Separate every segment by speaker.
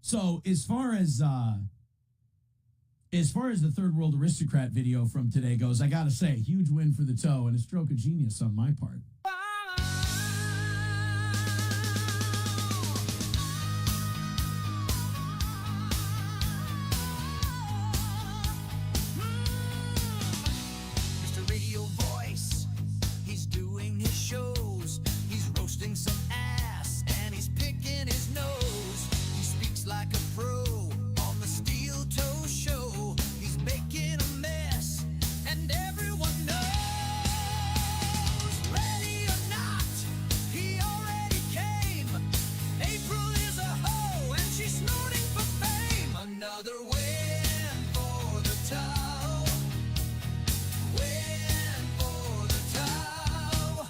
Speaker 1: So as far as the third world aristocrat video from today goes, I gotta say, huge win for the toe and a stroke of genius on my part.
Speaker 2: Mr. Radio Voice, he's doing his shows. He's roasting some ass and he's picking his nose. He speaks like a pro on the Steel Toe Show. He's making a mess and everyone knows. Ready or not, he already came. April is a hoe and she's snorting for fame. Another win for the toe. Win for the toe.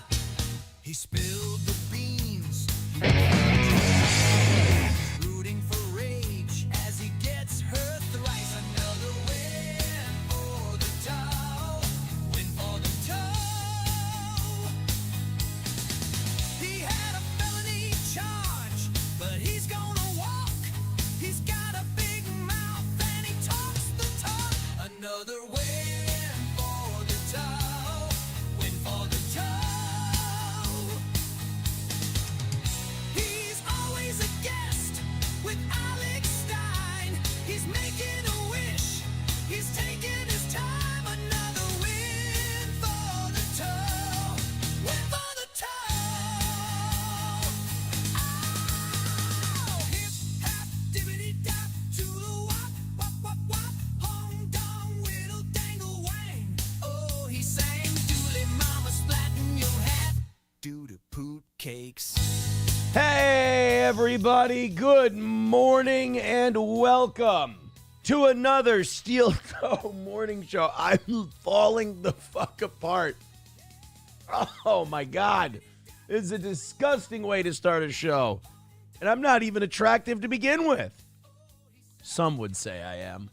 Speaker 2: He spilled the beans. Rooting for rage as he gets her thrice. Another win for the toe. Win for the toe. He had a felony charge, but he's gonna walk. He's got a big mouth and he talks the talk. Another win for the toe. Win for the toe. He's always a guest with Alex Stein. He's making a wish. He's taking his time. Another win for the toe. Win for the toe. Oh, hip hop dibbity dap to the wop wop wop wop. Hong dong whittle dangle wang. Oh, he sang dooley mama splatting your hat. Doo to poot cakes.
Speaker 3: Hey, everybody. Good morning and welcome to another Steel Toe Morning Show. I'm falling the fuck apart. Oh, my God. This is a disgusting way to start a show. And I'm not even attractive to begin with. Some would say I am.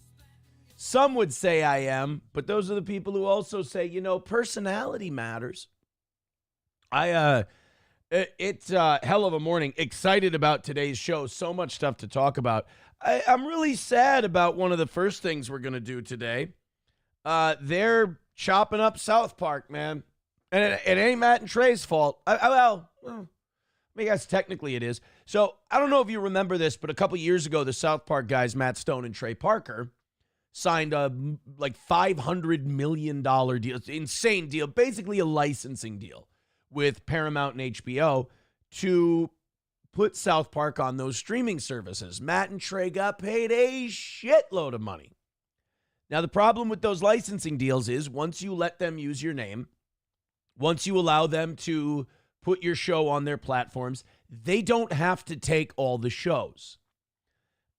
Speaker 3: Some would say I am. But those are the people who also say, personality matters. It's a hell of a morning. Excited about today's show. So much stuff to talk about. I'm really sad about one of the first things we're going to do today. They're chopping up South Park, man. And it ain't Matt and Trey's fault. I guess technically it is. So I don't know if you remember this, but a couple years ago, the South Park guys, Matt Stone and Trey Parker, signed a $500 million deal. It's an insane deal. Basically a licensing deal with Paramount and HBO to put South Park on those streaming services. Matt and Trey got paid a shitload of money. Now, the problem with those licensing deals is once you let them use your name, once you allow them to put your show on their platforms, they don't have to take all the shows.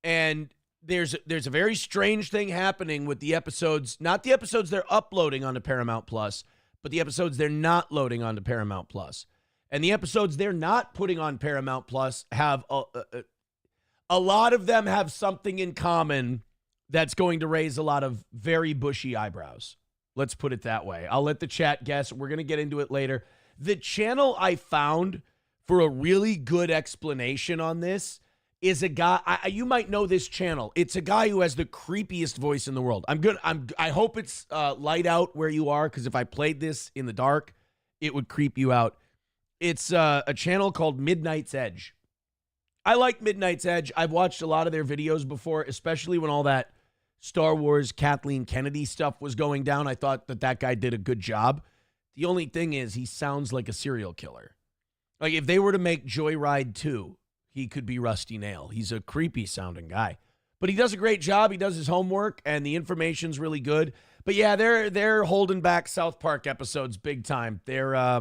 Speaker 3: And there's a very strange thing happening with the episodes, not the episodes they're uploading onto Paramount Plus, but the episodes they're not loading onto Paramount Plus. And the episodes they're not putting on Paramount Plus have a lot of them have something in common that's going to raise a lot of very bushy eyebrows. Let's put it that way. I'll let the chat guess. We're going to get into it later. The channel I found for a really good explanation on this is a guy, you might know this channel. It's a guy who has the creepiest voice in the world. I hope it's light out where you are, because if I played this in the dark, it would creep you out. It's a channel called Midnight's Edge. I like Midnight's Edge. I've watched a lot of their videos before, especially when all that Star Wars Kathleen Kennedy stuff was going down. I thought that guy did a good job. The only thing is he sounds like a serial killer. Like if they were to make Joyride 2, he could be Rusty Nail. He's a creepy sounding guy, but he does a great job. He does his homework and the information's really good. But yeah, they're holding back South Park episodes big time. They're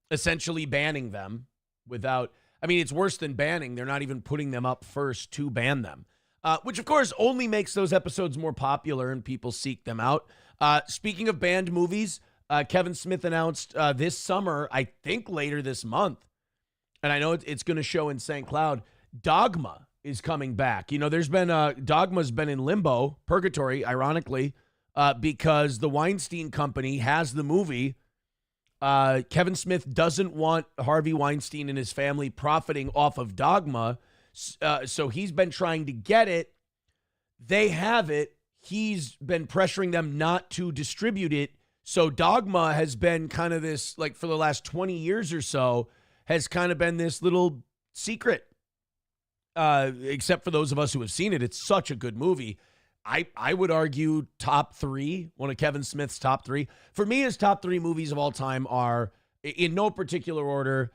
Speaker 3: essentially banning them without, it's worse than banning. They're not even putting them up first to ban them, which of course only makes those episodes more popular and people seek them out. Speaking of banned movies, Kevin Smith announced this summer, I think later this month, and I know it's going to show in St. Cloud, Dogma is coming back. There's been Dogma's been in limbo, purgatory, ironically, because the Weinstein Company has the movie. Kevin Smith doesn't want Harvey Weinstein and his family profiting off of Dogma, So he's been trying to get it. They have it. He's been pressuring them not to distribute it. So Dogma has been kind of this, like for the last 20 years or so, has kind of been this little secret. Except for those of us who have seen it. It's such a good movie. I would argue top 3, one of Kevin Smith's top 3. For me, his top 3 movies of all time are, in no particular order,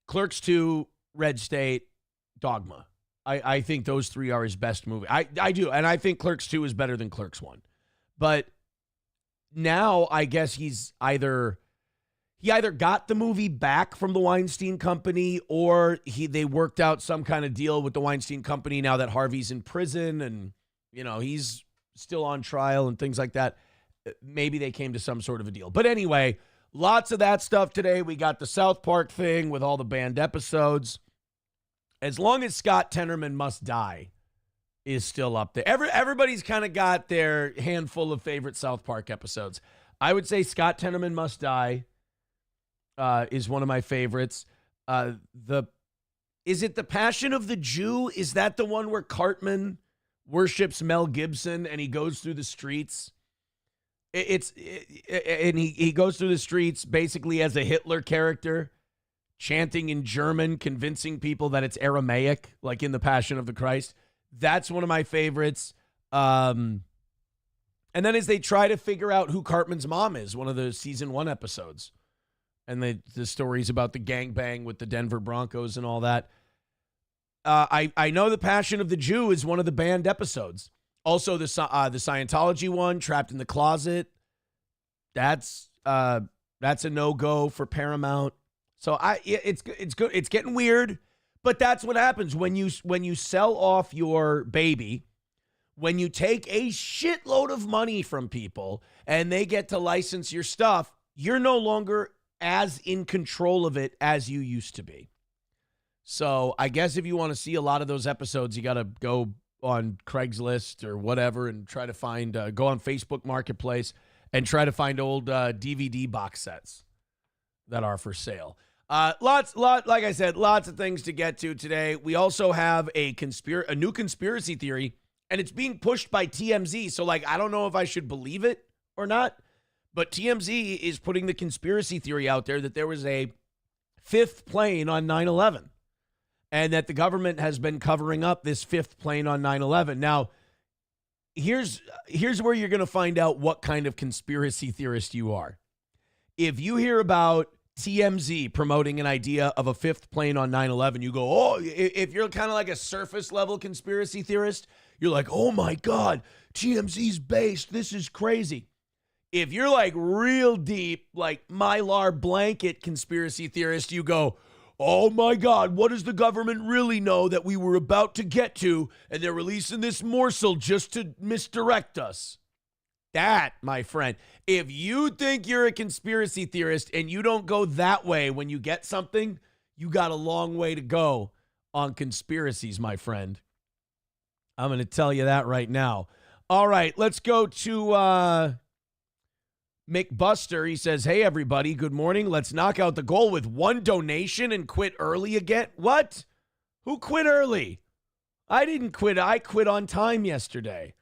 Speaker 3: Clerks 2, Red State, Dogma. I think those 3 are his best movie. I do, and I think Clerks 2 is better than Clerks 1. But now I guess he either got the movie back from the Weinstein Company, or they worked out some kind of deal with the Weinstein Company now that Harvey's in prison and, you know, he's still on trial and things like that. Maybe they came to some sort of a deal. But anyway, lots of that stuff today. We got the South Park thing with all the banned episodes. As long as Scott Tenorman Must Die is still up there. Everybody's kind of got their handful of favorite South Park episodes. I would say Scott Tenorman Must Die is one of my favorites. Is it The Passion of the Jew? Is that the one where Cartman worships Mel Gibson and he goes through the streets? And he goes through the streets basically as a Hitler character, chanting in German, convincing people that it's Aramaic, like in The Passion of the Christ. That's one of my favorites. And then as they try to figure out who Cartman's mom is, one of the season 1 episodes. And the stories about the gangbang with the Denver Broncos and all that. I know The Passion of the Jew is one of the banned episodes. Also, the Scientology one, Trapped in the Closet. That's a no-go for Paramount. So it's good. It's getting weird, but that's what happens when you sell off your baby, when you take a shitload of money from people and they get to license your stuff. You're no longer as in control of it as you used to be. So I guess if you want to see a lot of those episodes, you got to go on Craigslist or whatever and try to find, go on Facebook Marketplace and try to find old DVD box sets that are for sale. Like I said, lots of things to get to today. We also have a new conspiracy theory, and it's being pushed by TMZ. So, I don't know if I should believe it or not, but TMZ is putting the conspiracy theory out there that there was a 5th plane on 9/11, and that the government has been covering up this 5th plane on 9/11. Now, here's where you're going to find out what kind of conspiracy theorist you are. If you hear about TMZ promoting an idea of a 5th plane on 9/11, you go, oh, if you're kind of like a surface level conspiracy theorist, you're like, oh my God, TMZ's based. This is crazy. If you're like real deep, like Mylar blanket conspiracy theorist, you go, oh my God, what does the government really know that we were about to get to? And they're releasing this morsel just to misdirect us. That, my friend, if you think you're a conspiracy theorist and you don't go that way when you get something, you got a long way to go on conspiracies, my friend. I'm going to tell you that right now. All right, let's go to Mick Buster. He says, hey, everybody, good morning. Let's knock out the goal with 1 donation and quit early again. What? Who quit early? I didn't quit. I quit on time yesterday.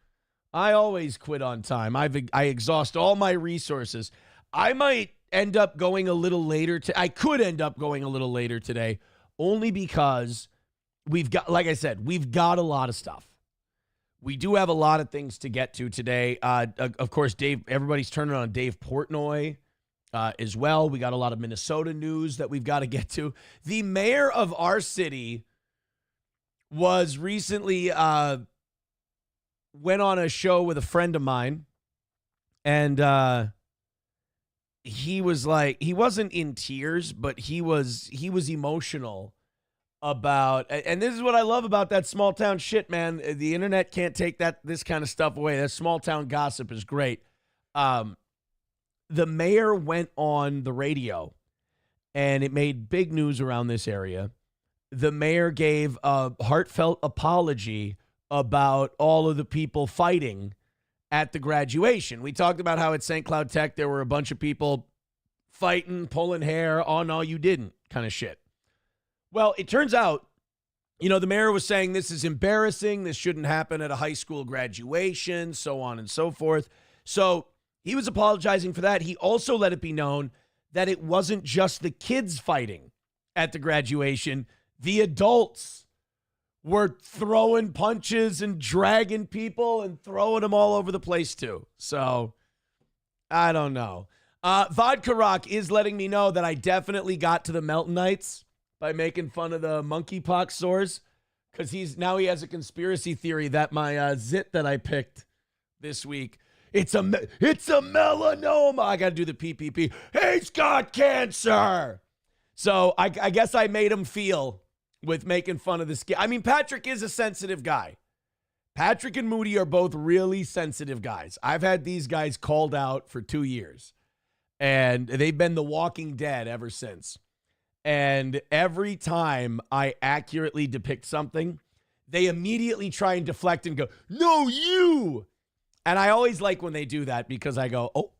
Speaker 3: I always quit on time. I exhaust all my resources. I might end up going a little later. I could end up going a little later today, only because we've got, like I said, we've got a lot of stuff. We do have a lot of things to get to today. Of course, everybody's turning on Dave Portnoy as well. We got a lot of Minnesota news that we've got to get to. The mayor of our city was recently went on a show with a friend of mine, and he was like, he wasn't in tears, but he was emotional about, and this is what I love about that small town shit, man. The internet can't take this kind of stuff away. That small town gossip is great. The mayor went on the radio, and it made big news around this area. The mayor gave a heartfelt apology about all of the people fighting at the graduation. We talked about how at St. Cloud Tech there were a bunch of people fighting, pulling hair, oh no, you didn't kind of shit. Well, it turns out the mayor was saying this is embarrassing. This shouldn't happen at a high school graduation, so on and so forth. So he was apologizing for that. He also let it be known that it wasn't just the kids fighting at the graduation. The adults were throwing punches and dragging people and throwing them all over the place too. So I don't know. Vodka Rock is letting me know that I definitely got to the Meltonites by making fun of the monkeypox sores, because he has a conspiracy theory that my zit that I picked this week, it's a melanoma. I got to do the PPP. He's got cancer. So I guess I made him feel with making fun of this guy. I mean, Patrick is a sensitive guy. Patrick and Moody are both really sensitive guys. I've had these guys called out for 2 years, and they've been the Walking Dead ever since. And every time I accurately depict something, they immediately try and deflect and go, no, you. And I always like when they do that, because I go, oh,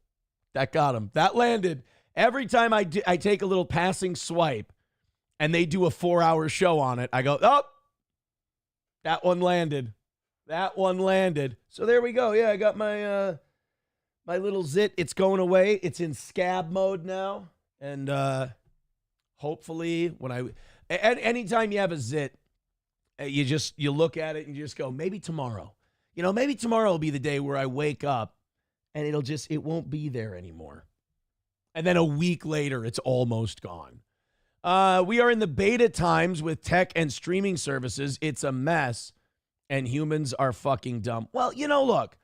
Speaker 3: that got him. That landed. Every time I take a little passing swipe and they do a 4-hour show on it, I go, oh, that one landed. That one landed. So there we go. Yeah, I got my my little zit. It's going away. It's in scab mode now. And hopefully anytime you have a zit, you look at it and you just go, maybe tomorrow. Maybe tomorrow will be the day where I wake up and it won't be there anymore. And then a week later, it's almost gone. We are in the beta times with tech and streaming services. It's a mess, and humans are fucking dumb. Well, look,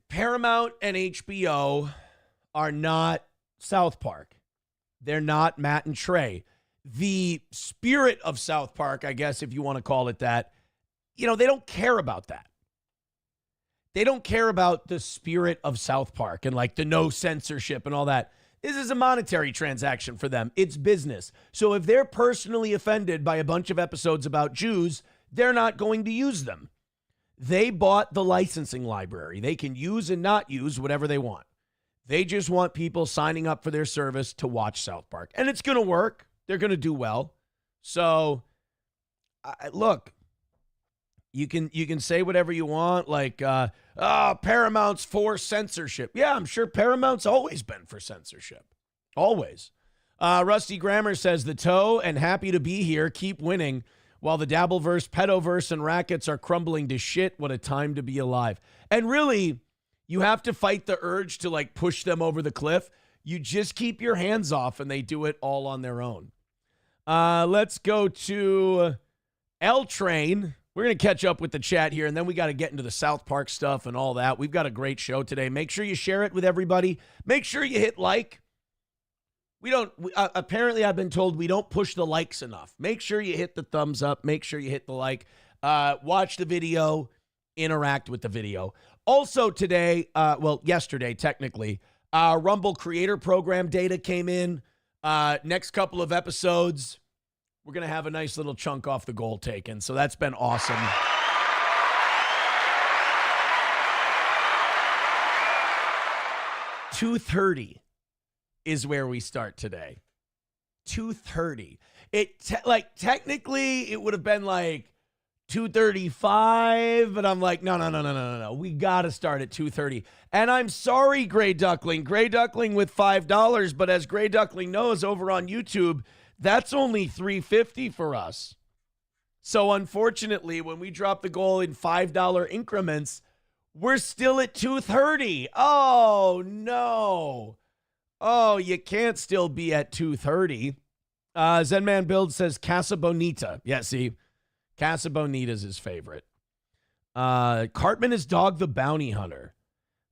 Speaker 3: Paramount and HBO are not South Park. They're not Matt and Trey. The spirit of South Park, I guess, if you want to call it that, they don't care about that. They don't care about the spirit of South Park and like the no censorship and all that. This is a monetary transaction for them. It's business. So if they're personally offended by a bunch of episodes about Jews, they're not going to use them. They bought the licensing library. They can use and not use whatever they want. They just want people signing up for their service to watch South Park. And it's going to work. They're going to do well. So, look, you can say whatever you want, like, Paramount's for censorship. Yeah, I'm sure Paramount's always been for censorship. Always. Rusty Grammer says, the toe and happy to be here. Keep winning. While the Dabbleverse, Pedoverse, and rackets are crumbling to shit, what a time to be alive. And really, you have to fight the urge to like push them over the cliff. You just keep your hands off and they do it all on their own. Let's go to L Train. We're going to catch up with the chat here, and then we got to get into the South Park stuff and all that. We've got a great show today. Make sure you share it with everybody. Make sure you hit like. Apparently I've been told we don't push the likes enough. Make sure you hit the thumbs up. Make sure you hit the like. Watch the video. Interact with the video. Also today, yesterday technically, Rumble Creator Program data came in. Next couple of episodes, we're going to have a nice little chunk off the goal taken. So that's been awesome. $230 is where we start today. $230. Technically it would have been like $235, but I'm like, no. We got to start at $230. And I'm sorry, Gray Duckling. Gray Duckling with $5, but as Gray Duckling knows over on YouTube, that's only $3.50 for us. So unfortunately, when we drop the goal in $5 increments, we're still at $230. Oh, no. Oh, you can't still be at $230. Zenman Build says Casa Bonita. Yeah, see, Casa Bonita's his favorite. Cartman is Dog the Bounty Hunter.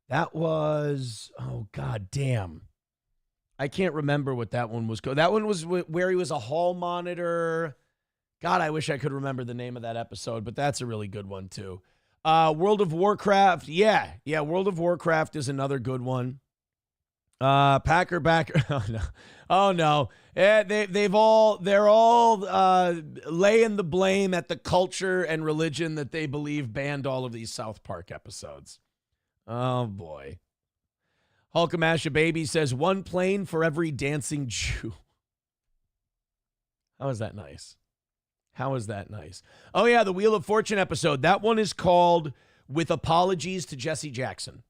Speaker 3: That was, oh, god damn. I can't remember what that one was called. That one was where he was a hall monitor. God, I wish I could remember the name of that episode, but that's a really good one too. World of Warcraft. Yeah, World of Warcraft is another good one. Packer Backer. Oh no. Yeah, they're all laying the blame at the culture and religion that they believe banned all of these South Park episodes. Oh boy. Hulkamasha Baby says 1 plane for every dancing Jew. How is that nice? How is that nice? Oh, yeah, the Wheel of Fortune episode. That one is called With Apologies to Jesse Jackson.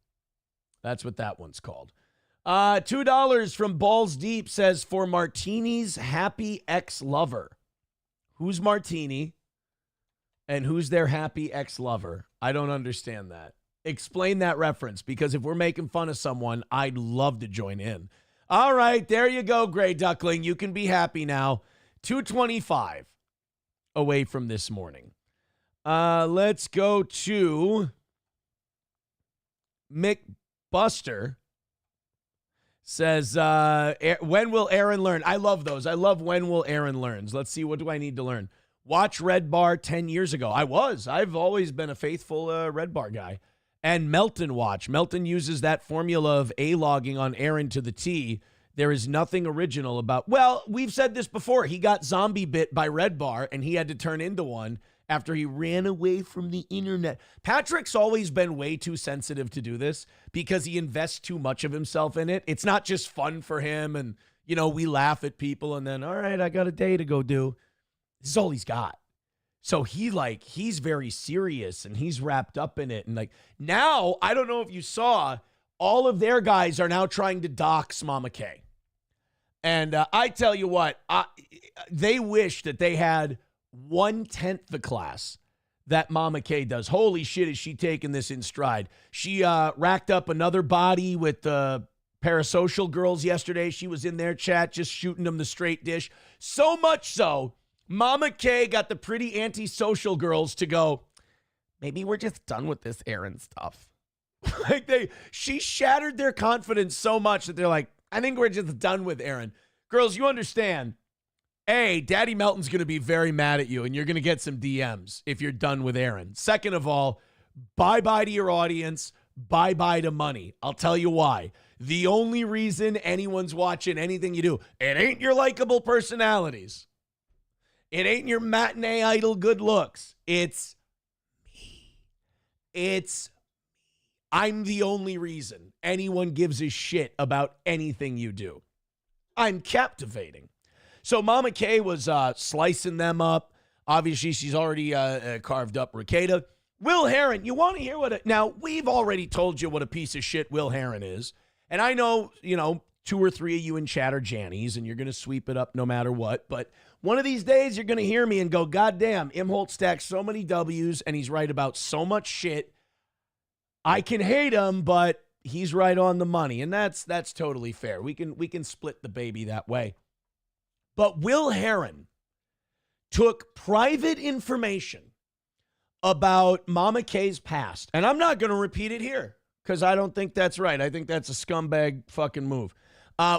Speaker 3: That's what that one's called. $2 from Balls Deep says, for Martini's happy ex-lover. Who's Martini and who's their happy ex-lover? I don't understand that. Explain that reference, because if we're making fun of someone, I'd love to join in. All right, there you go, Gray Duckling. You can be happy now. 2:25 away from this morning. Let's go to Mick Buster. Says, when will Aaron learn? I love those. I love when will Aaron learns. Let's see, what do I need to learn? Watch Red Bar 10 years ago. I've always been a faithful Red Bar guy. And Melton watch. Melton uses that formula of A-logging on Aaron to the T. There is nothing original about, well, we've said this before. He got zombie bit by Red Bar, and he had to turn into one after he ran away from the internet. Patrick's always been way too sensitive to do this because he invests too much of himself in it. It's not just fun for him, and, you know, we laugh at people, and then, all right, I got a day to go do. This is all he's got. So he's very serious, and he's wrapped up in it. And like now, I don't know if you saw, all of their guys are now trying to dox Mama K. And I tell you what, they wish that they had 1/10 the class that Mama K does. Holy shit, is she taking this in stride. She racked up another body with the parasocial girls yesterday. She was in their chat just shooting them the straight dish. So much so, Mama K got the pretty antisocial girls to go, maybe we're just done with this Aaron stuff. She shattered their confidence so much that they're like, I think we're just done with Aaron. Girls, you understand, A, Daddy Melton's going to be very mad at you, and you're going to get some DMs if you're done with Aaron. Second of all, bye-bye to your audience, bye-bye to money. I'll tell you why. The only reason anyone's watching anything you do, it ain't your likable personalities. It ain't your matinee idol good looks. It's me. I'm the only reason anyone gives a shit about anything you do. I'm captivating. So Mama K was slicing them up. Obviously, she's already carved up Ricada. Will Herron, you want to hear what now, we've already told you what a piece of shit Will Herron is. And I know, 2 or 3 of you in chat are Jannies, and you're going to sweep it up no matter what. But one of these days, you're going to hear me and go, God damn, Imholt stacks so many W's, and he's right about so much shit. I can hate him, but he's right on the money, and that's totally fair. We can split the baby that way. But Will Herron took private information about Mama K's past, and I'm not going to repeat it here because I don't think that's right. I think that's a scumbag fucking move.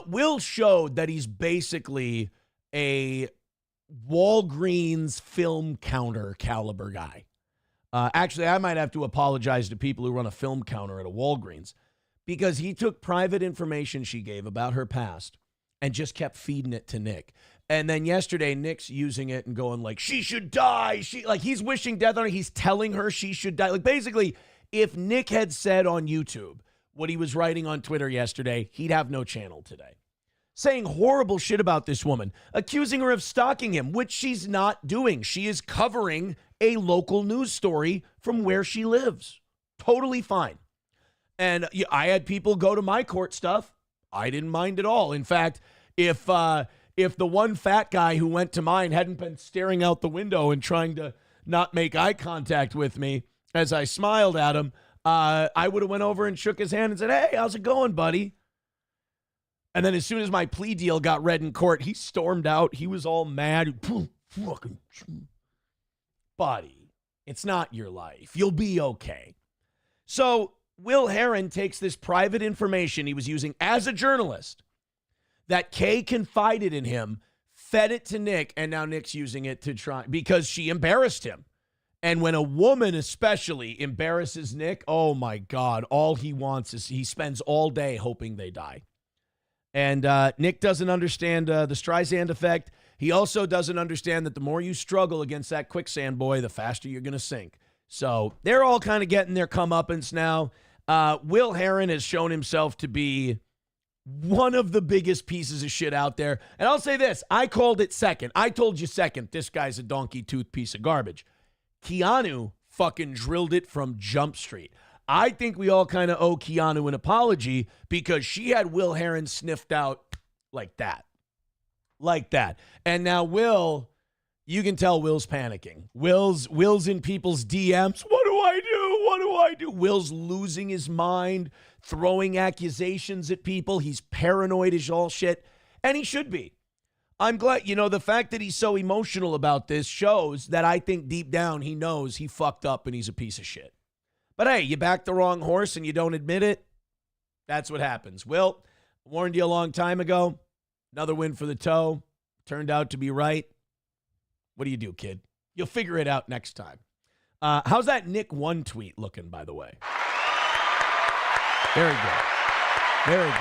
Speaker 3: Will showed that he's basically a Walgreens film counter caliber guy. Actually, I might have to apologize to people who run a film counter at a Walgreens because he took private information she gave about her past and just kept feeding it to Nick. And then yesterday, Nick's using it and going like, she should die. He's wishing death on her. He's telling her she should die. Like, basically, if Nick had said on YouTube what he was writing on Twitter yesterday, he'd have no channel today. Saying horrible shit about this woman, accusing her of stalking him, which she's not doing. She is covering a local news story from where she lives. Totally fine. And I had people go to my court stuff. I didn't mind at all. In fact, if the one fat guy who went to mine hadn't been staring out the window and trying to not make eye contact with me as I smiled at him, I would have went over and shook his hand and said, hey, how's it going, buddy? And then as soon as my plea deal got read in court, he stormed out. He was all mad. Fucking buddy, it's not your life. You'll be okay. So Will Herron takes this private information he was using as a journalist that Kay confided in him, fed it to Nick, and now Nick's using it to try because she embarrassed him. And when a woman especially embarrasses Nick, oh my God, all he wants is he spends all day hoping they die. And Nick doesn't understand the Streisand effect. He also doesn't understand that the more you struggle against that quicksand boy, the faster you're going to sink. So they're all kind of getting their comeuppance now. Will Herron has shown himself to be one of the biggest pieces of shit out there. And I'll say this, I called it second. I told you second, this guy's a donkey tooth piece of garbage. Keanu fucking drilled it from Jump Street. I think we all kind of owe Keanu an apology because she had Will Herron sniffed out like that. Like that. And now Will, you can tell Will's panicking. Will's in people's DMs. What do I do? What do I do? Will's losing his mind, throwing accusations at people. He's paranoid as all shit. And he should be. I'm glad, the fact that he's so emotional about this shows that I think deep down he knows he fucked up and he's a piece of shit. But hey, you back the wrong horse and you don't admit it. That's what happens. Will, I warned you a long time ago. Another win for the toe. Turned out to be right. What do you do, kid? You'll figure it out next time. How's that Nick 1 tweet looking, by the way? Very good. Very good.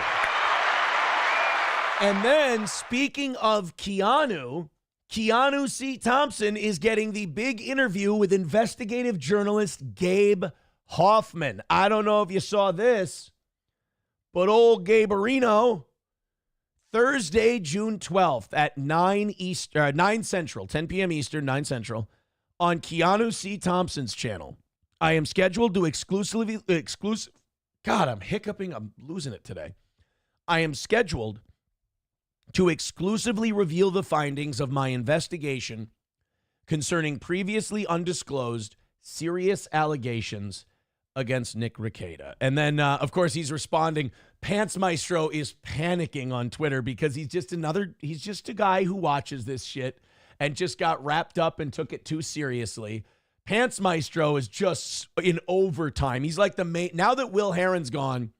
Speaker 3: And then, speaking of Keanu C. Thompson is getting the big interview with investigative journalist Gabe Hoffman. I don't know if you saw this, but old Gaberino, Thursday, June 12th at 9 Central, 10 p.m. Eastern, 9 Central, on Keanu C. Thompson's channel. I am scheduled to God, I'm hiccuping. I'm losing it today. I am scheduled to exclusively reveal the findings of my investigation concerning previously undisclosed serious allegations against Nick Rekieta. And then, of course, he's responding. Pants Maestro is panicking on Twitter because he's just a guy who watches this shit and just got wrapped up and took it too seriously. Pants Maestro is just in overtime. He's like the main, now that Will Herron's gone,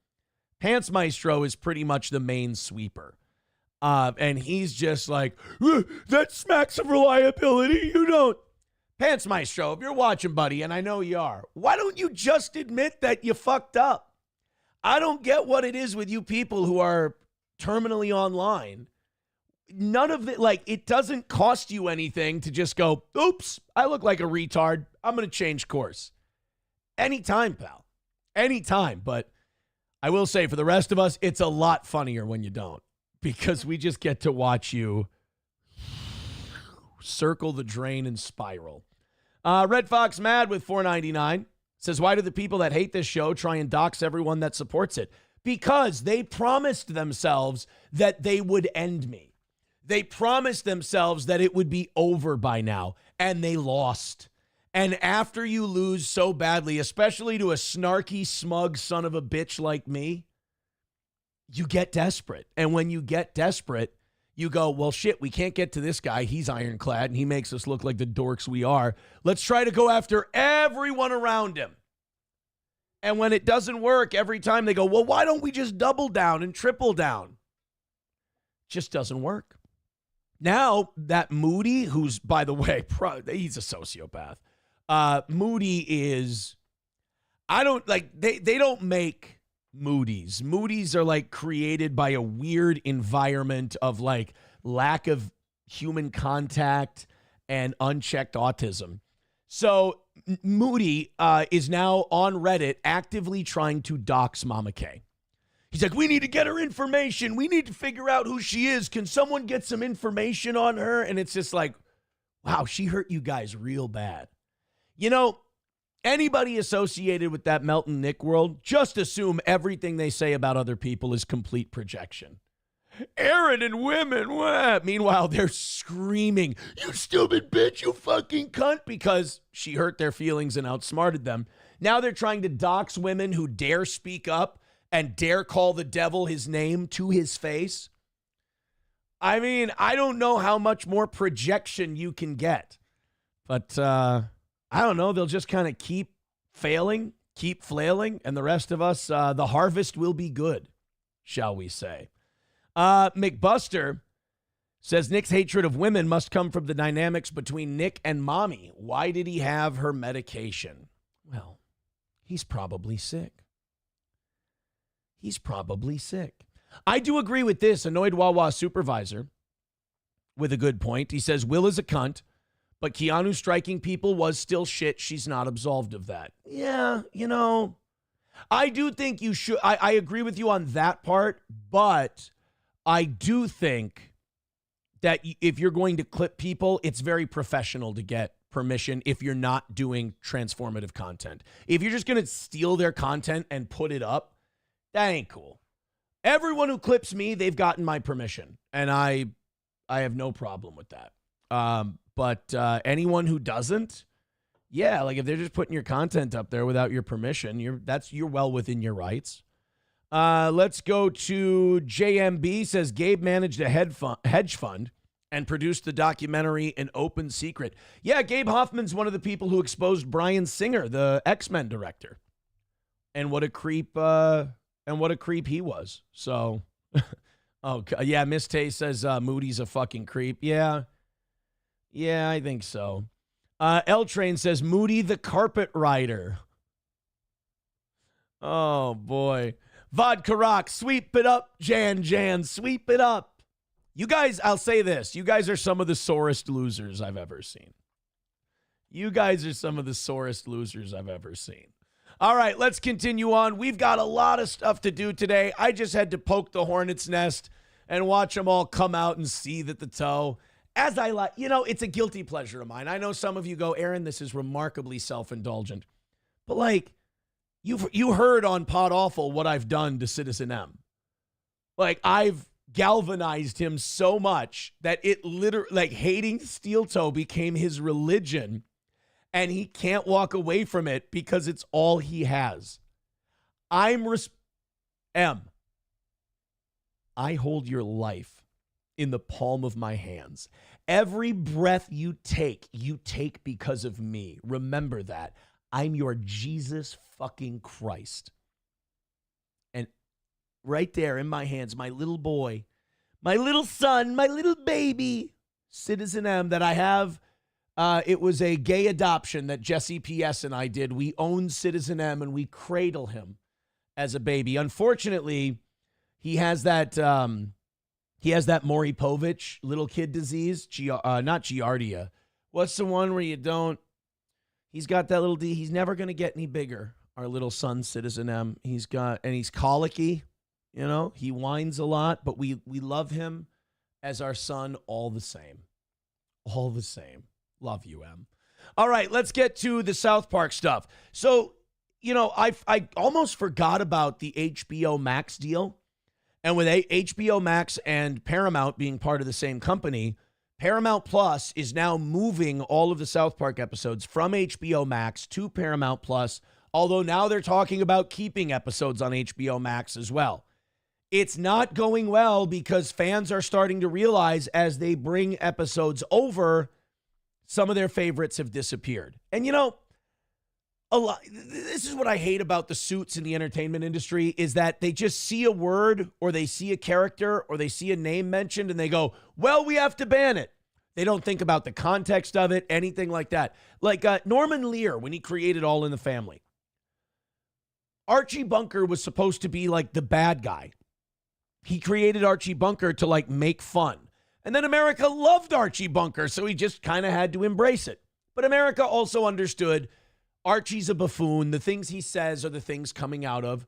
Speaker 3: Pants Maestro is pretty much the main sweeper. And he's just like, that smacks of reliability. You don't. Pants Maestro, if you're watching, buddy, and I know you are, why don't you just admit that you fucked up? I don't get what it is with you people who are terminally online. None of it, it doesn't cost you anything to just go, oops, I look like a retard. I'm going to change course. Anytime, pal. Anytime. But I will say, for the rest of us, it's a lot funnier when you don't, because we just get to watch you circle the drain and spiral. Red Fox Mad with $4.99 says, why do the people that hate this show try and dox everyone that supports it? Because they promised themselves that they would end me. They promised themselves that it would be over by now, and they lost. And after you lose so badly, especially to a snarky, smug son of a bitch like me, you get desperate. And when you get desperate, you go, well, shit, we can't get to this guy. He's ironclad, and he makes us look like the dorks we are. Let's try to go after everyone around him. And when it doesn't work, every time they go, well, why don't we just double down and triple down? Just doesn't work. Now, that Moody, who's, by the way, he's a sociopath. Moody is, they don't make Moody's. Moody's are created by a weird environment of lack of human contact and unchecked autism. So Moody is now on Reddit actively trying to dox Mama K. He's like, we need to get her information. We need to figure out who she is. Can someone get some information on her? And it's just like, wow, she hurt you guys real bad. Anybody associated with that Melton Nick world, just assume everything they say about other people is complete projection. Aaron and women, what? Meanwhile, they're screaming, you stupid bitch, you fucking cunt, because she hurt their feelings and outsmarted them. Now they're trying to dox women who dare speak up and dare call the devil his name to his face. I mean, I don't know how much more projection you can get, but I don't know. They'll just kind of keep failing, keep flailing, and the rest of us, the harvest will be good, shall we say. McBuster says Nick's hatred of women must come from the dynamics between Nick and Mommy. Why did he have her medication? Well, he's probably sick. He's probably sick. I do agree with this annoyed Wawa supervisor with a good point. He says Will is a cunt, but Keanu striking people was still shit. She's not absolved of that. Yeah, I do think you should. I agree with you on that part, but I do think that if you're going to clip people, it's very professional to get permission if you're not doing transformative content. If you're just going to steal their content and put it up, that ain't cool. Everyone who clips me, they've gotten my permission, and I have no problem with that. But anyone who doesn't, yeah, like if they're just putting your content up there without your permission, you're well within your rights. Let's go to JMB. Says Gabe managed a hedge fund and produced the documentary An Open Secret. Yeah, Gabe Hoffman's one of the people who exposed Bryan Singer, the X-Men director, and what a creep he was. So, oh yeah, Miss Tay says Moody's a fucking creep. Yeah, I think so. L Train says Moody the carpet rider. Oh boy. Vodka Rock, sweep it up, Jan, sweep it up. You guys, I'll say this. You guys are some of the sorest losers I've ever seen. All right, let's continue on. We've got a lot of stuff to do today. I just had to poke the hornet's nest and watch them all come out and seethe at the toe. As I like, it's a guilty pleasure of mine. I know some of you go, Aaron, this is remarkably self-indulgent. But like, you heard on Pod Awful what I've done to Citizen M. Like, I've galvanized him so much that it literally, like, hating Steel Toe became his religion, and he can't walk away from it because it's all he has. I hold your life in the palm of my hands. Every breath you take because of me. Remember that. I'm your Jesus fucking Christ. And right there in my hands, my little boy, my little son, my little baby, Citizen M, that I have. It was a gay adoption that Jesse P.S. and I did. We own Citizen M and we cradle him as a baby. Unfortunately, he has that Maury Povich little kid disease, not Giardia. What's the one where you don't? He's got that little D. He's never going to get any bigger. Our little son, Citizen M. He's colicky. He whines a lot, but we love him as our son all the same. All the same. Love you, M. All right, let's get to the South Park stuff. So, I almost forgot about the HBO Max deal. And with HBO Max and Paramount being part of the same company, Paramount Plus is now moving all of the South Park episodes from HBO Max to Paramount Plus, although now they're talking about keeping episodes on HBO Max as well. It's not going well because fans are starting to realize as they bring episodes over, some of their favorites have disappeared. And this is what I hate about the suits in the entertainment industry is that they just see a word or they see a character or they see a name mentioned and they go, well, we have to ban it. They don't think about the context of it, anything like that. Like Norman Lear, when he created All in the Family. Archie Bunker was supposed to be like the bad guy. He created Archie Bunker to like make fun. And then America loved Archie Bunker, so he just kind of had to embrace it. But America also understood Archie's a buffoon. The things he says are the things coming out of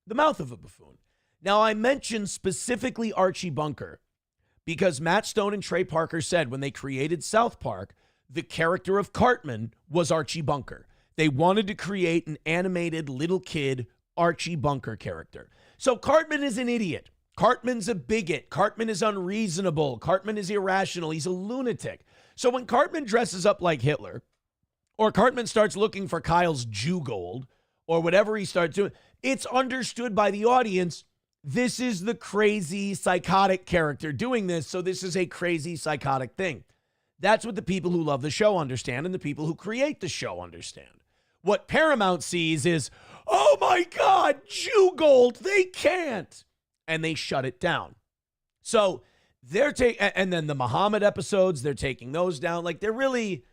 Speaker 3: the mouth of a buffoon. Now, I mentioned specifically Archie Bunker because Matt Stone and Trey Parker said when they created South Park, the character of Cartman was Archie Bunker. They wanted to create an animated little kid Archie Bunker character. So Cartman is an idiot. Cartman's a bigot. Cartman is unreasonable. Cartman is irrational. He's a lunatic. So when Cartman dresses up like Hitler, or Cartman starts looking for Kyle's Jew gold, or whatever he starts doing, it's understood by the audience, this is the crazy, psychotic character doing this, so this is a crazy, psychotic thing. That's what the people who love the show understand, and the people who create the show understand. What Paramount sees is, oh my God, Jew gold, they can't. And they shut it down. So they're taking, and then the Muhammad episodes, they're taking those down. Like they're really,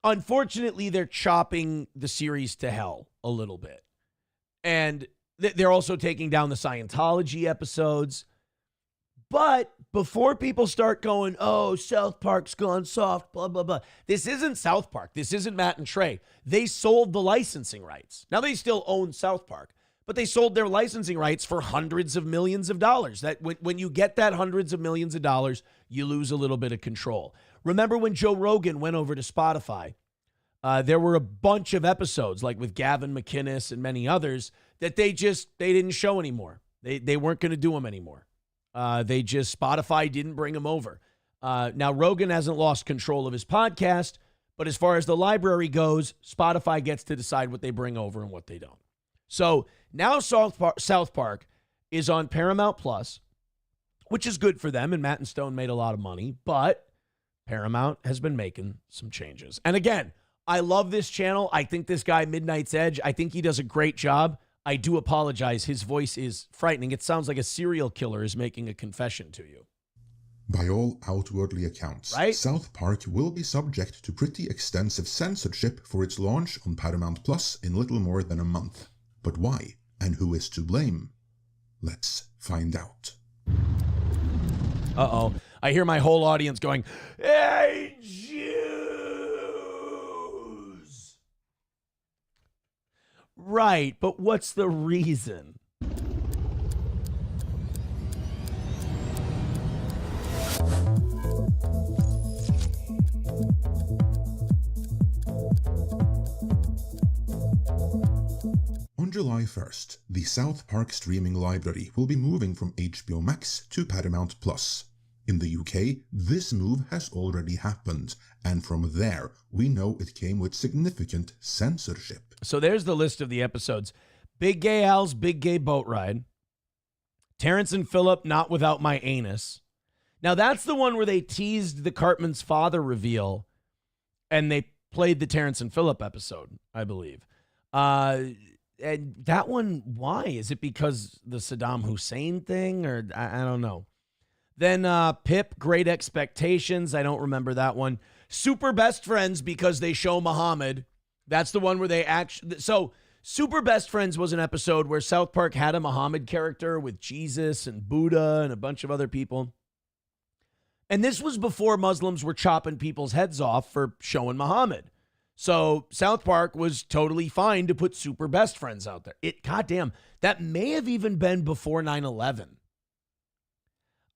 Speaker 3: unfortunately, they're chopping the series to hell a little bit. And they're also taking down the Scientology episodes. But before people start going, oh, South Park's gone soft, blah, blah, blah. This isn't South Park. This isn't Matt and Trey. They sold the licensing rights. Now, they still own South Park, but they sold their licensing rights for hundreds of millions of dollars. That when you get that hundreds of millions of dollars, you lose a little bit of control. Remember when Joe Rogan went over to Spotify? There were a bunch of episodes, like with Gavin McInnes and many others, that they didn't show anymore. They weren't going to do them anymore. Spotify didn't bring them over. Now, Rogan hasn't lost control of his podcast, but as far as the library goes, Spotify gets to decide what they bring over and what they don't. So now South Park is on Paramount Plus, which is good for them, and Matt and Stone made a lot of money, but Paramount has been making some changes. And again, I love this channel. I think this guy, Midnight's Edge, I think he does a great job. I do apologize. His voice is frightening. It sounds like a serial killer is making a confession to you.
Speaker 4: By all outwardly accounts,
Speaker 3: right?
Speaker 4: South Park will be subject to pretty extensive censorship for its launch on Paramount Plus in little more than a month. But why? And who is to blame? Let's find out.
Speaker 3: Uh-oh. I hear my whole audience going, hey, Jews! Right, but what's the reason?
Speaker 4: On July 1st, the South Park streaming library will be moving from HBO Max to Paramount Plus. In the UK, this move has already happened, and from there, we know it came with significant censorship.
Speaker 3: So there's the list of the episodes. Big Gay Al's Big Gay Boat Ride. Terrence and Phillip, Not Without My Anus. Now, that's the one where they teased the Cartman's father reveal, and they played the Terrence and Phillip episode, I believe. And that one, why? Is it because the Saddam Hussein thing? Or I don't know. Then Pip, Great Expectations. I don't remember that one. Super Best Friends, because they show Muhammad. That's the one where they actually... So Super Best Friends was an episode where South Park had a Muhammad character with Jesus and Buddha and a bunch of other people. And this was before Muslims were chopping people's heads off for showing Muhammad. So South Park was totally fine to put Super Best Friends out there. Goddamn, that may have even been before 9/11.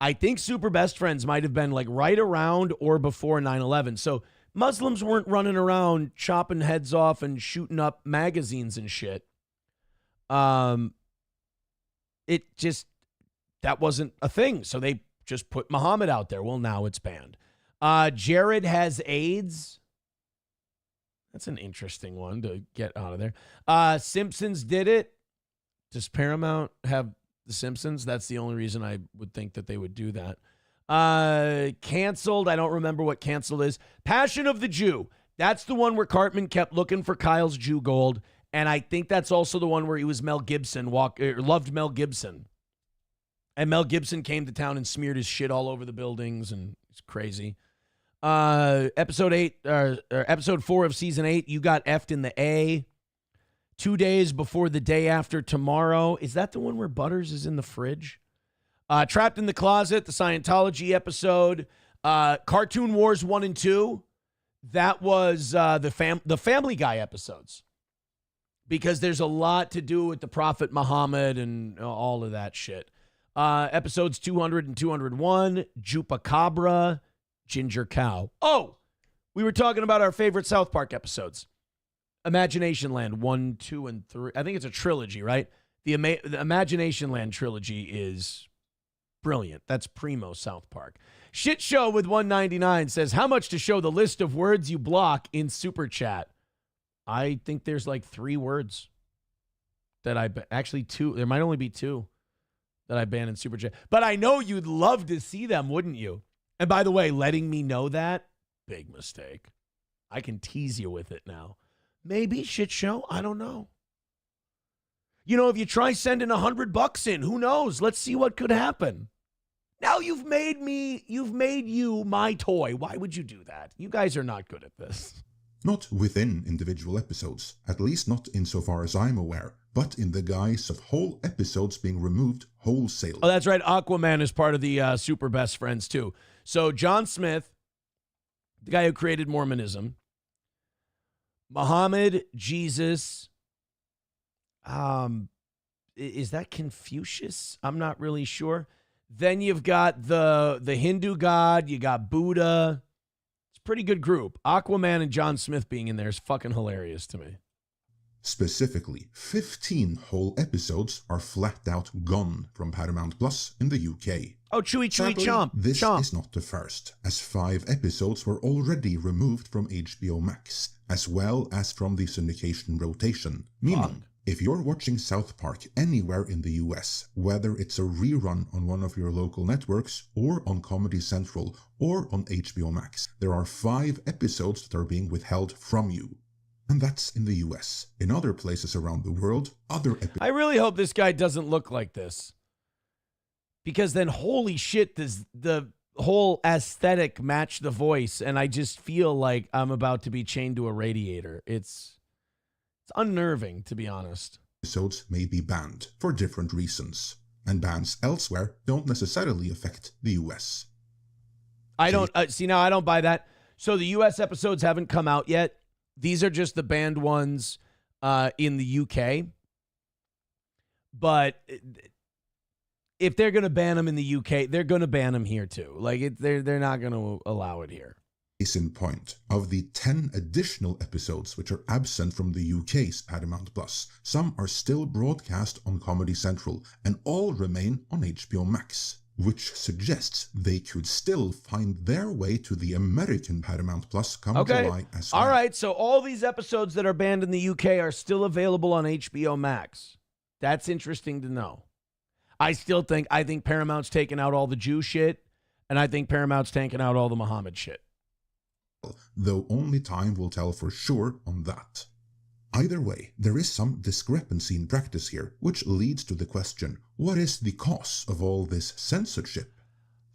Speaker 3: I think Super Best Friends might have been like right around or before 9/11. So Muslims weren't running around chopping heads off and shooting up magazines and shit. That wasn't a thing. So they just put Muhammad out there. Well, now it's banned. Jared Has AIDS. That's an interesting one to get out of there. Simpsons Did It. Does Paramount have The Simpsons? That's the only reason I would think that they would do that. Canceled. I don't remember what canceled is. Passion of the Jew. That's the one where Cartman kept looking for Kyle's Jew gold. And I think that's also the one where he was Mel Gibson, loved Mel Gibson. And Mel Gibson came to town and smeared his shit all over the buildings, and it's crazy. Episode 4 of season 8, You Got F'd in the A. 2 days before the day after tomorrow. Is that the one where Butters is in the fridge? Trapped in the Closet, the Scientology episode. Cartoon Wars 1 and 2. That was the Family Guy episodes. Because there's a lot to do with the Prophet Muhammad and all of that shit. Episodes 200 and 201. Chupacabra. Ginger Cow. Oh, we were talking about our favorite South Park episodes. Imagination Land 1, 2, and 3. I think it's a trilogy, right? The Imagination Land trilogy is brilliant. That's primo South Park. Shit Show with 199 says, how much to show the list of words you block in Super Chat? I think there's like 3 words that actually 2. There might only be 2 that I ban in Super Chat. But I know you'd love to see them, wouldn't you? And by the way, letting me know that, big mistake. I can tease you with it now. Maybe Shit Show. I don't know. You know, if you try sending $100 in, who knows? Let's see what could happen. Now you've made you my toy. Why would you do that? You guys are not good at this.
Speaker 4: Not within individual episodes, at least not insofar as I'm aware, but in the guise of whole episodes being removed wholesale.
Speaker 3: Oh, that's right. Aquaman is part of the Super Best Friends, too. So John Smith, the guy who created Mormonism, Muhammad, Jesus, is that Confucius? I'm not really sure. Then you've got the Hindu god, you got Buddha. It's a pretty good group. Aquaman and John Smith being in there is fucking hilarious to me.
Speaker 4: Specifically, 15 whole episodes are flat out gone from Paramount Plus in the UK.
Speaker 3: Oh, Chewy
Speaker 4: Sadly,
Speaker 3: Chomp.
Speaker 4: this
Speaker 3: Chomp.
Speaker 4: is not the first, as 5 episodes were already removed from HBO Max, as well as from the syndication rotation. Meaning, if you're watching South Park anywhere in the US, whether it's a rerun on one of your local networks, or on Comedy Central, or on HBO Max, there are 5 episodes that are being withheld from you. And that's in the US. In other places around the world, other episodes...
Speaker 3: I really hope this guy doesn't look like this. Because then, holy shit, does the whole aesthetic match the voice, and I just feel like I'm about to be chained to a radiator. It's unnerving, to be honest.
Speaker 4: Episodes may be banned for different reasons, and bans elsewhere don't necessarily affect the US.
Speaker 3: I don't see now. I don't buy that. So the US episodes haven't come out yet. These are just the banned ones in the UK. But if they're going to ban them in the UK, they're going to ban them here too. Like they're not going to allow it here.
Speaker 4: Case in point, of the 10 additional episodes which are absent from the UK's Paramount Plus, some are still broadcast on Comedy Central and all remain on HBO Max, which suggests they could still find their way to the American Paramount Plus come July as well.
Speaker 3: All right, so all these episodes that are banned in the UK are still available on HBO Max. That's interesting to know. I think Paramount's taking out all the Jew shit, and I think Paramount's taking out all the Muhammad shit.
Speaker 4: Though only time will tell for sure on that. Either way, there is some discrepancy in practice here, which leads to the question, what is the cause of all this censorship?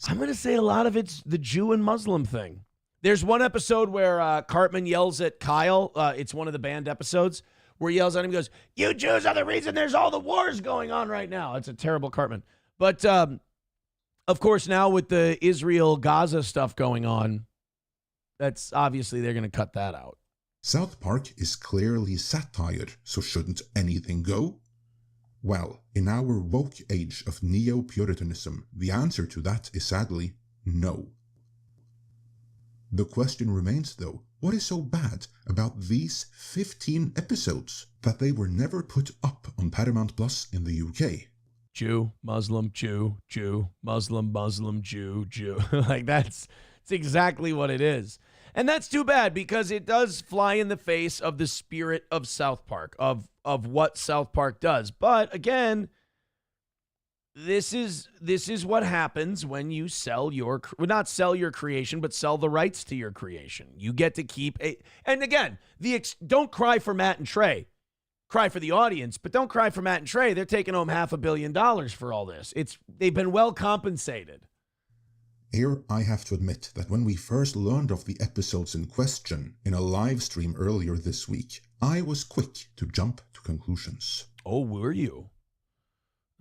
Speaker 3: I'm going to say a lot of it's the Jew and Muslim thing. There's one episode where Cartman yells at Kyle. It's one of the banned episodes where he yells at him and goes, "You Jews are the reason there's all the wars going on right now." It's a terrible Cartman. But, of course, now with the Israel-Gaza stuff going on, that's obviously they're going to cut that out.
Speaker 4: South Park is clearly satire, so shouldn't anything go? Well, in our woke age of neo-Puritanism, the answer to that is sadly no. The question remains though, what is so bad about these 15 episodes that they were never put up on Paramount Plus in the UK?
Speaker 3: Jew, Muslim, Jew, Jew, Muslim, Muslim, Jew, Jew. Like that's exactly what it is. And that's too bad because it does fly in the face of the spirit of South Park, of what South Park does. But again, this is what happens when you sell not sell your creation, but sell the rights to your creation. You get to keep it. And again, don't cry for Matt and Trey. Cry for the audience, but don't cry for Matt and Trey. They're taking home $500 million for all this. They've been well compensated.
Speaker 4: Here, I have to admit that when we first learned of the episodes in question in a live stream earlier this week, I was quick to jump to conclusions.
Speaker 3: Oh, were you?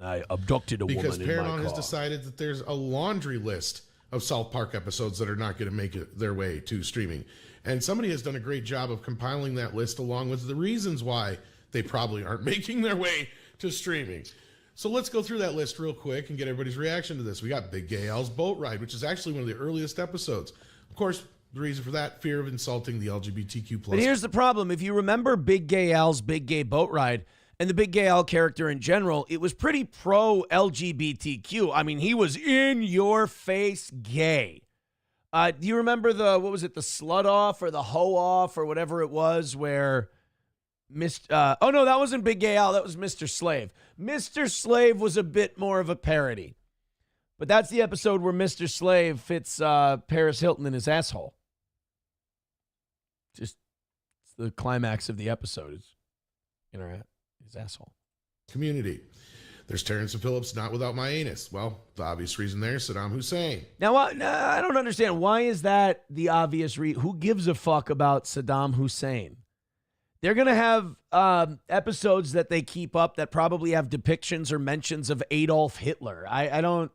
Speaker 3: I abducted a woman in my car.
Speaker 5: Because Paramount has decided that there's a laundry list of South Park episodes that are not going to make it their way to streaming. And somebody has done a great job of compiling that list along with the reasons why they probably aren't making their way to streaming. So let's go through that list real quick and get everybody's reaction to this. We got Big Gay Al's Boat Ride, which is actually one of the earliest episodes. Of course, the reason for that, fear of insulting the LGBTQ+.
Speaker 3: But here's the problem. If you remember Big Gay Al's Big Gay Boat Ride and the Big Gay Al character in general, it was pretty pro-LGBTQ. I mean, he was in your face gay. Do you remember the slut off or the hoe off or whatever it was where... oh no, that wasn't Big Gay Al. That was Mr. Slave. Mr. Slave was a bit more of a parody, but that's the episode where Mr. Slave fits Paris Hilton in his asshole. Just it's the climax of the episode is his asshole.
Speaker 5: Community. There's Terrence and Phillips, not without my anus. Well, the obvious reason there, Saddam Hussein.
Speaker 3: Now, I don't understand. Why is that the obvious reason? Who gives a fuck about Saddam Hussein? They're going to have episodes that they keep up that probably have depictions or mentions of Adolf Hitler. I'm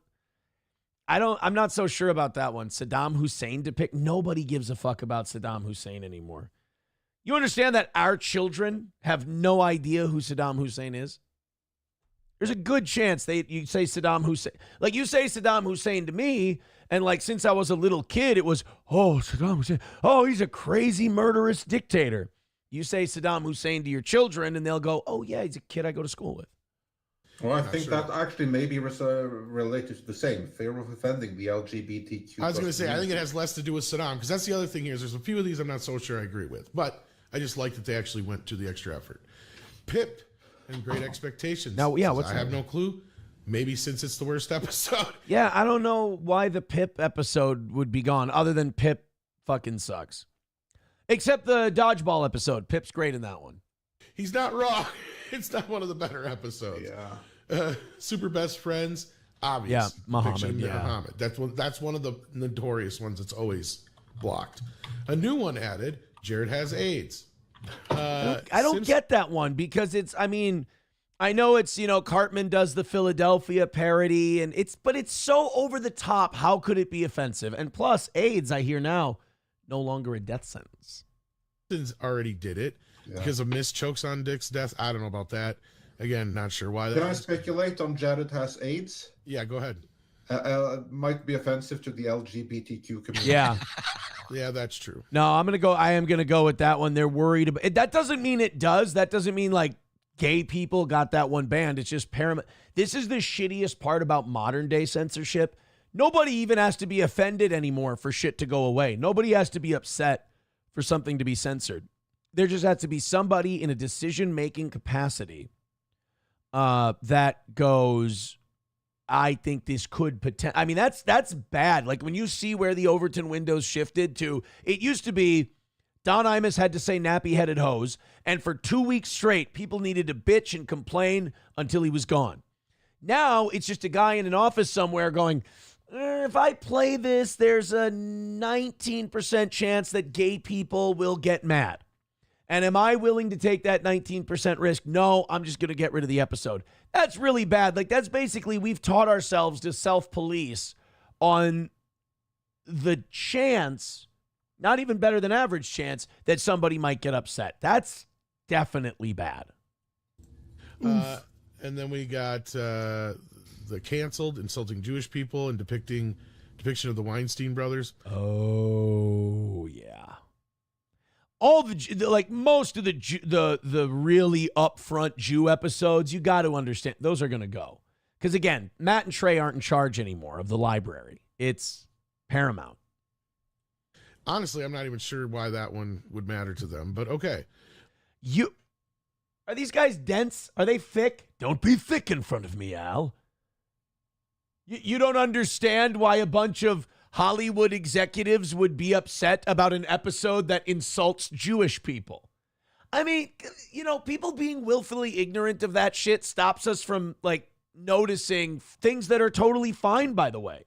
Speaker 3: not so sure about that one. Saddam Hussein nobody gives a fuck about Saddam Hussein anymore. You understand that our children have no idea who Saddam Hussein is? There's a good chance you say Saddam Hussein. Like, you say Saddam Hussein to me, and like since I was a little kid, it was, oh, Saddam Hussein. Oh, he's a crazy murderous dictator. You say Saddam Hussein to your children, and they'll go, oh, yeah, he's a kid I go to school with.
Speaker 6: Well, I think that actually maybe related to the same fear of offending the LGBTQ.
Speaker 5: I was going to say, I think it has less to do with Saddam, because that's the other thing here is there's a few of these I'm not so sure I agree with, but I just like that they actually went to the extra effort. Pip and Great Expectations.
Speaker 3: Now, yeah,
Speaker 5: I have no clue. Maybe since it's the worst episode.
Speaker 3: Yeah, I don't know why the Pip episode would be gone, other than Pip fucking sucks. Except the dodgeball episode. Pip's great in that one.
Speaker 5: He's not wrong. It's not one of the better episodes.
Speaker 6: Yeah.
Speaker 5: Super Best Friends, obvious.
Speaker 3: Yeah, Muhammad.
Speaker 5: Depiction of
Speaker 3: Yeah.
Speaker 5: Muhammad. That's one of the notorious ones that's always blocked. A new one added, Jared has AIDS.
Speaker 3: I don't get that one because I know it's, Cartman does the Philadelphia parody but it's so over the top. How could it be offensive? And plus AIDS, I hear now, no longer a death sentence.
Speaker 5: Simpsons already did it because of Miss chokes on Dick's death. I don't know about that. Again, not sure why that
Speaker 6: Can I speculate on Jared has AIDS?
Speaker 5: Yeah, go ahead.
Speaker 6: Might be offensive to the LGBTQ community.
Speaker 3: Yeah.
Speaker 5: Yeah, that's true.
Speaker 3: No, I am going to go with that one. They're worried about it. That doesn't mean it does. That doesn't mean like gay people got that one banned. It's just Paramount. This is the shittiest part about modern day censorship. Nobody even has to be offended anymore for shit to go away. Nobody has to be upset for something to be censored. There just has to be somebody in a decision-making capacity that goes, I think this could potentially. That's bad. Like when you see where the Overton windows shifted to, it used to be Don Imus had to say nappy-headed hose, and for 2 weeks straight, people needed to bitch and complain until he was gone. Now it's just a guy in an office somewhere going, if I play this, there's a 19% chance that gay people will get mad. And am I willing to take that 19% risk? No, I'm just going to get rid of the episode. That's really bad. Like, that's basically, we've taught ourselves to self-police on the chance, not even better than average chance, that somebody might get upset. That's definitely bad.
Speaker 5: And then we got the canceled, insulting Jewish people and depiction of the Weinstein brothers.
Speaker 3: Oh, yeah. All most of the really upfront Jew episodes, you got to understand, those are going to go. Because again, Matt and Trey aren't in charge anymore of the library. It's Paramount.
Speaker 5: Honestly, I'm not even sure why that one would matter to them, but okay.
Speaker 3: Are these guys dense? Are they thick? Don't be thick in front of me, Al. You don't understand why a bunch of Hollywood executives would be upset about an episode that insults Jewish people. I mean, people being willfully ignorant of that shit stops us from noticing things that are totally fine, by the way.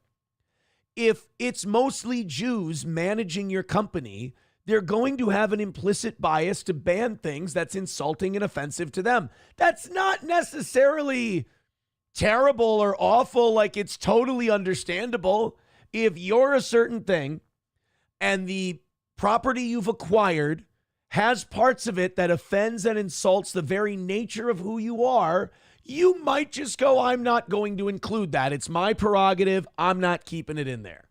Speaker 3: If it's mostly Jews managing your company, they're going to have an implicit bias to ban things that's insulting and offensive to them. That's not necessarily terrible or awful. It's totally understandable. If you're a certain thing and the property you've acquired has parts of it that offends and insults the very nature of who you are, you might just go, I'm not going to include that. It's my prerogative. I'm not keeping it in there.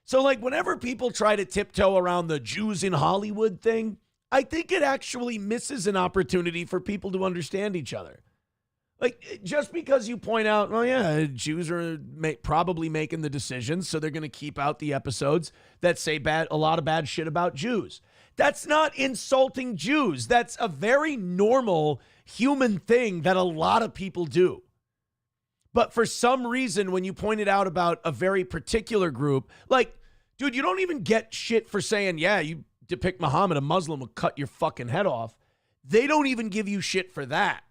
Speaker 3: So whenever people try to tiptoe around the Jews in Hollywood thing, I think it actually misses an opportunity for people to understand each other. Just because you point out, well, yeah, Jews are probably making the decisions, so they're going to keep out the episodes that say a lot of bad shit about Jews. That's not insulting Jews. That's a very normal human thing that a lot of people do. But for some reason, when you pointed out about a very particular group, dude, you don't even get shit for saying, yeah, you depict Muhammad, a Muslim will cut your fucking head off. They don't even give you shit for that.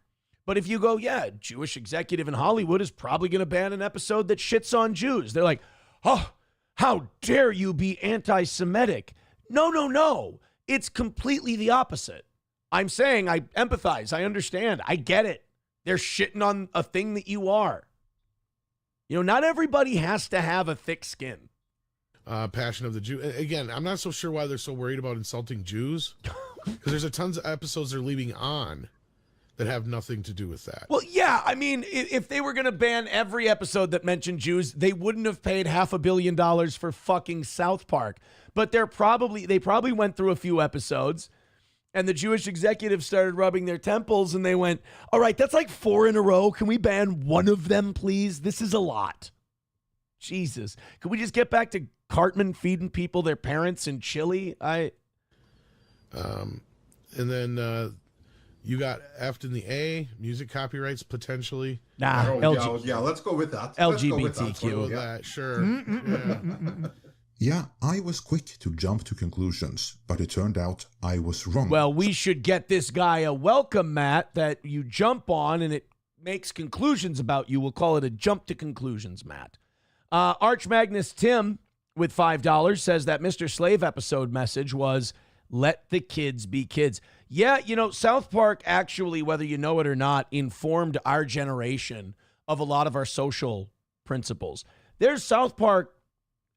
Speaker 3: But if you go, yeah, Jewish executive in Hollywood is probably going to ban an episode that shits on Jews. They're like, oh, how dare you be anti-Semitic? No. It's completely the opposite. I'm saying I empathize. I understand. I get it. They're shitting on a thing that you are. You know, not everybody has to have a thick skin.
Speaker 5: Passion of the Jew. Again, I'm not so sure why they're so worried about insulting Jews. Because there's a tons of episodes they're leaving on that have nothing to do with that.
Speaker 3: Well, yeah. I mean, if they were going to ban every episode that mentioned Jews, they wouldn't have paid $500 million for fucking South Park. But they probably went through a few episodes, and the Jewish executives started rubbing their temples, and they went, all right, that's like 4 in a row. Can we ban one of them, please? This is a lot. Jesus. Can we just get back to Cartman feeding people their parents in Chile?
Speaker 5: And then you got F in the A, music copyrights potentially.
Speaker 3: Nah,
Speaker 6: yeah, let's go with that.
Speaker 3: LGBTQ.
Speaker 5: Sure.
Speaker 4: Yeah, I was quick to jump to conclusions, but it turned out I was wrong.
Speaker 3: Well, we should get this guy a welcome mat that you jump on and it makes conclusions about you. We'll call it a jump to conclusions mat. Arch Magnus Tim with $5 says that Mr. Slave episode message was, let the kids be kids. Yeah, you know, South Park actually, whether you know it or not, informed our generation of a lot of our social principles. There's South Park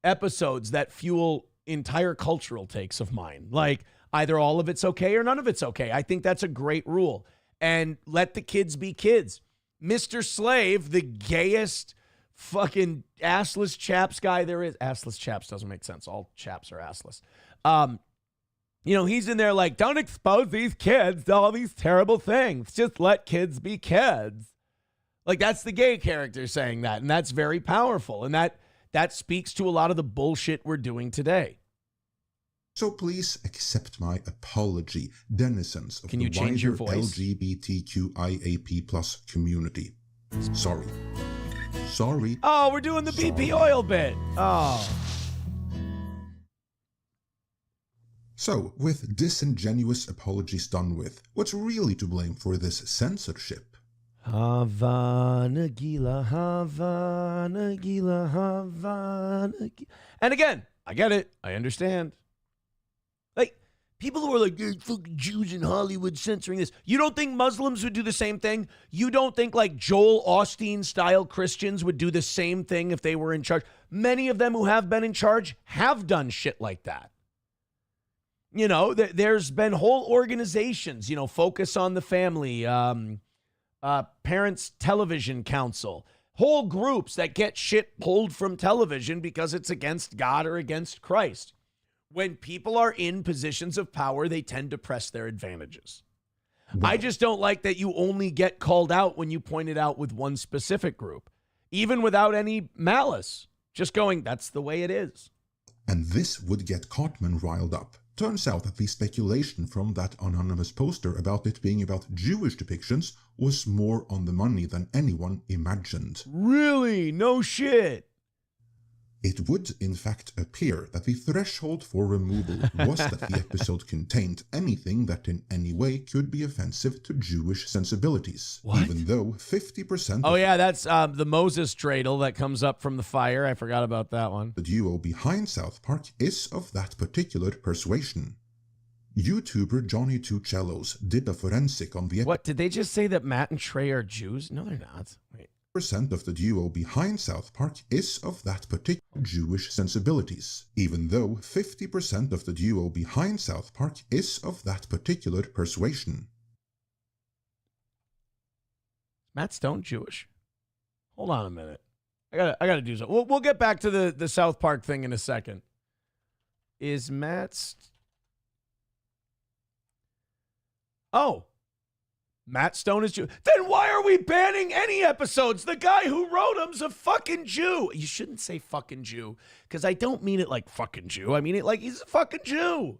Speaker 3: episodes that fuel entire cultural takes of mine. Like, either all of it's okay or none of it's okay. I think that's a great rule. And let the kids be kids. Mr. Slave, the gayest fucking assless chaps guy there is. Assless chaps doesn't make sense. All chaps are assless. You know, he's in there like, don't expose these kids to all these terrible things. Just let kids be kids. Like, that's the gay character saying that. And that's very powerful. And that speaks to a lot of the bullshit we're doing today.
Speaker 4: So please accept my apology, denizens of
Speaker 3: Can you
Speaker 4: the
Speaker 3: change
Speaker 4: wider
Speaker 3: your voice?
Speaker 4: LGBTQIAP+ community. Sorry.
Speaker 3: Oh, we're doing the BP oil bit. Oh.
Speaker 4: So, with disingenuous apologies done with, what's really to blame for this censorship?
Speaker 3: Havana Gila, Havana Gila, Havana Gila. And again, I get it. I understand. Like, people who are like, fucking Jews in Hollywood censoring this. You don't think Muslims would do the same thing? You don't think like Joel Osteen-style Christians would do the same thing if they were in charge? Many of them who have been in charge have done shit like that. You know, there's been whole organizations, you know, Focus on the Family, Parents Television Council, whole groups that get shit pulled from television because it's against God or against Christ. When people are in positions of power, they tend to press their advantages. Wow. I just don't like that you only get called out when you point it out with one specific group, even without any malice, just going, that's the way it is.
Speaker 4: And this would get Cartman riled up. Turns out that the speculation from that anonymous poster about it being about Jewish depictions was more on the money than anyone imagined.
Speaker 3: Really? No shit.
Speaker 4: It would, in fact, appear that the threshold for removal was that the episode contained anything that in any way could be offensive to Jewish sensibilities.
Speaker 3: What?
Speaker 4: Even though 50%
Speaker 3: Oh, yeah, that's the Moses dreidel that comes up from the fire. I forgot about that one.
Speaker 4: The duo behind South Park is of that particular persuasion. YouTuber Johnny Two Cellos did a forensic on the
Speaker 3: What, did they just say that Matt and Trey are Jews? No, they're not. Wait.
Speaker 4: percent of the duo behind South Park is of that particular Jewish sensibilities, even though 50% of the duo behind South Park is of that particular persuasion.
Speaker 3: Matt Stone Jewish? Hold on a minute. I gotta do something. We'll get back to the South Park thing in a second. Is Matt Stone is Jew. Then why are we banning any episodes? The guy who wrote them's a fucking Jew. You shouldn't say fucking Jew, because I don't mean it like fucking Jew. I mean it like he's a fucking Jew.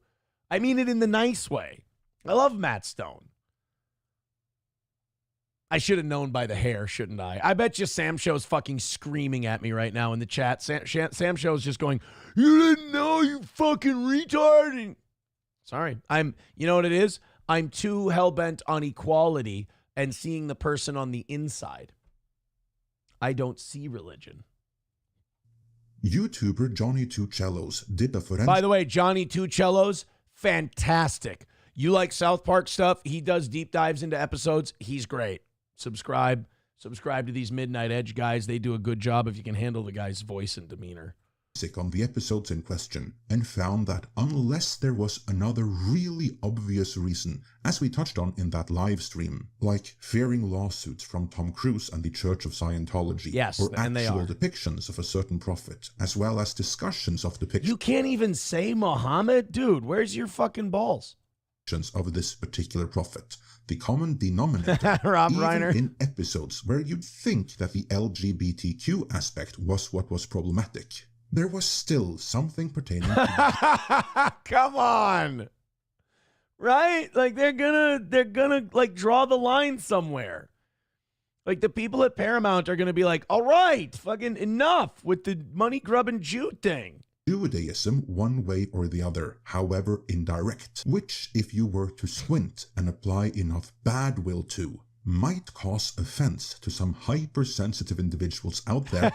Speaker 3: I mean it in the nice way. I love Matt Stone. I should have known by the hair, shouldn't I? I bet you Sam Show's fucking screaming at me right now in the chat. Sam Show's just going, you didn't know, you fucking retard. Sorry. You know what it is? I'm too hell-bent on equality and seeing the person on the inside. I don't see religion.
Speaker 4: YouTuber Johnny Two Cellos did a forensic...
Speaker 3: By the way, Johnny Two Cellos, fantastic. You like South Park stuff? He does deep dives into episodes. He's great. Subscribe to these Midnight Edge guys. They do a good job if you can handle the guy's voice and demeanor.
Speaker 4: On the episodes in question, and found that unless there was another really obvious reason, as we touched on in that live stream, like fearing lawsuits from Tom Cruise and the Church of Scientology,
Speaker 3: yes,
Speaker 4: or
Speaker 3: and
Speaker 4: actual depictions of a certain prophet, as well as discussions of depictions...
Speaker 3: You can't even say Muhammad? Dude, where's your fucking balls?
Speaker 4: ...of this particular prophet. The common denominator,
Speaker 3: Rob
Speaker 4: even
Speaker 3: Reiner.
Speaker 4: in episodes where you'd think that the LGBTQ aspect was what was problematic, there was still something pertaining to...
Speaker 3: Come on. Right? Like they're gonna like draw the line somewhere. Like the people at Paramount are gonna be like, all right, fucking enough with the money grubbing Jew thing.
Speaker 4: Judaism one way or the other, however indirect, which if you were to squint and apply enough bad will to, might cause offense to some hypersensitive individuals out there.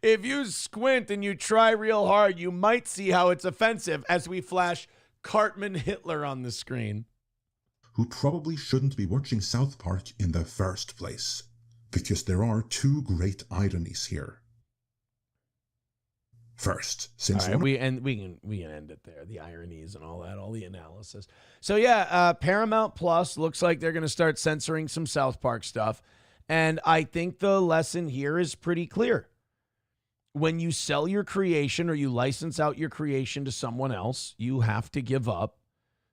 Speaker 3: If you squint and you try real hard, you might see how it's offensive as we flash Cartman Hitler on the screen.
Speaker 4: Who probably shouldn't be watching South Park in the first place. Because there are two great ironies here. First, since...
Speaker 3: All right, we can end it there. The ironies and all that, all the analysis. So yeah, Paramount Plus looks like they're going to start censoring some South Park stuff. And I think the lesson here is pretty clear. When you sell your creation or you license out your creation to someone else, you have to give up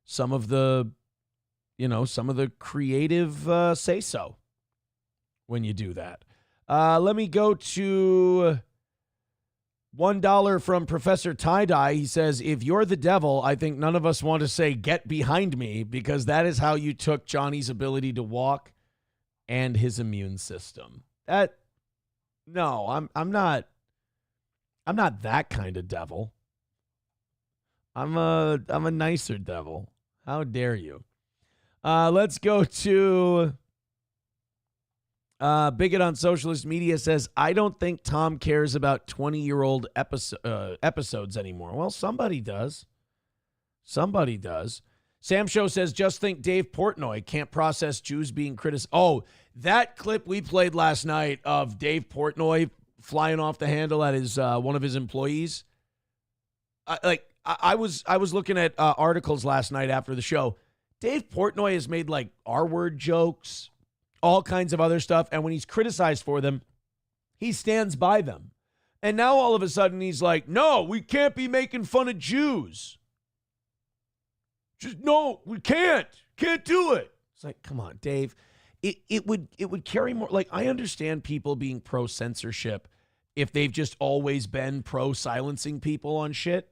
Speaker 3: some of the creative say-so when you do that. Let me go to... $1 from Professor Tie-Dye. He says, if you're the devil, I think none of us want to say, get behind me, because that is how you took Johnny's ability to walk and his immune system. I'm not that kind of devil. I'm a nicer devil. How dare you? Let's go to... Bigot on Socialist Media says, I don't think Tom cares about 20-year-old episodes anymore. Well, somebody does. Somebody does. Sam Show says, just think Dave Portnoy can't process Jews being criticized. Oh, that clip we played last night of Dave Portnoy flying off the handle at his one of his employees. I was looking at articles last night after the show. Dave Portnoy has made like R-word jokes, all kinds of other stuff. And when he's criticized for them, he stands by them. And now all of a sudden he's like, no, we can't be making fun of Jews. Just, no, we can't do it. It's like, come on, Dave. It would carry more. Like, I understand people being pro censorship if they've just always been pro silencing people on shit.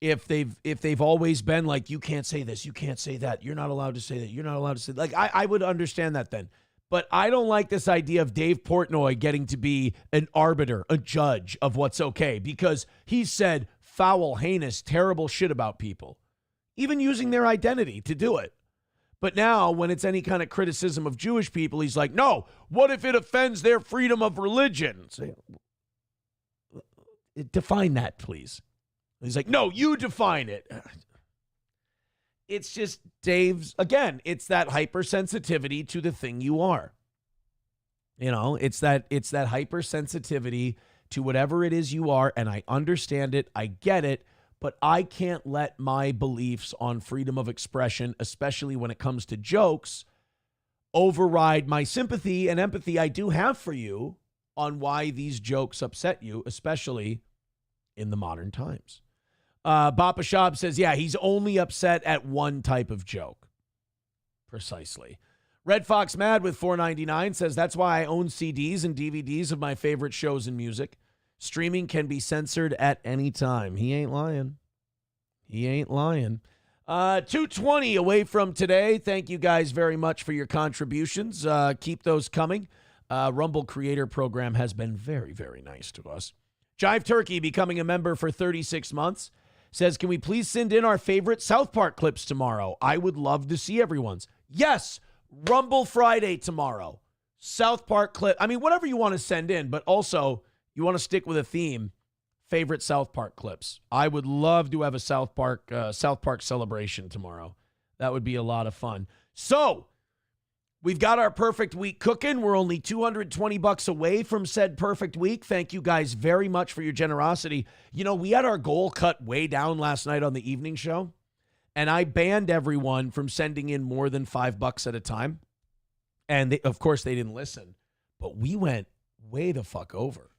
Speaker 3: If they've always been like, you can't say this, you can't say that, you're not allowed to say that, you're not allowed to say that. Like, I would understand that then. But I don't like this idea of Dave Portnoy getting to be an arbiter, a judge of what's okay, because he said foul, heinous, terrible shit about people, even using their identity to do it. But now when it's any kind of criticism of Jewish people, he's like, no, what if it offends their freedom of religion? Say, define that, please. He's like, no, you define it. It's just Dave's, again, it's that hypersensitivity to the thing you are. You know, it's that hypersensitivity to whatever it is you are, and I understand it, I get it, but I can't let my beliefs on freedom of expression, especially when it comes to jokes, override my sympathy and empathy I do have for you on why these jokes upset you, especially in the modern times. Bapa Shab says, yeah, he's only upset at one type of joke. Precisely. Red Fox Mad with $4.99 says, that's why I own CDs and DVDs of my favorite shows and music. Streaming can be censored at any time. He ain't lying. He ain't lying. 2:20 away from today. Thank you guys very much for your contributions. Keep those coming. Rumble Creator Program has been very, very nice to us. Jive Turkey becoming a member for 36 months. Says, can we please send in our favorite South Park clips tomorrow? I would love to see everyone's. Yes, Rumble Friday tomorrow. South Park clip. I mean, whatever you want to send in, but also you want to stick with a theme. Favorite South Park clips. I would love to have a South Park celebration tomorrow. That would be a lot of fun. So, we've got our perfect week cooking. We're only $220 away from said perfect week. Thank you guys very much for your generosity. You know, we had our goal cut way down last night on the evening show, and I banned everyone from sending in more than $5 at a time. And of course, they didn't listen, but we went way the fuck over.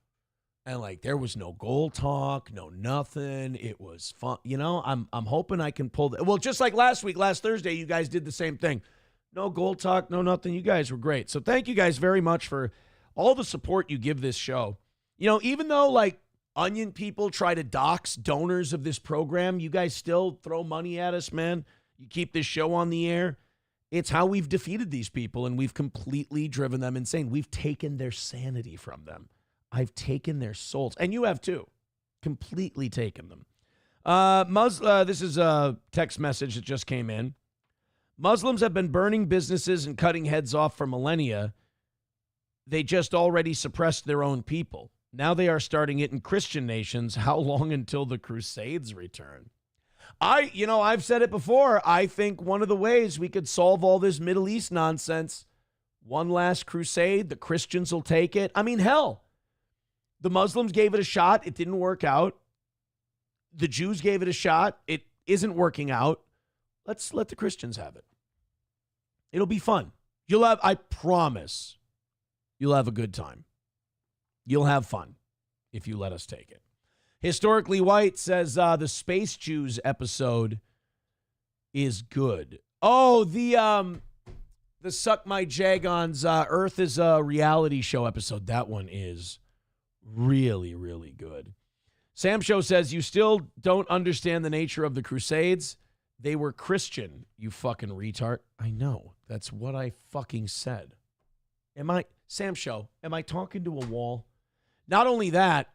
Speaker 3: And like, there was no goal talk, no nothing. It was fun. You know, I'm hoping I can pull well, just like last week, last Thursday, you guys did the same thing. No goal talk, no nothing. You guys were great. So thank you guys very much for all the support you give this show. You know, even though like onion people try to dox donors of this program, you guys still throw money at us, man. You keep this show on the air. It's how we've defeated these people, and we've completely driven them insane. We've taken their sanity from them. I've taken their souls, and you have too. Completely taken them. This is a text message that just came in. Muslims have been burning businesses and cutting heads off for millennia. They just already suppressed their own people. Now they are starting it in Christian nations. How long until the Crusades return? I've said it before. I think one of the ways we could solve all this Middle East nonsense, one last crusade, the Christians will take it. I mean, hell, the Muslims gave it a shot. It didn't work out. The Jews gave it a shot. It isn't working out. Let's let the Christians have it. It'll be fun. I promise, you'll have a good time. You'll have fun if you let us take it. Historically White says the Space Jews episode is good. Oh, the Suck My Jagon's Earth is a Reality Show episode. That one is really, really good. Sam Show says you still don't understand the nature of the Crusades. They were Christian, you fucking retard. I know. That's what I fucking said. Sam Show, am I talking to a wall? Not only that,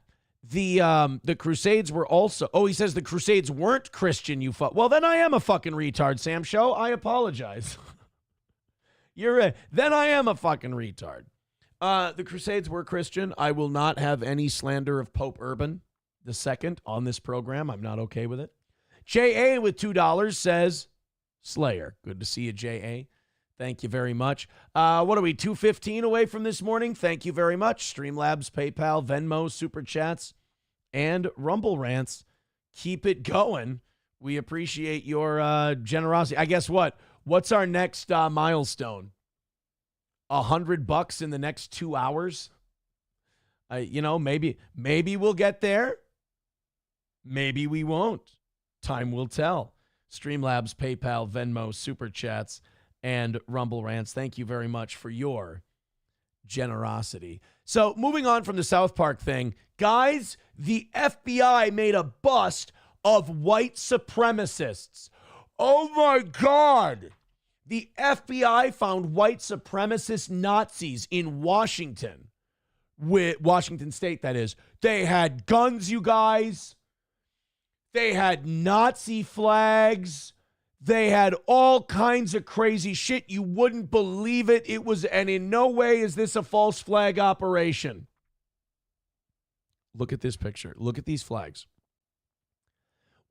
Speaker 3: the Crusades were also, he says the Crusades weren't Christian, you fuck. Well, then I am a fucking retard, Sam Show. I apologize. Then I am a fucking retard. The Crusades were Christian. I will not have any slander of Pope Urban II on this program. I'm not okay with it. J.A. with $2 says, Slayer. Good to see you, J.A. Thank you very much. What are we, 2:15 away from this morning? Thank you very much. Streamlabs, PayPal, Venmo, Super Chats, and Rumble Rants. Keep it going. We appreciate your generosity. I guess what? What's our next milestone? $100 in the next 2 hours? Maybe we'll get there. Maybe we won't. Time will tell. Streamlabs, PayPal, Venmo, Super Chats, and Rumble Rants. Thank you very much for your generosity. So moving on from the South Park thing, guys, the FBI made a bust of white supremacists. Oh my God. The FBI found white supremacist Nazis in Washington, with Washington State, that is. They had guns, you guys. They had Nazi flags. They had all kinds of crazy shit. You wouldn't believe it. And in no way is this a false flag operation. Look at this picture. Look at these flags.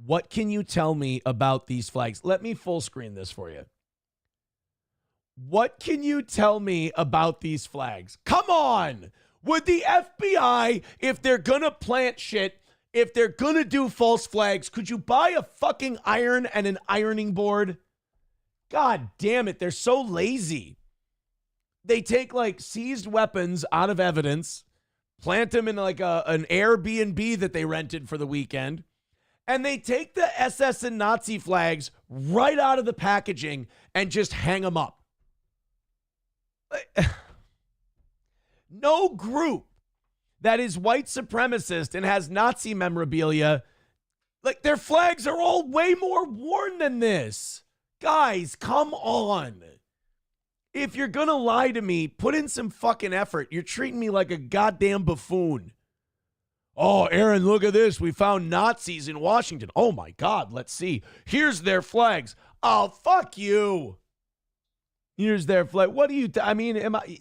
Speaker 3: What can you tell me about these flags? Let me full screen this for you. What can you tell me about these flags? Come on. Would the FBI, if they're going to plant shit, if they're going to do false flags, could you buy a fucking iron and an ironing board? God damn it. They're so lazy. They take like seized weapons out of evidence, plant them in like an Airbnb that they rented for the weekend, and they take the SS and Nazi flags right out of the packaging and just hang them up. No group that is white supremacist and has Nazi memorabilia, like their flags are all way more worn than this. Guys, come on. If you're going to lie to me, put in some fucking effort. You're treating me like a goddamn buffoon. Oh, Aaron, look at this. We found Nazis in Washington. Oh my God, let's see. Here's their flags. Oh, fuck you. Here's their flag. What do you,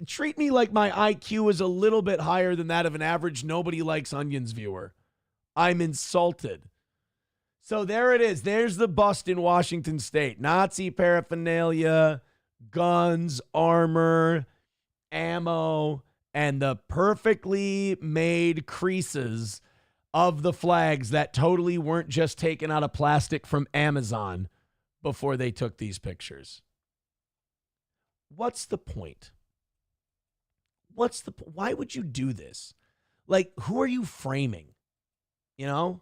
Speaker 3: treat me like my IQ is a little bit higher than that of an average nobody likes onions viewer. I'm insulted. So there it is. There's the bust in Washington State. Nazi paraphernalia, guns, armor, ammo, and the perfectly made creases of the flags that totally weren't just taken out of plastic from Amazon before they took these pictures. What's the point? Why would you do this? Like, who are you framing? You know?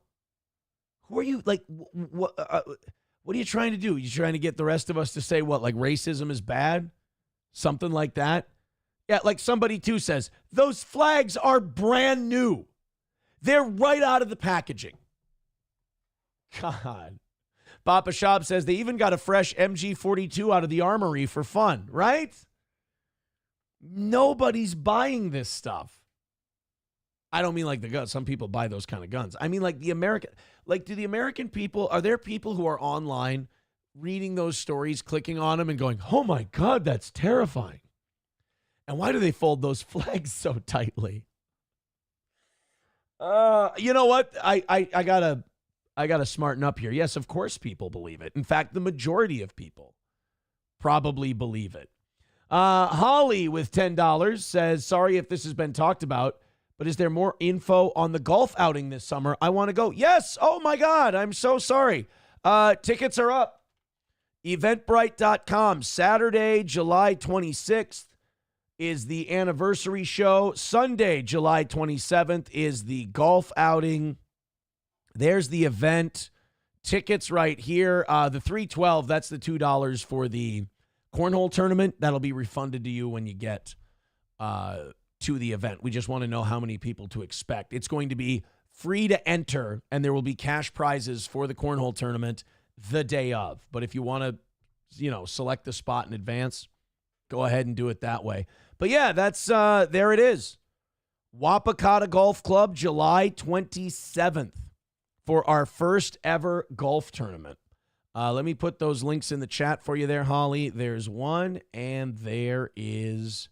Speaker 3: Who are you, like, what are you trying to do? You trying to get the rest of us to say what, like racism is bad? Something like that? Yeah, like somebody too says, those flags are brand new. They're right out of the packaging. God. Papa Shop says they even got a fresh MG42 out of the armory for fun, right? Nobody's buying this stuff. I don't mean like the guns. Some people buy those kind of guns. I mean like do the American people, are there people who are online reading those stories, clicking on them and going, oh my God, that's terrifying. And why do they fold those flags so tightly? You know what? I gotta smarten up here. Yes, of course people believe it. In fact, the majority of people probably believe it. Holly with $10 says, sorry if this has been talked about, but is there more info on the golf outing this summer? I want to go. Yes. Oh my God. I'm so sorry. Tickets are up. Eventbrite.com. Saturday, July 26th is the anniversary show. Sunday, July 27th is the golf outing. There's the event. Tickets right here. The $312, that's the $2 for the cornhole tournament. That'll be refunded to you when you get to the event. We just want to know how many people to expect. It's going to be free to enter, and there will be cash prizes for the cornhole tournament the day of. But if you want to, select the spot in advance, go ahead and do it that way. But yeah, that's there it is. Wapakata Golf Club, July 27th for our first ever golf tournament. Let me put those links in the chat for you there, Holly. There's one and there is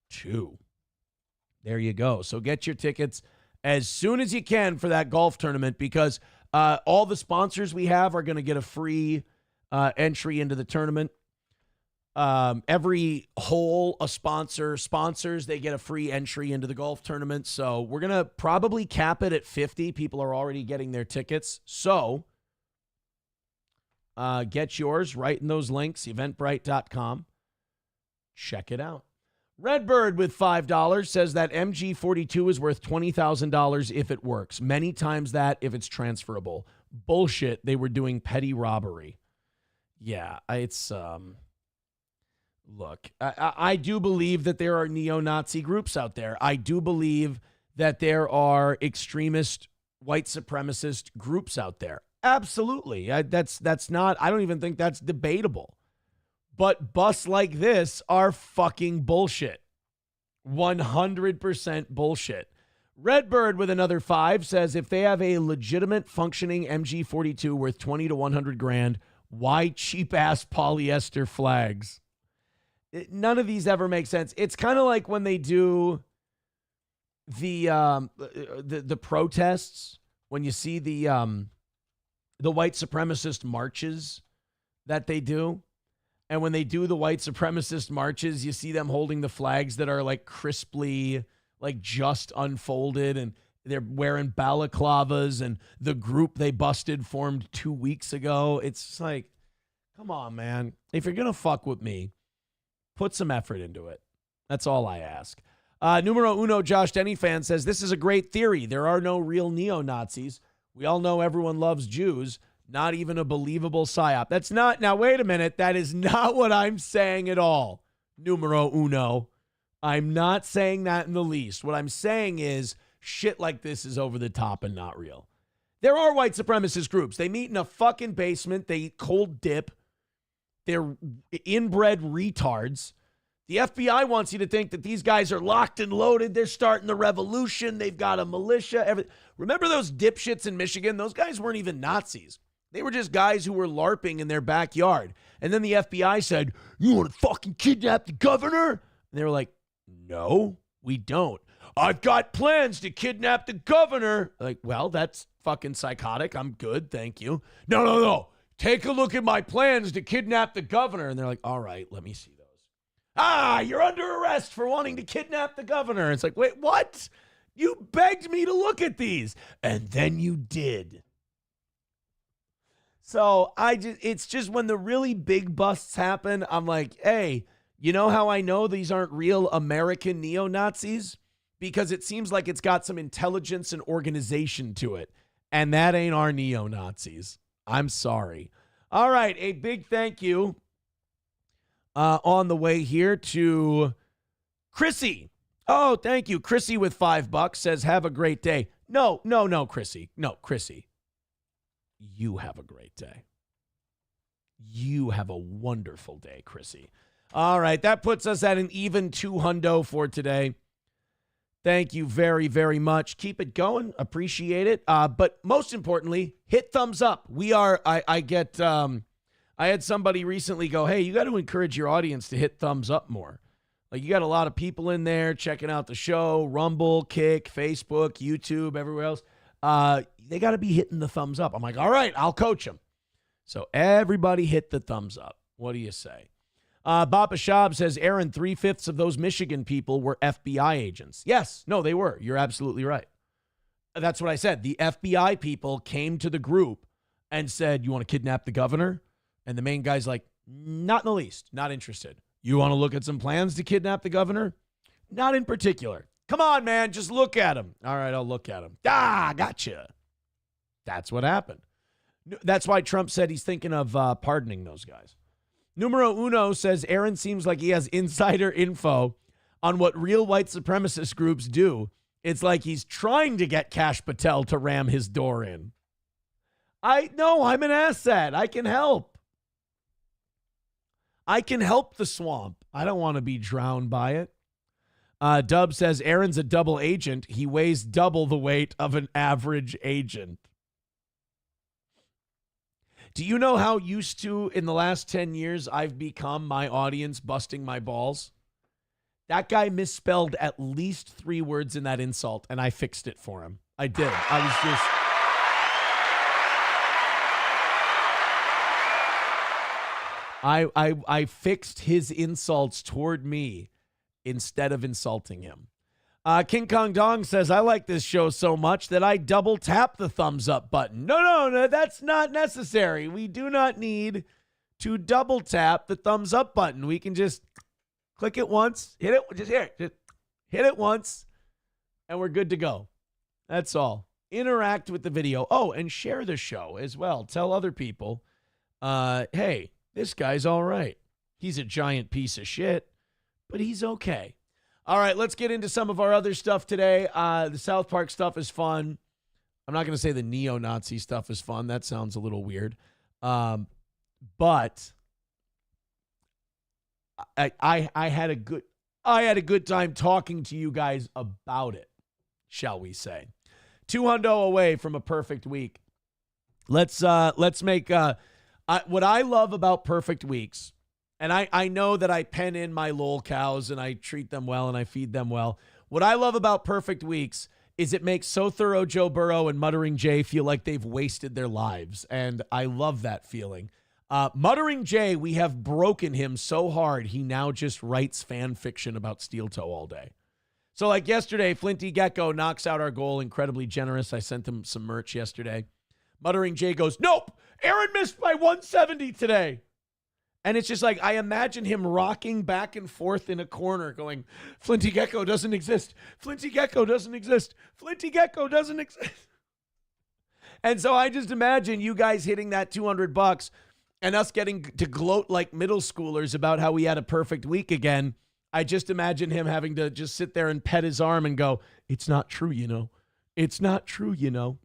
Speaker 3: two. There you go. So get your tickets as soon as you can for that golf tournament because all the sponsors we have are going to get a free entry into the tournament. Every hole a sponsor sponsors, they get a free entry into the golf tournament. So we're going to probably cap it at 50. People are already getting their tickets. So get yours right in those links, eventbrite.com. Check it out. Redbird with $5 says that MG42 is worth $20,000 if it works. Many times that if it's transferable. Bullshit. They were doing petty robbery. Yeah, it's look, I do believe that there are neo-Nazi groups out there. I do believe that there are extremist white supremacist groups out there. Absolutely. That's not, I don't even think that's debatable. But busts like this are fucking bullshit. 100% bullshit. Redbird with another 5 says if they have a legitimate functioning MG42 worth 20 to 100 grand, why cheap ass polyester flags? None of these ever make sense. It's kind of like when they do the protests, when you see the white supremacist marches that they do. And when they do the white supremacist marches, you see them holding the flags that are like crisply, like just unfolded, and they're wearing balaclavas, and the group they busted formed 2 weeks ago. It's just like, come on, man. If you're going to fuck with me, put some effort into it. That's all I ask. Numero uno, Josh Denny fan says, this is a great theory. There are no real neo-Nazis. We all know everyone loves Jews. Not even a believable psyop. That's not, now wait a minute, that is not what I'm saying at all. Numero uno. I'm not saying that in the least. What I'm saying is shit like this is over the top and not real. There are white supremacist groups. They meet in a fucking basement. They eat cold dip. They're inbred retards. The FBI wants you to think that these guys are locked and loaded. They're starting the revolution. They've got a militia. Remember those dipshits in Michigan? Those guys weren't even Nazis. They were just guys who were LARPing in their backyard. And then the FBI said, you want to fucking kidnap the governor? And they were like, no, we don't. I've got plans to kidnap the governor. Like, well, that's fucking psychotic. I'm good, thank you. No. Take a look at my plans to kidnap the governor. And they're like, all right, let me see those. You're under arrest for wanting to kidnap the governor. It's like, wait, what? You begged me to look at these. And then you did. So it's just when the really big busts happen, I'm like, hey, you know how I know these aren't real American neo-Nazis? Because it seems like it's got some intelligence and organization to it. And that ain't our neo-Nazis. I'm sorry. All right, a big thank you on the way here to Chrissy. Oh, thank you. Chrissy with $5 says, have a great day. No, Chrissy. No, Chrissy. You have a great day. You have a wonderful day, Chrissy. All right, that puts us at an even $200 for today. Thank you very, very much. Keep it going. Appreciate it. But most importantly, hit thumbs up. I had somebody recently go, hey, you got to encourage your audience to hit thumbs up more. Like, you got a lot of people in there checking out the show, Rumble, Kick, Facebook, YouTube, everywhere else. They got to be hitting the thumbs up. I'm like, all right, I'll coach them. So everybody hit the thumbs up. What do you say? Baba Shab says, Aaron, 3/5 of those Michigan people were FBI agents. Yes, no, they were. You're absolutely right. That's what I said. The FBI people came to the group and said, you want to kidnap the governor? And the main guy's like, not in the least, not interested. You want to look at some plans to kidnap the governor? Not in particular. Come on, man, just look at him. All right, I'll look at him. Gotcha. That's what happened. That's why Trump said he's thinking of pardoning those guys. Numero Uno says, Aaron seems like he has insider info on what real white supremacist groups do. It's like he's trying to get Kash Patel to ram his door in. I'm an asset. I can help. I can help the swamp. I don't want to be drowned by it. Dub says, Aaron's a double agent. He weighs double the weight of an average agent. Do you know how used to, in the last 10 years, I've become my audience busting my balls? That guy misspelled at least 3 words in that insult, and I fixed it for him. I did. I fixed his insults toward me instead of insulting him. King Kong Dong says, I like this show so much that I double tap the thumbs up button. No, that's not necessary. We do not need to double tap the thumbs up button. We can just click it once, hit it once, and we're good to go. That's all. Interact with the video. Oh, and share the show as well. Tell other people, hey, this guy's all right. He's a giant piece of shit, but he's okay. All right, let's get into some of our other stuff today. The South Park stuff is fun. I'm not going to say the neo-Nazi stuff is fun. That sounds a little weird. But I had a good time talking to you guys about it, shall we say. 200 away from a perfect week. Let's make what I love about perfect weeks. And I know that I pen in my lol cows and I treat them well and I feed them well. What I love about perfect weeks is it makes So Thorough Joe Burrow and Muttering Jay feel like they've wasted their lives. And I love that feeling. Muttering Jay, we have broken him so hard, he now just writes fan fiction about Steel Toe all day. So like yesterday, Flinty Gecko knocks out our goal, incredibly generous. I sent him some merch yesterday. Muttering Jay goes, nope, Aaron missed by 170 today. And it's just like, I imagine him rocking back and forth in a corner going, Flinty Gecko doesn't exist. Flinty Gecko doesn't exist. Flinty Gecko doesn't exist. And so I just imagine you guys hitting that $200 and us getting to gloat like middle schoolers about how we had a perfect week again. I just imagine him having to just sit there and pet his arm and go, it's not true, you know. It's not true, you know.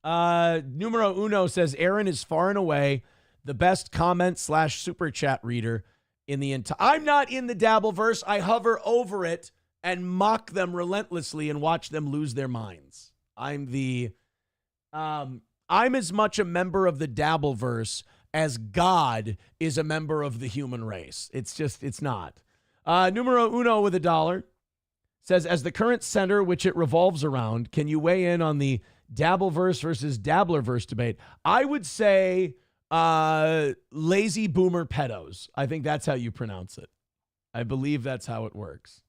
Speaker 3: Numero Uno says, Aaron is far and away the best comment / super chat reader in the entire. I'm not in the Dabbleverse. I hover over it and mock them relentlessly and watch them lose their minds. I'm the I'm as much a member of the Dabbleverse as God is a member of the human race. It's not. Numero uno with $1 says, as the current center which it revolves around, can you weigh in on the Dabbleverse versus Dabblerverse debate? I would say lazy boomer pedos. I think that's how you pronounce it. I believe that's how it works.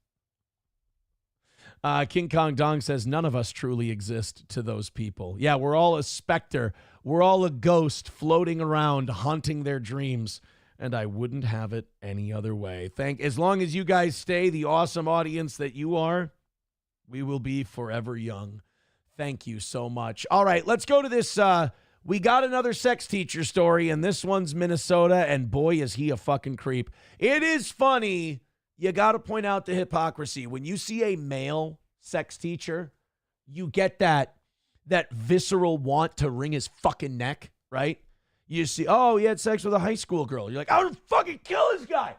Speaker 3: King Kong Dong says, none of us truly exist to those people. Yeah, we're all a specter. We're all a ghost floating around, haunting their dreams. And I wouldn't have it any other way. As long as you guys stay the awesome audience that you are, we will be forever young. Thank you so much. All right, let's go to this. We got another sex teacher story, and this one's Minnesota, and boy, is he a fucking creep. It is funny. You got to point out the hypocrisy. When you see a male sex teacher, you get that visceral want to wring his fucking neck, right? You see, oh, he had sex with a high school girl. You're like, I would fucking kill this guy.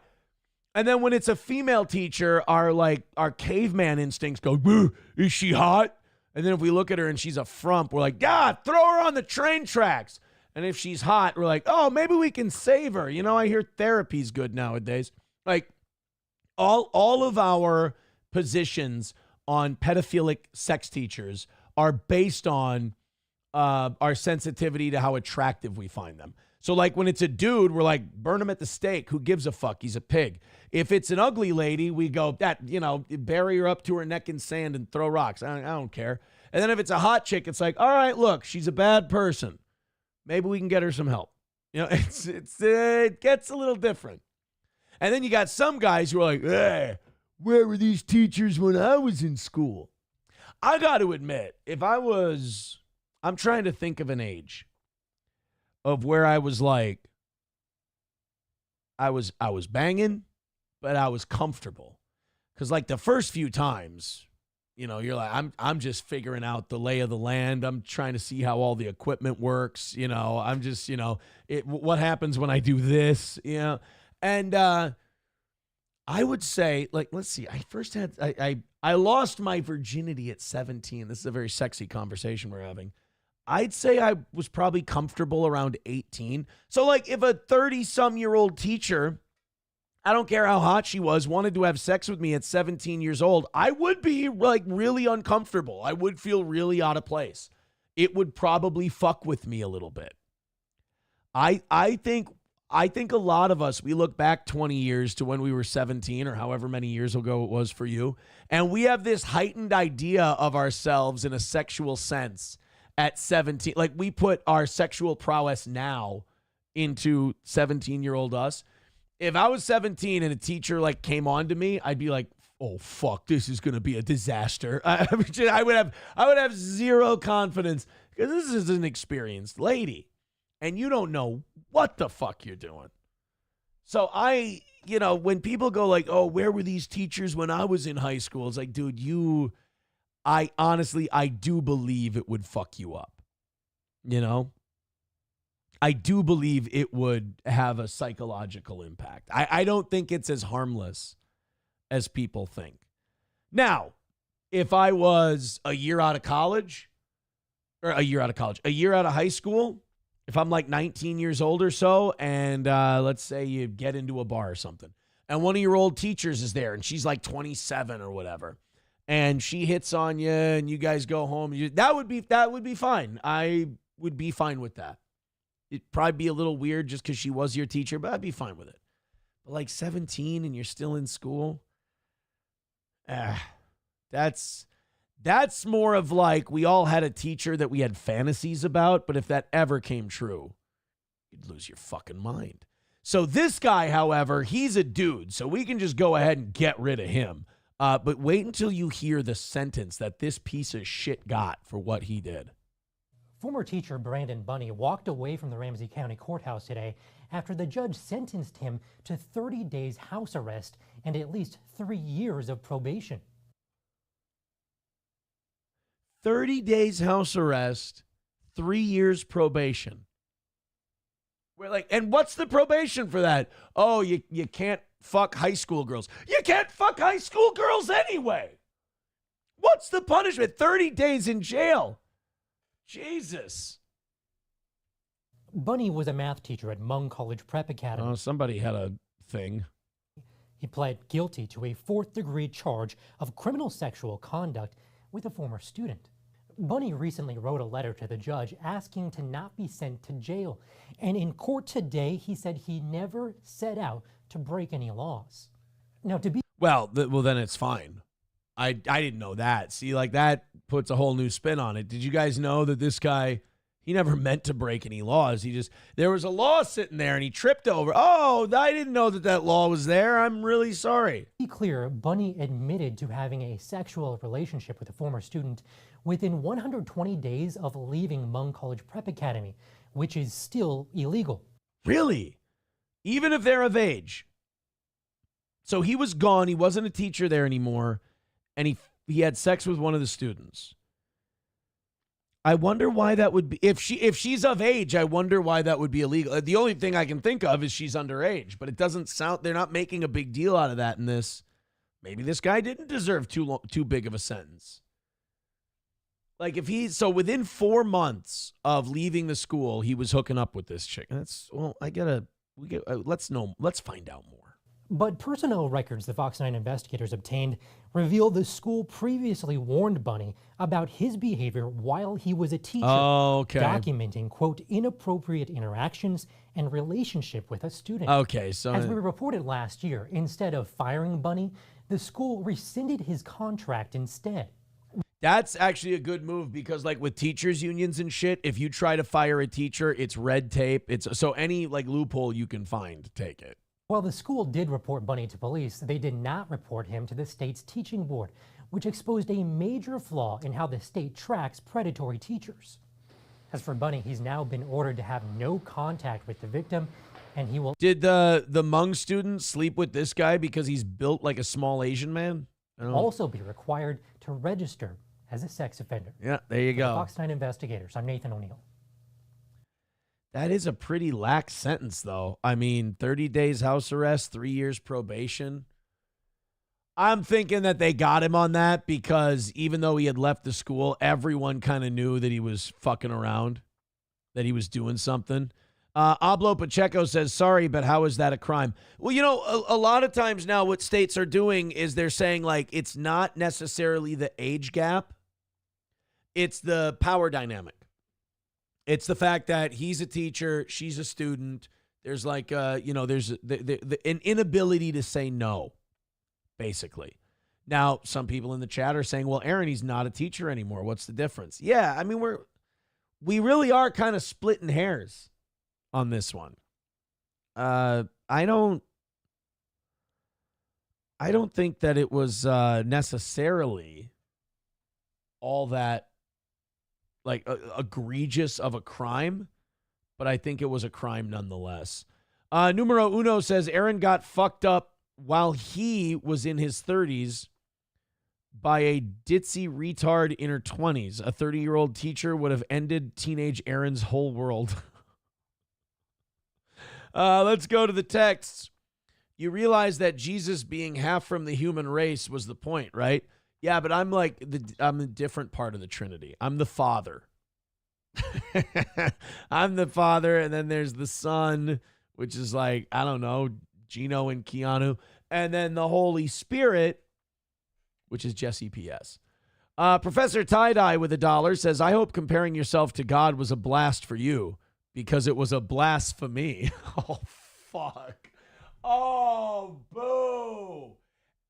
Speaker 3: And then when it's a female teacher, our caveman instincts go, is she hot? And then if we look at her and she's a frump, we're like, God, throw her on the train tracks. And if she's hot, we're like, oh, maybe we can save her. You know, I hear therapy's good nowadays. Like, all of our positions on pedophilic sex teachers are based on our sensitivity to how attractive we find them. So like when it's a dude, we're like, burn him at the stake. Who gives a fuck? He's a pig. If it's an ugly lady, we go, bury her up to her neck in sand and throw rocks. I don't care. And then if it's a hot chick, it's like, all right, look, she's a bad person. Maybe we can get her some help. You know, it gets a little different. And then you got some guys who are like, hey, where were these teachers when I was in school? I got to admit, I'm trying to think of an age of where I was like, I was banging, but I was comfortable. Because like the first few times, you're like, I'm just figuring out the lay of the land. I'm trying to see how all the equipment works. I'm just, what happens when I do this, And I would say, like, let's see, I lost my virginity at 17. This is a very sexy conversation we're having. I'd say I was probably comfortable around 18. So like if a 30-some-year-old teacher, I don't care how hot she was, wanted to have sex with me at 17 years old, I would be like really uncomfortable. I would feel really out of place. It would probably fuck with me a little bit. I think a lot of us, we look back 20 years to when we were 17 or however many years ago it was for you, and we have this heightened idea of ourselves in a sexual sense at 17. Like we put our sexual prowess now into 17-year-old us. If I was 17 and a teacher like came on to me, I'd be like, oh, fuck, this is going to be a disaster. I would have zero confidence because this is an experienced lady. And you don't know what the fuck you're doing. So when people go like, oh, where were these teachers when I was in high school? It's like, dude, I honestly do believe it would fuck you up. I do believe it would have a psychological impact. I don't think it's as harmless as people think. Now, if I was a year out of high school, if I'm like 19 years old or so, and let's say you get into a bar or something, and one of your old teachers is there, and she's like 27 or whatever, and she hits on you, and you guys go home, that would be fine. I would be fine with that. It'd probably be a little weird just because she was your teacher, but I'd be fine with it. But like 17 and you're still in school, that's more of like we all had a teacher that we had fantasies about, but if that ever came true, you'd lose your fucking mind. So this guy, however, he's a dude, so we can just go ahead and get rid of him. But wait until you hear the sentence that this piece of shit got for what he did.
Speaker 7: Former teacher Brandon Bunny walked away from the Ramsey County Courthouse today after the judge sentenced him to 30 days house arrest and at least 3 years of probation.
Speaker 3: 30 days house arrest, 3 years probation. We're like, and what's the probation for that? Oh, you can't fuck high school girls. You can't fuck high school girls anyway. What's the punishment? 30 days in jail. Jesus.
Speaker 7: Bunny was a math teacher at Mung College Prep Academy.
Speaker 3: Oh, somebody had a thing.
Speaker 7: He pled guilty to a fourth-degree charge of criminal sexual conduct with a former student. Bunny recently wrote a letter to the judge asking to not be sent to jail. And in court today, he said he never set out to break any laws. Now, to be...
Speaker 3: Well, then it's fine. I didn't know that. See, like, that puts a whole new spin on it. Did you guys know that this guy, he never meant to break any laws? There was a law sitting there and he tripped over. Oh, I didn't know that law was there. I'm really sorry.
Speaker 7: To be clear, Bunny admitted to having a sexual relationship with a former student within 120 days of leaving Mung College Prep Academy, which is still illegal.
Speaker 3: Really? Even if they're of age? So he was gone. He wasn't a teacher there anymore. And he had sex with one of the students. I wonder why that would be. If she's of age, I wonder why that would be illegal. The only thing I can think of is she's underage, but it doesn't sound, they're not making a big deal out of that in this. Maybe this guy didn't deserve too big of a sentence. Like so within 4 months of leaving the school, he was hooking up with this chick. Let's find out more.
Speaker 7: But personnel records the Fox 9 investigators obtained reveal the school previously warned Bunny about his behavior while he was a teacher, documenting, quote, inappropriate interactions and relationship with a student.
Speaker 3: Okay, so...
Speaker 7: As we reported last year, instead of firing Bunny, the school rescinded his contract instead.
Speaker 3: That's actually a good move because, like, with teachers unions and shit, if you try to fire a teacher, it's red tape. So any, like, loophole you can find, take it.
Speaker 7: While the school did report Bunny to police, they did not report him to the state's teaching board, which exposed a major flaw in how the state tracks predatory teachers. As for Bunny, he's now been ordered to have no contact with the victim, and he will...
Speaker 3: Did the Mung student sleep with this guy because he's built like a small Asian man?
Speaker 7: Also be required to register as a sex offender.
Speaker 3: Yeah, there you go.
Speaker 7: Fox 9 investigators. I'm Nathan O'Neill.
Speaker 3: That is a pretty lax sentence, though. I mean, 30 days house arrest, 3 years probation. I'm thinking that they got him on that because even though he had left the school, everyone kind of knew that he was fucking around, that he was doing something. Ablo Pacheco says, sorry, but how is that a crime? Well, you know, a lot of times now what states are doing is they're saying, like, it's not necessarily the age gap. It's the power dynamic. It's the fact that he's a teacher, she's a student. There's like, there's an inability to say no, basically. Now, some people in the chat are saying, well, Aaron, he's not a teacher anymore. What's the difference? Yeah, I mean, we really are kind of splitting hairs on this one. I don't think that it was necessarily all that like egregious of a crime, but I think it was a crime nonetheless. Numero Uno says Aaron got fucked up while he was in his 30s by a ditzy retard in her 20s. A 30-year-old teacher would have ended teenage Aaron's whole world. Let's go to the texts. You realize that Jesus being half from the human race was the point, right? Yeah, but I'm like, I'm a different part of the Trinity. I'm the Father. I'm the Father, and then there's the Son, which is like, I don't know, Gino and Keanu. And then the Holy Spirit, which is Jesse P.S. Professor Tie-Dye with $1 says, I hope comparing yourself to God was a blast for you because it was a blasphemy. Oh, fuck. Oh, boo.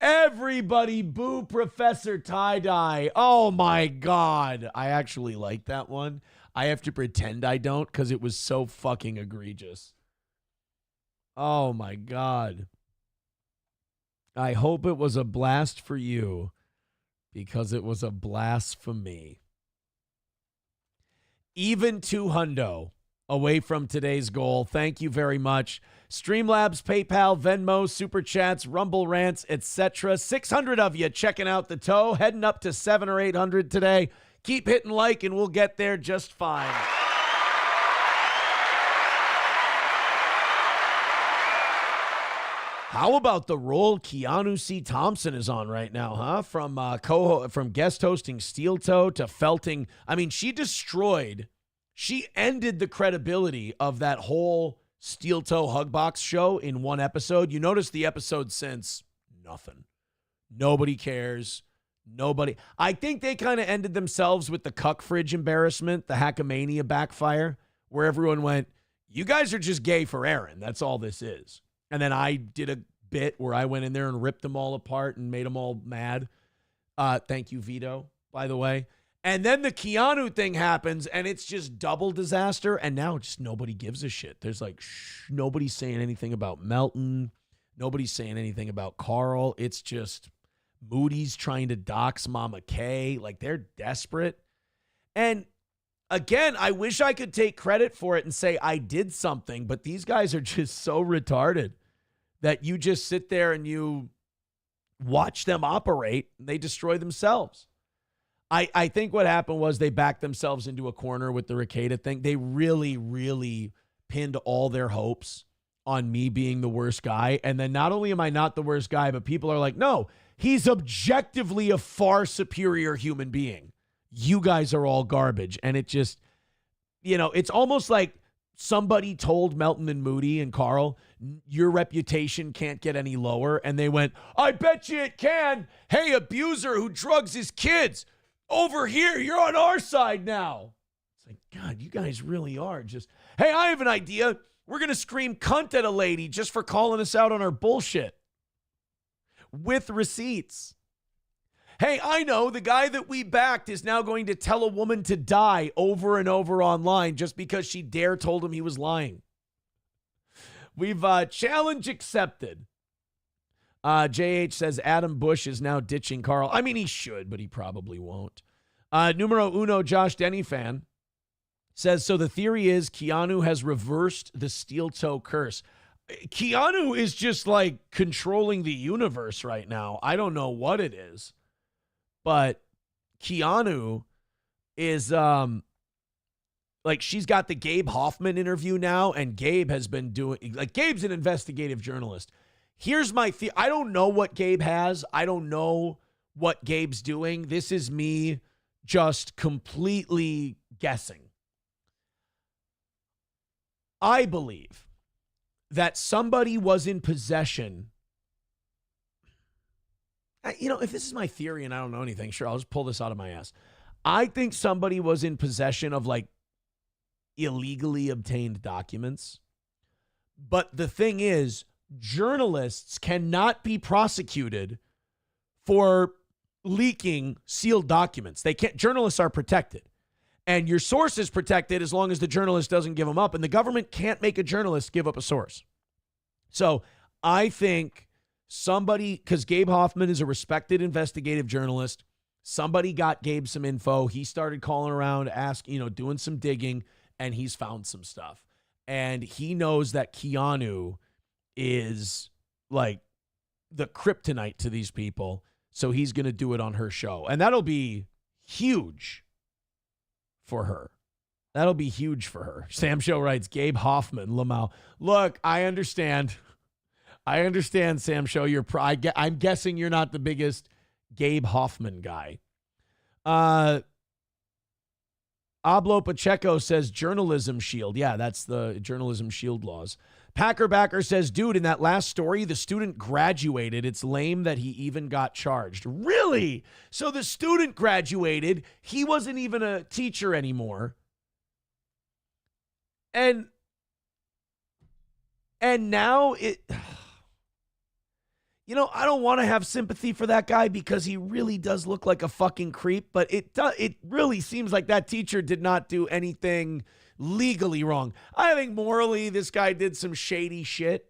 Speaker 3: Everybody boo Professor Tie-Dye. Oh, my God. I actually like that one. I have to pretend I don't because it was so fucking egregious. Oh, my God. I hope it was a blast for you because it was a blasphemy. Even 200 away from today's goal. Thank you very much. Streamlabs, PayPal, Venmo, Super Chats, Rumble Rants, etc. 600 of you checking out the toe, heading up to 700 or 800 today. Keep hitting like and we'll get there just fine. How about the role Keanu C. Thompson is on right now, huh? From guest hosting Steel Toe to felting. I mean, she destroyed She ended the credibility of that whole steel toe hug box show in one episode. You notice the episode since, nothing. Nobody cares. Nobody. I think they kind of ended themselves with the cuck fridge embarrassment, the hackamania backfire, where everyone went, you guys are just gay for Aaron. That's all this is. And then I did a bit where I went in there and ripped them all apart and made them all mad. Thank you, Vito, by the way. And then the Keanu thing happens, and it's just double disaster. And now just nobody gives a shit. There's like, nobody's saying anything about Melton. Nobody's saying anything about Carl. It's just Moody's trying to dox Mama K. Like, they're desperate. And again, I wish I could take credit for it and say I did something, but these guys are just so retarded that you just sit there and you watch them operate and they destroy themselves. I think what happened was they backed themselves into a corner with the Rekieta thing. They really, really pinned all their hopes on me being the worst guy. And then not only am I not the worst guy, but people are like, no, he's objectively a far superior human being. You guys are all garbage. And it just, it's almost like somebody told Melton and Moody and Carl, your reputation can't get any lower. And they went, I bet you it can. Hey, abuser who drugs his kids. Over here, you're on our side now. It's like, God, you guys really are just, hey, I have an idea. We're going to scream cunt at a lady just for calling us out on our bullshit. With receipts. Hey, I know the guy that we backed is now going to tell a woman to die over and over online just because she told him he was lying. We've challenge accepted. JH says Adam Bush is now ditching Carl. I mean, he should, but he probably won't. Numero uno, Josh Denny fan, says, so the theory is Keanu has reversed the steel toe curse. Keanu is just like controlling the universe right now. I don't know what it is, but Keanu is like, she's got the Gabe Hoffman interview now, and Gabe has been doing, like, Gabe's an investigative journalist. Here's my I don't know what Gabe has. I don't know what Gabe's doing. This is me just completely guessing. I believe that somebody was in possession. If this is my theory and I don't know anything, sure, I'll just pull this out of my ass. I think somebody was in possession of like illegally obtained documents. But the thing is, journalists cannot be prosecuted for leaking sealed documents. They can't. Journalists are protected. And your source is protected as long as the journalist doesn't give them up. And the government can't make a journalist give up a source. So I think somebody, because Gabe Hoffman is a respected investigative journalist, somebody got Gabe some info. He started calling around, doing some digging, and he's found some stuff. And he knows that Keanu is like the kryptonite to these people. So he's going to do it on her show. And that'll be huge for her. That'll be huge for her. Sam Show writes, Gabe Hoffman, Lamau. Look, I understand. Sam Show. I'm guessing you're not the biggest Gabe Hoffman guy. Ablo Pacheco says journalism shield. Yeah, that's the journalism shield laws. Packerbacker says, dude, in that last story, the student graduated. It's lame that he even got charged. Really? So the student graduated. He wasn't even a teacher anymore. And now it... I don't want to have sympathy for that guy because he really does look like a fucking creep, but it really seems like that teacher did not do anything legally wrong. I think morally this guy did some shady shit,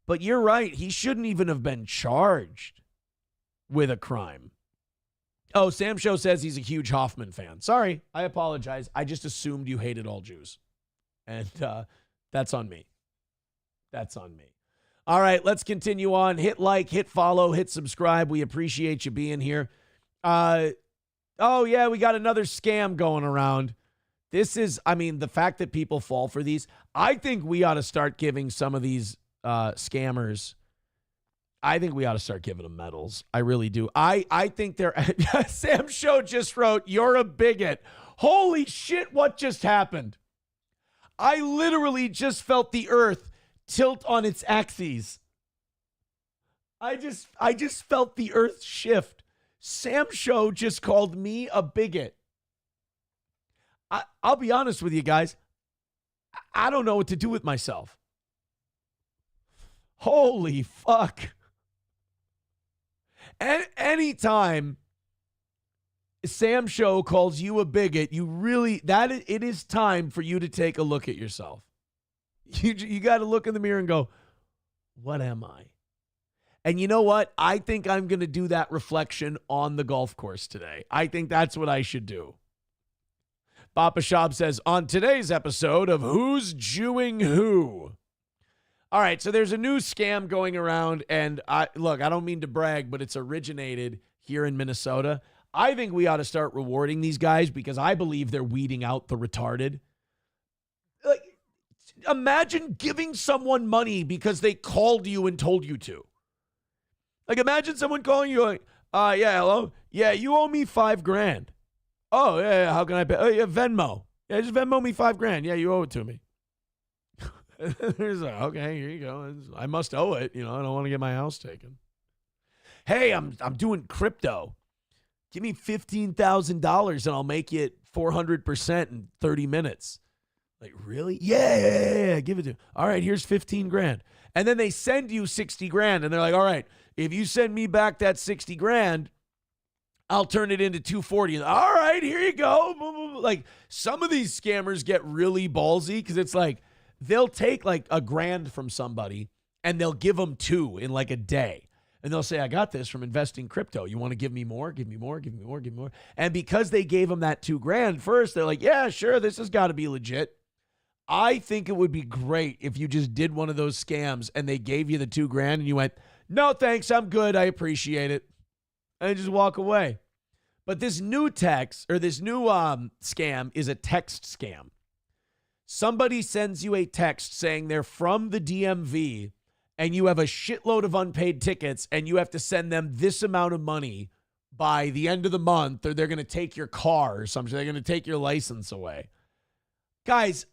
Speaker 3: but you're right. He shouldn't even have been charged with a crime. Oh, Sam Show says he's a huge Hoffman fan. Sorry, I apologize. I just assumed you hated all Jews, and that's on me. That's on me. All right, let's continue on. Hit like, hit follow, hit subscribe. We appreciate you being here. We got another scam going around. This is, the fact that people fall for these, I think we ought to start giving some of these scammers, I think we ought to start giving them medals. I really do. I think they're, Sam Show just wrote, you're a bigot. Holy shit, what just happened? I literally just felt the earth tilt on its axes. I just felt the earth shift. Sam Show just called me a bigot. I'll be honest with you guys. I don't know what to do with myself. Holy fuck. Anytime Sam Show calls you a bigot, it is time for you to take a look at yourself. You got to look in the mirror and go, what am I? And you know what? I think I'm going to do that reflection on the golf course today. I think that's what I should do. Papa Shab says, on today's episode of Who's Jewing Who? All right, so there's a new scam going around, and I don't mean to brag, but it's originated here in Minnesota. I think we ought to start rewarding these guys because I believe they're weeding out the retarded. Like, imagine giving someone money because they called you and told you to. Like, imagine someone calling you like, yeah, hello? Yeah, you owe me $5,000. Oh, yeah, how can I pay? Oh, yeah, Venmo. Yeah, just Venmo me $5,000. Yeah, you owe it to me. He's like, okay, here you go. I must owe it. I don't want to get my house taken. Hey, I'm doing crypto. Give me $15,000 and I'll make you 400% in 30 minutes. Like, really? Yeah, give it to me. All right, here's $15,000. And then they send you $60,000 and they're like, all right, if you send me back that $60,000, I'll turn it into $240,000. All right, here you go. Like, some of these scammers get really ballsy because it's like they'll take like $1,000 from somebody and they'll give them $2,000 in like a day. And they'll say, I got this from investing crypto. You want to give me more? Give me more, give me more, give me more. And because they gave them that $2,000 first, they're like, yeah, sure, this has got to be legit. I think it would be great if you just did one of those scams and they gave you the $2,000 and you went, no, thanks, I'm good, I appreciate it. And just walk away. But this new scam is a text scam. Somebody sends you a text saying they're from the DMV and you have a shitload of unpaid tickets and you have to send them this amount of money by the end of the month or they're going to take your car or something. They're going to take your license away. Guys,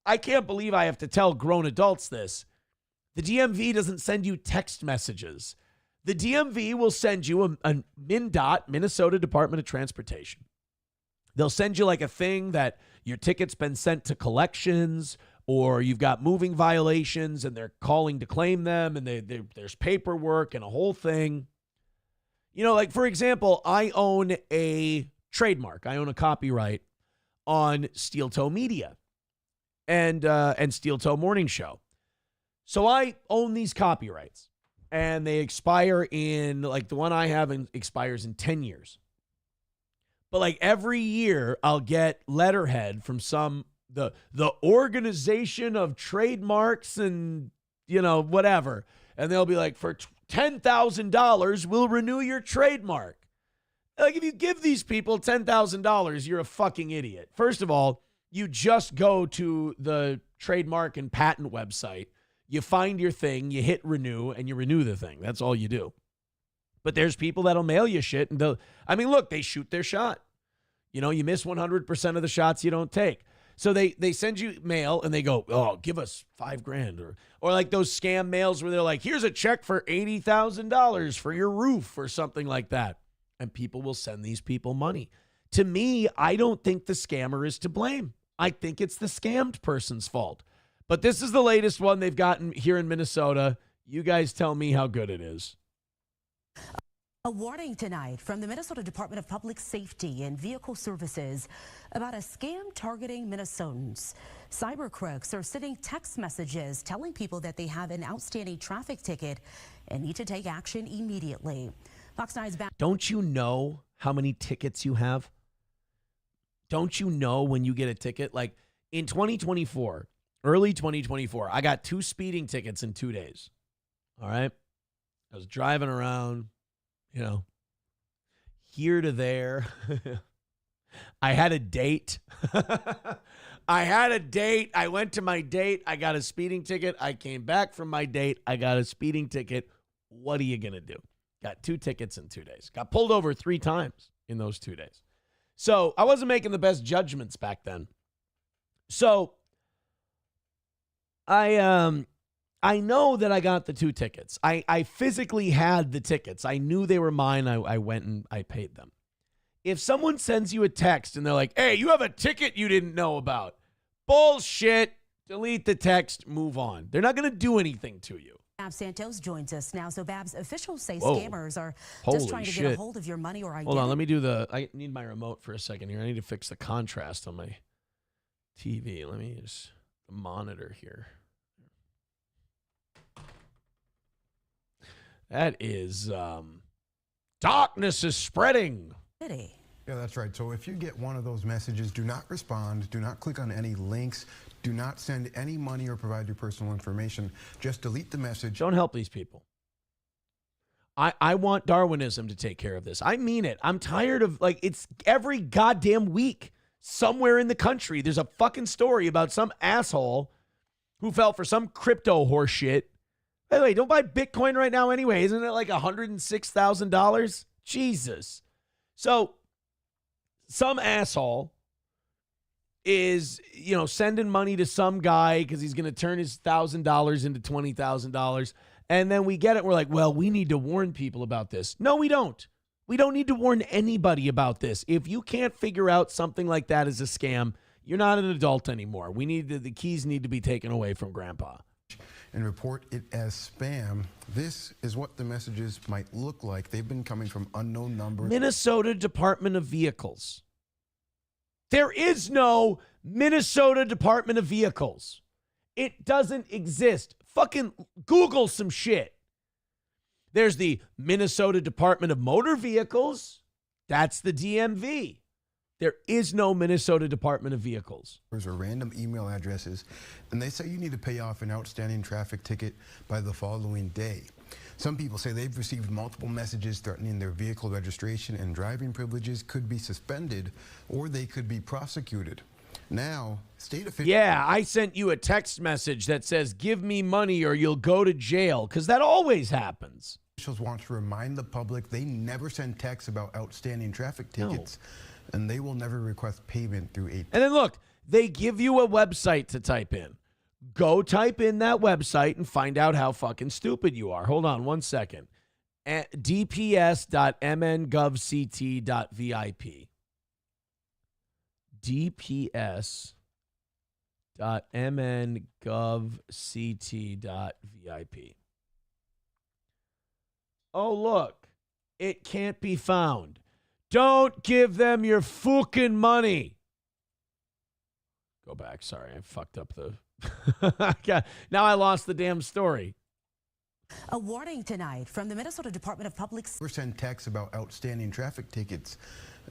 Speaker 3: I can't believe I have to tell grown adults this. The DMV doesn't send you text messages. The DMV will send you a MnDOT, Minnesota Department of Transportation. They'll send you like a thing that your ticket's been sent to collections or you've got moving violations and they're calling to claim them and there's paperwork and a whole thing. Like, for example, I own a trademark. I own a copyright on Steel Toe Media and Steel Toe Morning Show. So I own these copyrights. And they expire in, like the one I have expires in 10 years. But like every year I'll get letterhead from the organization of trademarks and, whatever. And they'll be like, for $10,000, we'll renew your trademark. Like, if you give these people $10,000, you're a fucking idiot. First of all, you just go to the trademark and patent website. You find your thing, you hit renew, and you renew the thing. That's all you do. But there's people that'll mail you shit. And look, they shoot their shot. You miss 100% of the shots you don't take. So they send you mail, and they go, oh, give us $5,000. Or like those scam mails where they're like, here's a check for $80,000 for your roof or something like that. And people will send these people money. To me, I don't think the scammer is to blame. I think it's the scammed person's fault. But this is the latest one they've gotten here in Minnesota. You guys tell me how good it is.
Speaker 8: A warning tonight from the Minnesota Department of Public Safety and Vehicle Services about a scam targeting Minnesotans. Cyber crooks are sending text messages telling people that they have an outstanding traffic ticket and need to take action immediately. Fox 9's back.
Speaker 3: Don't you know how many tickets you have? Don't you know when you get a ticket? Like in 2024, early 2024, I got 2 speeding tickets in 2 days. All right. I was driving around, here to there. I had a date. I went to my date. I got a speeding ticket. I came back from my date. I got a speeding ticket. What are you going to do? Got 2 tickets in 2 days. Got pulled over 3 times in those 2 days. So I wasn't making the best judgments back then. So I know that I got the 2 tickets. I physically had the tickets. I knew they were mine. I went and I paid them. If someone sends you a text and they're like, hey, you have a ticket you didn't know about. Bullshit. Delete the text. Move on. They're not going to do anything to you.
Speaker 8: Babs Santos joins us now. So, Babs, officials say
Speaker 3: Whoa.
Speaker 8: scammers are
Speaker 3: Holy
Speaker 8: just trying to
Speaker 3: shit.
Speaker 8: get a hold of your money or identity.
Speaker 3: Hold on. Let me do I need my remote for a second here. I need to fix the contrast on my TV. Let me just monitor here. That is, darkness is spreading.
Speaker 8: Diddy.
Speaker 9: Yeah, that's right. So if you get one of those messages, do not respond, do not click on any links, do not send any money or provide your personal information. Just delete the message.
Speaker 3: Don't help these people. I want Darwinism to take care of this. I mean it. I'm tired of, it's every goddamn week somewhere in the country, there's a fucking story about some asshole who fell for some crypto horse shit. By the way, don't buy Bitcoin right now anyway. Isn't it like $106,000? Jesus. So some asshole is, sending money to some guy because he's going to turn his $1,000 into $20,000. And then we get it. We're like, well, we need to warn people about this. No, we don't. We don't need to warn anybody about this. If you can't figure out something like that as a scam, you're not an adult anymore. The keys need to be taken away from grandpa.
Speaker 9: And report it as spam. This is what the messages might look like. They've been coming from unknown numbers.
Speaker 3: Minnesota Department of Vehicles. There is no Minnesota Department of Vehicles. It doesn't exist. Fucking Google some shit. There's the Minnesota Department of Motor Vehicles. That's the DMV. There is no Minnesota Department of Vehicles.
Speaker 9: Or random email addresses, and they say you need to pay off an outstanding traffic ticket by the following day. Some people say they've received multiple messages threatening their vehicle registration and driving privileges could be suspended or they could be prosecuted. Now, state officials...
Speaker 3: Yeah, I sent you a text message that says, give me money or you'll go to jail, because that always happens.
Speaker 9: Officials want to remind the public they never send texts about outstanding traffic tickets. No. And they will never request payment through a...
Speaker 3: And then look, they give you a website to type in. Go type in that website and find out how fucking stupid you are. Hold on one second. dps.mngovct.vip. dps.mngovct.vip. Oh, look. It can't be found. Don't give them your fucking money. Go back. Sorry, I fucked up the... Now I lost the damn story.
Speaker 8: A warning tonight from the Minnesota Department of Public Safety.
Speaker 9: Never send texts about outstanding traffic tickets,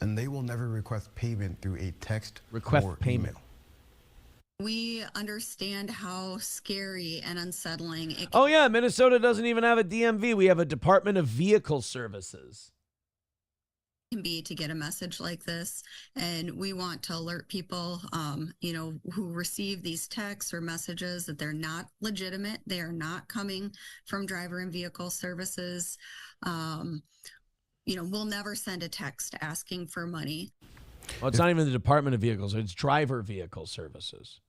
Speaker 9: and they will never request payment through a text or
Speaker 3: payment.
Speaker 9: email.
Speaker 10: We understand how scary and unsettling it can
Speaker 3: Oh, yeah, Minnesota doesn't even have a DMV. We have a Department of Vehicle Services.
Speaker 10: be to get a message like this. And we want to alert people, who receive these texts or messages that they're not legitimate. They are not coming from driver and vehicle services. We'll never send a text asking for money.
Speaker 3: Well, it's not even the Department of Vehicles. It's Driver Vehicle Services.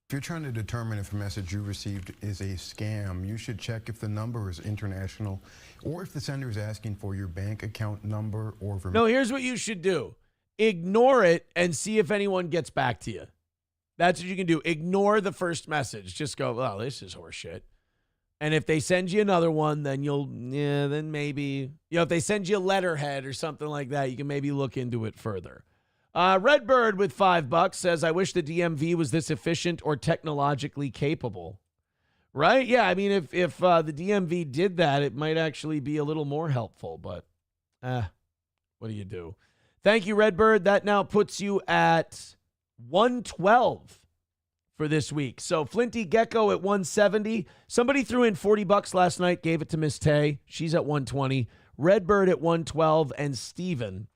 Speaker 9: If you're trying to determine if a message you received is a scam, you should check if the number is international or if the sender is asking for your bank account number or...
Speaker 3: No, here's what you should do. Ignore it and see if anyone gets back to you. That's what you can do. Ignore the first message. Just go, well, this is horseshit. And if they send you another one, then then maybe, if they send you a letterhead or something like that, you can maybe look into it further. Redbird with $5 says, I wish the DMV was this efficient or technologically capable. Right? Yeah, I mean, if the DMV did that, it might actually be a little more helpful. But, what do you do? Thank you, Redbird. That now puts you at 112 for this week. So Flinty Gecko at 170. Somebody threw in $40 last night, gave it to Miss Tay. She's at 120. Redbird at 112. And Steven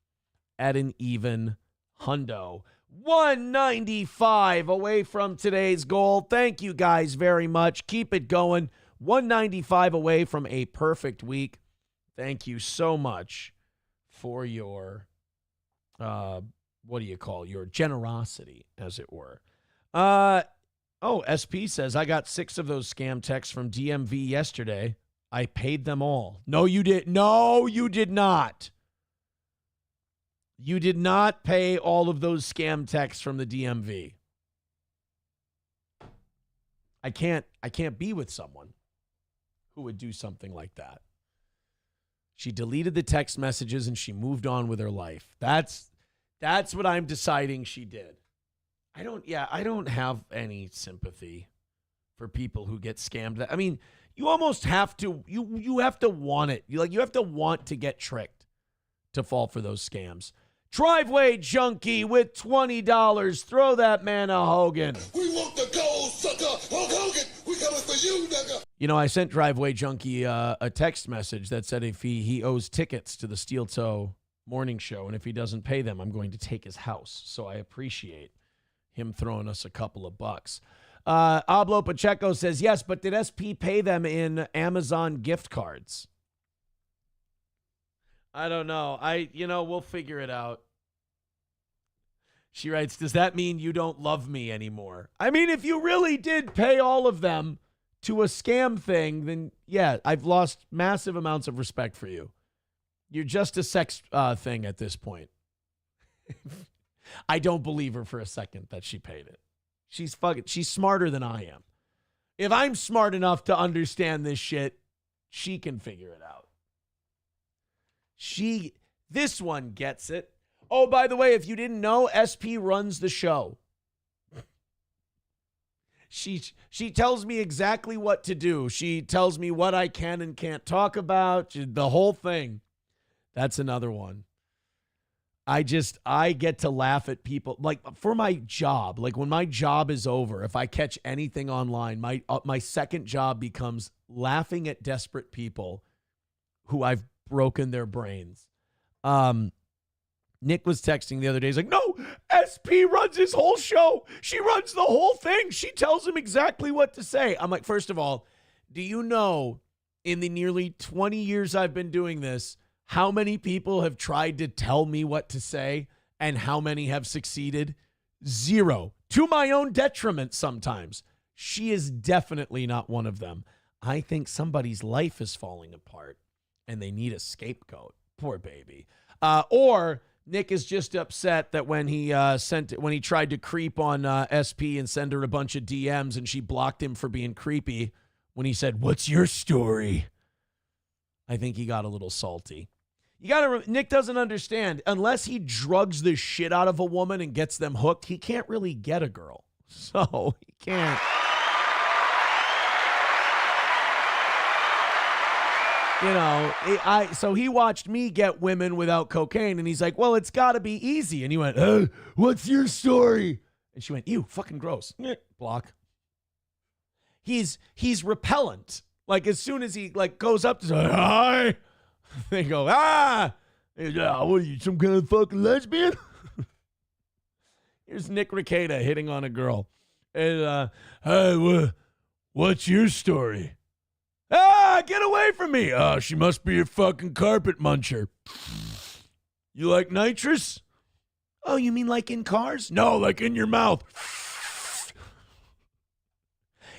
Speaker 3: at an even hundo. 195 away from today's goal. Thank you guys very much. Keep it going. 195 away from a perfect week. Thank you so much for your what do you call, your generosity, as it were. SP says, I got 6 of those scam texts from DMV yesterday. I paid them all. No, you did. No, you did not. You did not pay all of those scam texts from the DMV. I can't be with someone who would do something like that. She deleted the text messages and she moved on with her life. That's what I'm deciding she did. I don't have any sympathy for people who get scammed. I mean, you almost have to, you have to want it. You have to want to get tricked to fall for those scams. Driveway Junkie with $20. Throw that man a Hogan.
Speaker 11: We want the gold, sucker. Hulk Hogan, we coming for you, nigga.
Speaker 3: You know, I sent Driveway Junkie a text message that said if he owes tickets to the Steel Toe morning show, and if he doesn't pay them, I'm going to take his house. So I appreciate him throwing us a couple of bucks. Ablo Pacheco says, yes, but did SP pay them in Amazon gift cards? I don't know. We'll figure it out. She writes, does that mean you don't love me anymore? I mean, if you really did pay all of them to a scam thing, then yeah, I've lost massive amounts of respect for you. You're just a sex thing at this point. I don't believe her for a second that she paid it. She's smarter than I am. If I'm smart enough to understand this shit, she can figure it out. This one gets it. Oh, by the way, if you didn't know, SP runs the show. She tells me exactly what to do. She tells me what I can and can't talk about. The whole thing. That's another one. I get to laugh at people. Like, for my job, like when my job is over, if I catch anything online, my second job becomes laughing at desperate people who I've broken their brains. Nick was texting the other day. He's like, no, SP runs his whole show. She runs the whole thing. She tells him exactly what to say. I'm like, first of all, do you know in the nearly 20 years I've been doing this, how many people have tried to tell me what to say and how many have succeeded? 0. To my own detriment sometimes. She is definitely not one of them. I think somebody's life is falling apart and they need a scapegoat. Poor baby. Or Nick is just upset that when he tried to creep on SP and send her a bunch of DMs and she blocked him for being creepy when he said, "What's your story?" I think he got a little salty. Nick doesn't understand. Unless he drugs the shit out of a woman and gets them hooked, he can't really get a girl. So he can't. So he watched me get women without cocaine, and he's like, well, it's got to be easy. And he went, what's your story? And she went, ew, fucking gross. Block. He's repellent. Like, as soon as he, goes up to say, hi, they go, what are you, some kind of fucking lesbian? Here's Nick Rekieta hitting on a girl. And, hey, what's your story? Get away from me. She must be a fucking carpet muncher. You like nitrous? Oh, you mean like in cars? No, like in your mouth.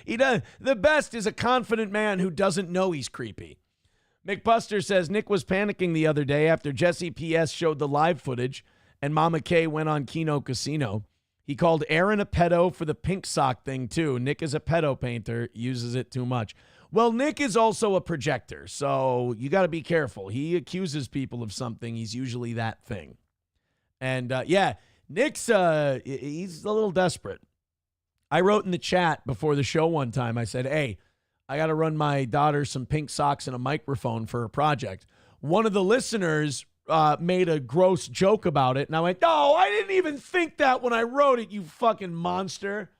Speaker 3: He does. The best is a confident man who doesn't know he's creepy. McBuster says Nick was panicking the other day after Jesse P.S. showed the live footage and Mama K went on Keno Casino. He called Aaron a pedo for the pink sock thing, too. Nick is a pedo painter, uses it too much. Well, Nick is also a projector, so you got to be careful. He accuses people of something. He's usually that thing. And, Nick's, he's a little desperate. I wrote in the chat before the show one time, I said, hey, I got to run my daughter some pink socks and a microphone for her project. One of the listeners made a gross joke about it, and I went, no, I didn't even think that when I wrote it, you fucking monster.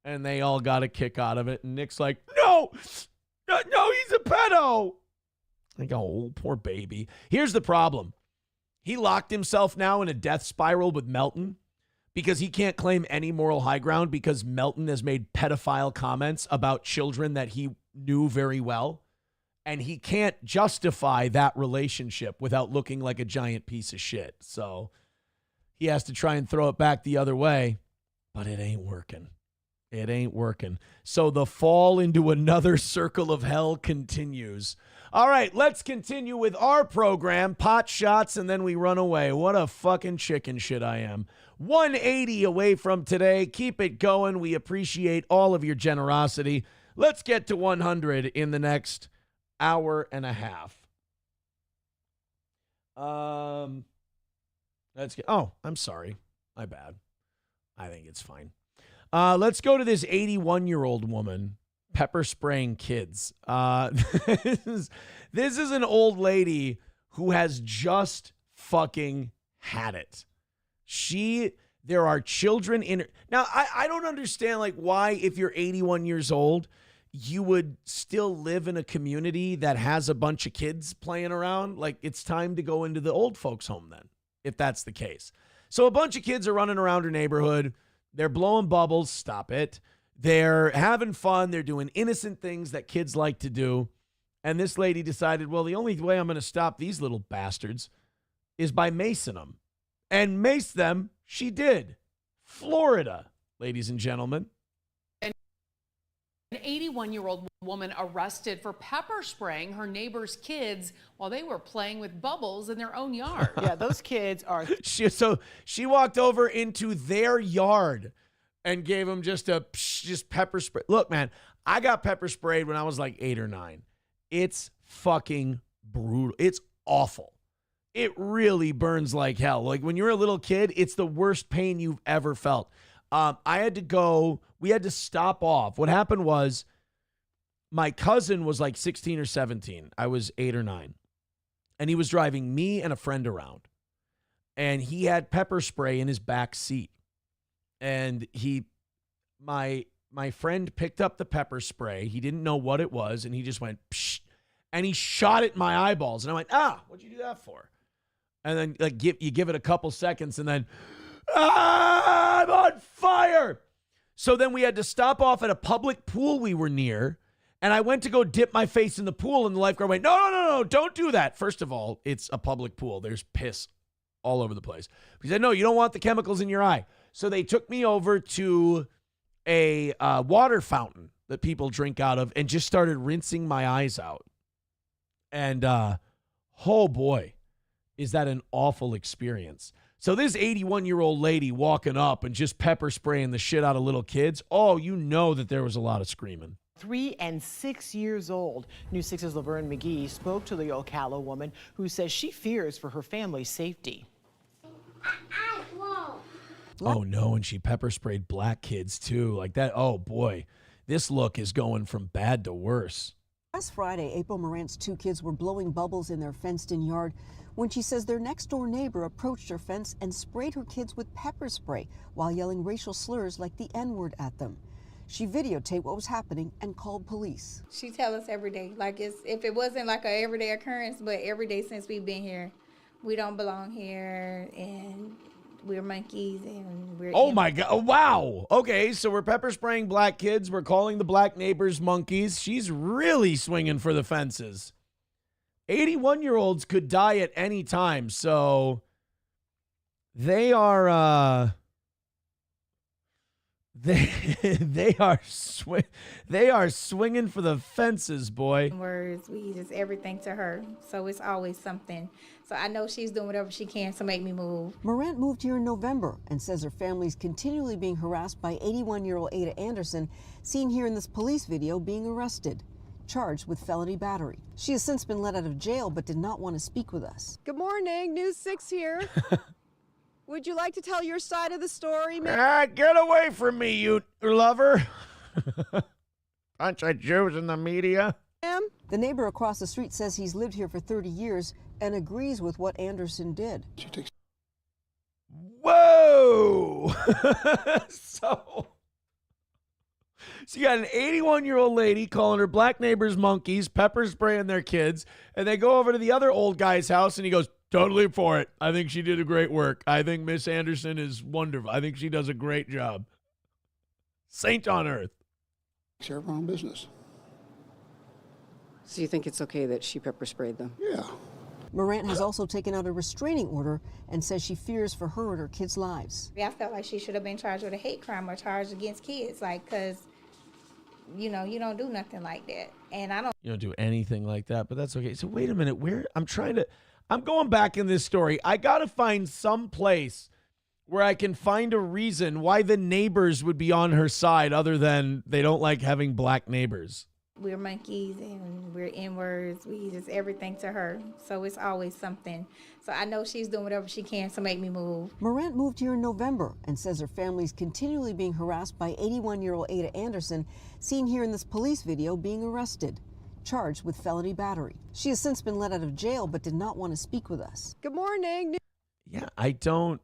Speaker 3: And they all got a kick out of it, and Nick's like, no, he's a pedo. I go, oh, poor baby. Here's the problem. He locked himself now in a death spiral with Melton because he can't claim any moral high ground because Melton has made pedophile comments about children that he knew very well. And he can't justify that relationship without looking like a giant piece of shit. So he has to try and throw it back the other way, but it ain't working. It ain't working. So the fall into another circle of hell continues. All right, let's continue with our program, pot shots, and then we run away. What a fucking chicken shit I am. 180 away from today. Keep it going. We appreciate all of your generosity. Let's get to 100 in the next hour and a half. Let's get. Oh, I'm sorry. My bad. I think it's fine. Let's go to this 81-year-old woman pepper spraying kids. This is an old lady who has just fucking had it. There are children in her. Now, I don't understand, like, why, if you're 81 years old, you would still live in a community that has a bunch of kids playing around. Like, it's time to go into the old folks' home then, if that's the case. So a bunch of kids are running around her neighborhood. They're blowing bubbles. Stop it. They're having fun. They're doing innocent things that kids like to do. And this lady decided, well, the only way I'm going to stop these little bastards is by macing them. And mace them, she did. Florida, ladies and gentlemen.
Speaker 12: An 81-year-old woman arrested for pepper spraying her neighbor's kids while they were playing with bubbles in their own yard.
Speaker 13: Yeah, those kids are...
Speaker 3: So she walked over into their yard and gave them just pepper spray. Look, man, I got pepper sprayed when I was like 8 or 9. It's fucking brutal. It's awful. It really burns like hell. Like when you're a little kid, it's the worst pain you've ever felt. We had to stop off. What happened was my cousin was like 16 or 17. I was 8 or 9. And he was driving me and a friend around. And he had pepper spray in his back seat. And my friend picked up the pepper spray. He didn't know what it was. And he just went, psh, and he shot it in my eyeballs. And I went, what'd you do that for? And then you give it a couple seconds and then, I'm on fire. So then we had to stop off at a public pool we were near. And I went to go dip my face in the pool. And the lifeguard went, no, don't do that. First of all, it's a public pool. There's piss all over the place. He said, no, you don't want the chemicals in your eye. So they took me over to a water fountain that people drink out of and just started rinsing my eyes out. And, oh boy, is that an awful experience. So this 81-year-old lady walking up and just pepper spraying the shit out of little kids, you know that there was a lot of screaming.
Speaker 13: 3 and 6 years old. News 6's Laverne McGee spoke to the Ocala woman who says she fears for her family's safety.
Speaker 3: Oh, no, and she pepper sprayed black kids, too. Like that, oh, boy. This look is going from bad to worse.
Speaker 14: Last Friday, April Morant's 2 kids were blowing bubbles in their fenced-in yard when she says their next-door neighbor approached her fence and sprayed her kids with pepper spray while yelling racial slurs like the N-word at them. She videotaped what was happening and called police.
Speaker 15: She tells us every day, like if it wasn't like an everyday occurrence, but every day since we've been here, we don't belong here and we're monkeys and we're...
Speaker 3: Oh, my God. Wow. Okay, so we're pepper spraying black kids. We're calling the black neighbors monkeys. She's really swinging for the fences. 81-year-olds could die at any time, so they are... They are swinging for the fences, boy.
Speaker 15: Words, we just everything to her, so it's always something. So I know she's doing whatever she can to make me move.
Speaker 14: Morant moved here in November and says her family's continually being harassed by 81-year-old Ada Anderson, seen here in this police video being arrested, charged with felony battery. She has since been let out of jail but did not want to speak with us.
Speaker 16: Good morning, News 6 here. Would you like to tell your side of the story?
Speaker 3: Get away from me, you lover. Bunch of Jews in the media.
Speaker 14: The neighbor across the street says he's lived here for 30 years and agrees with what Anderson did.
Speaker 3: Whoa! So you got an 81-year-old lady calling her black neighbors monkeys, pepper spraying their kids, and they go over to the other old guy's house and he goes, totally for it. I think she did a great work. I think Miss Anderson is wonderful. I think she does a great job. Saint on earth.
Speaker 17: It's her business.
Speaker 18: So you think it's okay that she pepper sprayed them?
Speaker 17: Yeah.
Speaker 14: Morant has also taken out a restraining order and says she fears for her and her kids' lives.
Speaker 15: I felt like she should have been charged with a hate crime or charged against kids, because, you don't do nothing like that. And I don't.
Speaker 3: You don't do anything like that, but that's okay. So wait a minute. I'm going back in this story. I got to find some place where I can find a reason why the neighbors would be on her side other than they don't like having black neighbors.
Speaker 15: We're monkeys and we're N-words. We just everything to her. So it's always something. So I know she's doing whatever she can to make me move.
Speaker 14: Morant moved here in November and says her family's continually being harassed by 81-year-old Ada Anderson, seen here in this police video being arrested, charged with felony battery. She has since been let out of jail but did not want to speak with us.
Speaker 16: Good morning.
Speaker 3: Yeah, I don't.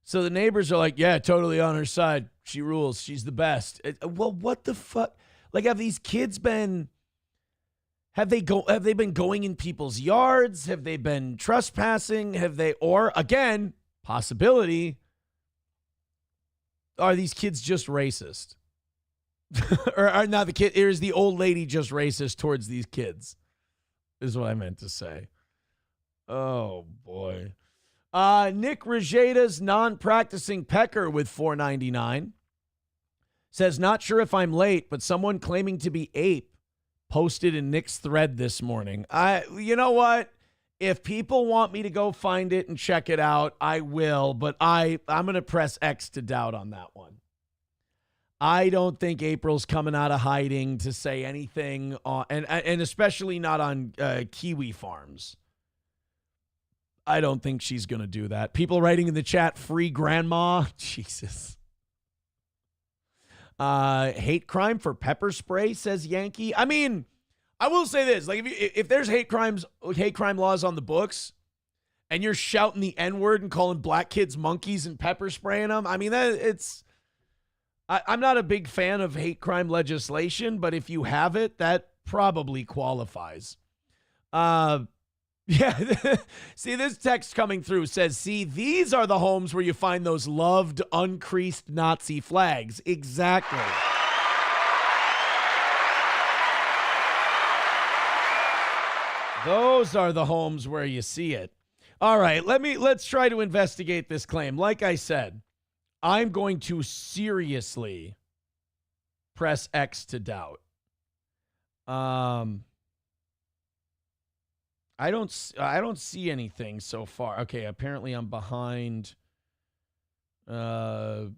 Speaker 3: So the neighbors are like, yeah, totally on her side. She rules. She's the best. Well, what the fuck? Like, have these kids been, have they been going in people's yards? Have they been trespassing? Or again, possibility, are these kids just racist? or are not the kid, or is the old lady just racist towards these kids? Is what I meant to say. Oh, boy. Nick Rejeda's non-practicing pecker with $4.99 says, not sure if I'm late, but someone claiming to be ape posted in Nick's thread this morning. You know what? If people want me to go find it and check it out, I will, but I'm going to press X to doubt on that one. I don't think April's coming out of hiding to say anything, and especially not on Kiwi Farms. I don't think she's going to do that. People writing in the chat, free grandma. Jesus. Hate crime for pepper spray, says Yankee. I mean, I will say this. Like, if there's hate crime laws on the books and you're shouting the N-word and calling black kids monkeys and pepper spraying them, I mean, I'm not a big fan of hate crime legislation, but if you have it, that probably qualifies. Yeah. See, this text coming through says, see, these are the homes where you find those loved, uncreased Nazi flags. Exactly. Those are the homes where you see it. All right, let's try to investigate this claim. Like I said, I'm going to seriously press X to doubt. I don't see anything so far. Okay, apparently I'm behind. Yeah,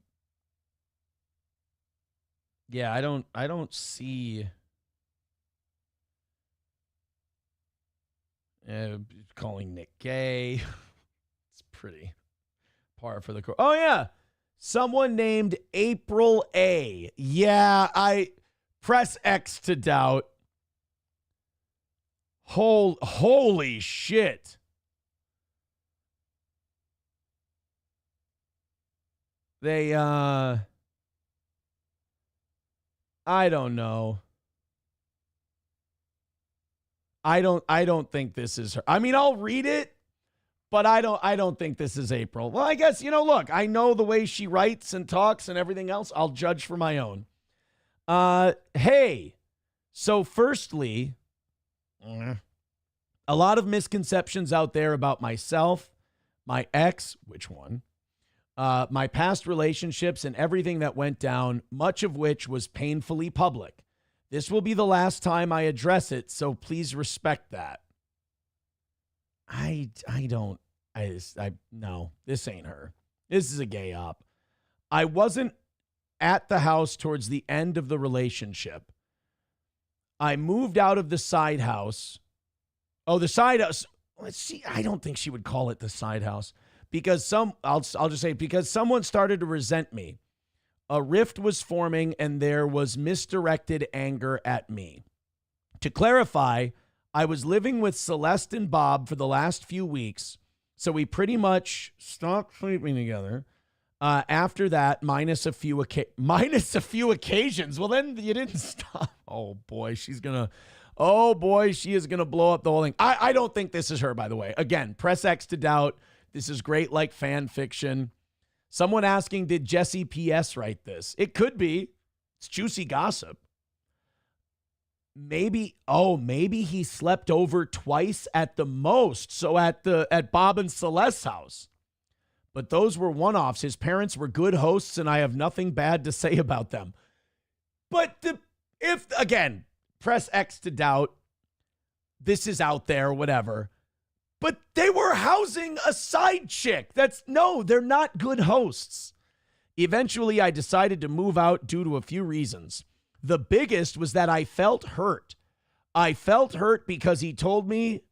Speaker 3: I don't see. Calling Nick gay. It's pretty par for the course. Oh yeah, someone named April A. Yeah, I press X to doubt. Holy shit. They, I don't know. I don't think this is her. I mean, I'll read it, but I don't think this is April. Well, I guess, look, I know the way she writes and talks and everything else. I'll judge for my own. Hey, so firstly, a lot of misconceptions out there about myself, my ex, which one, my past relationships and everything that went down, much of which was painfully public. This will be the last time I address it, so please respect that. No, this ain't her. This is a gay op. I wasn't at the house towards the end of the relationship. I moved out of the side house. Oh, the side house. Let's see. I don't think she would call it the side house because I'll just say because someone started to resent me. A rift was forming and there was misdirected anger at me. To clarify, I was living with Celeste and Bob for the last few weeks, so we pretty much stopped sleeping together. After that, minus a few occasions. Well, then you didn't stop. Oh boy, she is gonna blow up the whole thing. I don't think this is her, by the way. Again, press X to doubt. This is great, like fan fiction. Someone asking, did Jesse P.S. write this? It could be. It's juicy gossip. maybe he slept over twice at the most. So at Bob and Celeste's house. But those were one-offs. His parents were good hosts, and I have nothing bad to say about them. But if again, press X to doubt, this is out there, whatever. But they were housing a side chick. They're not good hosts. Eventually, I decided to move out due to a few reasons. The biggest was that I felt hurt. I felt hurt because he told me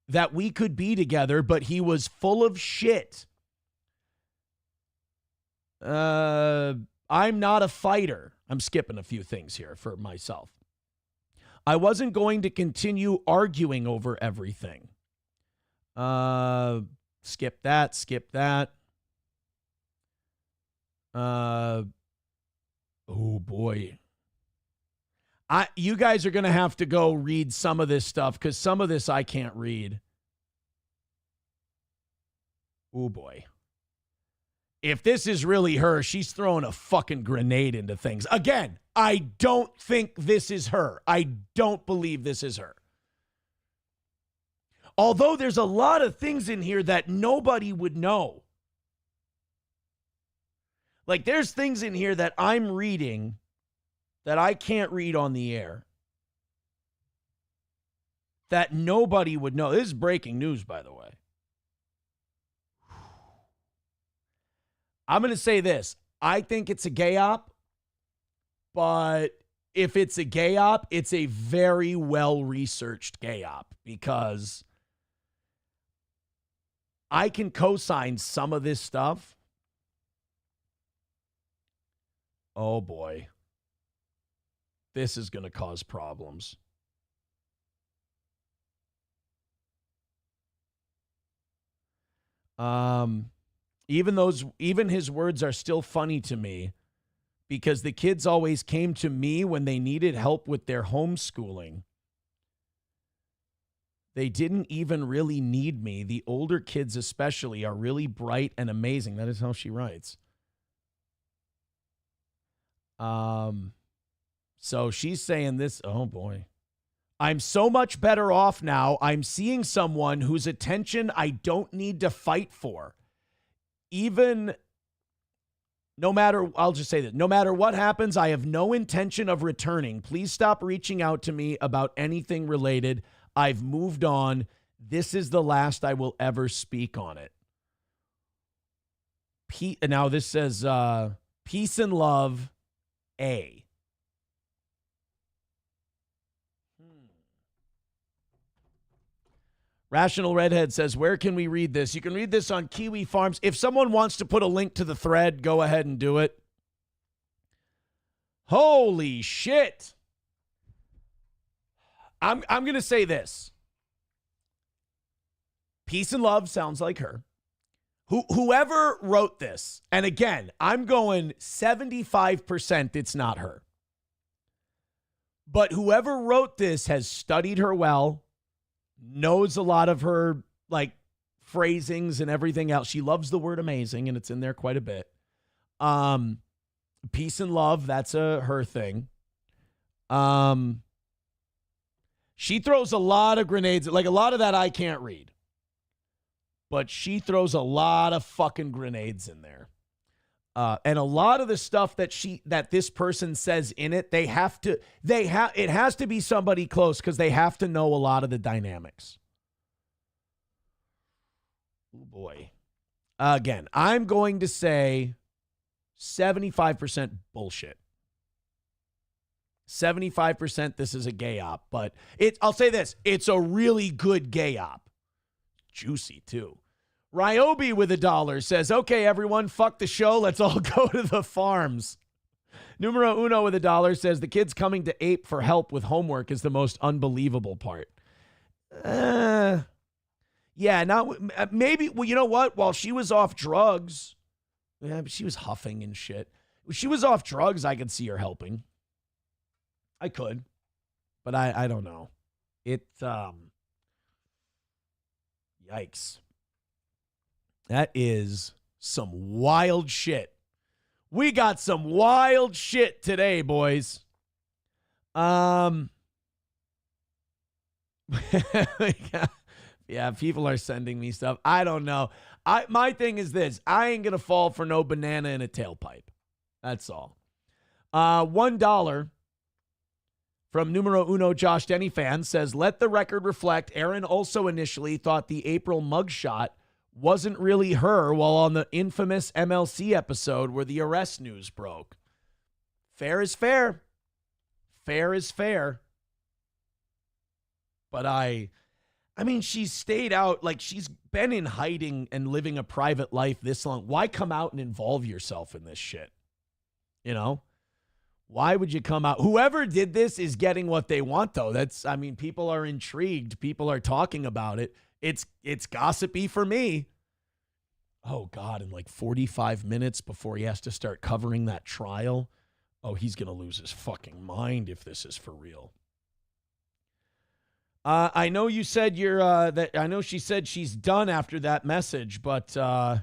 Speaker 3: that we could be together, but he was full of shit. I'm not a fighter. I'm skipping a few things here for myself. I wasn't going to continue arguing over everything. Skip that. Oh boy. You guys are going to have to go read some of this stuff because some of this I can't read. Oh boy. If this is really her, she's throwing a fucking grenade into things. Again, I don't think this is her. I don't believe this is her. Although there's a lot of things in here that nobody would know. Like there's things in here that I'm reading that I can't read on the air. That nobody would know. This is breaking news, by the way. I'm going to say this. I think it's a gay op, but if it's a gay op, it's a very well-researched gay op because I can co-sign some of this stuff. Oh, boy. This is going to cause problems. Even his words are still funny to me because the kids always came to me when they needed help with their homeschooling. They didn't even really need me. The older kids especially are really bright and amazing. That is how she writes. So she's saying this, oh boy. I'm so much better off now. I'm seeing someone whose attention I don't need to fight for. I'll just say this. No matter what happens, I have no intention of returning. Please stop reaching out to me about anything related. I've moved on. This is the last I will ever speak on it. Now this says, peace and love, A. Rational Redhead says, where can we read this? You can read this on Kiwi Farms. If someone wants to put a link to the thread, go ahead and do it. Holy shit. I'm going to say this. Peace and love sounds like her. Whoever wrote this, and again, I'm going 75% it's not her. But whoever wrote this has studied her well, knows a lot of her like phrasings and everything else. She loves the word amazing, and it's in there quite a bit. Peace and love, that's her thing. She throws a lot of grenades, like a lot of that I can't read. But she throws a lot of fucking grenades in there. And a lot of the stuff that this person says in it, it has to be somebody close because they have to know a lot of the dynamics. Oh boy. Again, I'm going to say 75% bullshit. 75% this is a gay op, but I'll say this, it's a really good gay op. Juicy too. Ryobi with $1 says, okay, everyone, fuck the show. Let's all go to the farms. Numero Uno with $1 says, the kids coming to Ape for help with homework is the most unbelievable part. Yeah, maybe, well, you know what? While she was off drugs, but she was huffing and shit. When she was off drugs, I could see her helping. I could, but I don't know. Yikes. That is some wild shit. We got some wild shit today, boys. Yeah, people are sending me stuff. I don't know. My thing is this. I ain't going to fall for no banana in a tailpipe. That's all. $1 from numero uno Josh Denny fan says, let the record reflect Aaron also initially thought the April mugshot wasn't really her while on the infamous MLC episode where the arrest news broke. Fair is fair. Fair is fair. But I mean, she's stayed out, like she's been in hiding and living a private life this long. Why come out and involve yourself in this shit? You know? Why would you come out? Whoever did this is getting what they want, though. People are intrigued. People are talking about it. It's gossipy for me. Oh, God, in like 45 minutes before he has to start covering that trial. Oh, he's going to lose his fucking mind if this is for real. I know you said I know she said she's done after that message, but oh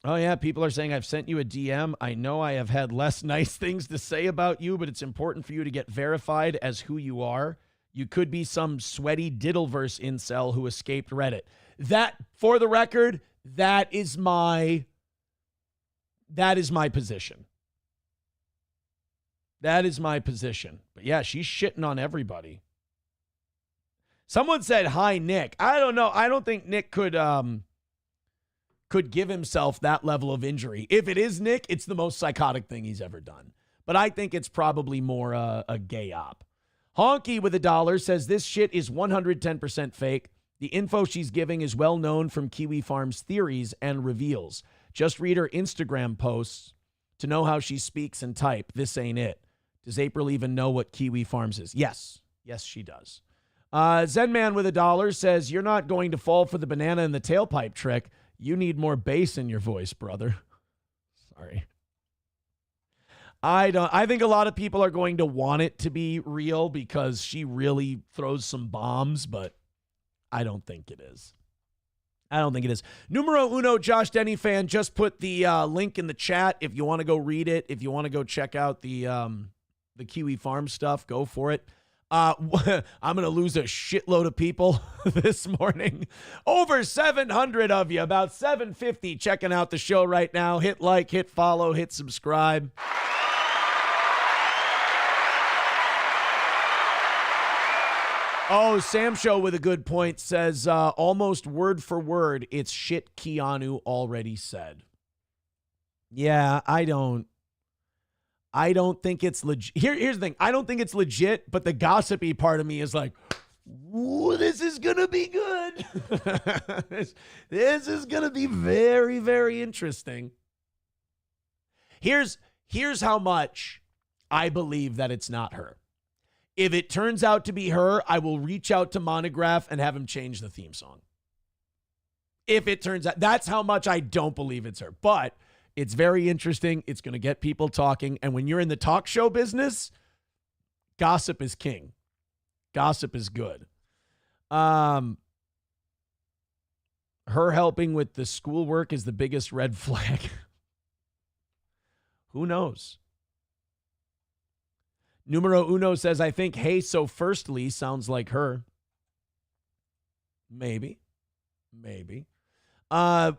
Speaker 3: yeah, people are saying I've sent you a DM. I know I have had less nice things to say about you, but it's important for you to get verified as who you are. You could be some sweaty Diddleverse incel who escaped Reddit. That, for the record, that is my position. That is my position. But yeah, she's shitting on everybody. Someone said, hi, Nick. I don't know. I don't think Nick could give himself that level of injury. If it is Nick, it's the most psychotic thing he's ever done. But I think it's probably more a gay op. Honky with $1 says this shit is 110% fake. The info she's giving is well known from Kiwi Farms theories and reveals. Just read her Instagram posts to know how she speaks and type. This ain't it. Does April even know what Kiwi Farms is? Yes. Yes, she does. Zenman with $1 says, you're not going to fall for the banana in the tailpipe trick. You need more bass in your voice, brother. Sorry. I think a lot of people are going to want it to be real because she really throws some bombs, but I don't think it is. I don't think it is. Numero uno Josh Denny fan just put the link in the chat if you want to go read it. If you want to go check out the Kiwi Farm stuff, go for it. I'm going to lose a shitload of people this morning. Over 700 of you, about 750 checking out the show right now. Hit like, hit follow, hit subscribe. Oh, Sam Show with a good point says, almost word for word, it's shit Keanu already said. Yeah, I don't think it's legit. Here's the thing. I don't think it's legit, but the gossipy part of me is like, ooh, this is going to be good. This is going to be very, very interesting. Here's how much I believe that it's not her. If it turns out to be her, I will reach out to Monograph and have him change the theme song. If it turns out, that's how much I don't believe it's her. But it's very interesting. It's going to get people talking. And when you're in the talk show business, gossip is king. Gossip is good. Her helping with the schoolwork is the biggest red flag. Who knows? Numero uno says, I think, hey, so firstly sounds like her. Maybe. Now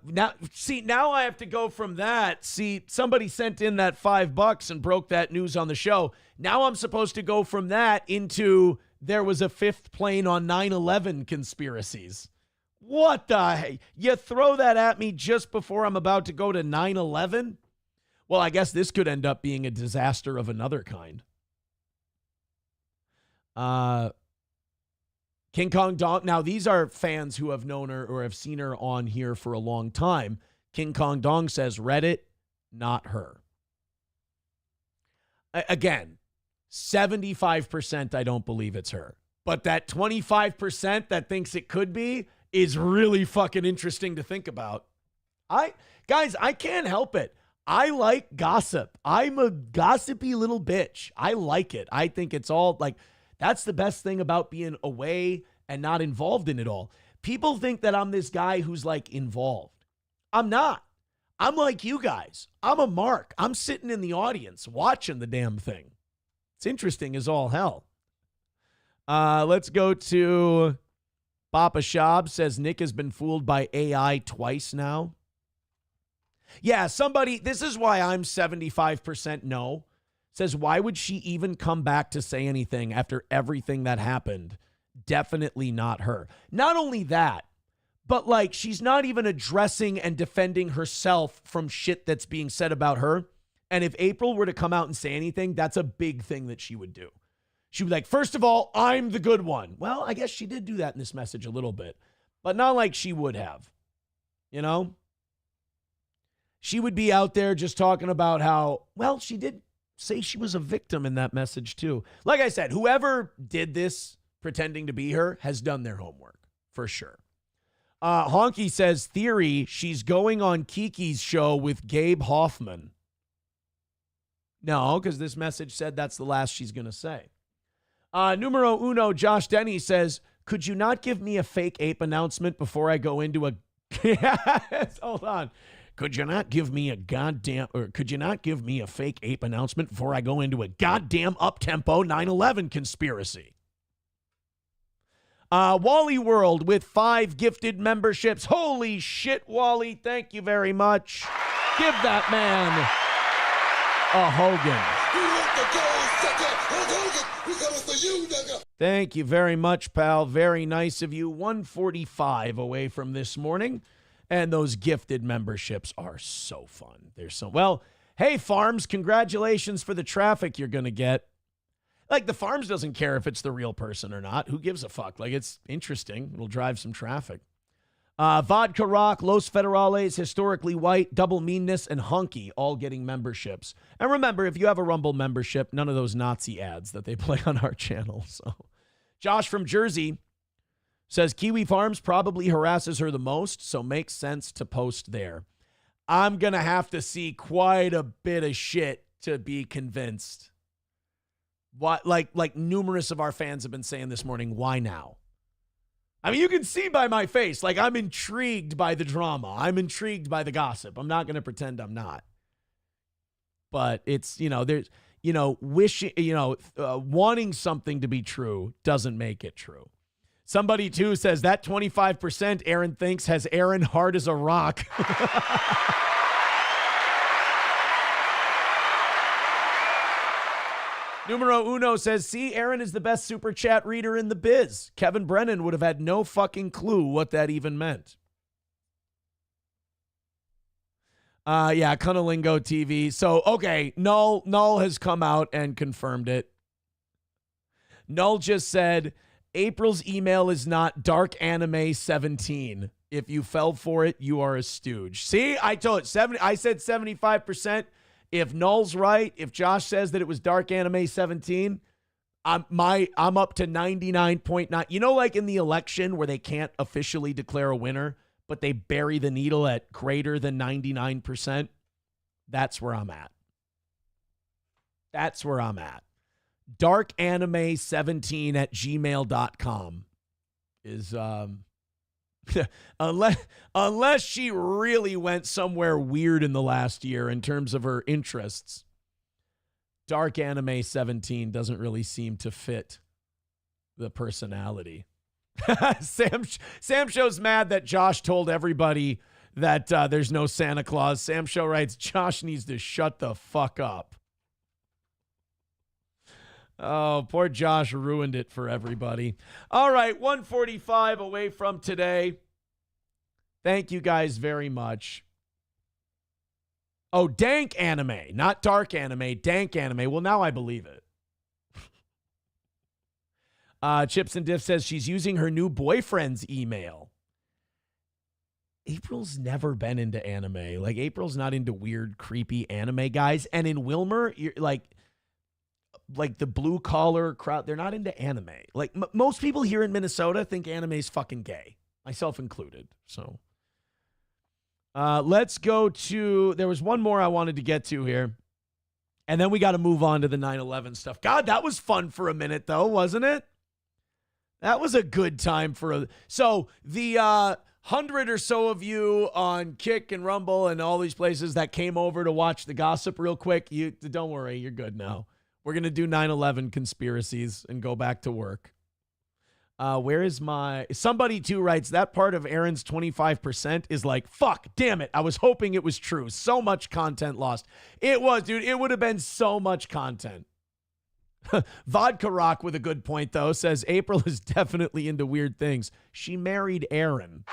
Speaker 3: I have to go from that. See, somebody sent in that $5 and broke that news on the show. Now I'm supposed to go from that into there was a fifth plane on 9/11 conspiracies. What the heck? You throw that at me just before I'm about to go to 9/11? Well, I guess this could end up being a disaster of another kind. King Kong Dong. Now, these are fans who have known her or have seen her on here for a long time. King Kong Dong says, Reddit, not her. Again, 75% I don't believe it's her. But that 25% that thinks it could be is really fucking interesting to think about. Guys, I can't help it. I like gossip. I'm a gossipy little bitch. I like it. I think it's all like, that's the best thing about being away and not involved in it all. People think that I'm this guy who's like involved. I'm not. I'm like you guys. I'm a mark. I'm sitting in the audience watching the damn thing. It's interesting as all hell. Let's go to Papa Shab says Nick has been fooled by AI twice now. Yeah, somebody, this is why I'm 75% no. Says, why would she even come back to say anything after everything that happened? Definitely not her. Not only that, but like she's not even addressing and defending herself from shit that's being said about her. And if April were to come out and say anything, that's a big thing that she would do. She would be like, first of all, I'm the good one. Well, I guess she did do that in this message a little bit, but not like she would have, you know? She would be out there just talking about how, well, she did say she was a victim in that message too. Like I said, whoever did this pretending to be her has done their homework for sure. Honky says, theory, she's going on Kiki's show with Gabe Hoffman. No, because this message said that's the last she's going to say. Numero uno, Josh Denny says, could you not give me a fake ape announcement before I go into a... Yes, hold on. Could you not give me a fake ape announcement before I go into a goddamn up-tempo 9/11 conspiracy? Wally World with 5 gifted memberships. Holy shit, Wally. Thank you very much. Give that man a Hogan. Thank you very much, pal. Very nice of you. 145 away from this morning. And those gifted memberships are so fun. They're so, well, hey, Farms, congratulations for the traffic you're going to get. Like, the Farms doesn't care if it's the real person or not. Who gives a fuck? Like, it's interesting. It'll drive some traffic. Vodka Rock, Los Federales, Historically White, Double Meanness, and Hunky all getting memberships. And remember, if you have a Rumble membership, none of those Nazi ads that they play on our channel. So, Josh from Jersey says Kiwi Farms probably harasses her the most, so makes sense to post there. I'm going to have to see quite a bit of shit to be convinced. What, like numerous of our fans have been saying this morning, why now? I mean, you can see by my face, like I'm intrigued by the drama. I'm intrigued by the gossip. I'm not going to pretend I'm not. But it's, there's, wishing, wanting something to be true doesn't make it true. Somebody, too, says that 25% Aaron thinks has Aaron hard as a rock. Numero uno says, see, Aaron is the best super chat reader in the biz. Kevin Brennan would have had no fucking clue what that even meant. Yeah, Cunnilingo TV. So, okay, Null has come out and confirmed it. Null just said, April's email is not darkanime17. If you fell for it, you are a stooge. See, I told it. I said 75%. If Null's right, if Josh says that it was darkanime17, I'm up to 99.9. You know, like in the election where they can't officially declare a winner, but they bury the needle at greater than 99%? That's where I'm at. That's where I'm at. darkanime17@gmail.com is unless she really went somewhere weird in the last year in terms of her interests. Darkanime17 doesn't really seem to fit the personality. Sam Show's mad that Josh told everybody that there's no Santa Claus. Sam Show writes, Josh needs to shut the fuck up. Oh, poor Josh ruined it for everybody. All right, 145 away from today. Thank you guys very much. Oh, dank anime, not dark anime, dank anime. Well, now I believe it. Chips and Diff says she's using her new boyfriend's email. April's never been into anime. Like, April's not into weird, creepy anime guys. And in Wilmer, you're like the blue collar crowd, they're not into anime. Like most people here in Minnesota think anime is fucking gay, myself included. So let's go to, there was one more I wanted to get to here. And then we got to move on to the 9/11 stuff. God, that was fun for a minute though, wasn't it? That was a good time so the 100 or so of you on Kick and Rumble and all these places that came over to watch the gossip real quick, don't worry, you're good now. We're going to do 9/11 conspiracies and go back to work. Where is my... Somebody, too, writes, that part of Aaron's 25% is like, fuck, damn it. I was hoping it was true. So much content lost. It was, dude. It would have been so much content. Vodka Rock with a good point, though, says April is definitely into weird things. She married Aaron.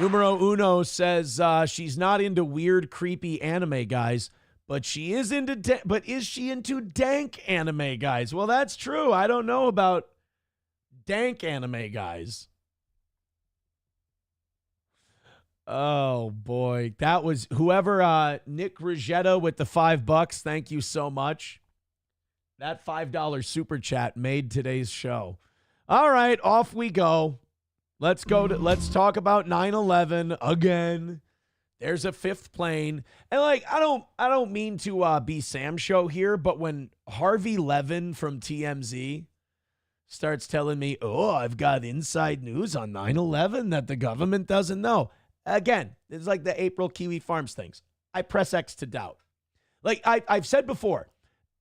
Speaker 3: Numero Uno says she's not into weird, creepy anime guys, but she is into. But is she into dank anime guys? Well, that's true. I don't know about dank anime guys. Oh boy, that was whoever. Nick Rogetta with the $5. Thank you so much. That $5 super chat made today's show. All right, off we go. Let's talk about 9/11 again. There's a fifth plane. And like, I don't mean to be Sam show here, but when Harvey Levin from TMZ starts telling me, oh, I've got inside news on 9/11 that the government doesn't know. Again, it's like the April Kiwi Farms things. I press X to doubt. Like I've said before,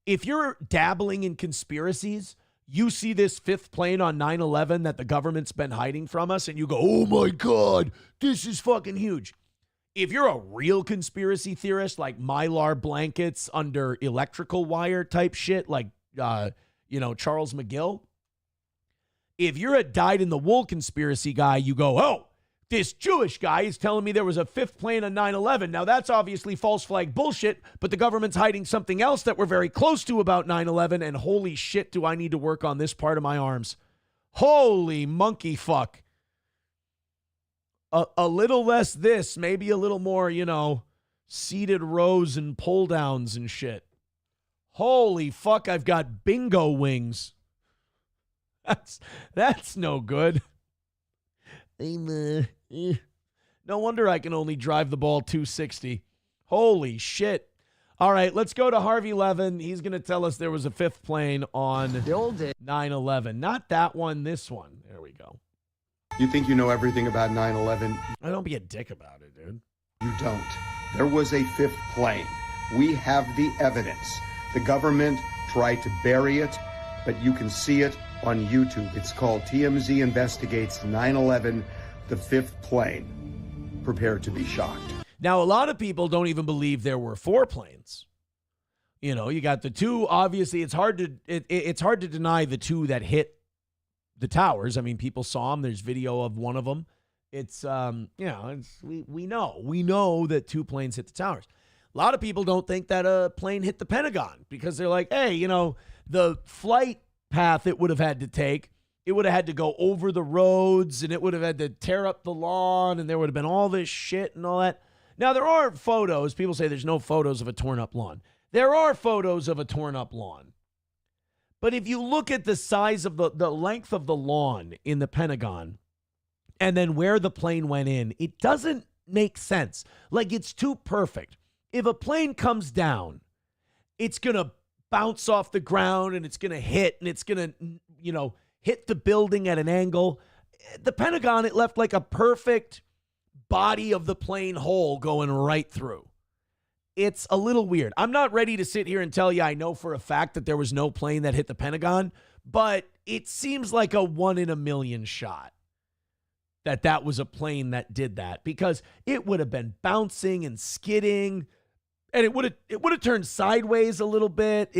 Speaker 3: if you're dabbling in conspiracies, you see this fifth plane on 9/11 that the government's been hiding from us, and you go, oh my God, this is fucking huge. If you're a real conspiracy theorist, like Mylar blankets under electrical wire type shit, like, Charles McGill, if you're a dyed-in-the-wool conspiracy guy, you go, oh, this Jewish guy is telling me there was a fifth plane on 9/11. Now, that's obviously false flag bullshit, but the government's hiding something else that we're very close to about 9/11, and holy shit, do I need to work on this part of my arms. Holy monkey fuck. A little less this, maybe a little more, seated rows and pull downs and shit. Holy fuck, I've got bingo wings. That's no good. No wonder I can only drive the ball 260. Holy shit. All right, let's go to Harvey Levin. He's going to tell us there was a fifth plane on 9/11. Not that one, this one. There we go.
Speaker 17: You think you know everything about 9/11?
Speaker 3: I don't be a dick about it, dude.
Speaker 17: You don't. There was a fifth plane. We have the evidence. The government tried to bury it, but you can see it on YouTube. It's called TMZ Investigates 9/11, the fifth plane. Prepare to be shocked.
Speaker 3: Now, a lot of people don't even believe there were four planes. You got the two. Obviously, it's hard to deny the two that hit the towers. I mean, people saw them. There's video of one of them. It's we know that two planes hit the towers. A lot of people don't think that a plane hit the Pentagon because they're like, hey, the flight path it would have had to take, it would have had to go over the roads, and it would have had to tear up the lawn, and there would have been all this shit and all that. Now, there are photos. People say there's no photos of a torn up lawn. There are photos of a torn up lawn. But if you look at the size of the length of the lawn in the Pentagon and then where the plane went in, it doesn't make sense. Like, it's too perfect. If a plane comes down, it's going to bounce off the ground and it's going to hit and it's going to, hit the building at an angle. The Pentagon, it left like a perfect body of the plane hole going right through. It's a little weird. I'm not ready to sit here and tell you I know for a fact that there was no plane that hit the Pentagon, but it seems like a 1 in a million shot that was a plane that did that, because it would have been bouncing and skidding, and it would have turned sideways a little bit.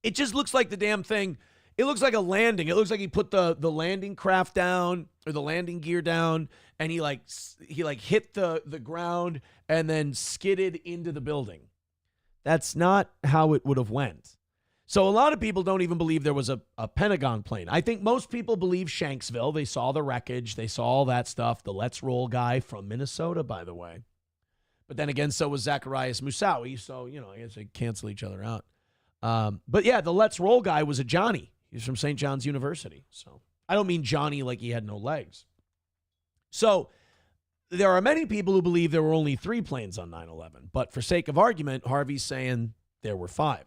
Speaker 3: It just looks like the damn thing. It looks like a landing. It looks like he put the landing craft down, or the landing gear down, and he hit the ground and then skidded into the building. That's not how it would have went. So a lot of people don't even believe there was a Pentagon plane. I think most people believe Shanksville. They saw the wreckage. They saw all that stuff. The Let's Roll guy from Minnesota, by the way. But then again, so was Zacharias Moussaoui. So, I guess they cancel each other out. But yeah, the Let's Roll guy was a Johnny. He's from St. John's University. So I don't mean Johnny like he had no legs. So there are many people who believe there were only 3 planes on 9/11. But for sake of argument, Harvey's saying there were 5.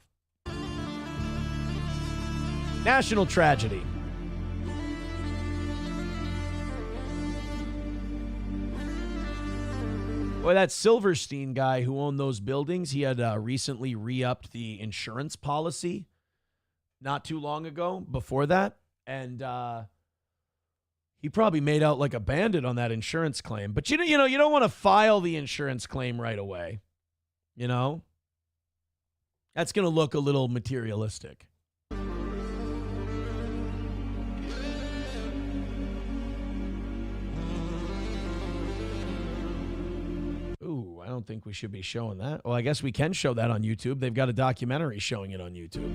Speaker 3: National tragedy. Boy, that Silverstein guy who owned those buildings, he had recently re-upped the insurance policy not too long ago before that. And he probably made out like a bandit on that insurance claim. But, you know, you don't want to file the insurance claim right away. You know? That's going to look a little materialistic. Ooh, I don't think we should be showing that. Well, I guess we can show that on YouTube. They've got a documentary showing it on YouTube.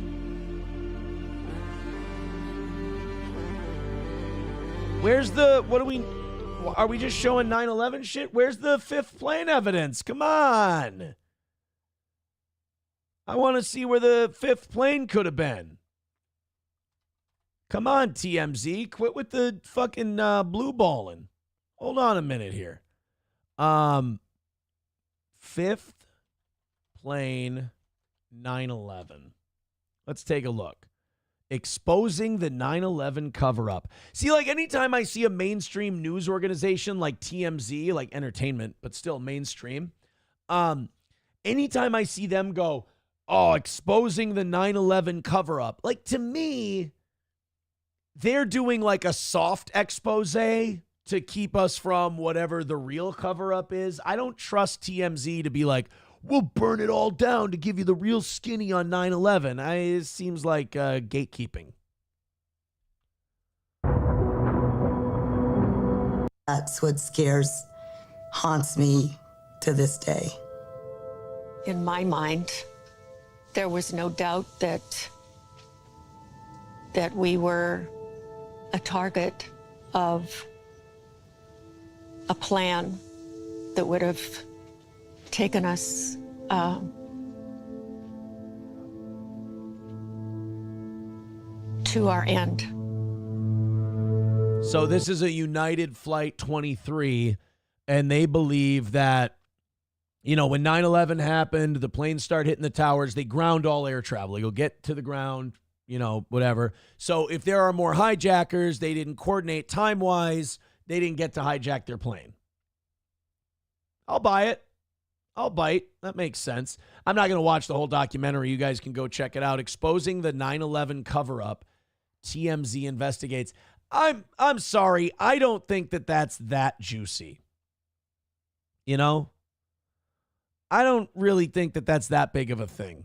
Speaker 3: Where's the, are we just showing 9/11 shit? Where's the fifth plane evidence? Come on. I want to see where the fifth plane could have been. Come on, TMZ. Quit with the fucking blue balling. Hold on a minute here. Fifth plane 9/11. Let's take a look. Exposing the 9/11 cover-up. See, like anytime I see a mainstream news organization like TMZ, like entertainment, but still mainstream, anytime I see them go, oh, exposing the 9/11 cover-up, like to me, they're doing like a soft expose to keep us from whatever the real cover-up is. I don't trust TMZ to be like, we'll burn it all down to give you the real skinny on 9/11. It seems like gatekeeping.
Speaker 18: That's what haunts me to this day.
Speaker 19: In my mind, there was no doubt that we were a target of a plan that would have taken us to our end.
Speaker 3: So this is a United Flight 23, and they believe that, you know, when 9/11 happened, the planes start hitting the towers, they ground all air travel. You'll get to the ground, you know, whatever. So if there are more hijackers, they didn't coordinate time-wise, they didn't get to hijack their plane. I'll buy it. I'll bite. That makes sense. I'm not going to watch the whole documentary. You guys can go check it out. Exposing the 9/11 cover-up. TMZ investigates. I'm sorry. I don't think that that's that juicy. You know? I don't really think that that's that big of a thing.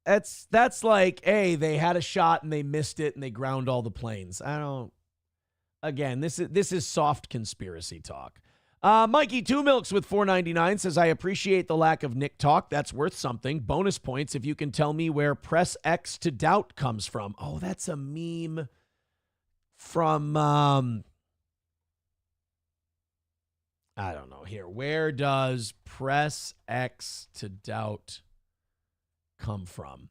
Speaker 3: That's like, hey, they had a shot and they missed it and they ground all the planes. Again, this is soft conspiracy talk. Mikey Two Milks with $4.99 says, I appreciate the lack of Nick talk. That's worth something. Bonus points if you can tell me where Press X to Doubt comes from. Oh, that's a meme from, I don't know here. Where does Press X to Doubt come from?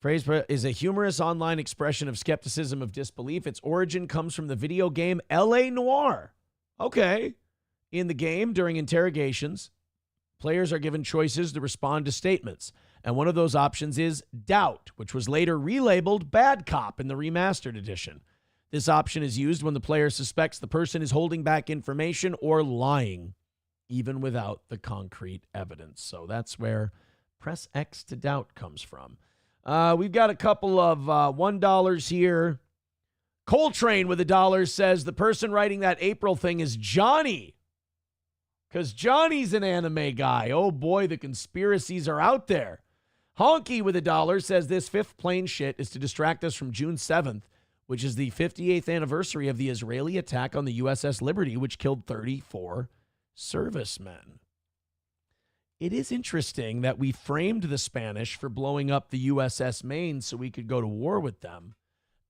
Speaker 3: Phrase is a humorous online expression of skepticism of disbelief. Its origin comes from the video game L.A. Noire. Okay. In the game, during interrogations, players are given choices to respond to statements. And one of those options is doubt, which was later relabeled bad cop in the remastered edition. This option is used when the player suspects the person is holding back information or lying, even without the concrete evidence. So that's where Press X to Doubt comes from. We've got a couple of $1 here. Coltrane with $1 says the person writing that April thing is Johnny. Because Johnny's an anime guy. Oh boy, the conspiracies are out there. Honky with $1 says this fifth plane shit is to distract us from June 7th, which is the 58th anniversary of the Israeli attack on the USS Liberty, which killed 34 servicemen. It is interesting that we framed the Spanish for blowing up the USS Maine so we could go to war with them.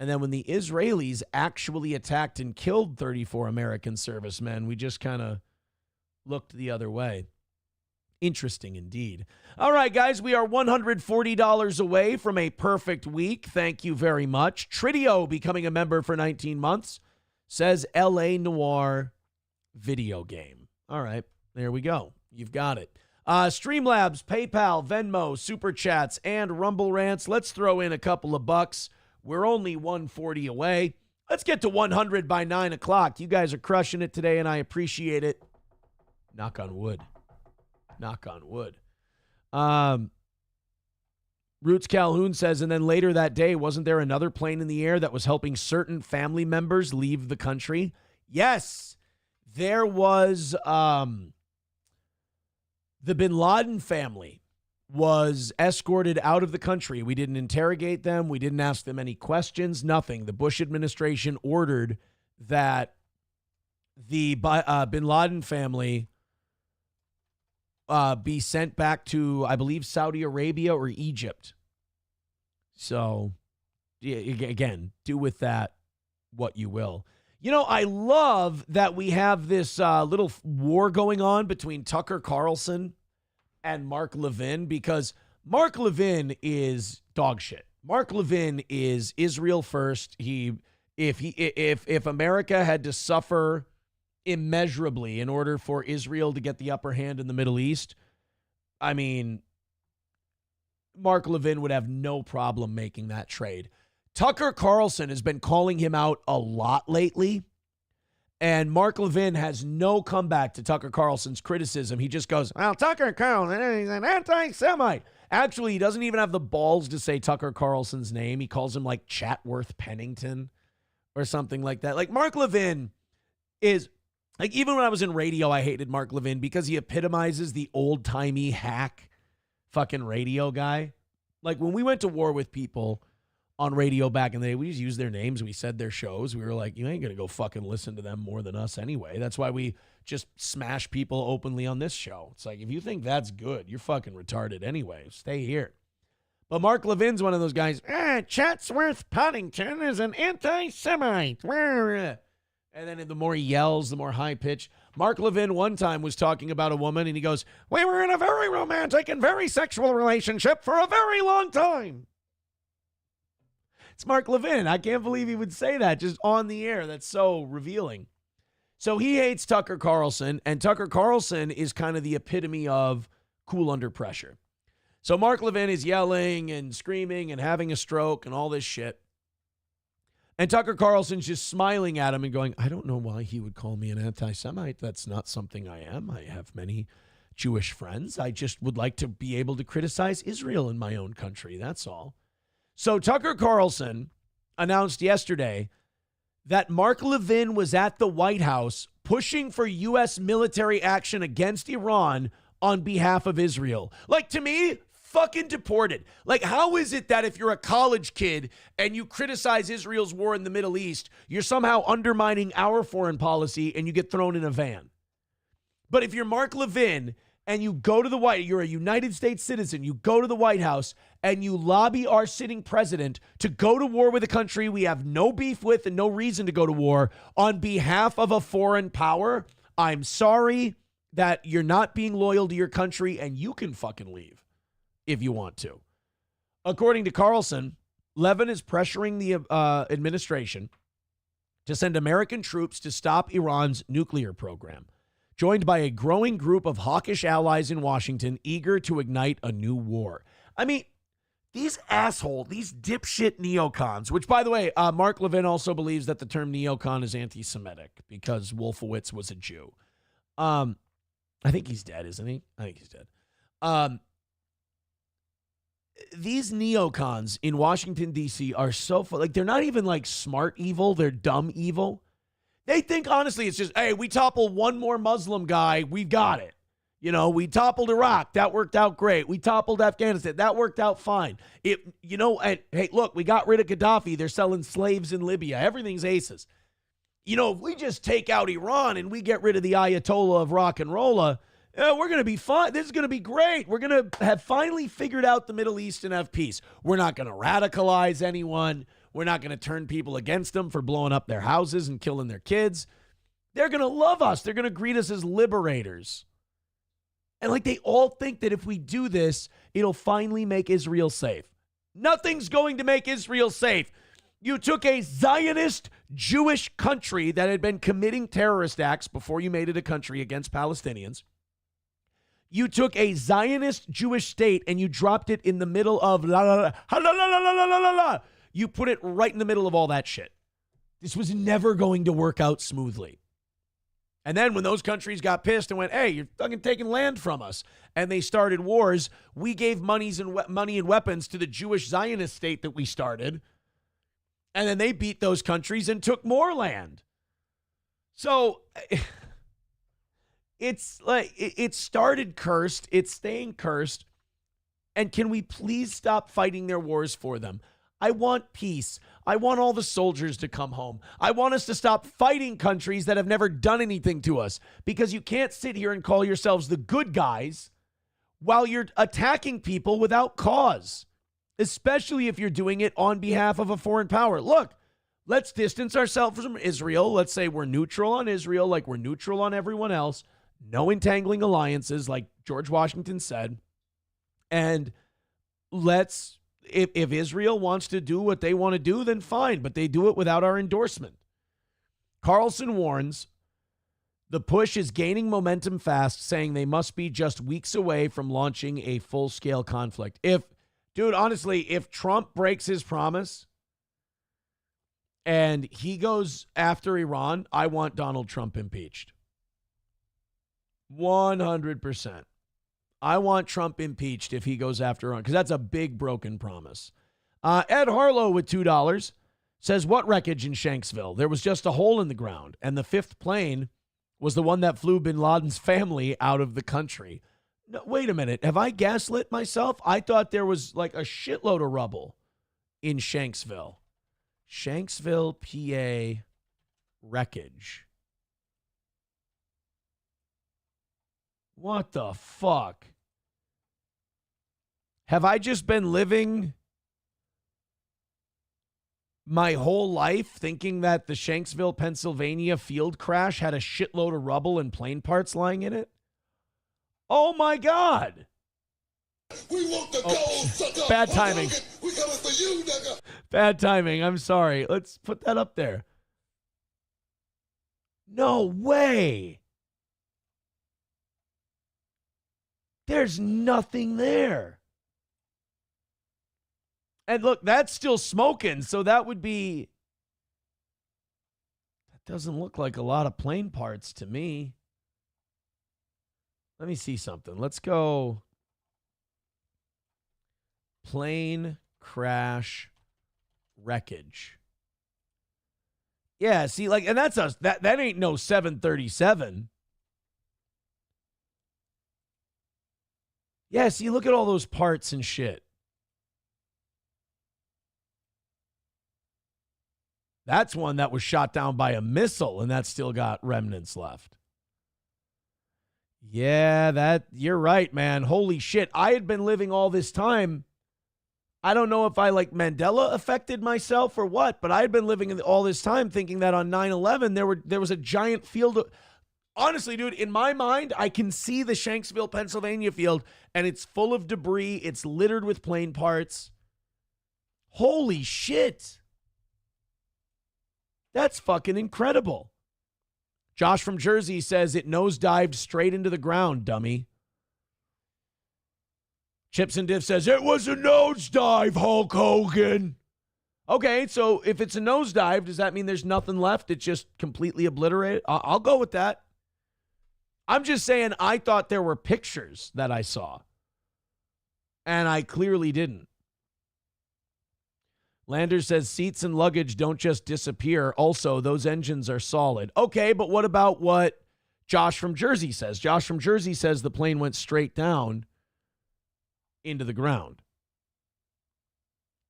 Speaker 3: And then when the Israelis actually attacked and killed 34 American servicemen, we just kind of looked the other way. Interesting indeed. All right, guys, we are $140 away from a perfect week. Thank you very much. Tridio becoming a member for 19 months says L.A. Noire video game. All right, there we go. You've got it. Streamlabs, PayPal, Venmo, Super Chats, and Rumble Rants. Let's throw in a couple of bucks. We're only $140 away. Let's get to 100 by 9 o'clock. You guys are crushing it today, and I appreciate it. Knock on wood. Knock on wood. Roots Calhoun says, and then later that day, wasn't there another plane in the air that was helping certain family members leave the country? Yes, there was the bin Laden family was escorted out of the country. We didn't interrogate them. We didn't ask them any questions, nothing. The Bush administration ordered that the bin Laden family be sent back to, I believe, Saudi Arabia or Egypt. So, again, do with that what you will. You know, I love that we have this little war going on between Tucker Carlson and Mark Levin, because Mark Levin is dog shit. Mark Levin is Israel first. If America had to suffer immeasurably in order for Israel to get the upper hand in the Middle East, I mean, Mark Levin would have no problem making that trade. Tucker Carlson has been calling him out a lot lately, and Mark Levin has no comeback to Tucker Carlson's criticism. He just goes, well, Tucker Carlson, he's an anti-Semite. Actually, he doesn't even have the balls to say Tucker Carlson's name. He calls him like Chatworth Pennington or something like that. Like, Mark Levin is, like, even when I was in radio, I hated Mark Levin because he epitomizes the old-timey hack fucking radio guy. Like, when we went to war with people on radio back in the day, we just used their names. We said their shows. We were like, you ain't going to go fucking listen to them more than us anyway. That's why we just smash people openly on this show. It's like, if you think that's good, you're fucking retarded anyway. Stay here. But Mark Levin's one of those guys, Chatsworth Pennington is an anti-Semite. And then the more he yells, the more high-pitched. Mark Levin one time was talking about a woman, and he goes, we were in a very romantic and very sexual relationship for a very long time. It's Mark Levin. I can't believe he would say that just on the air. That's so revealing. So he hates Tucker Carlson, and Tucker Carlson is kind of the epitome of cool under pressure. So Mark Levin is yelling and screaming and having a stroke and all this shit. And Tucker Carlson's just smiling at him and going, I don't know why he would call me an anti-Semite. That's not something I am. I have many Jewish friends. I just would like to be able to criticize Israel in my own country. That's all. So Tucker Carlson announced yesterday that Mark Levin was at the White House pushing for U.S. military action against Iran on behalf of Israel. Like, to me, fucking deported. Like, how is it that if you're a college kid and you criticize Israel's war in the Middle East, you're somehow undermining our foreign policy and you get thrown in a van? But if you're Mark Levin and you go to the White House, you're a United States citizen, you go to the White House and you lobby our sitting president to go to war with a country we have no beef with and no reason to go to war on behalf of a foreign power, I'm sorry that you're not being loyal to your country, and you can fucking leave if you want to. According to Carlson, Levin is pressuring the administration to send American troops to stop Iran's nuclear program, joined by a growing group of hawkish allies in Washington eager to ignite a new war. I mean, these assholes, these dipshit neocons, which, by the way, Mark Levin also believes that the term neocon is anti-Semitic because Wolfowitz was a Jew. I think he's dead, isn't he? I think he's dead. These neocons in Washington, D.C. are so like, they're not even like smart evil. They're dumb evil. They think, honestly, it's just, hey, we topple one more Muslim guy. We've got it. You know, we toppled Iraq. That worked out great. We toppled Afghanistan. That worked out fine. And hey, look, we got rid of Gaddafi. They're selling slaves in Libya. Everything's aces. You know, if we just take out Iran and we get rid of the Ayatollah of rock and rolla, we're going to be fine. This is going to be great. We're going to have finally figured out the Middle East and have peace. We're not going to radicalize anyone. We're not going to turn people against them for blowing up their houses and killing their kids. They're going to love us. They're going to greet us as liberators. And like, they all think that if we do this, it'll finally make Israel safe. Nothing's going to make Israel safe. You took a Zionist Jewish country that had been committing terrorist acts before you made it a country against Palestinians. You took a Zionist Jewish state and you dropped it in the middle of You put it right in the middle of all that shit. This was never going to work out smoothly. And then when those countries got pissed and went, hey, you're fucking taking land from us, and they started wars, we gave money and weapons to the Jewish Zionist state that we started. And then they beat those countries and took more land. So it's like it started cursed. It's staying cursed. And can we please stop fighting their wars for them? I want peace. I want all the soldiers to come home. I want us to stop fighting countries that have never done anything to us, because you can't sit here and call yourselves the good guys while you're attacking people without cause, especially if you're doing it on behalf of a foreign power. Look, let's distance ourselves from Israel. Let's say we're neutral on Israel like we're neutral on everyone else. No entangling alliances like George Washington said. And let's, if Israel wants to do what they want to do, then fine, but they do it without our endorsement. Carlson warns the push is gaining momentum fast, saying they must be just weeks away from launching a full-scale conflict. Dude, honestly, if Trump breaks his promise and he goes after Iran, I want Donald Trump impeached. 100%. I want Trump impeached if he goes after Iran, because that's a big broken promise. Ed Harlow with $2 says, what wreckage in Shanksville? There was just a hole in the ground, and the fifth plane was the one that flew bin Laden's family out of the country. No, wait a minute. Have I gaslit myself? I thought there was like a shitload of rubble in Shanksville. Shanksville, PA, wreckage. What the fuck? Have I just been living my whole life thinking that the Shanksville, Pennsylvania field crash had a shitload of rubble and plane parts lying in it? Oh my God.
Speaker 11: We want the gold, sucker.
Speaker 3: Bad timing.
Speaker 11: We coming for you, nigga.
Speaker 3: Bad timing. I'm sorry. Let's put that up there. No way. There's nothing there. And look, that's still smoking, so that would be... That doesn't look like a lot of plane parts to me. Let me see something. Let's go... Plane crash wreckage. Yeah, see, like, and that's us. That ain't no 737. Yeah, see, look at all those parts and shit. That's one that was shot down by a missile, and that's still got remnants left. Yeah, you're right, man. Holy shit. I had been living all this time. I don't know if I like Mandela affected myself or what, but I had been living all this time thinking that on 9/11 there was a giant field of... Honestly, dude, in my mind, I can see the Shanksville, Pennsylvania field, and it's full of debris. It's littered with plane parts. Holy shit. That's fucking incredible. Josh from Jersey says it nosedived straight into the ground, dummy. Chips and Diff says, it was a nosedive, Hulk Hogan. Okay, so if it's a nosedive, does that mean there's nothing left? It's just completely obliterated? I'll go with that. I'm just saying I thought there were pictures that I saw. And I clearly didn't. Landers says seats and luggage don't just disappear. Also, those engines are solid. Okay, but what about what Josh from Jersey says? Josh from Jersey says the plane went straight down into the ground.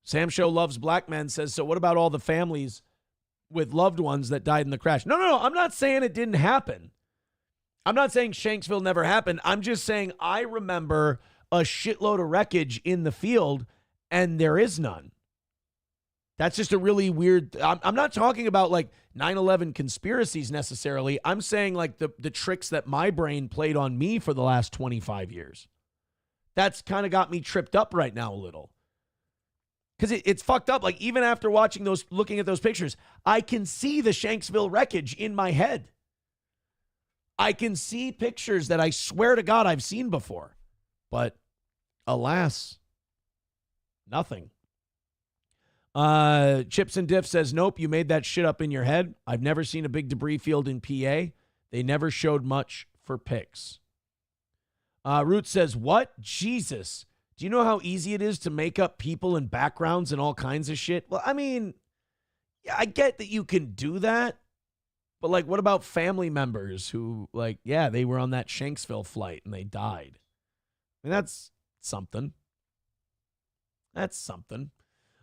Speaker 3: Sam Show Loves Black Men says, so what about all the families with loved ones that died in the crash? No. I'm not saying it didn't happen. I'm not saying Shanksville never happened. I'm just saying I remember a shitload of wreckage in the field, and there is none. That's just a really weird... I'm not talking about like 9/11 conspiracies necessarily. I'm saying like the tricks that my brain played on me for the last 25 years. That's kind of got me tripped up right now a little. Because it's fucked up. Like, even after looking at those pictures, I can see the Shanksville wreckage in my head. I can see pictures that I swear to God I've seen before. But, alas, nothing. Chips and Diff says, nope, you made that shit up in your head. I've never seen a big debris field in PA. They never showed much for pics. Root says, what? Jesus. Do you know how easy it is to make up people and backgrounds and all kinds of shit? Well, I mean, yeah, I get that you can do that. But, like, what about family members who, like, yeah, they were on that Shanksville flight and they died? I mean, that's something. That's something.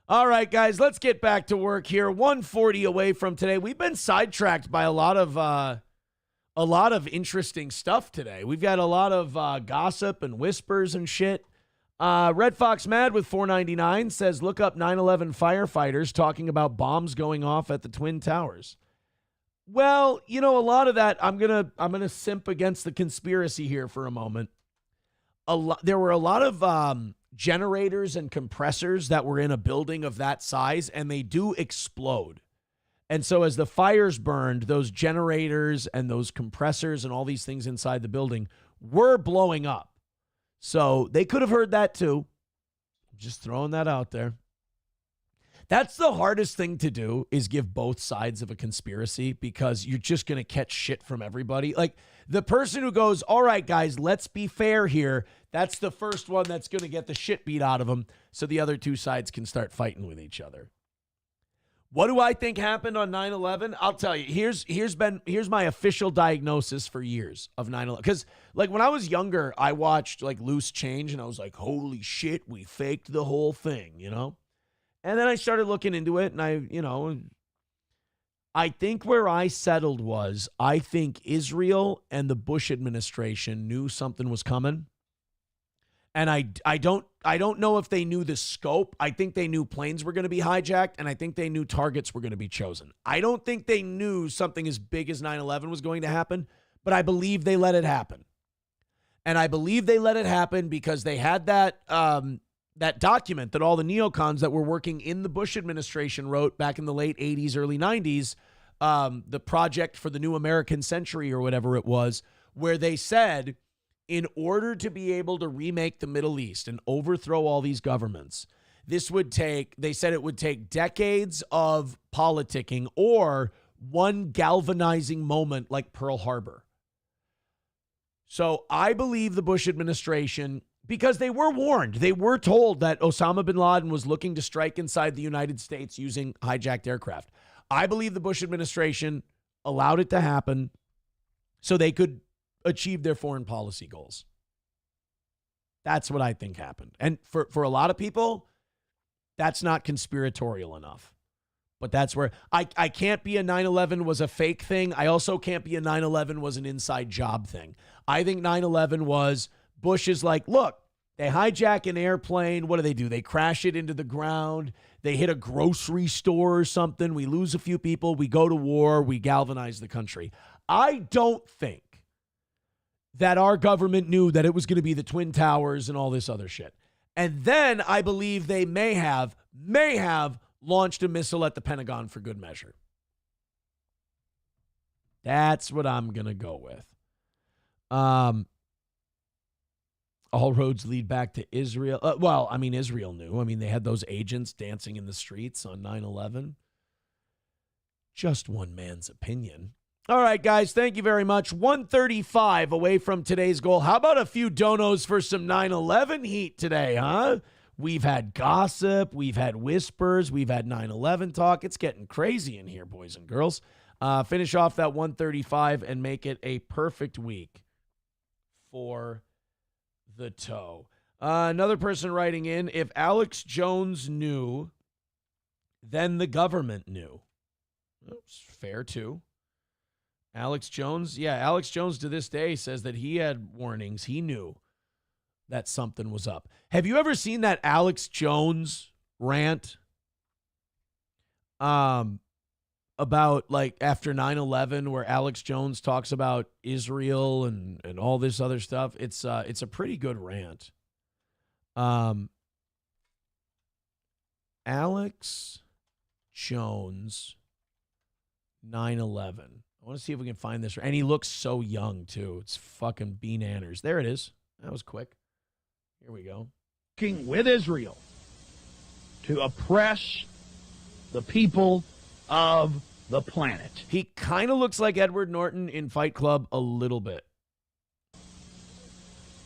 Speaker 3: All right, guys, let's get back to work here. 1:40 away from today. We've been sidetracked by a lot of interesting stuff today. We've got a lot of gossip and whispers and shit. Red Fox Mad with $4.99 says, look up 9/11 firefighters talking about bombs going off at the Twin Towers. Well, you know, a lot of that, I'm gonna simp against the conspiracy here for a moment. There were a lot of generators and compressors that were in a building of that size, and they do explode. And so as the fires burned, those generators and those compressors and all these things inside the building were blowing up. So they could have heard that too. Just throwing that out there. That's the hardest thing to do, is give both sides of a conspiracy, because you're just going to catch shit from everybody. Like the person who goes, all right, guys, let's be fair here. That's the first one that's going to get the shit beat out of them, so the other two sides can start fighting with each other. What do I think happened on 9/11? I'll tell you. Here's my official diagnosis for years of 9/11. Because like when I was younger, I watched like Loose Change, and I was like, holy shit, we faked the whole thing, you know? And then I started looking into it, and I think where I settled was, I think Israel and the Bush administration knew something was coming. And I don't know if they knew the scope. I think they knew planes were going to be hijacked, and I think they knew targets were going to be chosen. I don't think they knew something as big as 9/11 was going to happen, but I believe they let it happen. And I believe they let it happen because they had that document that all the neocons that were working in the Bush administration wrote back in the late 80s, early 90s, the Project for the New American Century or whatever it was, where they said, in order to be able to remake the Middle East and overthrow all these governments, they said it would take decades of politicking or one galvanizing moment like Pearl Harbor. So I believe the Bush administration, because they were warned, they were told that Osama bin Laden was looking to strike inside the United States using hijacked aircraft. I believe the Bush administration allowed it to happen so they could achieve their foreign policy goals. That's what I think happened. And for a lot of people, that's not conspiratorial enough. But that's where I can't be a 9/11 was a fake thing. I also can't be a 9/11 was an inside job thing. I think 9/11 was Bush is like, look, they hijack an airplane. What do? They crash it into the ground. They hit a grocery store or something. We lose a few people. We go to war. We galvanize the country. I don't think that our government knew that it was going to be the Twin Towers and all this other shit. And then I believe they may have launched a missile at the Pentagon for good measure. That's what I'm going to go with. All roads lead back to Israel. Israel knew. They had those agents dancing in the streets on 9/11. Just one man's opinion. All right, guys, thank you very much. 135 away from today's goal. How about a few donos for some 9/11 heat today, huh? We've had gossip, we've had whispers, we've had 9/11 talk. It's getting crazy in here, boys and girls. Finish off that 135 and make it a perfect week for the toe. Another person writing in, if Alex Jones knew, then the government knew. Oops, fair too. Alex Jones to this day says that he had warnings. He knew that something was up. Have you ever seen that Alex Jones rant about like after 9/11 where Alex Jones talks about Israel and all this other stuff? It's a pretty good rant. Alex Jones 9/11. I want to see if we can find this. And he looks so young, too. It's fucking beananners. There it is. That was quick. Here we go.
Speaker 20: Working with Israel to oppress the people of the planet.
Speaker 3: He kind of looks like Edward Norton in Fight Club a little bit.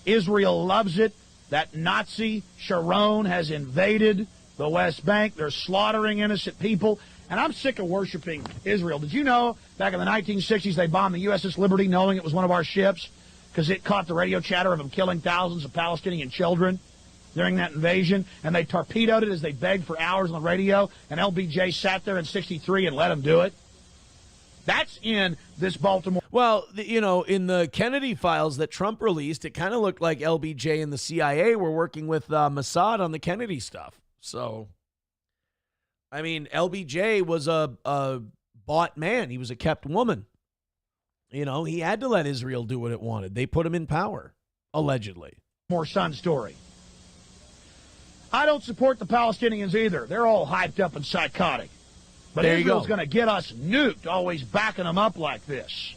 Speaker 20: Israel loves it. That Nazi Sharon has invaded the West Bank. They're slaughtering innocent people. And I'm sick of worshiping Israel. Did you know back in the 1960s they bombed the USS Liberty knowing it was one of our ships because it caught the radio chatter of them killing thousands of Palestinian children during that invasion, and they torpedoed it as they begged for hours on the radio, and LBJ sat there in 63 and let them do it? That's in this Baltimore.
Speaker 3: Well, in the Kennedy files that Trump released, it kind of looked like LBJ and the CIA were working with Mossad on the Kennedy stuff. So, I mean, LBJ was a bought man. He was a kept woman. He had to let Israel do what it wanted. They put him in power, allegedly.
Speaker 20: More Sun story. I don't support the Palestinians either. They're all hyped up and psychotic. But
Speaker 3: there
Speaker 20: Israel's going to get us nuked, always backing them up like this.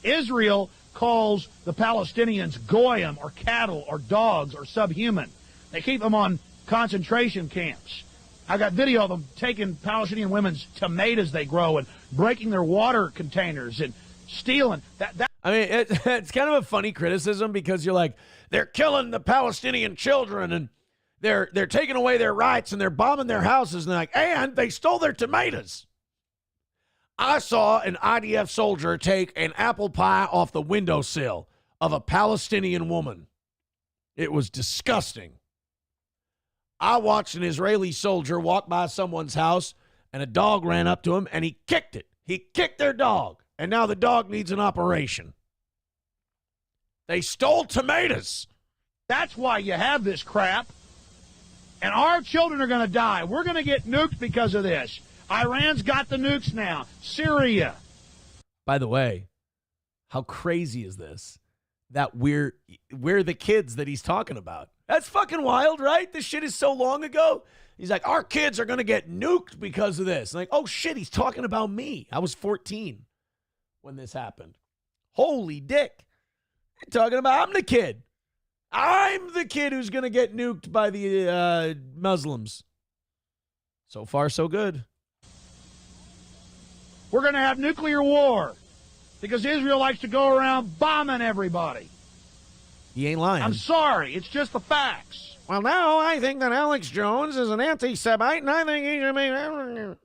Speaker 20: Israel calls the Palestinians goyim or cattle or dogs or subhuman. They keep them on concentration camps. I got video of them taking Palestinian women's tomatoes they grow and breaking their water containers and stealing.
Speaker 3: I mean, it's kind of a funny criticism because you're like, they're killing the Palestinian children and they're taking away their rights and they're bombing their houses. And they're like, and they stole their tomatoes. I saw an IDF soldier take an apple pie off the windowsill of a Palestinian woman. It was disgusting. I watched an Israeli soldier walk by someone's house and a dog ran up to him and he kicked it. He kicked their dog. And now the dog needs an operation. They stole tomatoes.
Speaker 20: That's why you have this crap. And our children are going to die. We're going to get nuked because of this. Iran's got the nukes now. Syria.
Speaker 3: By the way, how crazy is this? That we're the kids that he's talking about. That's fucking wild, right? This shit is so long ago. He's like, our kids are going to get nuked because of this. Like, oh shit, he's talking about me. I was 14 when this happened. Holy dick. You're talking about I'm the kid. I'm the kid who's going to get nuked by the Muslims. So far, so good.
Speaker 20: We're going to have nuclear war because Israel likes to go around bombing everybody.
Speaker 3: He ain't lying.
Speaker 20: I'm sorry. It's just the facts.
Speaker 3: Well, now I think that Alex Jones is an anti-Semite, and I think he should be...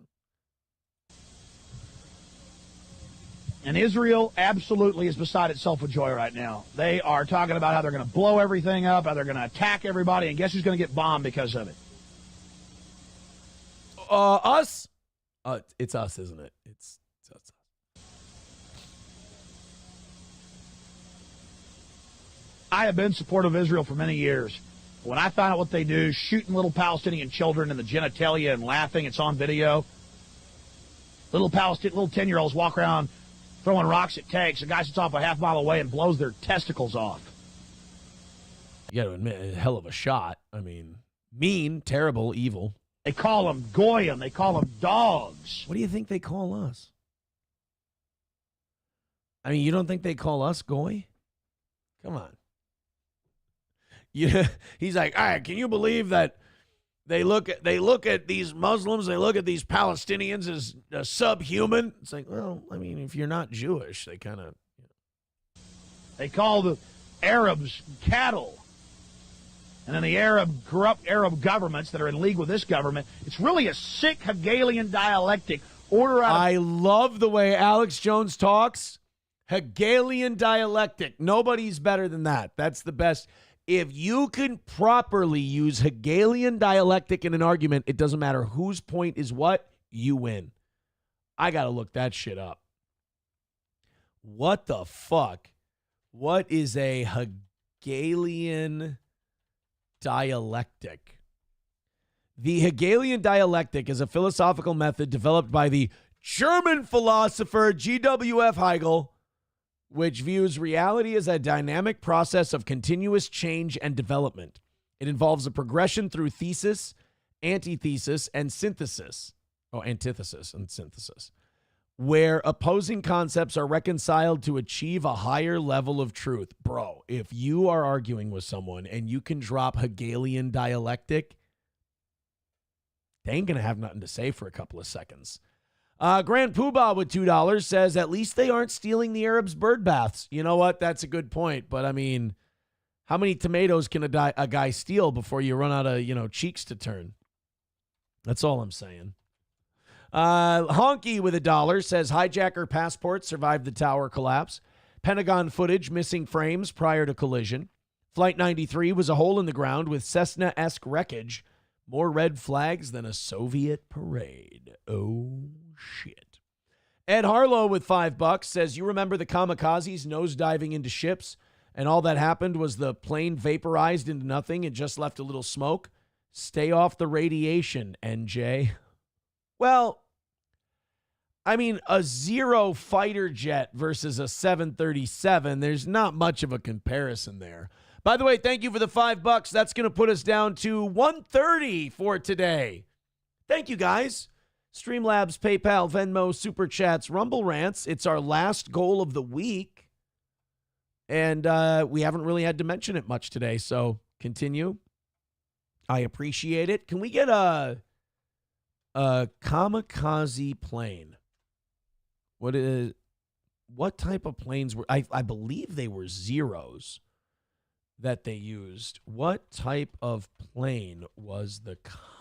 Speaker 20: And Israel absolutely is beside itself with joy right now. They are talking about how they're going to blow everything up, how they're going to attack everybody, and guess who's going to get bombed because of it?
Speaker 3: Us? It's us, isn't it? It's us.
Speaker 20: I have been supportive of Israel for many years. When I found out what they do, shooting little Palestinian children in the genitalia and laughing, it's on video. Little 10-year-olds walk around throwing rocks at tanks. A guy sits off a half mile away and blows their testicles off.
Speaker 3: You got to admit, a hell of a shot. I mean, mean, terrible, evil.
Speaker 20: They call them goyim. They call them dogs.
Speaker 3: What do you think they call us? I mean, you don't think they call us goy? Come on. Yeah, he's like, all right, can you believe that they look at these Muslims, they look at these Palestinians as subhuman? It's like, well, I mean, if you're not Jewish, they kind of...
Speaker 20: They call the Arabs cattle. And then the corrupt Arab governments that are in league with this government, it's really a sick Hegelian dialectic.
Speaker 3: I love the way Alex Jones talks. Hegelian dialectic. Nobody's better than that. That's the best. If you can properly use Hegelian dialectic in an argument, it doesn't matter whose point is what, you win. I got to look that shit up. What the fuck? What is a Hegelian dialectic? The Hegelian dialectic is a philosophical method developed by the German philosopher G.W.F. Hegel, which views reality as a dynamic process of continuous change and development. It involves a progression through thesis, antithesis, and synthesis. Antithesis and synthesis, where opposing concepts are reconciled to achieve a higher level of truth. Bro, if you are arguing with someone and you can drop Hegelian dialectic, they ain't going to have nothing to say for a couple of seconds. Grand Poobah with $2 says, at least they aren't stealing the Arabs' bird baths. You know what? That's a good point. But, I mean, how many tomatoes can a guy steal before you run out of, cheeks to turn? That's all I'm saying. Honky with $1 says, hijacker passport survived the tower collapse. Pentagon footage missing frames prior to collision. Flight 93 was a hole in the ground with Cessna-esque wreckage. More red flags than a Soviet parade. Oh, shit. Ed Harlow with $5 says, you remember the kamikazes nosediving into ships, and all that happened was the plane vaporized into nothing and just left a little smoke? Stay off the radiation, NJ. Well, I mean, a Zero fighter jet versus a 737, there's not much of a comparison there. By the way, thank you for the $5. That's going to put us down to 130 for today. Thank you, guys. Streamlabs, PayPal, Venmo, Super Chats, Rumble Rants. It's our last goal of the week. And we haven't really had to mention it much today, so continue. I appreciate it. Can we get a kamikaze plane? What type of planes were... I believe they were Zeros that they used. What type of plane was the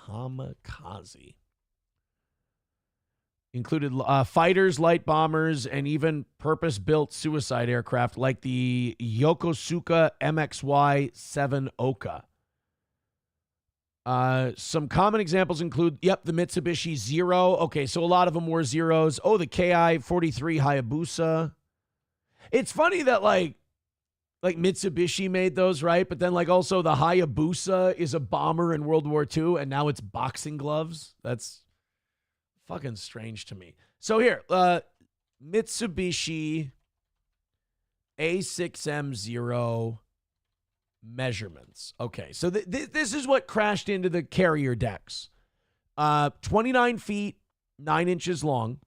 Speaker 3: kamikaze? Included fighters, light bombers, and even purpose-built suicide aircraft like the Yokosuka MXY-7 Oka. Some common examples include, the Mitsubishi Zero. Okay, so a lot of them were Zeros. Oh, the Ki-43 Hayabusa. It's funny that, like Mitsubishi made those, right? But then, also the Hayabusa is a bomber in World War II, and now it's boxing gloves. That's fucking strange to me. So here, Mitsubishi A6M0 measurements. Okay, so this is what crashed into the carrier decks. 29 feet, 9 inches long,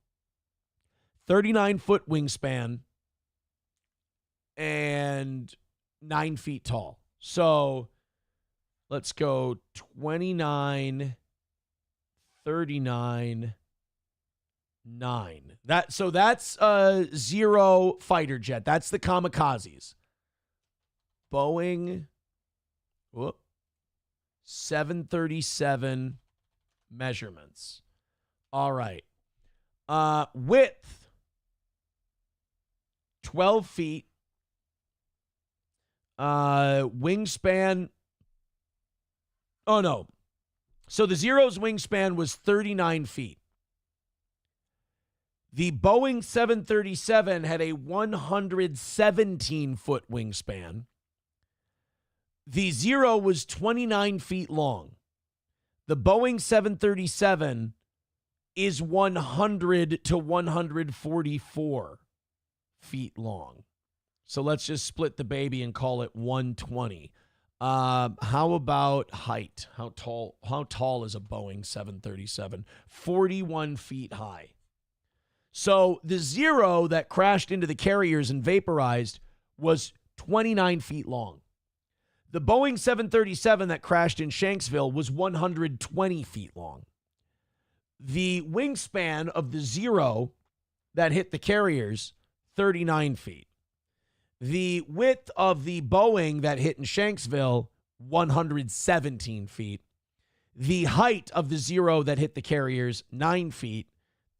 Speaker 3: 39-foot wingspan, and 9 feet tall. So let's go 29, 39, 9. That's a Zero fighter jet. That's the kamikazes. Boeing 737 measurements. All right. Width 12 feet. Wingspan. Oh, no. So the Zero's wingspan was 39 feet. The Boeing 737 had a 117-foot wingspan. The Zero was 29 feet long. The Boeing 737 is 100 to 144 feet long. So let's just split the baby and call it 120. How about height? How tall is a Boeing 737? 41 feet high. So the Zero that crashed into the carriers and vaporized was 29 feet long. The Boeing 737 that crashed in Shanksville was 120 feet long. The wingspan of the Zero that hit the carriers, 39 feet. The width of the Boeing that hit in Shanksville, 117 feet. The height of the Zero that hit the carriers, 9 feet.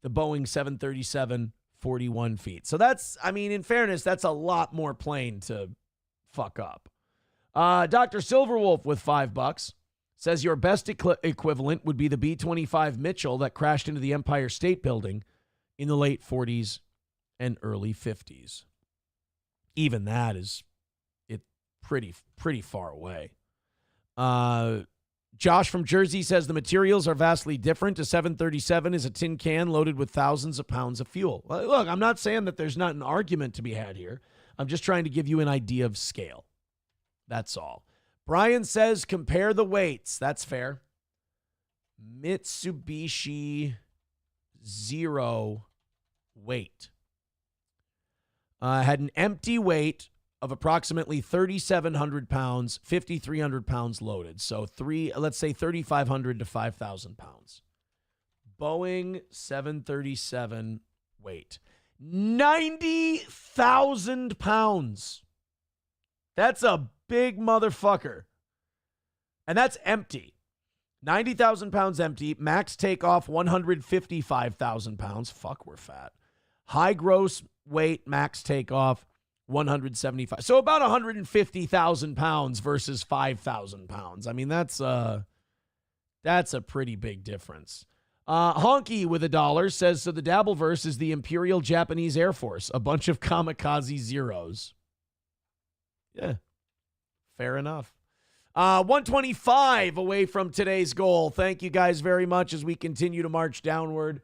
Speaker 3: The Boeing 737, 41 feet. So that's, in fairness, that's a lot more plane to fuck up. Dr. Silverwolf with $5 says your best equivalent would be the B-25 Mitchell that crashed into the Empire State Building in the late 40s and early 50s. Even that is pretty far away. Josh from Jersey says the materials are vastly different. A 737 is a tin can loaded with thousands of pounds of fuel. Look, I'm not saying that there's not an argument to be had here. I'm just trying to give you an idea of scale. That's all. Brian says compare the weights. That's fair. Mitsubishi Zero weight. Had an empty weight of approximately 3,700 pounds, 5,300 pounds loaded. So let's say 3,500 to 5,000 pounds. Boeing 737 weight. 90,000 pounds. That's a big motherfucker. And that's empty. 90,000 pounds empty. Max takeoff 155,000 pounds. Fuck, we're fat. High gross weight, max takeoff 175. So about 150,000 pounds versus 5,000 pounds. I mean, that's a pretty big difference. Honky with $1 says, so the Dabbleverse is the Imperial Japanese Air Force, a bunch of kamikaze zeros. Yeah, fair enough. 125 away from today's goal. Thank you guys very much as we continue to march downward.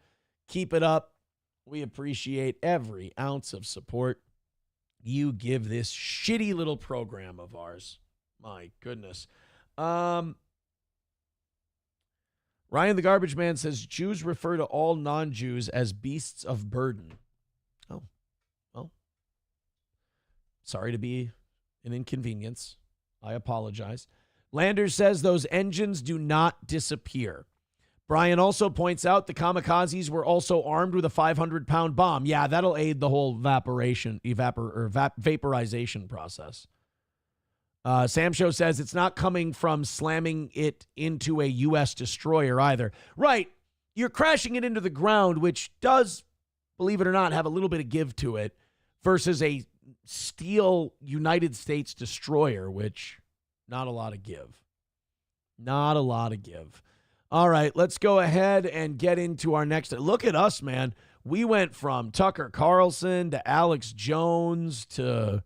Speaker 3: Keep it up. We appreciate every ounce of support you give this shitty little program of ours. My goodness. Ryan the Garbage Man says, Jews refer to all non-Jews as beasts of burden. Oh, well. Sorry to be an inconvenience. I apologize. Landers says those engines do not disappear. Brian also points out the kamikazes were also armed with a 500-pound bomb. Yeah, that'll aid the whole vaporization process. Sam Show says it's not coming from slamming it into a U.S. destroyer either. Right. You're crashing it into the ground, which does, believe it or not, have a little bit of give to it, versus a steel United States destroyer, which not a lot of give. Not a lot of give. All right, let's go ahead and get into our next. Look at us, man. We went from Tucker Carlson to Alex Jones to,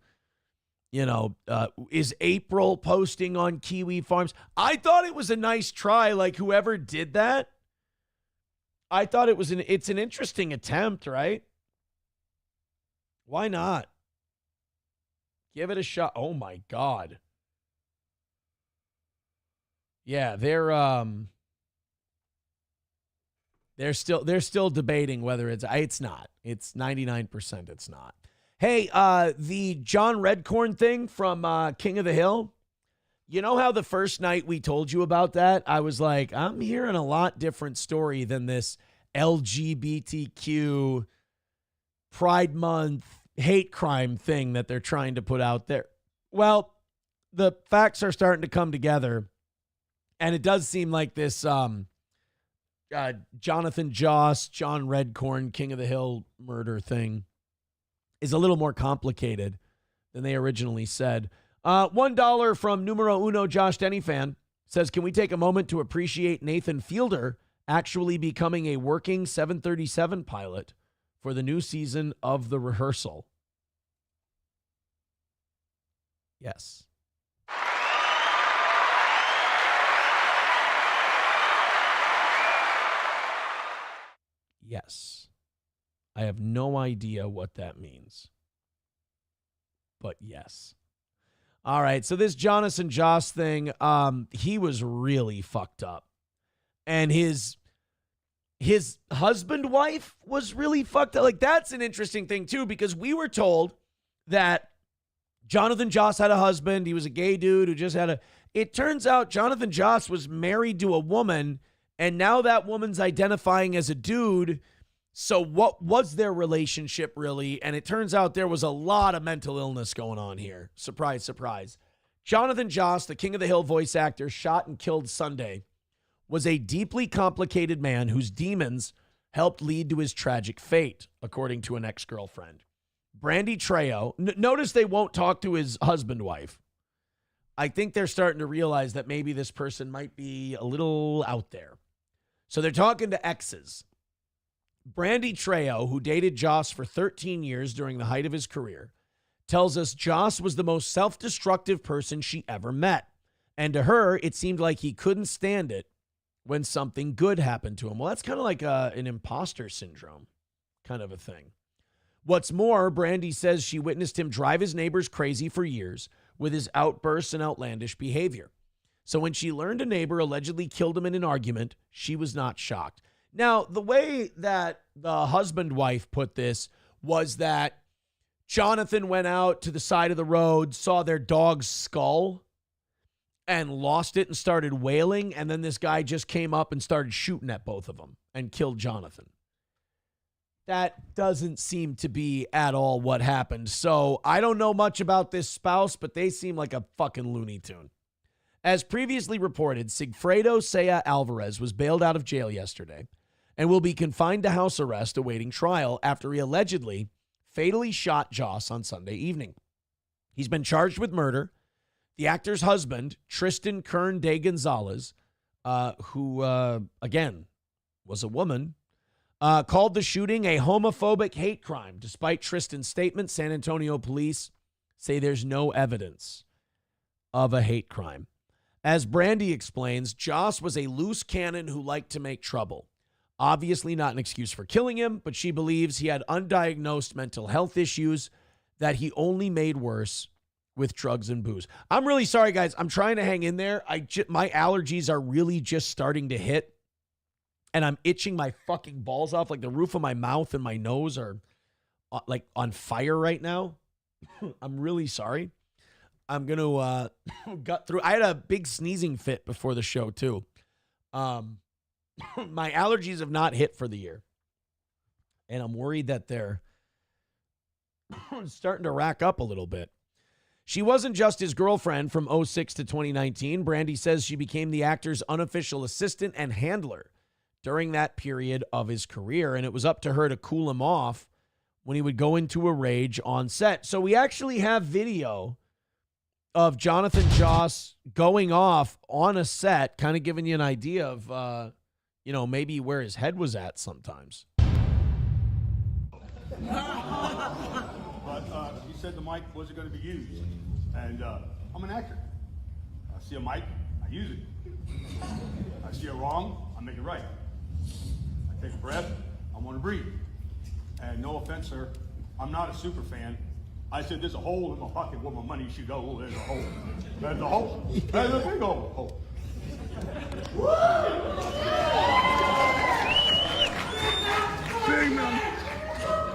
Speaker 3: is April posting on Kiwi Farms? I thought it was a nice try, like whoever did that. I thought it's an interesting attempt, right? Why not? Give it a shot. Oh my God. Yeah, they're still debating whether it's not. It's 99% it's not. Hey, the John Redcorn thing from King of the Hill. You know how the first night we told you about that, I was like, I'm hearing a lot different story than this LGBTQ Pride Month hate crime thing that they're trying to put out there. Well, the facts are starting to come together, and it does seem like this Jonathan Joss, John Redcorn, King of the Hill murder thing is a little more complicated than they originally said. $1 from numero uno Josh Denny fan says, can we take a moment to appreciate Nathan Fielder actually becoming a working 737 pilot for the new season of The Rehearsal? Yes. Yes. I have no idea what that means. But yes. All right, so this Jonathan Joss thing, he was really fucked up. And his husband wife was really fucked up. Like, that's an interesting thing, too, because we were told that Jonathan Joss had a husband. He was a gay dude who just had a... It turns out Jonathan Joss was married to a woman, and now that woman's identifying as a dude. So what was their relationship really? And it turns out there was a lot of mental illness going on here. Surprise, surprise. Jonathan Joss, the King of the Hill voice actor, shot and killed Sunday, was a deeply complicated man whose demons helped lead to his tragic fate, according to an ex-girlfriend. Brandy Trejo, notice they won't talk to his husband wife. I think they're starting to realize that maybe this person might be a little out there. So they're talking to exes. Brandy Trejo, who dated Joss for 13 years during the height of his career, tells us Joss was the most self-destructive person she ever met. And to her, it seemed like he couldn't stand it when something good happened to him. Well, that's kind of like an imposter syndrome kind of a thing. What's more, Brandy says she witnessed him drive his neighbors crazy for years with his outbursts and outlandish behavior. So when she learned a neighbor allegedly killed him in an argument, she was not shocked. Now, the way that the husband-wife put this was that Jonathan went out to the side of the road, saw their dog's skull, and lost it and started wailing. And then this guy just came up and started shooting at both of them and killed Jonathan. That doesn't seem to be at all what happened. So I don't know much about this spouse, but they seem like a fucking Looney Tune. As previously reported, Sigfredo Sea Alvarez was bailed out of jail yesterday and will be confined to house arrest awaiting trial after he allegedly fatally shot Joss on Sunday evening. He's been charged with murder. The actor's husband, Tristan Kern de Gonzalez, who, again, was a woman, called the shooting a homophobic hate crime. Despite Tristan's statement, San Antonio police say there's no evidence of a hate crime. As Brandy explains, Joss was a loose cannon who liked to make trouble. Obviously not an excuse for killing him, but she believes he had undiagnosed mental health issues that he only made worse with drugs and booze. I'm really sorry, guys. I'm trying to hang in there. My allergies are really just starting to hit, and I'm itching my fucking balls off. Like the roof of my mouth and my nose are like on fire right now. I'm really sorry. I'm going to gut through. I had a big sneezing fit before the show, too. My allergies have not hit for the year, and I'm worried that they're starting to rack up a little bit. She wasn't just his girlfriend from 2006 to 2019. Brandy says she became the actor's unofficial assistant and handler during that period of his career, and it was up to her to cool him off when he would go into a rage on set. So we actually have video of Jonathan Joss going off on a set, kind of giving you an idea of, maybe where his head was at sometimes.
Speaker 21: But he said the mic wasn't going to be used. And I'm an actor. I see a mic, I use it. I see it wrong, I make it right. I take a breath, I want to breathe. And no offense, sir, I'm not a super fan. I said, there's a hole in my pocket where my money should go. There's a hole. There's a hole. There's a big old hole.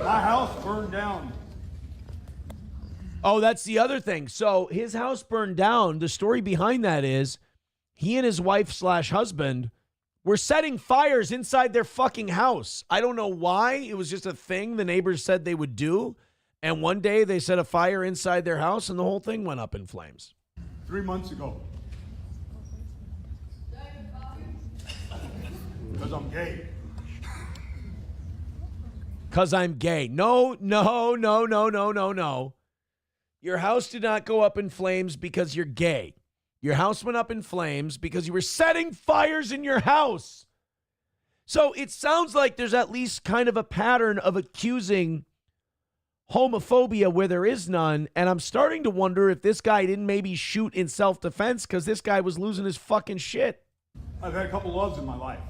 Speaker 21: My house burned down.
Speaker 3: Oh, that's the other thing. So his house burned down. The story behind that is he and his wife/husband were setting fires inside their fucking house. I don't know why. It was just a thing the neighbors said they would do. And one day they set a fire inside their house and the whole thing went up in flames.
Speaker 21: 3 months ago. Because I'm gay.
Speaker 3: Because I'm gay. No. Your house did not go up in flames because you're gay. Your house went up in flames because you were setting fires in your house. So it sounds like there's at least kind of a pattern of accusing homophobia where there is none. And I'm starting to wonder if this guy didn't maybe shoot in self-defense because this guy was losing his fucking shit.
Speaker 21: I've had a couple loves in my life.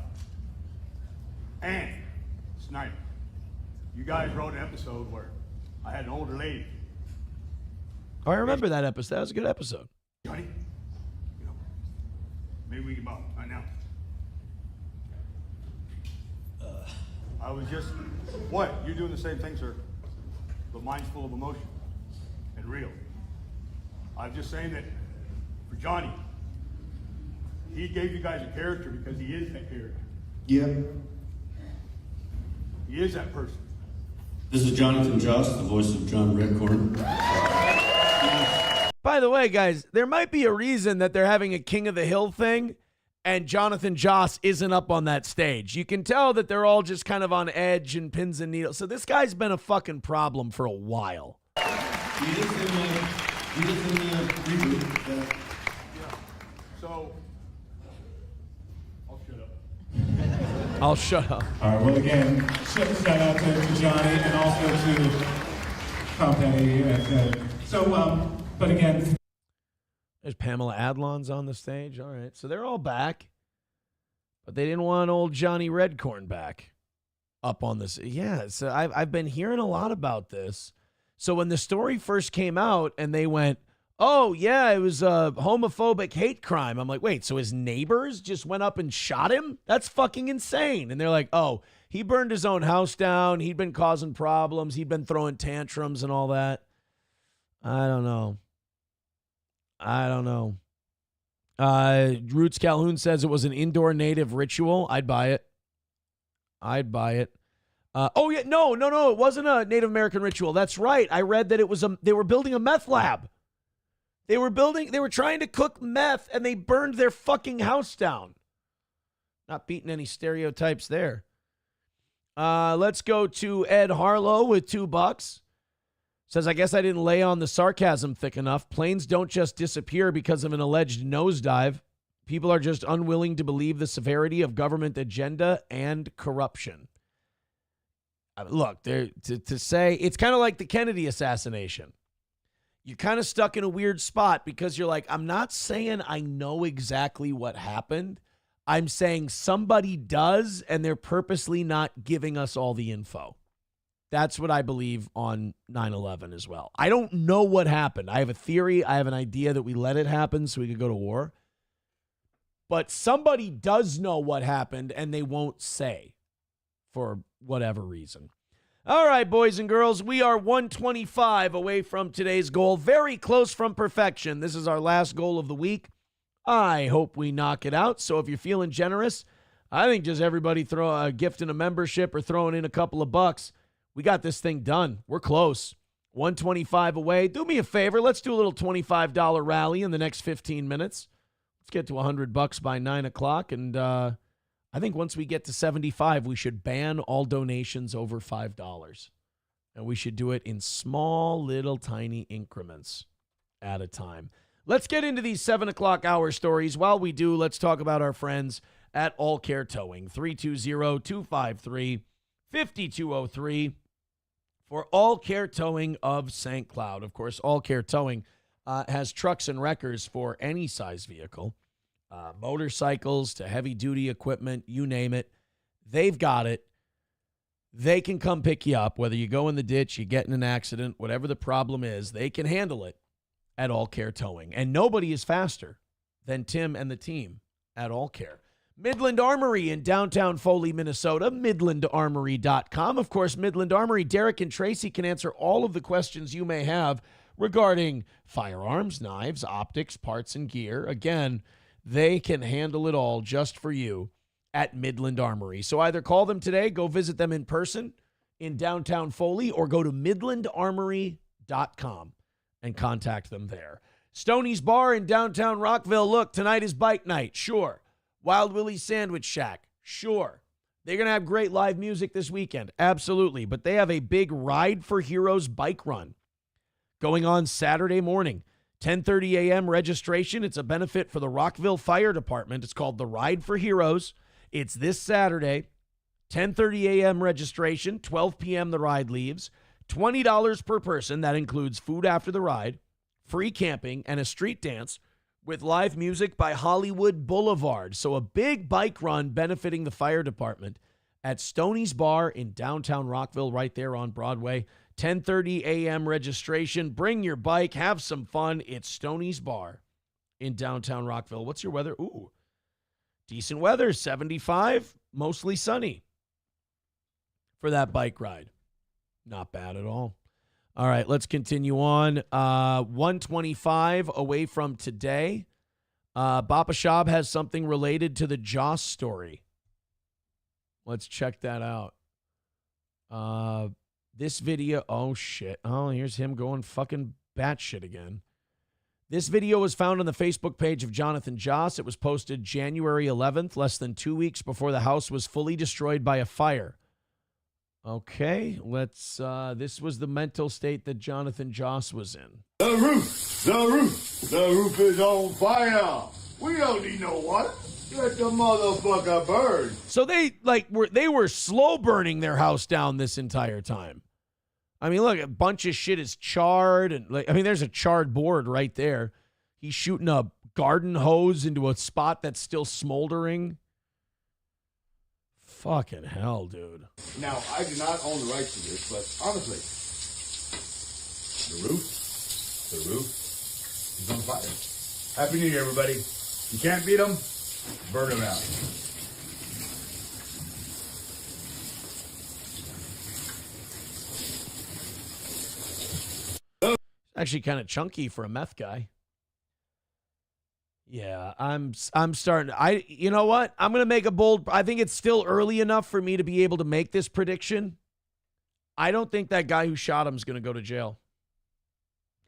Speaker 21: And Sniper, you guys wrote an episode where I had an older lady.
Speaker 3: Oh, I remember that episode. That was a good episode.
Speaker 21: Honey, maybe we can bump right now. I was just, what? You're doing the same thing, sir. But mine's full of emotion and real. I'm just saying that for Johnny, he gave you guys a character because he is that character.
Speaker 22: Yeah.
Speaker 21: He is that person.
Speaker 22: This is Jonathan Joss, the voice of John Redcorn.
Speaker 3: By the way, guys, there might be a reason that they're having a King of the Hill thing and Jonathan Joss isn't up on that stage. You can tell that they're all just kind of on edge and pins and needles. So this guy's been a fucking problem for a while.
Speaker 22: He is in the reboot.
Speaker 21: Yeah. So, I'll shut up.
Speaker 3: I'll shut up.
Speaker 22: All right, well, again, shout out to Johnny and also to Tom Petty. But again...
Speaker 3: There's Pamela Adlon's on the stage. All right, so they're all back. But they didn't want old Johnny Redcorn back up on this. Yeah, so I've been hearing a lot about this. So when the story first came out and they went, oh, yeah, it was a homophobic hate crime. I'm like, wait, so his neighbors just went up and shot him? That's fucking insane. And they're like, oh, He burned his own house down. He'd been causing problems. He'd been throwing tantrums and all that. I don't know. Roots Calhoun says it was an indoor native ritual. I'd buy it. Oh, yeah. No. It wasn't a Native American ritual. That's right. I read that they were building a meth lab. They were trying to cook meth, and they burned their fucking house down. Not beating any stereotypes there. Let's go to Ed Harlow with $2. Says, I guess I didn't lay on the sarcasm thick enough. Planes don't just disappear because of an alleged nosedive. People are just unwilling to believe the severity of government agenda and corruption. Look, to say it's kind of like the Kennedy assassination. You're kind of stuck in a weird spot because you're like, I'm not saying I know exactly what happened. I'm saying somebody does, and they're purposely not giving us all the info. That's what I believe on 9/11 as well. I don't know what happened. I have a theory. I have an idea that we let it happen so we could go to war. But somebody does know what happened, and they won't say for whatever reason. All right, boys and girls, we are 125 away from today's goal. Very close from perfection. This is our last goal of the week. I hope we knock it out. So if you're feeling generous, I think just everybody throw a gift in a membership or throwing in a couple of bucks. We got this thing done. We're close. 125 away. Do me a favor. Let's do a little $25 rally in the next 15 minutes. Let's get to $100 by 9 o'clock. And I think once we get to 75, we should ban all donations over $5. And we should do it in small, little, tiny increments at a time. Let's get into these 7 o'clock hour stories. While we do, let's talk about our friends at All Care Towing. 320-253-5203 for All Care Towing of St. Cloud. Of course, All Care Towing has trucks and wreckers for any size vehicle, motorcycles to heavy-duty equipment, you name it. They've got it. They can come pick you up, whether you go in the ditch, you get in an accident, whatever the problem is, they can handle it at All Care Towing. And nobody is faster than Tim and the team at All Care. Midland Armory in downtown Foley, Minnesota, midlandarmory.com. Of course, Midland Armory, Derek and Tracy can answer all of the questions you may have regarding firearms, knives, optics, parts, and gear. Again, they can handle it all just for you at Midland Armory. So either call them today, go visit them in person in downtown Foley, or go to midlandarmory.com and contact them there. Stoney's Bar in downtown Rockville. Look, tonight is bike night. Sure. Wild Willie's Sandwich Shack. Sure. They're going to have great live music this weekend. Absolutely. But they have a big Ride for Heroes bike run going on Saturday morning. 10:30 a.m. registration. It's a benefit for the Rockville Fire Department. It's called the Ride for Heroes. It's this Saturday. 10:30 a.m. registration. 12 p.m. the ride leaves. $20 per person. That includes food after the ride, free camping, and a street dance with live music by Hollywood Boulevard. So a big bike run benefiting the fire department at Stoney's Bar in downtown Rockville, right there on Broadway. 10:30 a.m. registration. Bring your bike. Have some fun. It's Stoney's Bar in downtown Rockville. What's your weather? Ooh, decent weather. 75, mostly sunny for that bike ride. Not bad at all. All right, let's continue on. 125 away from today. Bapa Shab has something related to the Joss story. Let's check that out. This video, oh shit. Oh, here's him going fucking batshit again. This video was found on the Facebook page of Jonathan Joss. It was posted January 11th, less than 2 weeks before the house was fully destroyed by a fire. Okay, let's, this was the mental state that Jonathan Joss was in.
Speaker 11: The roof is on fire. We don't need no water. Let the motherfucker burn.
Speaker 3: So they were slow burning their house down this entire time. I mean, look, a bunch of shit is charred, and there's a charred board right there. He's shooting a garden hose into a spot that's still smoldering. Fucking hell, dude.
Speaker 11: Now, I do not own the rights to this, but honestly, the roof is on fire. Happy New Year, everybody. You can't beat them, burn them out.
Speaker 3: Actually kind of chunky for a meth guy. Yeah, I'm starting. You know what? I'm going to make a bold. I think it's still early enough for me to be able to make this prediction. I don't think that guy who shot him is going to go to jail.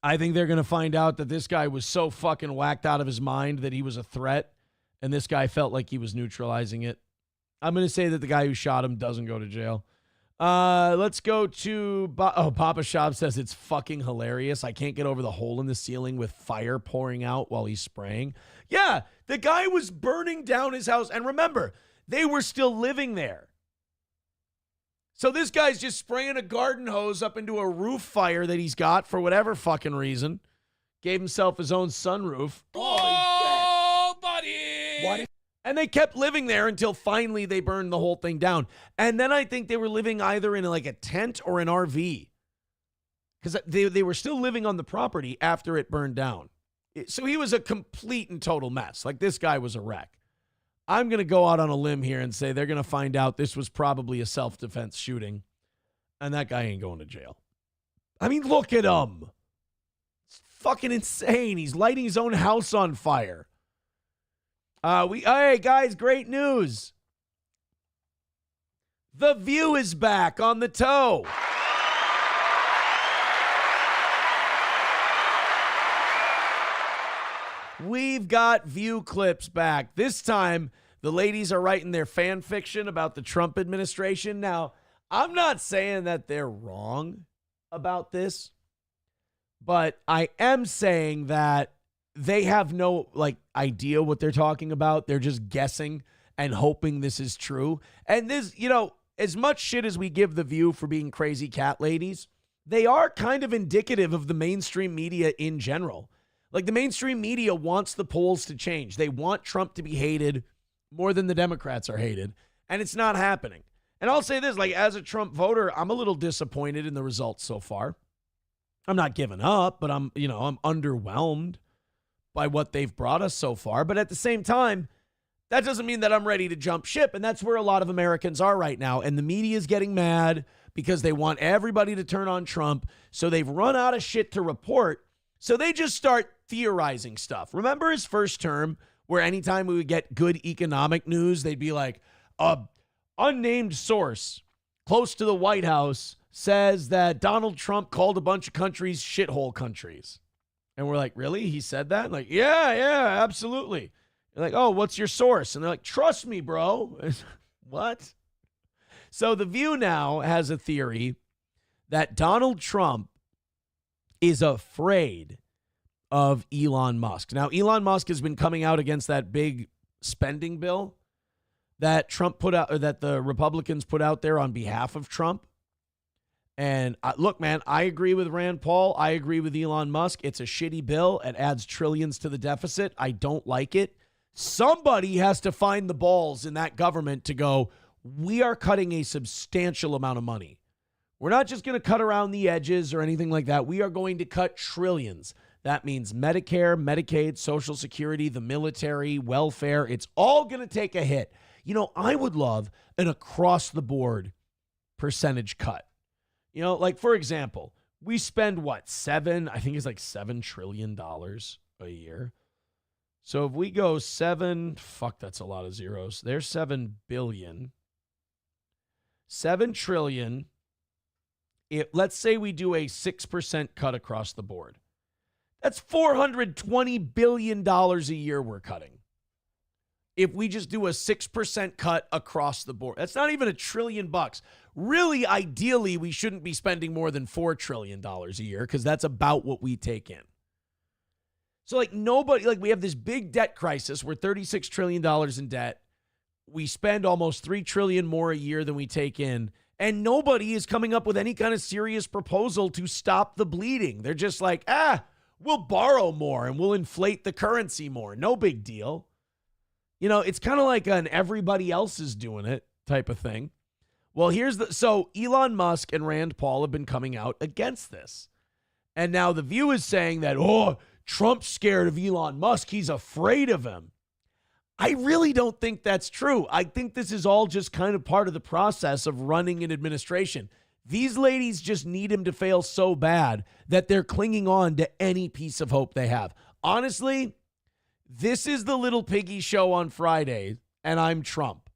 Speaker 3: I think they're going to find out that this guy was so fucking whacked out of his mind that he was a threat, and this guy felt like he was neutralizing it. I'm going to say that the guy who shot him doesn't go to jail. Let's go to Papa Shop says it's fucking hilarious. I can't get over the hole in the ceiling with fire pouring out while he's spraying. Yeah, the guy was burning down his house. And remember, they were still living there. So this guy's just spraying a garden hose up into a roof fire that he's got for whatever fucking reason. Gave himself his own sunroof.
Speaker 1: Oh, buddy!
Speaker 3: What? And they kept living there until finally they burned the whole thing down. And then I think they were living either in like a tent or an RV. Because they were still living on the property after it burned down. So he was a complete and total mess. Like, this guy was a wreck. I'm going to go out on a limb here and say they're going to find out this was probably a self-defense shooting. And that guy ain't going to jail. I mean, look at him. It's fucking insane. He's lighting his own house on fire. Hey, guys, great news. The View is back on the toe. We've got View clips back. This time, the ladies are writing their fan fiction about the Trump administration. Now, I'm not saying that they're wrong about this, but I am saying that they have no idea what they're talking about. They're just guessing and hoping this is true. And this, as much shit as we give The View for being crazy cat ladies, they are kind of indicative of the mainstream media in general. Like, the mainstream media wants the polls to change. They want Trump to be hated more than the Democrats are hated. And it's not happening. And I'll say this, as a Trump voter, I'm a little disappointed in the results so far. I'm not giving up, but I'm underwhelmed by what they've brought us so far. But at the same time, that doesn't mean that I'm ready to jump ship. And that's where a lot of Americans are right now. And the media is getting mad because they want everybody to turn on Trump. So they've run out of shit to report. So they just start theorizing stuff. Remember his first term, where anytime we would get good economic news, they'd be like, unnamed source close to the White House says that Donald Trump called a bunch of countries shithole countries. And we're like, really? He said that? Like, yeah, absolutely. They're like, oh, what's your source? And they're like, trust me, bro. What? So The View now has a theory that Donald Trump is afraid of Elon Musk. Now, Elon Musk has been coming out against that big spending bill that Trump put out, or that the Republicans put out there on behalf of Trump. And look, man, I agree with Rand Paul. I agree with Elon Musk. It's a shitty bill. It adds trillions to the deficit. I don't like it. Somebody has to find the balls in that government to go, we are cutting a substantial amount of money. We're not just going to cut around the edges or anything like that. We are going to cut trillions. That means Medicare, Medicaid, Social Security, the military, welfare. It's all going to take a hit. I would love an across-the-board percentage cut. For example, we spend $7 trillion a year. So if we go that's a lot of zeros. There's 7 billion. 7 trillion. Let's say we do a 6% cut across the board. That's $420 billion a year we're cutting. If we just do a 6% cut across the board, that's not even $1 trillion. Really, ideally, we shouldn't be spending more than $4 trillion a year because that's about what we take in. So we have this big debt crisis. We're $36 trillion in debt. We spend almost $3 trillion more a year than we take in. And nobody is coming up with any kind of serious proposal to stop the bleeding. They're just like, we'll borrow more and we'll inflate the currency more. No big deal. It's kind of like an everybody else is doing it type of thing. Well, so Elon Musk and Rand Paul have been coming out against this. And now The View is saying that, Trump's scared of Elon Musk. He's afraid of him. I really don't think that's true. I think this is all just kind of part of the process of running an administration. These ladies just need him to fail so bad that they're clinging on to any piece of hope they have. Honestly, this is the Little Piggy show on Friday, and I'm Trump.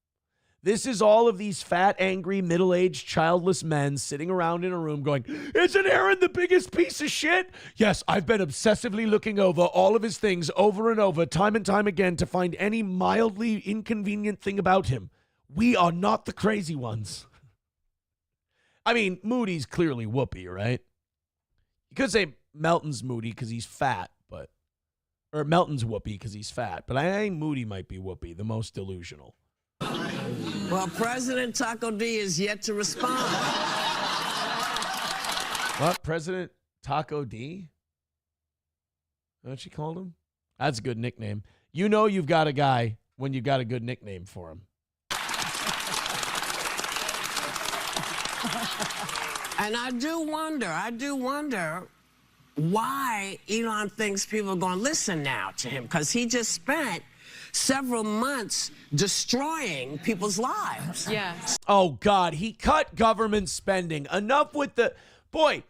Speaker 3: This is all of these fat, angry, middle-aged, childless men sitting around in a room going, isn't Aaron the biggest piece of shit? Yes, I've been obsessively looking over all of his things over and over, time and time again, to find any mildly inconvenient thing about him. We are not the crazy ones. I mean, Moody's clearly Whoopi, right? You could say Melton's Moody because he's fat, or Melton's Whoopi because he's fat, but I think Moody might be Whoopi, the most delusional.
Speaker 2: Well, President Taco D is yet to respond.
Speaker 3: What? President Taco D? That's what she called him? That's a good nickname. You know you've got a guy when you've got a good nickname for him.
Speaker 2: And I do wonder why Elon thinks people are going to listen now to him, because he just spent several months destroying people's lives.
Speaker 12: Yeah.
Speaker 3: Oh, God, he cut government spending. Enough with the... Boy,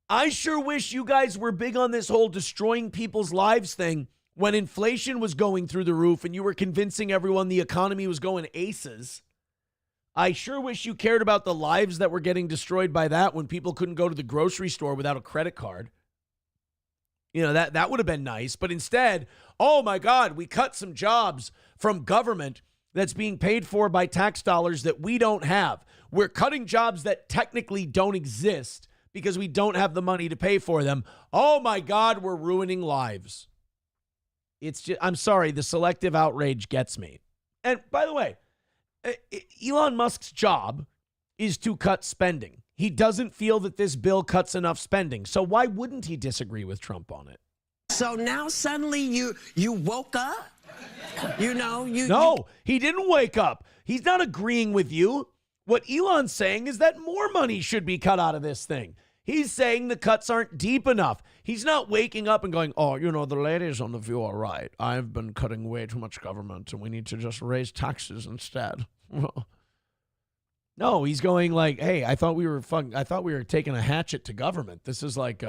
Speaker 3: I sure wish you guys were big on this whole destroying people's lives thing when inflation was going through the roof and you were convincing everyone the economy was going aces. I sure wish you cared about the lives that were getting destroyed by that when people couldn't go to the grocery store without a credit card. You know, that would have been nice. But instead, oh my God, we cut some jobs from government that's being paid for by tax dollars that we don't have. We're cutting jobs that technically don't exist because we don't have the money to pay for them. Oh my God, we're ruining lives. It's just, I'm sorry, the selective outrage gets me. And by the way, Elon Musk's job is to cut spending. He doesn't feel that this bill cuts enough spending. So why wouldn't he disagree with Trump on it?
Speaker 2: So now suddenly you woke up?
Speaker 3: No, he didn't wake up. He's not agreeing with you. What Elon's saying is that more money should be cut out of this thing. He's saying the cuts aren't deep enough. He's not waking up and going, oh, the ladies on The View are right. I've been cutting way too much government and we need to just raise taxes instead. No, he's going like, hey, I thought we were taking a hatchet to government. This is like,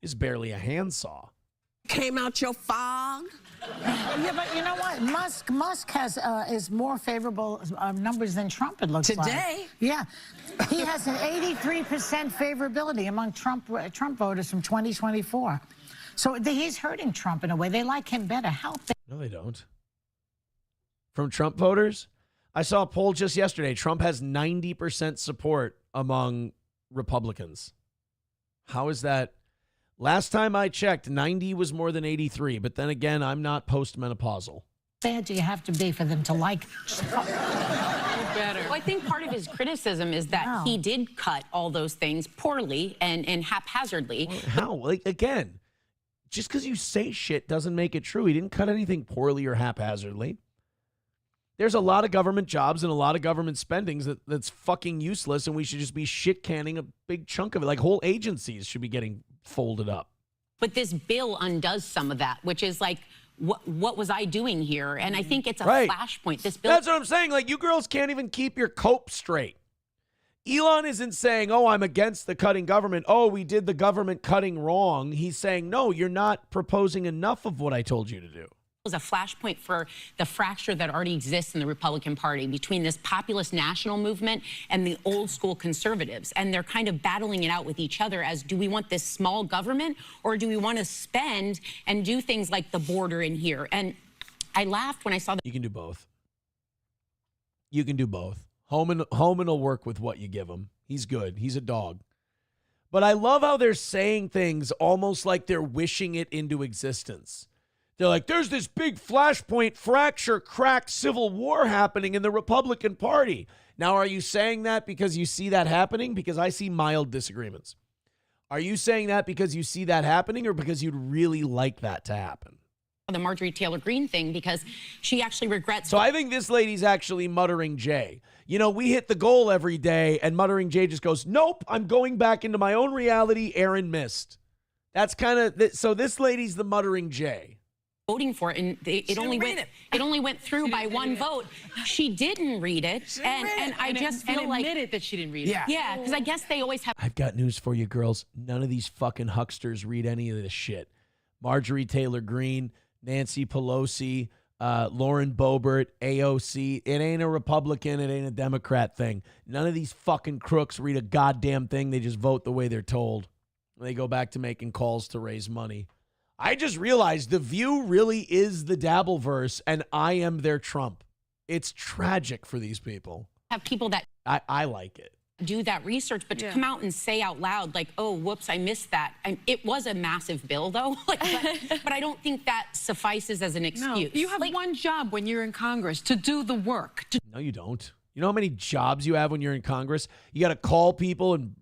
Speaker 3: it's barely a handsaw.
Speaker 2: Came out your fog?
Speaker 6: Yeah, but you know what? Musk has is more favorable numbers than Trump, it looks like.
Speaker 2: Today?
Speaker 6: Yeah. He has an 83% favorability among Trump voters from 2024. So he's hurting Trump in a way. They like him better.
Speaker 3: No, they don't. From Trump voters? I saw a poll just yesterday. Trump has 90% support among Republicans. How is that? Last time I checked, 90 was more than 83. But then again, I'm not postmenopausal.
Speaker 6: Bad do you have to be for them to like?
Speaker 23: Better. Well, I think part of his criticism is that he did cut all those things poorly and haphazardly.
Speaker 3: How? Like, again, just because you say shit doesn't make it true. He didn't cut anything poorly or haphazardly. There's a lot of government jobs and a lot of government spendings that's fucking useless, and we should just be shit canning a big chunk of it. Like whole agencies should be getting folded up.
Speaker 23: But this bill undoes some of that, which is like, what was I doing here? And I think it's a flashpoint. This bill.
Speaker 3: That's what I'm saying. Like, you girls can't even keep your cope straight. Elon isn't saying, oh, I'm against the cutting government. Oh, we did the government cutting wrong. He's saying, no, you're not proposing enough of what I told you to do.
Speaker 23: Was a flashpoint for the fracture that already exists in the Republican Party between this populist national movement and the old school conservatives. And they're kind of battling it out with each other as, do we want this small government or do we want to spend and do things like the border in here? And I laughed when I saw that.
Speaker 3: You can do both. You can do both. Homan will work with what you give him. He's good. He's a dog. But I love how they're saying things almost like they're wishing it into existence. They're like, there's this big flashpoint, fracture, crack, civil war happening in the Republican Party. Now, are you saying that because you see that happening? Because I see mild disagreements. Are you saying that because you see that happening or because you'd really like that to happen?
Speaker 23: The Marjorie Taylor Greene thing, because she actually regrets.
Speaker 3: So I think this lady's actually muttering Jay. You know, we hit the goal every day, and muttering Jay just goes, nope, I'm going back into my own reality. Aaron missed. That's kind of, so this lady's the muttering Jay.
Speaker 23: voting for it, and it only went through by one vote. She didn't read it, and I just feel like
Speaker 12: admitted that she didn't read it.
Speaker 23: Yeah, because I guess they always have.
Speaker 3: I've got news for you, girls. None of these fucking hucksters read any of this shit. Marjorie Taylor Greene, Nancy Pelosi, Lauren Boebert, AOC. It ain't a Republican. It ain't a Democrat thing. None of these fucking crooks read a goddamn thing. They just vote the way they're told. They go back to making calls to raise money. I just realized The View really is the Dabbleverse, and I am their Trump. It's tragic for these people.
Speaker 23: Have people that
Speaker 3: I like it.
Speaker 23: Do that research, but to come out and say out loud, like, oh, whoops, I missed that. And it was a massive bill, though. but I don't think that suffices as an excuse.
Speaker 12: No, you have one job when you're in Congress, to do the work.
Speaker 3: No, you don't. You know how many jobs you have when you're in Congress? You got to call people and,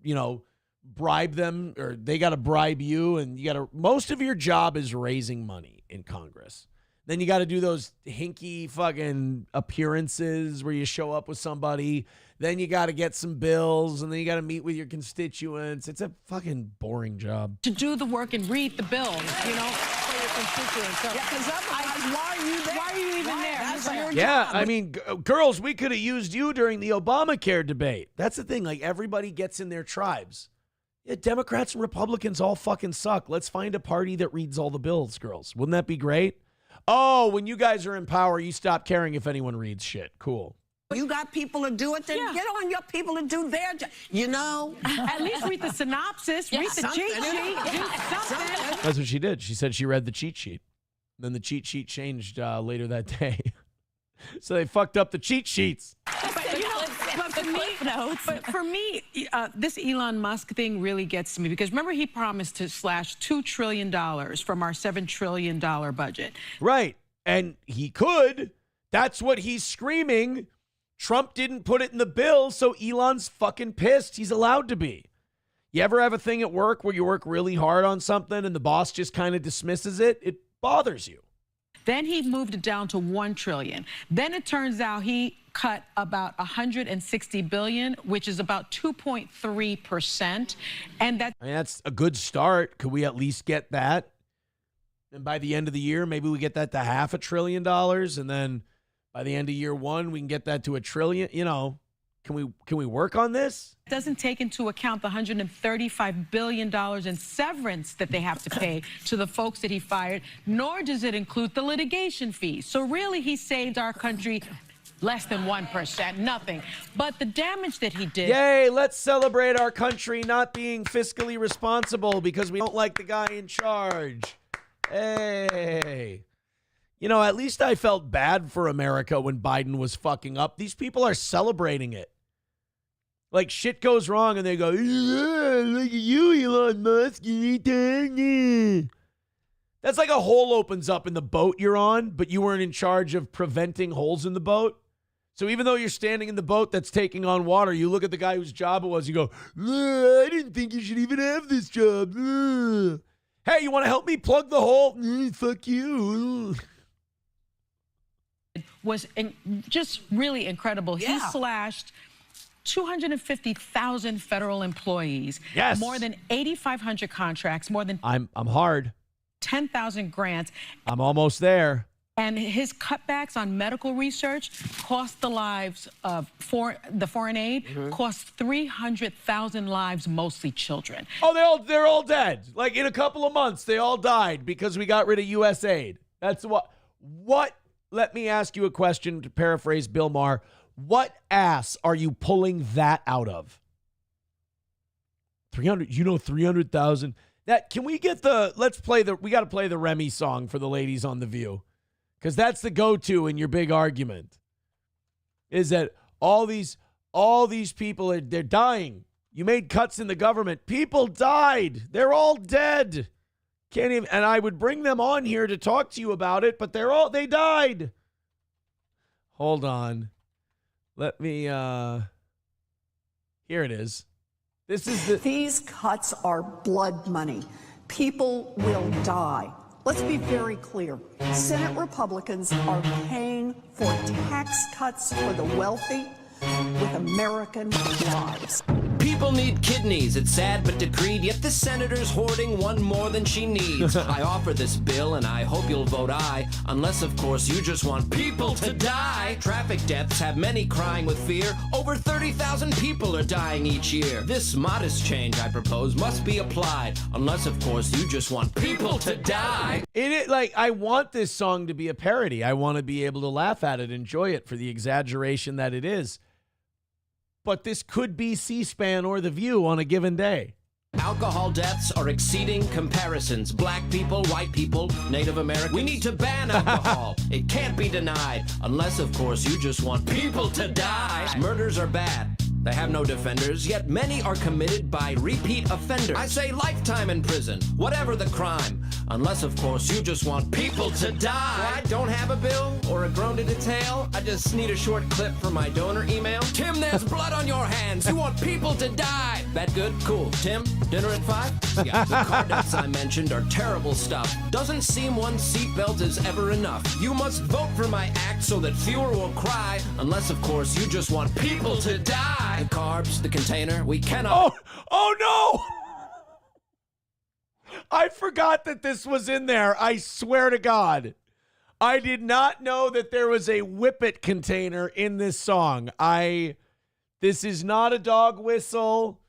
Speaker 3: bribe them, or they got to bribe you, and most of your job is raising money in Congress. Then you got to do those hinky fucking appearances where you show up with somebody. Then you got to get some bills, and then you got to meet with your constituents. It's a fucking boring job.
Speaker 12: To do the work and read the bills, for your constituents. So,
Speaker 2: because otherwise, why are you there?
Speaker 12: Why are you even there?
Speaker 2: That's your
Speaker 3: Yeah,
Speaker 2: job.
Speaker 3: I mean, girls, we could have used you during the Obamacare debate. That's the thing. Like, everybody gets in their tribes. Yeah, Democrats and Republicans all fucking suck. Let's find a party that reads all the bills, girls. Wouldn't that be great? Oh, when you guys are in power, you stop caring if anyone reads shit. Cool.
Speaker 2: You got people to do it, then get on your people to do their job.
Speaker 12: At least read the synopsis, read the cheat sheet, do something.
Speaker 3: That's what she did. She said she read the cheat sheet. Then the cheat sheet changed later that day. So they fucked up the cheat sheets.
Speaker 12: But for me, this Elon Musk thing really gets to me, because remember, he promised to slash $2 trillion from our $7 trillion budget.
Speaker 3: Right. And he could. That's what he's screaming. Trump didn't put it in the bill, so Elon's fucking pissed. He's allowed to be. You ever have a thing at work where you work really hard on something and the boss just kind of dismisses it? It bothers you.
Speaker 12: Then he moved it down to $1 trillion. Then it turns out he cut about $160 billion, which is about 2.3%. And
Speaker 3: that's a good start. Could we at least get that? And by the end of the year, maybe we get that to $500 billion. And then by the end of year one, we can get that to $1 trillion. Can we work on this?
Speaker 12: It doesn't take into account the $135 billion in severance that they have to pay to the folks that he fired, nor does it include the litigation fees. So really, he saved our country less than 1%, nothing. But the damage that he did...
Speaker 3: Yay, let's celebrate our country not being fiscally responsible because we don't like the guy in charge. Hey. At least I felt bad for America when Biden was fucking up. These people are celebrating it. Like, shit goes wrong, and they go, yeah, look at you, Elon Musk. That's like a hole opens up in the boat you're on, but you weren't in charge of preventing holes in the boat. So even though you're standing in the boat that's taking on water, you look at the guy whose job it was, you go, I didn't think you should even have this job. Hey, you want to help me plug the hole? Fuck you.
Speaker 12: Was just really incredible.
Speaker 2: Yeah.
Speaker 12: He slashed 250,000 federal employees.
Speaker 3: Yes.
Speaker 12: More than 8,500 contracts, more than
Speaker 3: I'm hard.
Speaker 12: 10,000 grants.
Speaker 3: I'm almost there.
Speaker 12: And his cutbacks on medical research cost the lives of the foreign aid, cost 300,000 lives, mostly children.
Speaker 3: Oh, they're all dead. Like, in a couple of months, they all died because we got rid of U.S. aid. That's what? Let me ask you a question to paraphrase Bill Maher. What ass are you pulling that out of? 300,000. Can we get we got to play the Remy song for the ladies on The View. Because that's the go-to in your big argument. Is that all these people they're dying. You made cuts in the government. People died. They're all dead. Can't even, and I would bring them on here to talk to you about it, but they died. Hold on. Let me, here it is.
Speaker 4: These cuts are blood money. People will die. Let's be very clear. Senate Republicans are paying for tax cuts for the wealthy with American lives.
Speaker 5: People need kidneys, it's sad but decreed, yet this senator's hoarding one more than she needs. I offer this bill and I hope you'll vote aye, unless of course you just want people to die. Traffic deaths have many crying with fear. Over 30,000 people are dying each year. This modest change I propose must be applied, unless of course you just want people to die.
Speaker 3: I want this song to be a parody. I want to be able to laugh at it, enjoy it for the exaggeration that it is. But this could be C-SPAN or The View on a given day.
Speaker 5: Alcohol deaths are exceeding comparisons. Black people, white people, Native Americans. We need to ban alcohol. It can't be denied, unless of course you just want people to die. Murders are bad. They have no defenders, yet many are committed by repeat offenders. I say lifetime in prison, whatever the crime, unless of course you just want people to die. So I don't have a bill or a groan to detail. I just need a short clip from my donor email. Tim, there's blood on your hands. You want people to die. That good? Cool. Tim, dinner at 5? Yeah, the car deaths I mentioned are terrible stuff. Doesn't seem one seatbelt is ever enough. You must vote for my act so that fewer will cry, unless of course you just want people to die. The carbs, the container, we cannot.
Speaker 3: Oh no! I forgot that this was in there. I swear to God. I did not know that there was a Whippet container in this song. This is not a dog whistle.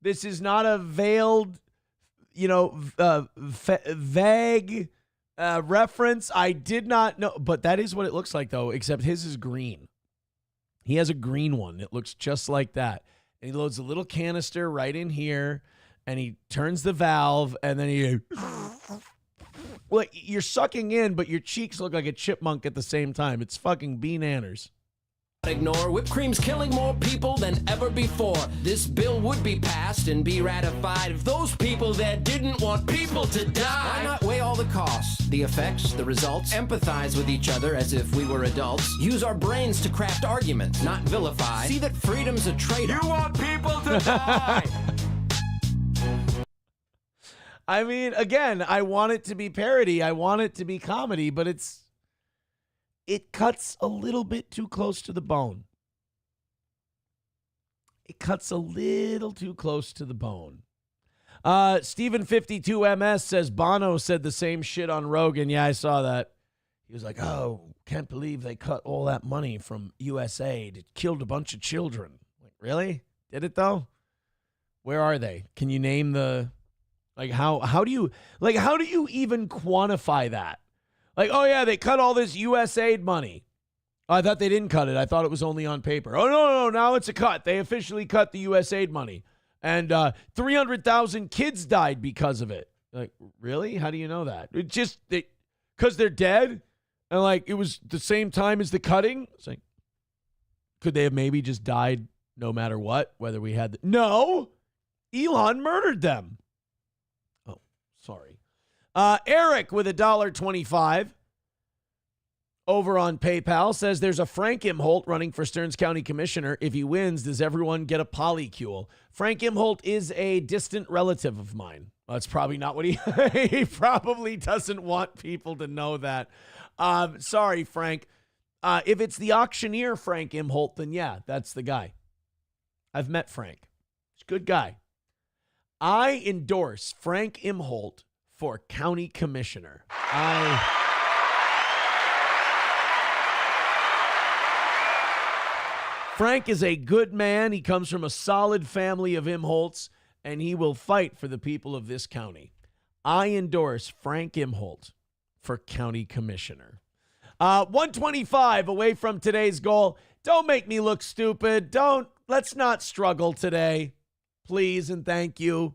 Speaker 3: This is not a veiled, vague reference. I did not know, but that is what it looks like though, except his is green. He has a green one. It looks just like that. And he loads a little canister right in here, and he turns the valve, and then he... Well, you're sucking in, but your cheeks look like a chipmunk at the same time. It's fucking bee-nanners.
Speaker 5: Ignore whipped cream's killing more people than ever before. This bill would be passed and be ratified if those people that didn't want people to die. Why not weigh all the costs, the effects, the results, empathize with each other as if we were adults, use our brains to craft arguments, not vilify, see that freedom's a trade-off. You want people to die!
Speaker 3: I mean, again, I want it to be parody. I want it to be comedy, but it cuts a little bit too close to the bone. It cuts a little too close to the bone. Steven52MS says Bono said the same shit on Rogan. Yeah, I saw that. He was like, oh, can't believe they cut all that money from USAID. It killed a bunch of children. Like, really? Did it though? Where are they? Can you name the... Like, how do you even quantify that? Like, oh, yeah, they cut all this USAID money. I thought they didn't cut it. I thought it was only on paper. Oh, no, now it's a cut. They officially cut the USAID money. And 300,000 kids died because of it. Like, really? How do you know that? It just because they're dead? And, like, it was the same time as the cutting? It's like, could they have maybe just died no matter what? Whether we had... No! Elon murdered them. Oh, sorry. Eric with $1.25 over on PayPal says there's a Frank Imholt running for Stearns County Commissioner. If he wins, does everyone get a polycule? Frank Imholt is a distant relative of mine. That's probably not what he probably doesn't want people to know that. Sorry, Frank. If it's the auctioneer Frank Imholt, then yeah, that's the guy. I've met Frank. He's a good guy. I endorse Frank Imholt for county commissioner. Frank is a good man. He comes from a solid family of Imholts, and he will fight for the people of this county. I endorse Frank Imholt for county commissioner. 125 away from today's goal. Don't make me look stupid. Let's not struggle today. Please and thank you.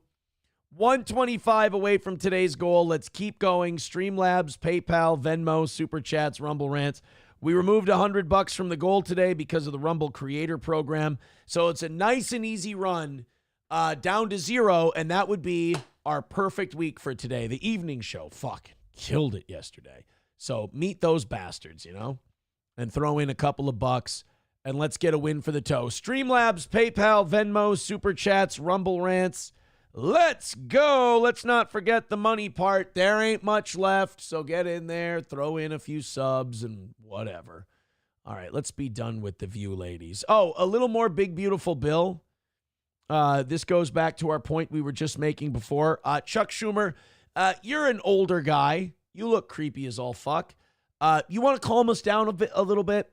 Speaker 3: 125 away from today's goal. Let's keep going. Streamlabs, PayPal, Venmo, Super Chats, Rumble Rants. We removed $100 from the goal today because of the Rumble Creator Program. So it's a nice and easy run down to zero, and that would be our perfect week for today. The evening show, killed it yesterday. So meet those bastards, and throw in a couple of bucks, and let's get a win for the toe. Streamlabs, PayPal, Venmo, Super Chats, Rumble Rants. Let's go. Let's not forget the money part. There ain't much left, so get in there, throw in a few subs and whatever. All right, let's be done with the View, ladies. Oh, a little more Big Beautiful Bill. This goes back to our point we were just making before. Chuck Schumer, you're an older guy. You look creepy as all fuck. You want to calm us down a little bit?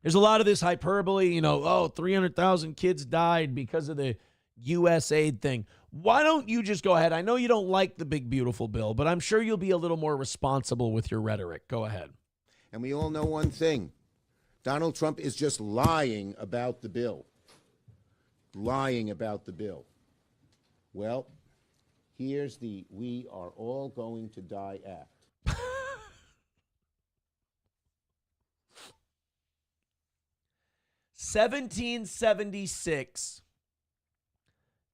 Speaker 3: There's a lot of this hyperbole, 300,000 kids died because of the USAID thing. Why don't you just go ahead? I know you don't like the big, beautiful bill, but I'm sure you'll be a little more responsible with your rhetoric. Go ahead.
Speaker 7: And we all know one thing. Donald Trump is just lying about the bill. Lying about the bill. Well, here's the We Are All Going to Die Act.
Speaker 3: 1776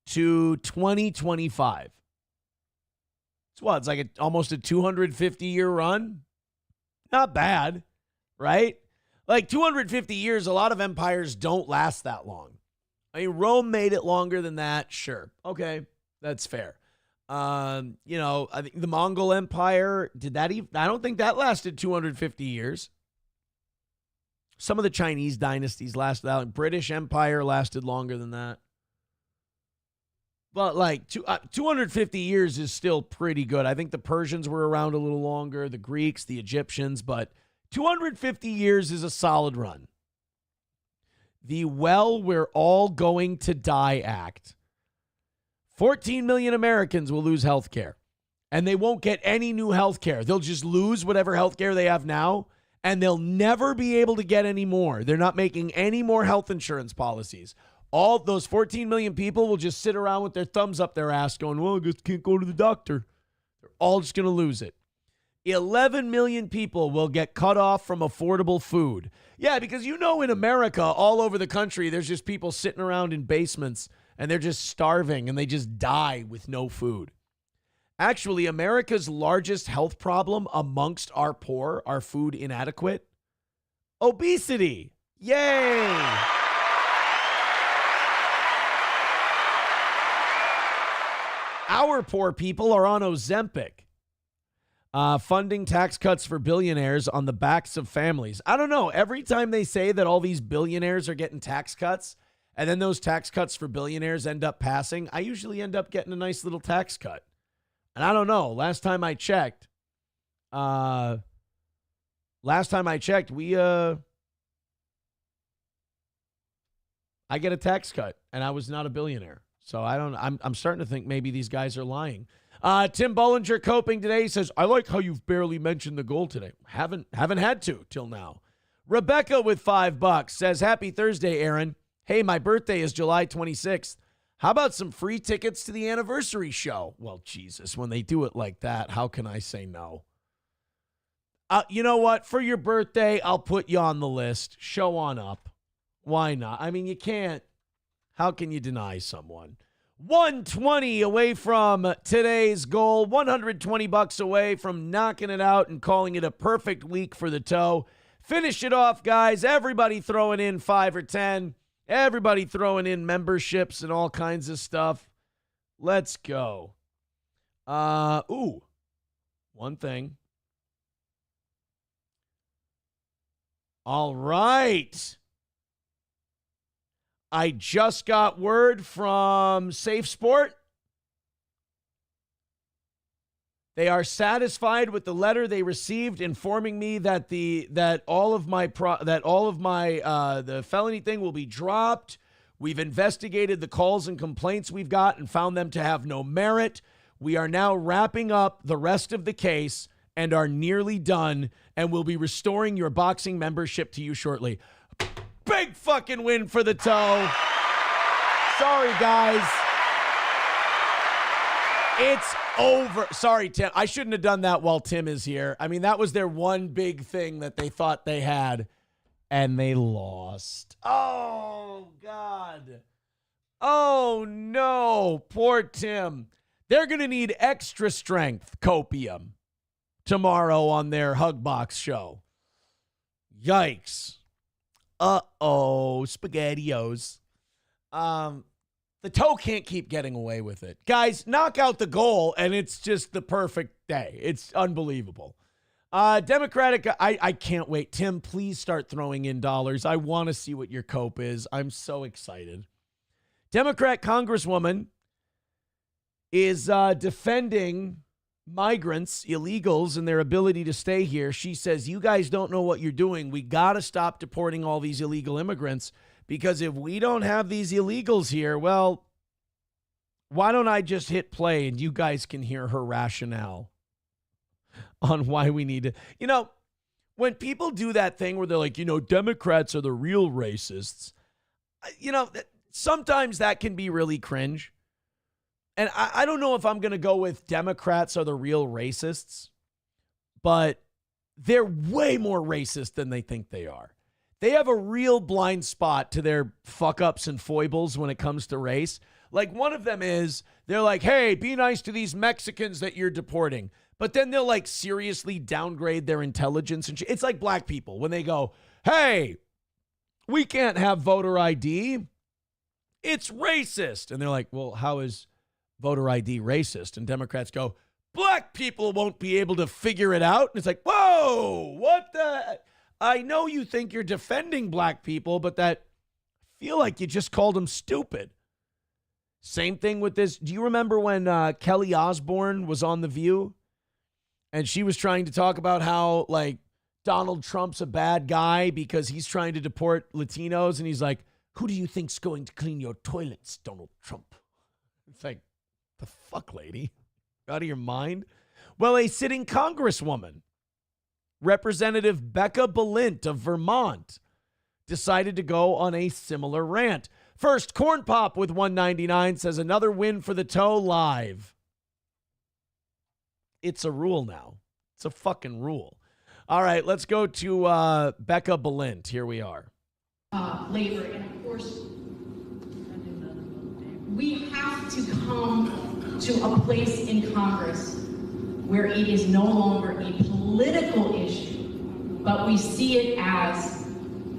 Speaker 3: to 2025. It's what? It's like almost a 250-year run? Not bad, right? Like 250 years, a lot of empires don't last that long. I mean, Rome made it longer than that. Sure. Okay. That's fair. I think the Mongol Empire, I don't think that lasted 250 years. Some of the Chinese dynasties lasted that. British Empire lasted longer than that. But like 250 years is still pretty good. I think the Persians were around a little longer, the Greeks, the Egyptians, but 250 years is a solid run. The We're All Going to Die Act. 14 million Americans will lose health care, and they won't get any new health care. They'll just lose whatever health care they have now, and they'll never be able to get any more. They're not making any more health insurance policies. All those 14 million people will just sit around with their thumbs up their ass going, well, I just can't go to the doctor. They're all just going to lose it. 11 million people will get cut off from affordable food. Yeah, because in America, all over the country, there's just people sitting around in basements and they're just starving and they just die with no food. Actually, America's largest health problem amongst our poor, our food inadequate, obesity. Yay! Our poor people are on Ozempic. Funding tax cuts for billionaires on the backs of families. I don't know. Every time they say that all these billionaires are getting tax cuts, and then those tax cuts for billionaires end up passing, I usually end up getting a nice little tax cut. And I don't know. Last time I checked, we I get a tax cut, and I was not a billionaire. So I'm starting to think maybe these guys are lying. Tim Bollinger coping today. He says, I like how you've barely mentioned the goal today. Haven't had to till now. Rebecca with $5 says, happy Thursday, Aaron. Hey, my birthday is July 26th. How about some free tickets to the anniversary show? Well, Jesus, when they do it like that, how can I say no? You know what? For your birthday, I'll put you on the list. Show on up. Why not? I mean, you can't. How can you deny someone? 120 away from today's goal. 120 bucks away from knocking it out and calling it a perfect week for the toe. Finish it off, guys. Everybody throwing in 5 or 10. Everybody throwing in memberships and all kinds of stuff. Let's go. One thing. All right. I just got word from Safe Sport. They are satisfied with the letter they received informing me that the felony thing will be dropped. We've investigated the calls and complaints we've got and found them to have no merit. We are now wrapping up the rest of the case and are nearly done, and we'll be restoring your boxing membership to you shortly. Big fucking win for the toe. Sorry, guys. It's over. Sorry, Tim. I shouldn't have done that while Tim is here. I mean, that was their one big thing that they thought they had, and they lost. Oh, God. Oh, no. Poor Tim. They're going to need extra strength copium tomorrow on their Hug Box show. Yikes. Uh-oh, SpaghettiOs. The toe can't keep getting away with it. Guys, knock out the goal, and it's just the perfect day. It's unbelievable. Democratic, I can't wait. Tim, please start throwing in dollars. I want to see what your cope is. I'm so excited. Democrat Congresswoman is defending migrants, illegals, and their ability to stay here. She says, you guys don't know what you're doing. We got to stop deporting all these illegal immigrants, because if we don't have these illegals here, well, why don't I just hit play and you guys can hear her rationale on why we need to. You know, when people do that thing where they're like, Democrats are the real racists, sometimes that can be really cringe. And I don't know if I'm going to go with Democrats are the real racists, but they're way more racist than they think they are. They have a real blind spot to their fuck-ups and foibles when it comes to race. Like, one of them is, they're like, hey, be nice to these Mexicans that you're deporting. But then they'll, like, seriously downgrade their intelligence. And it's like black people when they go, hey, we can't have voter ID. It's racist. And they're like, well, how is voter ID racist? And Democrats go, black people won't be able to figure it out. And it's like, whoa, what the? I know you think you're defending black people, but I feel like you just called them stupid. Same thing with this. Do you remember when Kelly Osbourne was on The View and she was trying to talk about how, like, Donald Trump's a bad guy because he's trying to deport Latinos? And he's like, who do you think's going to clean your toilets, Donald Trump? It's like, the fuck, lady? Out of your mind? Well, a sitting congresswoman, Representative Becca Balint of Vermont, decided to go on a similar rant. First, Corn Pop with 199 says another win for the toe live. It's a rule now. It's a fucking rule. All right, let's go to Becca Balint. Here we are.
Speaker 8: Labor, and of course, we have to come to a place in Congress where it is no longer a political issue, but we see it as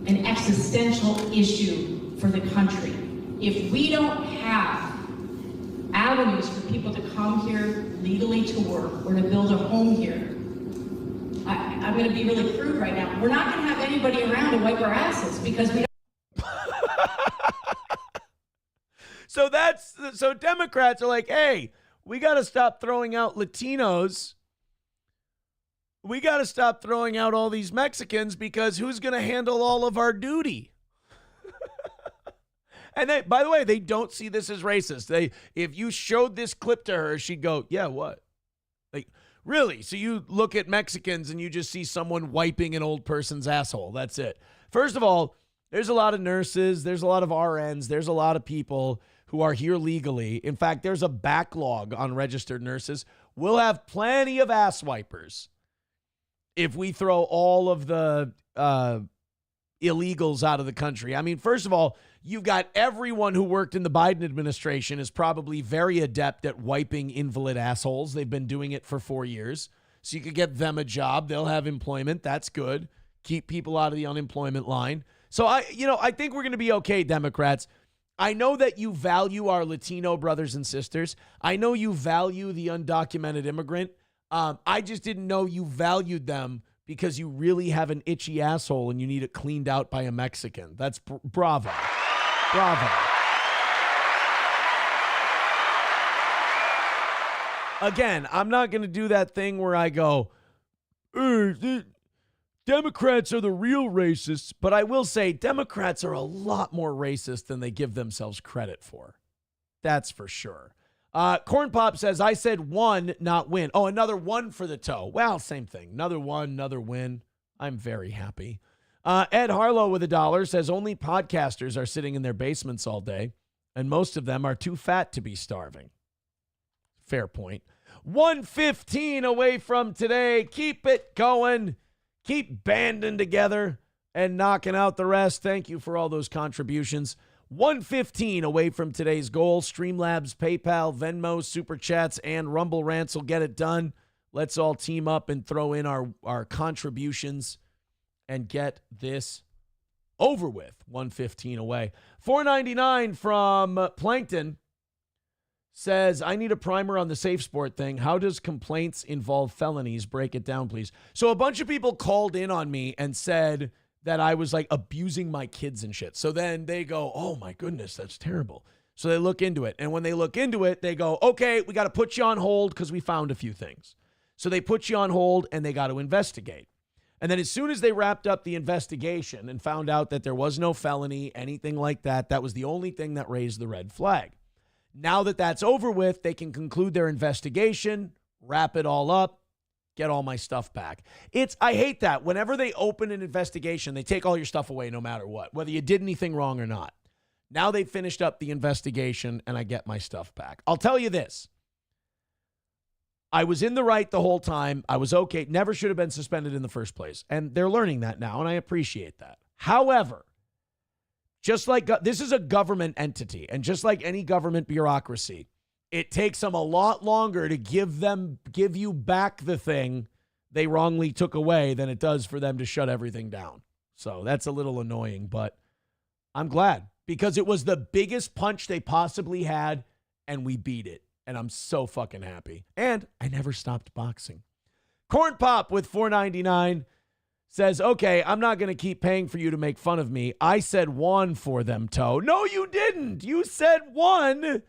Speaker 8: an existential issue for the country. If we don't have avenues for people to come here legally to work or to build a home here, I'm going to be really crude right now. We're not going to have anybody around to wipe our asses because we don't.
Speaker 3: So Democrats are like, hey, we got to stop throwing out Latinos. We got to stop throwing out all these Mexicans because who's going to handle all of our duty? And they, by the way, they don't see this as racist. If you showed this clip to her, she'd go, yeah, what? Like, really? So you look at Mexicans and you just see someone wiping an old person's asshole. That's it. First of all, there's a lot of nurses. There's a lot of RNs. There's a lot of people who are here legally. In fact, there's a backlog on registered nurses. We'll have plenty of ass wipers if we throw all of the illegals out of the country. I mean, first of all, you've got everyone who worked in the Biden administration is probably very adept at wiping invalid assholes. They've been doing it for 4 years. So you could get them a job. They'll have employment. That's good. Keep people out of the unemployment line. So I think we're going to be okay, Democrats. I know that you value our Latino brothers and sisters. I know you value the undocumented immigrant. I just didn't know you valued them because you really have an itchy asshole and you need it cleaned out by a Mexican. That's bravo. Bravo. Again, I'm not going to do that thing where I go, Democrats are the real racists, but I will say Democrats are a lot more racist than they give themselves credit for. That's for sure. Corn Pop says, I said one, not win. Oh, another one for the toe. Well, same thing. Another one, another win. I'm very happy. Ed Harlow with $1 says only podcasters are sitting in their basements all day, and most of them are too fat to be starving. Fair point. 1:15 away from today. Keep it going. Keep banding together and knocking out the rest. Thank you for all those contributions. 1:15 away from today's goal. Streamlabs, PayPal, Venmo, Super Chats, and Rumble Rants will get it done. Let's all team up and throw in our contributions and get this over with. 1:15 away. $4.99 from Plankton says, I need a primer on the safe sport thing. How does complaints involve felonies? Break it down, please. So a bunch of people called in on me and said that I was like abusing my kids and shit. So then they go, oh my goodness, that's terrible. So they look into it. And when they look into it, they go, okay, we got to put you on hold because we found a few things. So they put you on hold and they got to investigate. And then as soon as they wrapped up the investigation and found out that there was no felony, anything like that, that was the only thing that raised the red flag. Now that that's over with, they can conclude their investigation, wrap it all up, get all my stuff back. I hate that. Whenever they open an investigation, they take all your stuff away no matter what, whether you did anything wrong or not. Now they've finished up the investigation and I get my stuff back. I'll tell you this. I was in the right the whole time. I was okay. Never should have been suspended in the first place. And they're learning that now, and I appreciate that. However, just like this is a government entity, and just like any government bureaucracy, it takes them a lot longer to give you back the thing they wrongly took away than it does for them to shut everything down. So that's a little annoying, but I'm glad because it was the biggest punch they possibly had, and we beat it. And I'm so fucking happy. And I never stopped boxing. Corn Pop with $4.99 says, okay, I'm not going to keep paying for you to make fun of me. I said one for them, Toe. No, you didn't. You said one.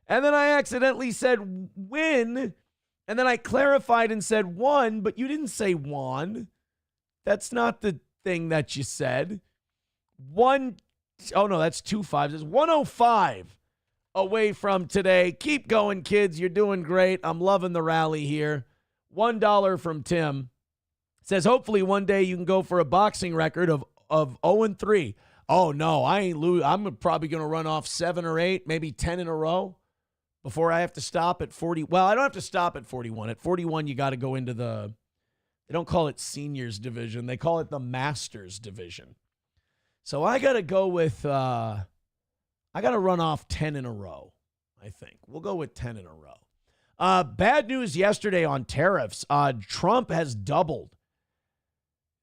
Speaker 3: And then I accidentally said win. And then I clarified and said one, but you didn't say one. That's not the thing that you said. One. Oh, no, that's 2 5s. It's 105. Away from today. Keep going, kids. You're doing great. I'm loving the rally here. $1 from Tim. Says, hopefully one day you can go for a boxing record of 0-3. Oh, no, I ain't lose. I'm probably going to run off 7 or 8, maybe 10 in a row before I have to stop at 40. Well, I don't have to stop at 41. At 41, you got to go into they don't call it seniors division. They call it the masters division. So I got to go with, I got to run off 10 in a row, I think. We'll go with 10 in a row. Bad news yesterday on tariffs. Trump has doubled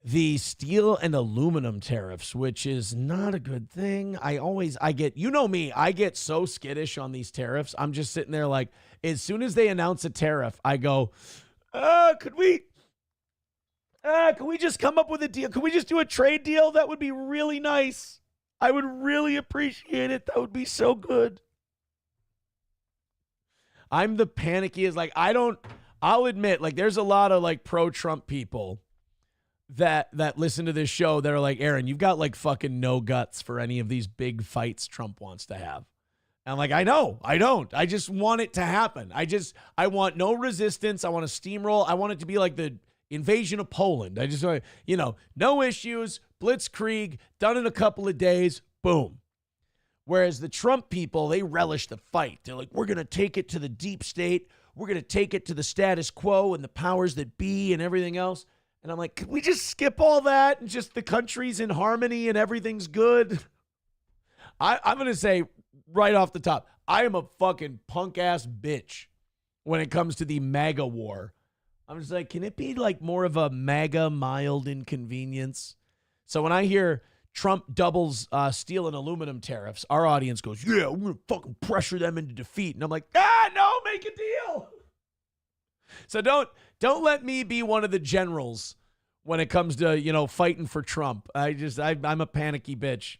Speaker 3: the steel and aluminum tariffs, which is not a good thing. I get, you know me, I get so skittish on these tariffs. I'm just sitting there like, as soon as they announce a tariff, I go, could we just come up with a deal? Could we just do a trade deal? That would be really nice. I would really appreciate it. That would be so good. I'm the panickiest. Like, I'll admit, like, there's a lot of, like, pro-Trump people that listen to this show that are like, Aaron, you've got, like, fucking no guts for any of these big fights Trump wants to have. And I'm like, I know. I don't. I just want it to happen. I want no resistance. I want to steamroll. I want it to be like the invasion of Poland. I just want, no issues, blitzkrieg, done in a couple of days, boom. Whereas the Trump people, they relish the fight. They're like, we're going to take it to the deep state. We're going to take it to the status quo and the powers that be and everything else. And I'm like, can we just skip all that and just the country's in harmony and everything's good? I'm going to say right off the top, I am a fucking punk-ass bitch when it comes to the MAGA war. I'm just like, can it be like more of a MAGA mild inconvenience? So when I hear Trump doubles steel and aluminum tariffs, our audience goes, yeah, we're going to fucking pressure them into defeat. And I'm like, no, make a deal. So don't let me be one of the generals when it comes to, fighting for Trump. I'm a panicky bitch.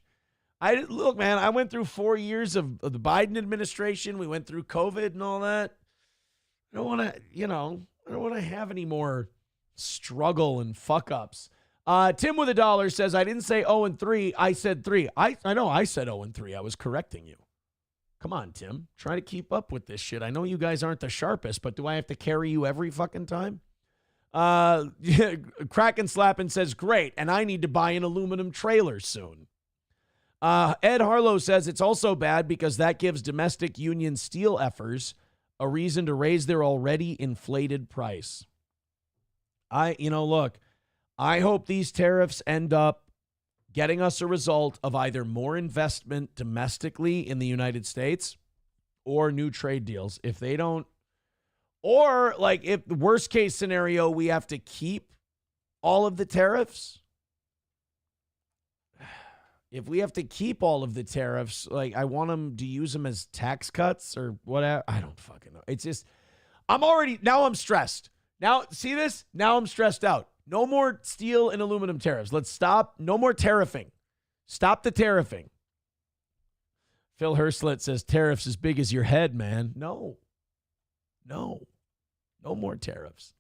Speaker 3: Look, man, I went through 4 years of the Biden administration. We went through COVID and all that. I don't want to have any more struggle and fuck ups. Tim with $1 says, I didn't say 0-3. I said 3. I know I said 0-3. I was correcting you. Come on, Tim. Try to keep up with this shit. I know you guys aren't the sharpest, but do I have to carry you every fucking time? Kraken Slappin says, great, and I need to buy an aluminum trailer soon. Ed Harlow says it's also bad because that gives domestic union steel effers a reason to raise their already inflated price. Look, I hope these tariffs end up getting us a result of either more investment domestically in the United States or new trade deals. If they don't, or like if the worst case scenario, we have to keep all of the tariffs. If we have to keep all of the tariffs, like I want them to use them as tax cuts or whatever. I don't fucking know. It's just, now I'm stressed. Now, see this? Now I'm stressed out. No more steel and aluminum tariffs. Let's stop. No more tariffing. Stop the tariffing. Phil Herslet says tariffs as big as your head, man. No more tariffs.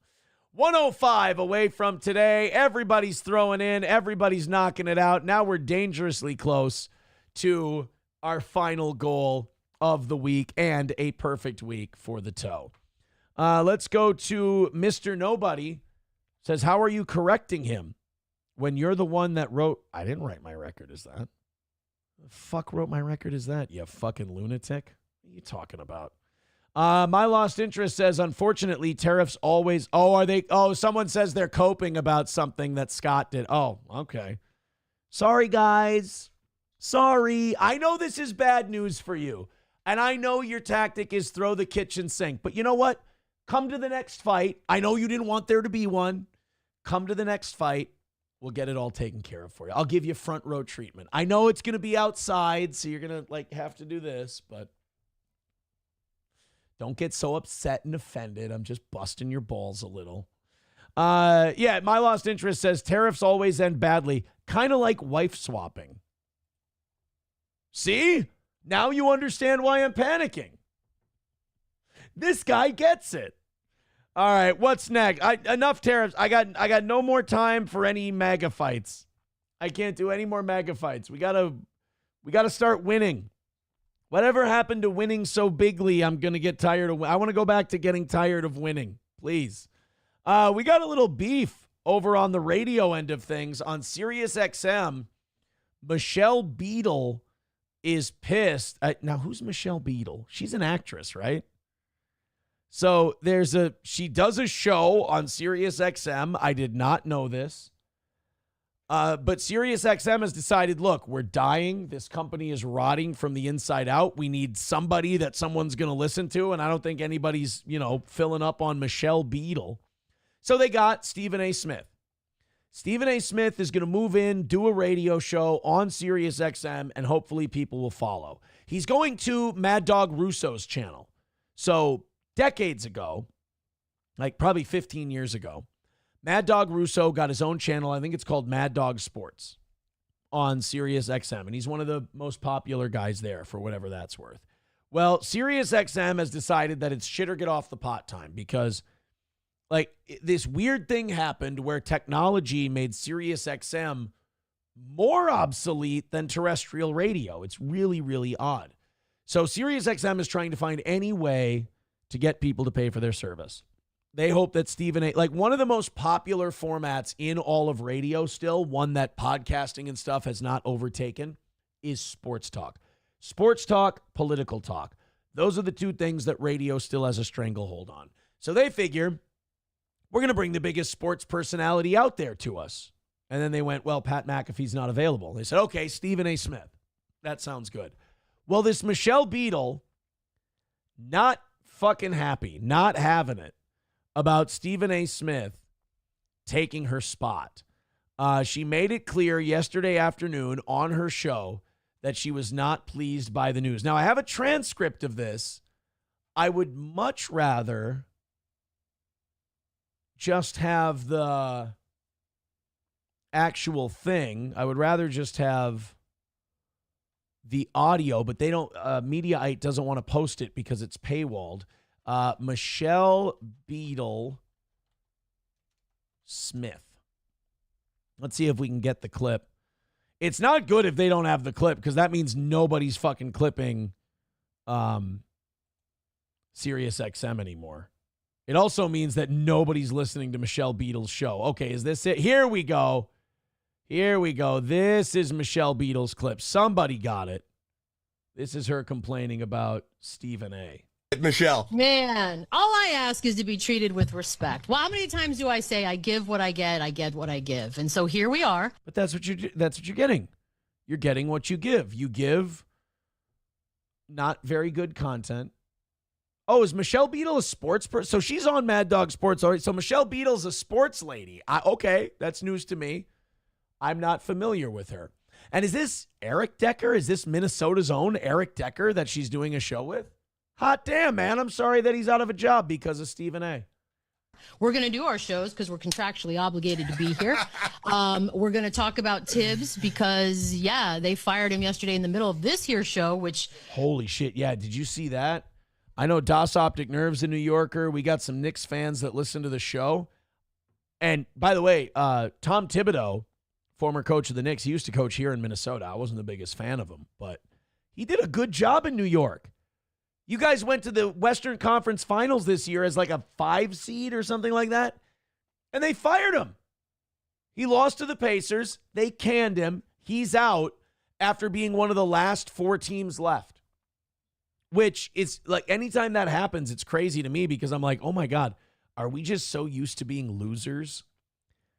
Speaker 3: 105 away from today. Everybody's throwing in. Everybody's knocking it out. Now we're dangerously close to our final goal of the week and a perfect week for the toe. Let's go to Mr. Nobody. Says, how are you correcting him when you're the one that wrote? I didn't write my record, is that? The fuck wrote my record, is that? You fucking lunatic. What are you talking about? My Lost Interest says, unfortunately, tariffs always... someone says they're coping about something that Scott did. Oh, okay. Sorry, guys. Sorry. I know this is bad news for you. And I know your tactic is throw the kitchen sink. But you know what? Come to the next fight. I know you didn't want there to be one. Come to the next fight. We'll get it all taken care of for you. I'll give you front row treatment. I know it's going to be outside, so you're going to have to do this, but don't get so upset and offended. I'm just busting your balls a little. My Lost Interest says tariffs always end badly, kind of like wife swapping. See? Now you understand why I'm panicking. This guy gets it. All right, what's next? Enough tariffs. I got no more time for any MAGA fights. I can't do any more MAGA fights. We gotta start winning. Whatever happened to winning so bigly, I'm gonna get tired of. I want to go back to getting tired of winning, please. We got a little beef over on the radio end of things on SiriusXM. Michelle Beadle is pissed. Now, who's Michelle Beadle? She's an actress, right? So she does a show on SiriusXM. I did not know this. But SiriusXM has decided, look, we're dying. This company is rotting from the inside out. We need somebody that someone's going to listen to. And I don't think anybody's, filling up on Michelle Beadle. So they got Stephen A. Smith. Stephen A. Smith is going to move in, do a radio show on SiriusXM, and hopefully people will follow. He's going to Mad Dog Russo's channel. So decades ago, like probably 15 years ago, Mad Dog Russo got his own channel. I think it's called Mad Dog Sports on SiriusXM. And he's one of the most popular guys there for whatever that's worth. Well, SiriusXM has decided that it's shit or get off the pot time because this weird thing happened where technology made SiriusXM more obsolete than terrestrial radio. It's really, really odd. So SiriusXM is trying to find any way to get people to pay for their service. They hope that Stephen A., one of the most popular formats in all of radio still, one that podcasting and stuff has not overtaken, is sports talk. Sports talk, political talk. Those are the two things that radio still has a stranglehold on. So they figure, we're going to bring the biggest sports personality out there to us. And then they went, well, Pat McAfee's not available. They said, okay, Stephen A. Smith. That sounds good. Well, this Michelle Beadle, not fucking happy, not having it about Stephen A. Smith taking her spot. She made it clear yesterday afternoon on her show that she was not pleased by the news. Now, I have a transcript of this. I would much rather just have the actual thing. I would rather just have the audio, but they don't, Mediaite doesn't want to post it because it's paywalled. Michelle Beadle Smith. Let's see if we can get the clip. It's not good if they don't have the clip because that means nobody's fucking clipping SiriusXM anymore. It also means that nobody's listening to Michelle Beadle's show. Okay, is this it? Here we go. Here we go. This is Michelle Beadle's clip. Somebody got it. This is her complaining about Stephen A.
Speaker 9: Michelle.
Speaker 10: Man, all I ask is to be treated with respect. Well, how many times do I say I give what I get what I give? And so here we are.
Speaker 3: But that's what you're getting. You're getting what you give. You give not very good content. Oh, is Michelle Beadle a sports person? So she's on Mad Dog Sports. All right. So Michelle Beadle's a sports lady. Okay, that's news to me. I'm not familiar with her. And is this Eric Decker? Is this Minnesota's own Eric Decker that she's doing a show with? Hot damn, man. I'm sorry that he's out of a job because of Stephen A.
Speaker 10: We're going to do our shows because we're contractually obligated to be here. We're going to talk about Tibbs because, yeah, they fired him yesterday in the middle of this here show, which...
Speaker 3: Holy shit, yeah, did you see that? I know Das Optic Nerve's a New Yorker. We got some Knicks fans that listen to the show. And, by the way, Tom Thibodeau, former coach of the Knicks, he used to coach here in Minnesota. I wasn't the biggest fan of him, but he did a good job in New York. You guys went to the Western Conference Finals this year as like a 5 seed or something like that, and they fired him. He lost to the Pacers. They canned him. He's out after being one of the last 4 teams left, which is like anytime that happens, it's crazy to me because I'm like, oh my God, are we just so used to being losers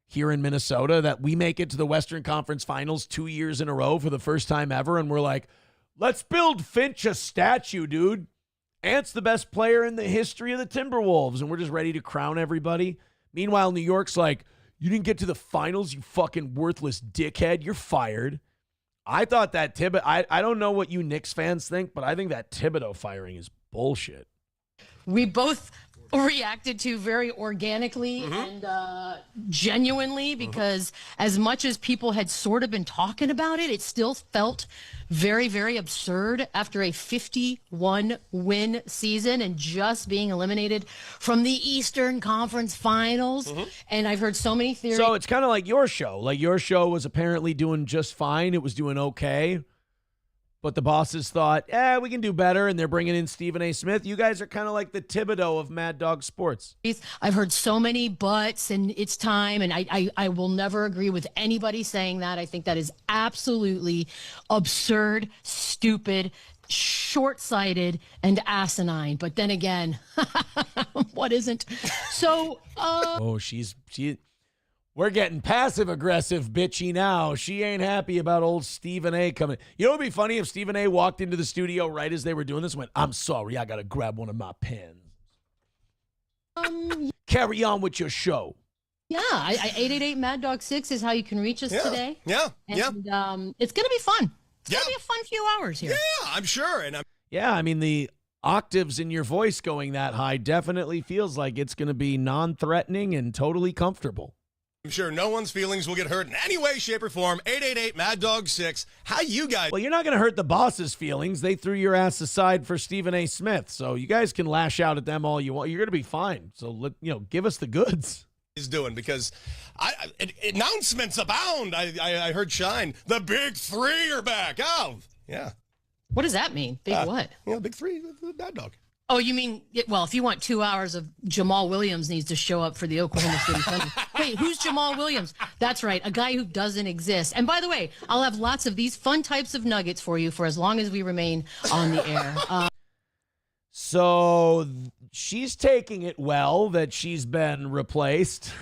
Speaker 3: here in Minnesota that we make it to the Western Conference Finals 2 years in a row for the first time ever, and we're like, let's build Finch a statue, dude. Ant's the best player in the history of the Timberwolves, and we're just ready to crown everybody. Meanwhile, New York's like, you didn't get to the finals, you fucking worthless dickhead. You're fired. I thought that Thibodeau, I don't know what you Knicks fans think, but I think that Thibodeau firing is bullshit.
Speaker 10: We both reacted to very organically and genuinely because as much as people had sort of been talking about it, it still felt very, very absurd after a 51-win season and just being eliminated from the Eastern Conference Finals. And I've heard so many theories.
Speaker 3: So it's kind of like your show. Like your show was apparently doing just fine. It was doing okay. But the bosses thought, we can do better, and they're bringing in Stephen A. Smith. You guys are kind of like the Thibodeau of Mad Dog Sports.
Speaker 10: I've heard so many buts, and it's time, and I will never agree with anybody saying that. I think that is absolutely absurd, stupid, short-sighted, and asinine. But then again, what isn't? So,
Speaker 3: we're getting passive-aggressive bitchy now. She ain't happy about old Stephen A. coming. You know what would be funny if Stephen A. walked into the studio right as they were doing this and went, I'm sorry, I got to grab one of my pens. Carry on with your show.
Speaker 10: Yeah, 888 Mad Dog 6 is how you can reach us today.
Speaker 9: Yeah.
Speaker 10: And it's going to be fun. It's going to be a fun few hours here.
Speaker 9: Yeah, I'm sure.
Speaker 3: Yeah, I mean, the octaves in your voice going that high definitely feels like it's going to be non-threatening and totally comfortable.
Speaker 9: I'm sure no one's feelings will get hurt in any way, shape, or form. 888 Mad Dog 6. How you guys?
Speaker 3: Well, you're not going to hurt the boss's feelings. They threw your ass aside for Stephen A. Smith, so you guys can lash out at them all you want. You're going to be fine. So give us the goods.
Speaker 9: Is doing because announcements abound. I heard Shine. The big 3 are back. Oh, yeah.
Speaker 10: What does that mean? Big what?
Speaker 9: Big 3, the Mad Dog.
Speaker 10: Oh, you mean, well, if you want 2 hours of Jamal Williams needs to show up for the Oklahoma City Thunder. Wait, who's Jamal Williams? That's right, a guy who doesn't exist. And by the way, I'll have lots of these fun types of nuggets for you for as long as we remain on the air.
Speaker 3: So she's taking it well that she's been replaced.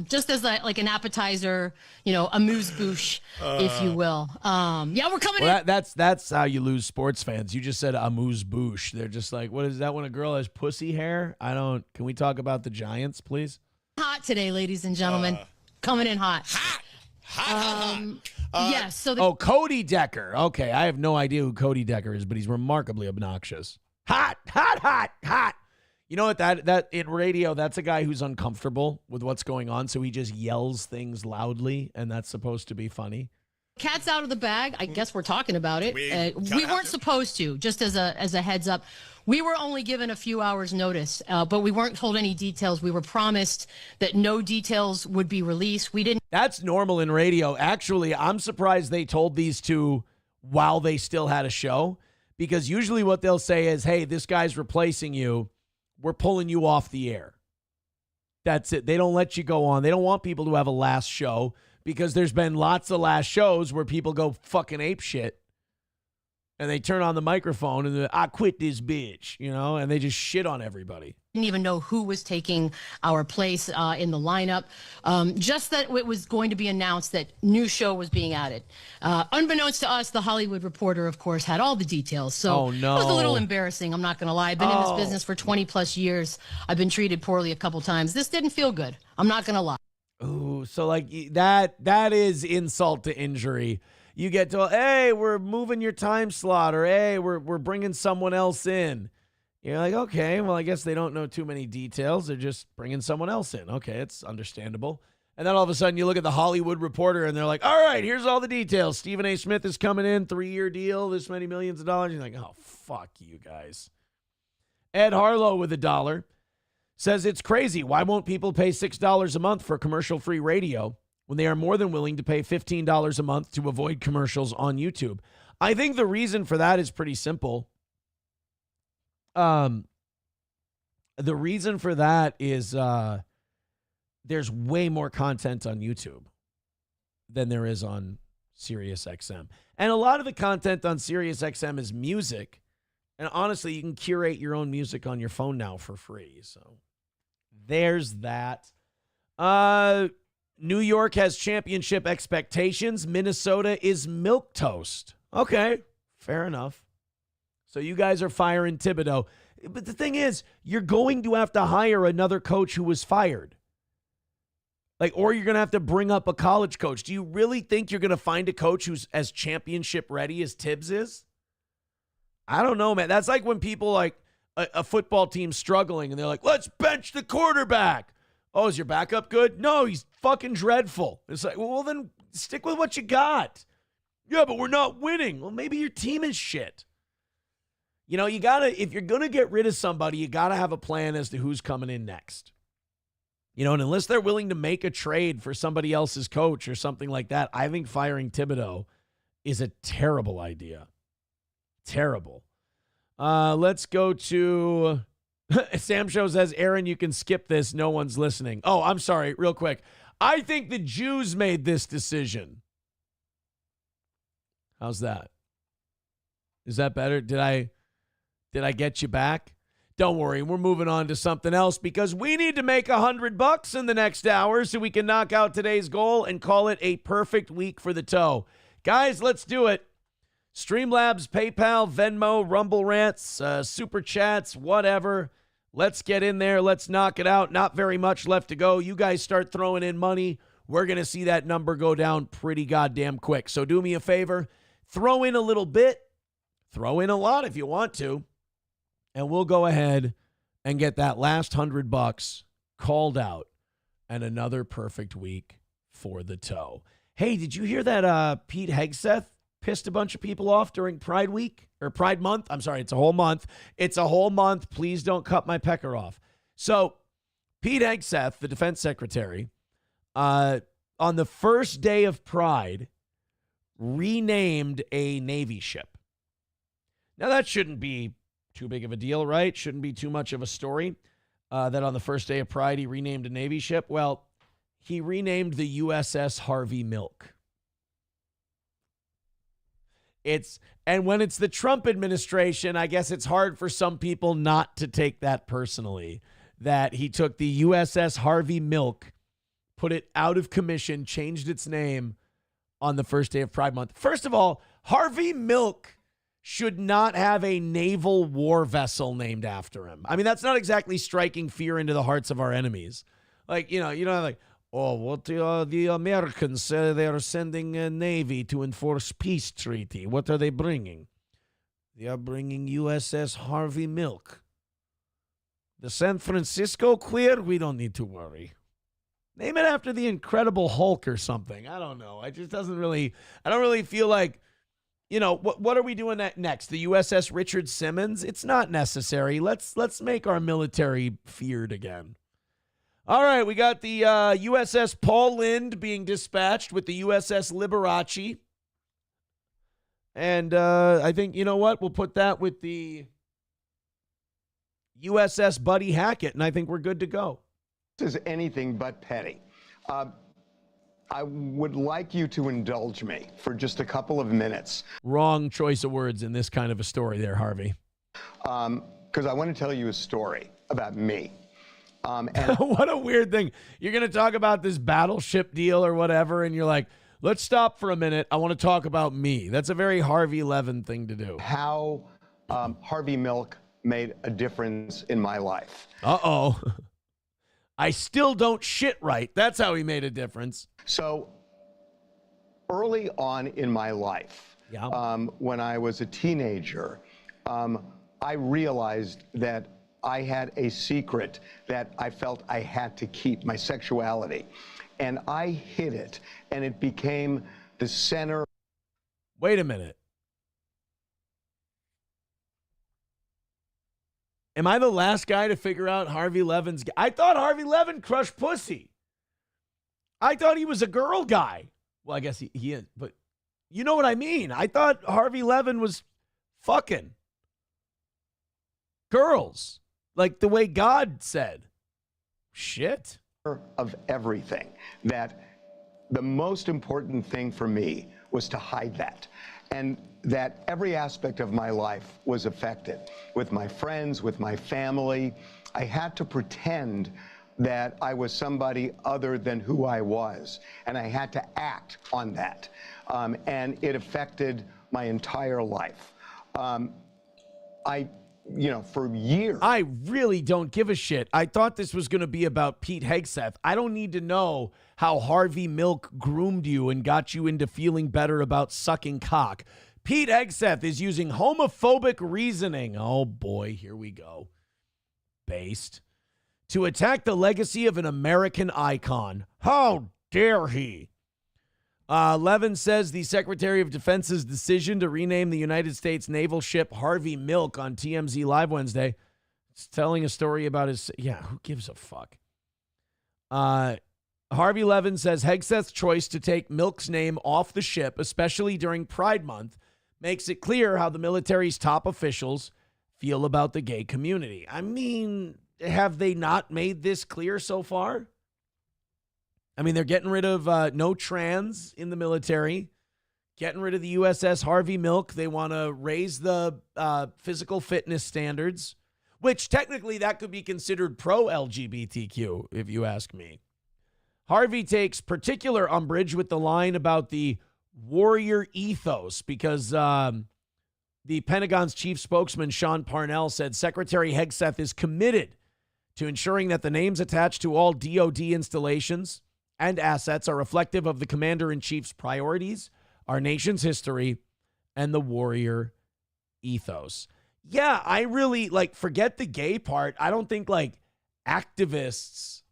Speaker 10: Just as like an appetizer, amuse-bouche, if you will. We're coming in.
Speaker 3: That's how you lose sports fans. You just said amuse-bouche. They're just like, what is that when a girl has pussy hair? Can we talk about the Giants, please?
Speaker 10: Hot today, ladies and gentlemen. Coming in hot. Yes. So
Speaker 3: Cody Decker. Okay, I have no idea who Cody Decker is, but he's remarkably obnoxious. Hot. You know what, that in radio, that's a guy who's uncomfortable with what's going on, so he just yells things loudly, and that's supposed to be funny.
Speaker 10: Cat's out of the bag. I guess we're talking about it. We weren't supposed to, just as a heads up. We were only given a few hours notice, but we weren't told any details. We were promised that no details would be released. We didn't.
Speaker 3: That's normal in radio. Actually, I'm surprised they told these two while they still had a show, because usually what they'll say is, hey, this guy's replacing you. We're pulling you off the air. That's it. They don't let you go on. They don't want people to have a last show because there's been lots of last shows where people go fucking ape shit and they turn on the microphone and I quit this bitch, and they just shit on everybody.
Speaker 10: Didn't even know who was taking our place in the lineup. Just that it was going to be announced that new show was being added. Unbeknownst to us, the Hollywood Reporter, of course, had all the details. So It was a little embarrassing. I'm not going to lie. I've been in this business for 20 plus years. I've been treated poorly a couple times. This didn't feel good. I'm not going to lie.
Speaker 3: Ooh, so like that is insult to injury. You get to, hey, we're moving your time slot, or hey, we're bringing someone else in. You're like, okay, well, I guess they don't know too many details. They're just bringing someone else in. Okay, it's understandable. And then all of a sudden you look at the Hollywood Reporter and they're like, all right, here's all the details. Stephen A. Smith is coming in, 3-year deal, this many millions of dollars. You're like, oh, fuck you guys. Ed Harlow with $1 says it's crazy. Why won't people pay $6 a month for commercial-free radio when they are more than willing to pay $15 a month to avoid commercials on YouTube? I think the reason for that is pretty simple. The reason for that is there's way more content on YouTube than there is on SiriusXM. And a lot of the content on SiriusXM is music. And honestly, you can curate your own music on your phone now for free. So there's that. New York has championship expectations. Minnesota is milquetoast. Okay, fair enough. So you guys are firing Thibodeau. But the thing is, you're going to have to hire another coach who was fired. Or you're going to have to bring up a college coach. Do you really think you're going to find a coach who's as championship ready as Tibbs is? I don't know, man. That's like when people a football team struggling and they're like, let's bench the quarterback. Oh, is your backup good? No, he's fucking dreadful. It's like, well, then stick with what you got. Yeah, but we're not winning. Well, maybe your team is shit. You gotta, if you're going to get rid of somebody, you got to have a plan as to who's coming in next. And unless they're willing to make a trade for somebody else's coach or something like that, I think firing Thibodeau is a terrible idea. Terrible. Let's go to Sam Show says, Aaron, you can skip this. No one's listening. Oh, I'm sorry. Real quick. I think the Jews made this decision. How's that? Is that better? Did I get you back? Don't worry, we're moving on to something else because we need to make $100 in the next hour so we can knock out today's goal and call it a perfect week for the toe. Guys, let's do it. Streamlabs, PayPal, Venmo, Rumble Rants, Super Chats, whatever. Let's get in there. Let's knock it out. Not very much left to go. You guys start throwing in money. We're going to see that number go down pretty goddamn quick. So do me a favor. Throw in a little bit. Throw in a lot if you want to. And we'll go ahead and get that last $100 called out and another perfect week for the toe. Hey, did you hear that Pete Hegseth pissed a bunch of people off during Pride Week or Pride Month? I'm sorry, it's a whole month. It's a whole month. Please don't cut my pecker off. So Pete Hegseth, the defense secretary, on the first day of Pride, renamed a Navy ship. Now, that shouldn't be too big of a deal, right? Shouldn't be too much of a story that on the first day of Pride, he renamed a Navy ship. Well, he renamed the USS Harvey Milk. And when it's the Trump administration, I guess it's hard for some people not to take that personally, that he took the USS Harvey Milk, put it out of commission, changed its name on the first day of Pride Month. First of all, Harvey Milk should not have a naval war vessel named after him. I mean, that's not exactly striking fear into the hearts of our enemies. Oh, what the Americans say they are sending a navy to enforce peace treaty. What are they bringing? They are bringing USS Harvey Milk. The San Francisco clear? We don't need to worry. Name it after the Incredible Hulk or something. I don't know. I don't really feel like, what are we doing next? The USS Richard Simmons? It's not necessary. Let's make our military feared again. All right, we got the USS Paul Lind being dispatched with the USS Liberace. And I think, we'll put that with the USS Buddy Hackett, and I think we're good to go.
Speaker 17: This is anything but petty. I would like you to indulge me for just a couple of minutes.
Speaker 3: Wrong choice of words in this kind of a story there, Harvey.
Speaker 17: Because I want to tell you a story about me.
Speaker 3: What a weird thing. You're going to talk about this battleship deal or whatever, and you're like, let's stop for a minute. I want to talk about me. That's a very Harvey Levin thing to do.
Speaker 17: How Harvey Milk made a difference in my life.
Speaker 3: Uh-oh. I still don't shit right. That's how he made a difference.
Speaker 17: So early on in my life, when I was a teenager, I realized that I had a secret that I felt I had to keep, my sexuality. And I hid it, and it became the center.
Speaker 3: Wait a minute. Am I the last guy to figure out Harvey Levin's... I thought Harvey Levin crushed pussy. I thought he was a girl guy. Well, I guess he is, but you know what I mean. I thought Harvey Levin was fucking girls, like the way God said. Shit.
Speaker 17: Of everything, that the most important thing for me was to hide that, and that every aspect of my life was affected. With my friends, with my family, I had to pretend that I was somebody other than who I was, and I had to act on that, and it affected my entire life. For years.
Speaker 3: I really don't give a shit. I thought this was going to be about Pete Hegseth. I don't need to know how Harvey Milk groomed you and got you into feeling better about sucking cock. Pete Hegseth is using homophobic reasoning. Oh boy, here we go. Based. To attack the legacy of an American icon. How dare he? Levin says the Secretary of Defense's decision to rename the United States naval ship Harvey Milk on TMZ Live Wednesday. It's telling a story about his... Yeah, who gives a fuck? Harvey Levin says Hegseth's choice to take Milk's name off the ship, especially during Pride Month, makes it clear how the military's top officials feel about the gay community. I mean, have they not made this clear so far? I mean, they're getting rid of no trans in the military, getting rid of the USS Harvey Milk. They want to raise the physical fitness standards, which technically that could be considered pro-LGBTQ, if you ask me. Harvey takes particular umbrage with the line about the warrior ethos because the Pentagon's chief spokesman, Sean Parnell, said Secretary Hegseth is committed to ensuring that the names attached to all DoD installations and assets are reflective of the commander-in-chief's priorities, our nation's history, and the warrior ethos. Yeah, I really, forget the gay part. I don't think, activists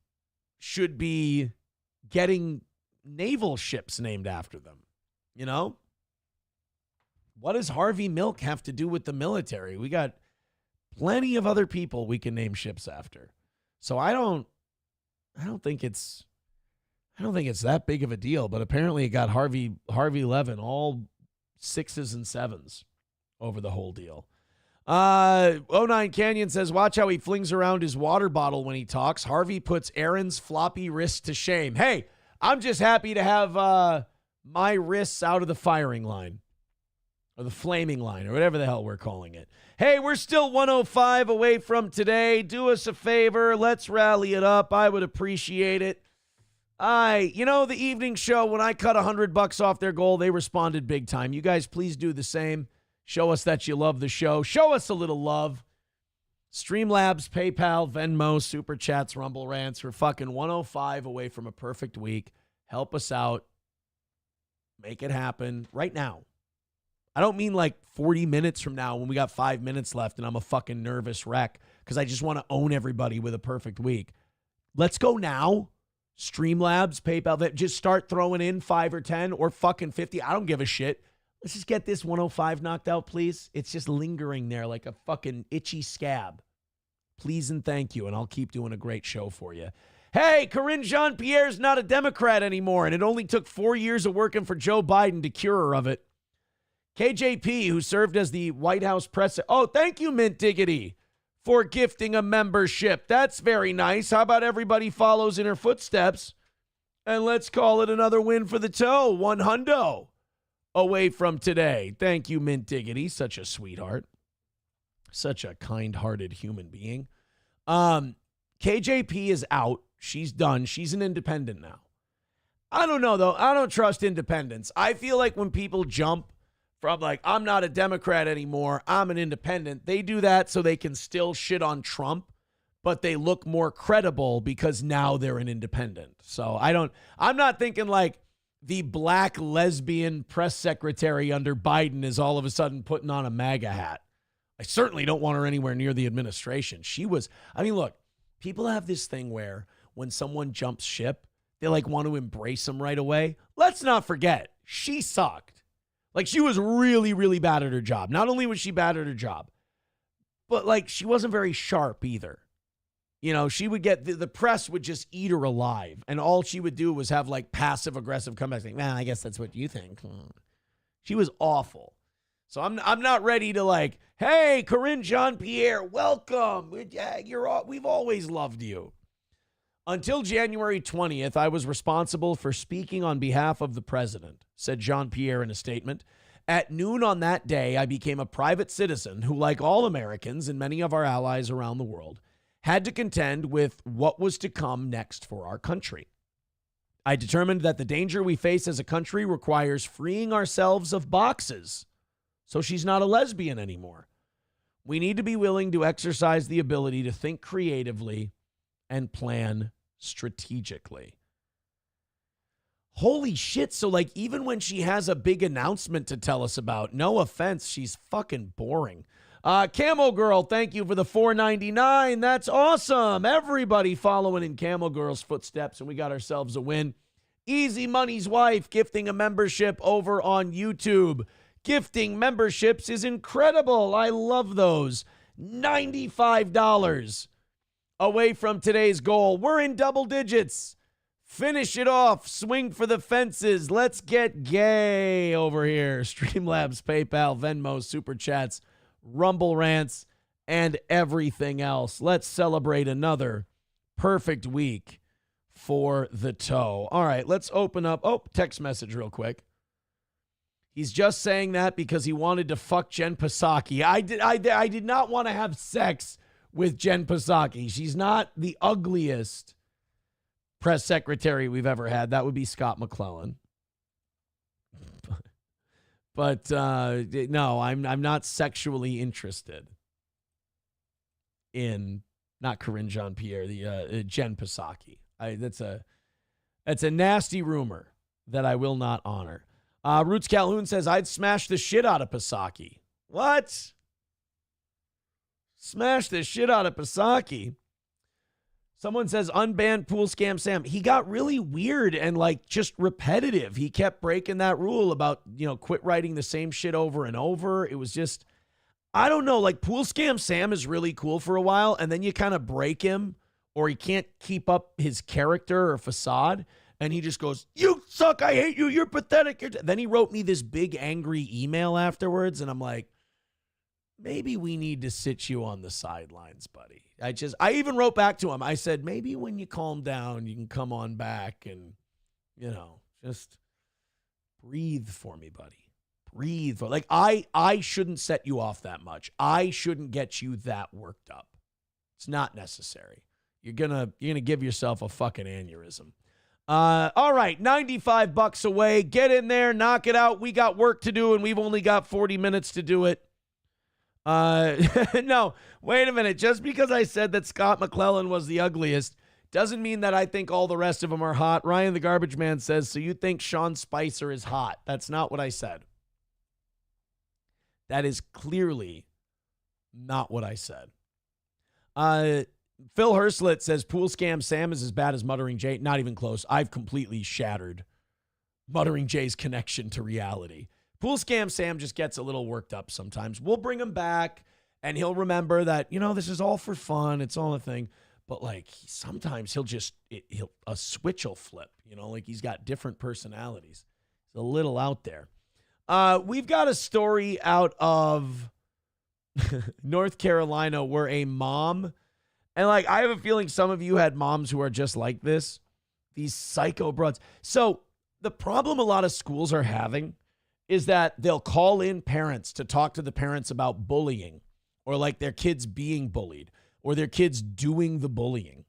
Speaker 3: should be getting naval ships named after them, you know? What does Harvey Milk have to do with the military? We got plenty of other people we can name ships after. So I don't think it's that big of a deal, but apparently it got Harvey Levin all 6s and 7s over the whole deal. 09 Canyon says, watch how he flings around his water bottle when he talks. Harvey puts Aaron's floppy wrists to shame. Hey, I'm just happy to have my wrists out of the firing line or the flaming line or whatever the hell we're calling it. Hey, we're still 105 away from today. Do us a favor. Let's rally it up. I would appreciate it. The evening show, when I cut $100 off their goal, they responded big time. You guys, please do the same. Show us that you love the show. Show us a little love. Streamlabs, PayPal, Venmo, Super Chats, Rumble Rants. We're fucking 105 away from a perfect week. Help us out. Make it happen right now. I don't mean 40 minutes from now when we got 5 minutes left and I'm a fucking nervous wreck because I just want to own everybody with a perfect week. Let's go now. Streamlabs, PayPal, just start throwing in 5 or 10 or fucking 50. I don't give a shit. Let's just get this 105 knocked out, please. It's just lingering there like a fucking itchy scab. Please and thank you, and I'll keep doing a great show for you. Hey, Corinne Jean-Pierre's not a Democrat anymore, and it only took 4 years of working for Joe Biden to cure her of it. KJP, who served as the White House press... Oh, thank you, Mint Diggity, for gifting a membership. That's very nice. How about everybody follows in her footsteps? And let's call it another win for the toe. 100 away from today. Thank you, Mint Diggity. Such a sweetheart. Such a kind-hearted human being. KJP is out. She's done. She's an independent now. I don't know, though. I don't trust independents. I feel like when people jump from I'm not a Democrat anymore, I'm an independent, they do that so they can still shit on Trump, but they look more credible because now they're an independent. So I'm not thinking the black lesbian press secretary under Biden is all of a sudden putting on a MAGA hat I certainly don't want her anywhere near the administration. She was, I mean, look, people have this thing where when someone jumps ship, they like want to embrace them right away. Let's not forget, she sucked. Like, she was really, really bad at her job. Not only was she bad at her job, but like, she wasn't very sharp either. You know, she would get, the press would just eat her alive. And all she would do was have like passive aggressive comebacks. Like, man, I guess that's what you think. She was awful. So I'm not ready to like, hey, Corinne Jean-Pierre, welcome. Yeah, we've always loved you. Until January 20th, I was responsible for speaking on behalf of the president, said Jean-Pierre in a statement. At noon on that day, I became a private citizen who, like all Americans and many of our allies around the world, had to contend with what was to come next for our country. I determined that the danger we face as a country requires freeing ourselves of boxes. So she's not a lesbian anymore. We need to be willing to exercise the ability to think creatively and plan strategically. Holy shit. So like, even when she has a big announcement to tell us about, no offense, she's fucking boring. Camel Girl, thank you for the $4.99. That's awesome. Everybody following in Camel Girl's footsteps, and we got ourselves a win. Easy Money's wife gifting a membership over on YouTube. Gifting memberships is incredible. I love those. $95 away from today's goal. We're in double digits. Finish it off. Swing for the fences. Let's get gay over here. Streamlabs, PayPal, Venmo, Super Chats, Rumble Rants, and everything else. Let's celebrate another perfect week for the toe. All right, let's open up. Oh, text message real quick. He's just saying that because he wanted to fuck Jen Psaki. I did not want to have sex with Jen Psaki. She's not the ugliest press secretary we've ever had. That would be Scott McClellan. But no, I'm not sexually interested in, not Corinne Jean-Pierre, the Jen Psaki. That's a nasty rumor that I will not honor. Roots Calhoun says, I'd smash the shit out of Psaki. What? Smash the shit out of Psaki. Someone says, unbanned Pool Scam Sam. He got really weird and like just repetitive. He kept breaking that rule about, quit writing the same shit over and over. It was just, I don't know, like Pool Scam Sam is really cool for a while, and then you kind of break him, or he can't keep up his character or facade. And he just goes, you suck, I hate you, you're pathetic. Then he wrote me this big angry email afterwards, and I'm like, maybe we need to sit you on the sidelines, buddy. I even wrote back to him. I said, maybe when you calm down, you can come on back and, just breathe for me, buddy. Breathe. Like, I shouldn't set you off that much. I shouldn't get you that worked up. It's not necessary. You're gonna give yourself a fucking aneurysm. All right, $95 away. Get in there, knock it out. We got work to do, and we've only got 40 minutes to do it. No, wait a minute. Just because I said that Scott McClellan was the ugliest doesn't mean that I think all the rest of them are hot. Ryan the Garbage Man says, so you think Sean Spicer is hot? That's not what I said. That is clearly not what I said. Phil Herslet says Pool Scam Sam is as bad as Muttering Jay. Not even close. I've completely shattered Muttering Jay's connection to reality. Pool Scam Sam just gets a little worked up sometimes. We'll bring him back, and he'll remember that, this is all for fun. It's all a thing. But, like, sometimes a switch will flip, like he's got different personalities. He's a little out there. We've got a story out of North Carolina where a mom, and like, I have a feeling some of you had moms who are just like this, these psycho broads. So the problem a lot of schools are having is that they'll call in parents to talk to the parents about bullying, or like their kids being bullied, or their kids doing the bullying.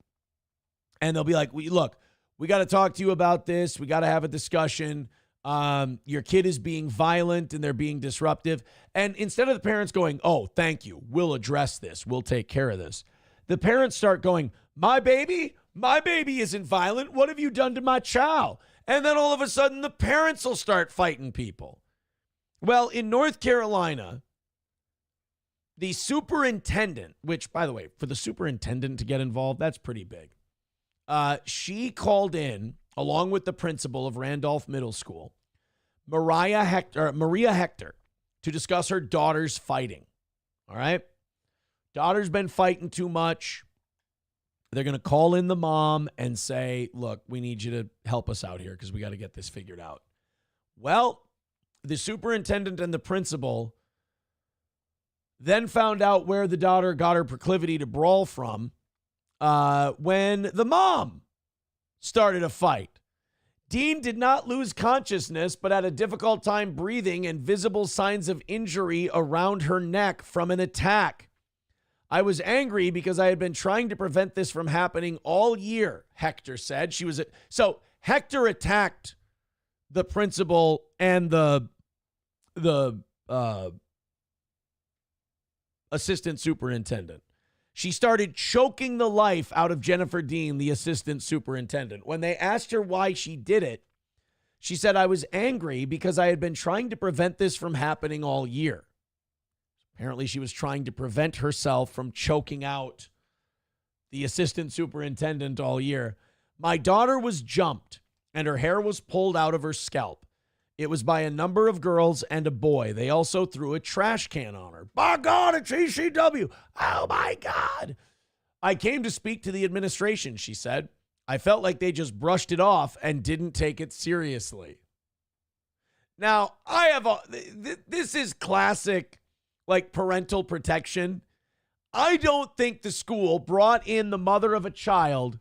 Speaker 3: And they'll be like, look, we got to talk to you about this. We got to have a discussion. Your kid is being violent and they're being disruptive. And instead of the parents going, oh, thank you, we'll address this, we'll take care of this, the parents start going, my baby isn't violent. What have you done to my child? And then all of a sudden the parents will start fighting people. Well, in North Carolina, The superintendent, which, by the way, for the superintendent to get involved, that's pretty big. She called in, along with the principal of Randolph Middle School, Maria Hector, to discuss her daughter's fighting. All right? Daughter's been fighting too much. They're going to call in the mom and say, look, we need you to help us out here because we got to get this figured out. Well, the superintendent and the principal then found out where the daughter got her proclivity to brawl from when the mom started a fight. Dean did not lose consciousness, but had a difficult time breathing and visible signs of injury around her neck from an attack. I was angry because I had been trying to prevent this from happening all year, Hector said. So Hector attacked the principal and the assistant superintendent. She started choking the life out of Jennifer Dean, the assistant superintendent. When they asked her why she did it, she said, I was angry because I had been trying to prevent this from happening all year. Apparently, she was trying to prevent herself from choking out the assistant superintendent all year. My daughter was jumped, and her hair was pulled out of her scalp. It was by a number of girls and a boy. They also threw a trash can on her. By God, it's ECW. Oh, my God. I came to speak to the administration, she said. I felt like they just brushed it off and didn't take it seriously. Now, this is classic, like, parental protection. I don't think the school brought in the mother of a child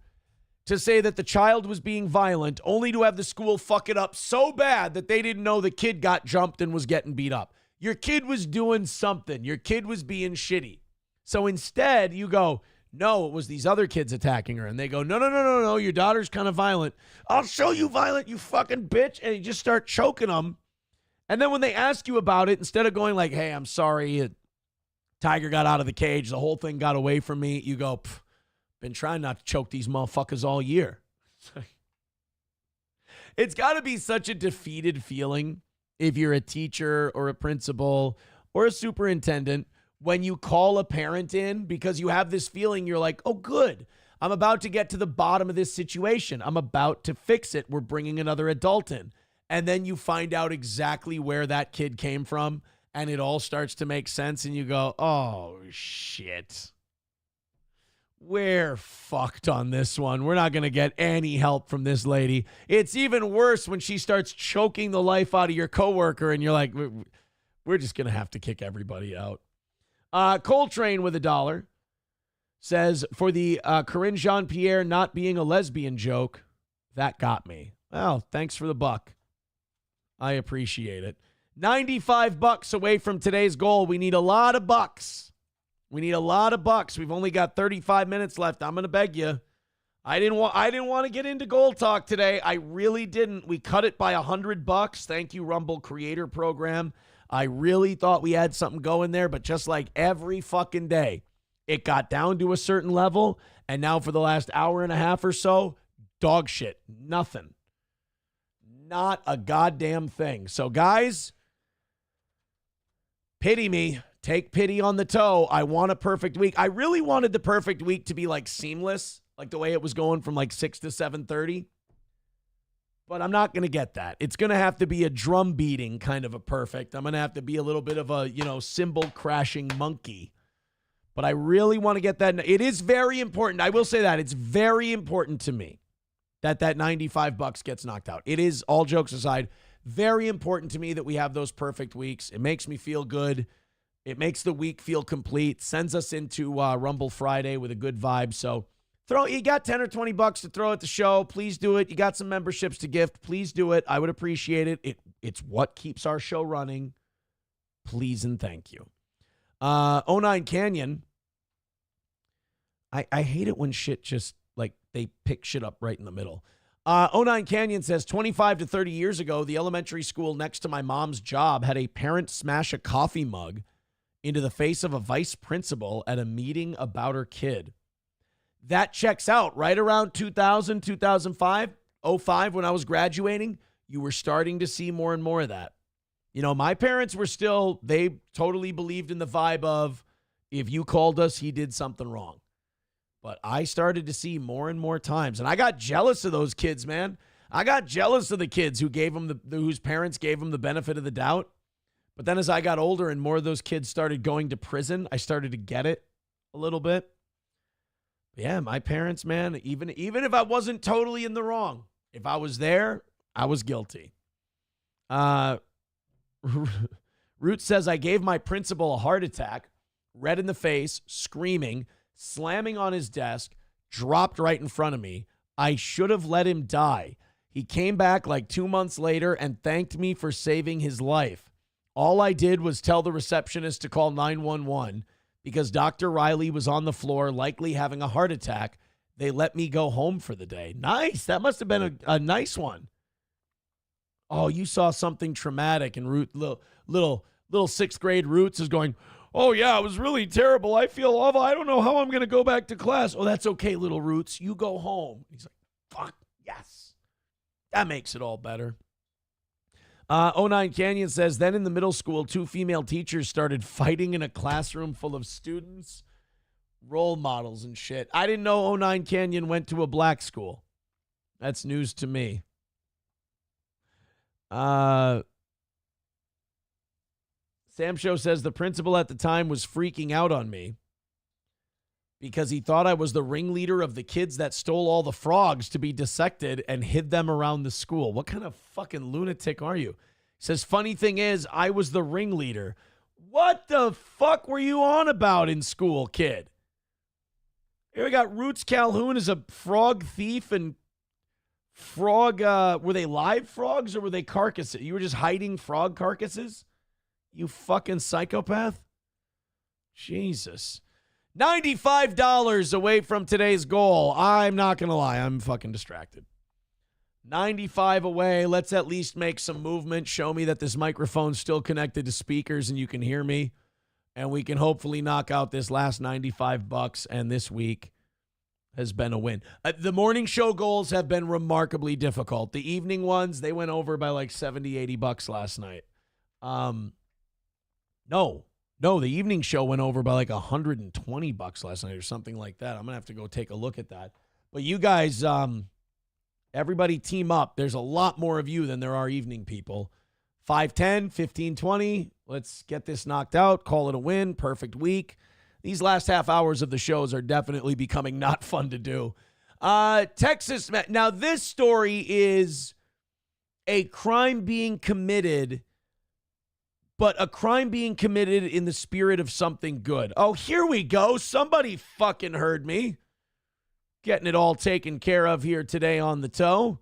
Speaker 3: to say that the child was being violent, only to have the school fuck it up so bad that they didn't know the kid got jumped and was getting beat up. Your kid was doing something. Your kid was being shitty. So instead, you go, no, it was these other kids attacking her. And they go, no, your daughter's kind of violent. I'll show you violent, you fucking bitch. And you just start choking them. And then when they ask you about it, instead of going like, hey, I'm sorry, Tiger got out of the cage, the whole thing got away from me, you go, been trying not to choke these motherfuckers all year. It's got to be such a defeated feeling if you're a teacher or a principal or a superintendent when you call a parent in because you have this feeling you're like, oh, good. I'm about to get to the bottom of this situation. I'm about to fix it. We're bringing another adult in. And then you find out exactly where that kid came from and it all starts to make sense and you go, oh, shit. We're fucked on this one. We're not going to get any help from this lady. It's even worse when she starts choking the life out of your coworker and you're like, we're just going to have to kick everybody out. Coltrane with $1 says, for the Corinne Jean-Pierre not being a lesbian joke, that got me. Well, thanks for the buck. I appreciate it. $95 away from today's goal. We need a lot of bucks. We've only got 35 minutes left. I'm going to beg you. I didn't want to get into gold talk today. I really didn't. We cut it by $100. Thank you, Rumble Creator Program. I really thought we had something going there, but just like every fucking day, it got down to a certain level, and now for the last hour and a half or so, dog shit. Nothing. Not a goddamn thing. So, guys, pity me. Take pity on the toe. I want a perfect week. I really wanted the perfect week to be like seamless, like the way it was going from like 6 to 7:30. But I'm not going to get that. It's going to have to be a drum beating kind of a perfect. I'm going to have to be a little bit of a, cymbal crashing monkey. But I really want to get that. It is very important. I will say that. It's very important to me that $95 gets knocked out. It is, all jokes aside, very important to me that we have those perfect weeks. It makes me feel good. It makes the week feel complete, sends us into Rumble Friday with a good vibe. So you got 10 or 20 bucks to throw at the show. Please do it. You got some memberships to gift. Please do it. I would appreciate it. It's what keeps our show running. Please and thank you. 09 Canyon. I hate it when shit just like they pick shit up right in the middle. 09 Canyon says 25 to 30 years ago, the elementary school next to my mom's job had a parent smash a coffee mug into the face of a vice principal at a meeting about her kid. That checks out. Right around 2000, 2005, 05, when I was graduating, you were starting to see more and more of that. My parents were still, they totally believed in the vibe of, If you called us, he did something wrong. But I started to see more and more times, and I got jealous of those kids, man. I got jealous of the kids whose parents gave them the benefit of the doubt. But then as I got older and more of those kids started going to prison, I started to get it a little bit. Yeah, my parents, man, even if I wasn't totally in the wrong, if I was there, I was guilty. Root says, I gave my principal a heart attack, red in the face, screaming, slamming on his desk, dropped right in front of me. I should have let him die. He came back like 2 months later and thanked me for saving his life. All I did was tell the receptionist to call 911 because Dr. Riley was on the floor, likely having a heart attack. They let me go home for the day. Nice. That must have been a nice one. Oh, you saw something traumatic, and little sixth grade Roots is going, oh, yeah, it was really terrible. I feel awful. I don't know how I'm going to go back to class. Oh, that's okay, little Roots. You go home. He's like, fuck, yes. That makes it all better. 09 Canyon says, then in the middle school, 2 female teachers started fighting in a classroom full of students, role models and shit. I didn't know 09 Canyon went to a black school. That's news to me. Sam Show says the principal at the time was freaking out on me because he thought I was the ringleader of the kids that stole all the frogs to be dissected and hid them around the school. What kind of fucking lunatic are you? He says, funny thing is, I was the ringleader. What the fuck were you on about in school, kid? Here we got Roots Calhoun as a frog thief and frog, were they live frogs or were they carcasses? You were just hiding frog carcasses? You fucking psychopath. Jesus. $95 away from today's goal. I'm not going to lie. I'm fucking distracted. 95 away. Let's at least make some movement. Show me that this microphone's still connected to speakers and you can hear me. And we can hopefully knock out this last $95. And this week has been a win. The morning show goals have been remarkably difficult. The evening ones, they went over by like $70, $80 last night. No, the evening show went over by like $120 last night or something like that. I'm going to have to go take a look at that. But you guys, everybody team up. There's a lot more of you than there are evening people. 510, 1520. Let's get this knocked out. Call it a win. Perfect week. These last half hours of the shows are definitely becoming not fun to do. Texas. Now, this story is a crime being committed, but a crime being committed in the spirit of something good. Oh, here we go. Somebody fucking heard me. Getting it all taken care of here today on the toe.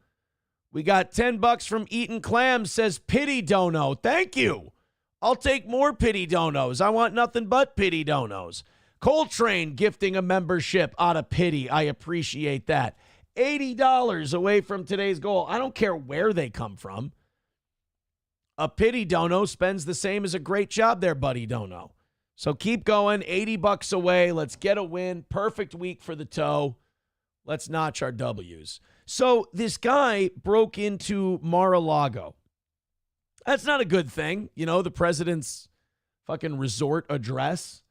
Speaker 3: We got $10 from Eaton Clams, says pity dono. Thank you. I'll take more pity donos. I want nothing but pity donos. Coltrane gifting a membership out of pity. I appreciate that. $80 away from today's goal. I don't care where they come from. A pity dono spends the same as a great job there, buddy dono. So keep going. $80 away. Let's get a win. Perfect week for the toe. Let's notch our W's. So this guy broke into Mar-a-Lago. That's not a good thing. You know, the president's fucking resort address.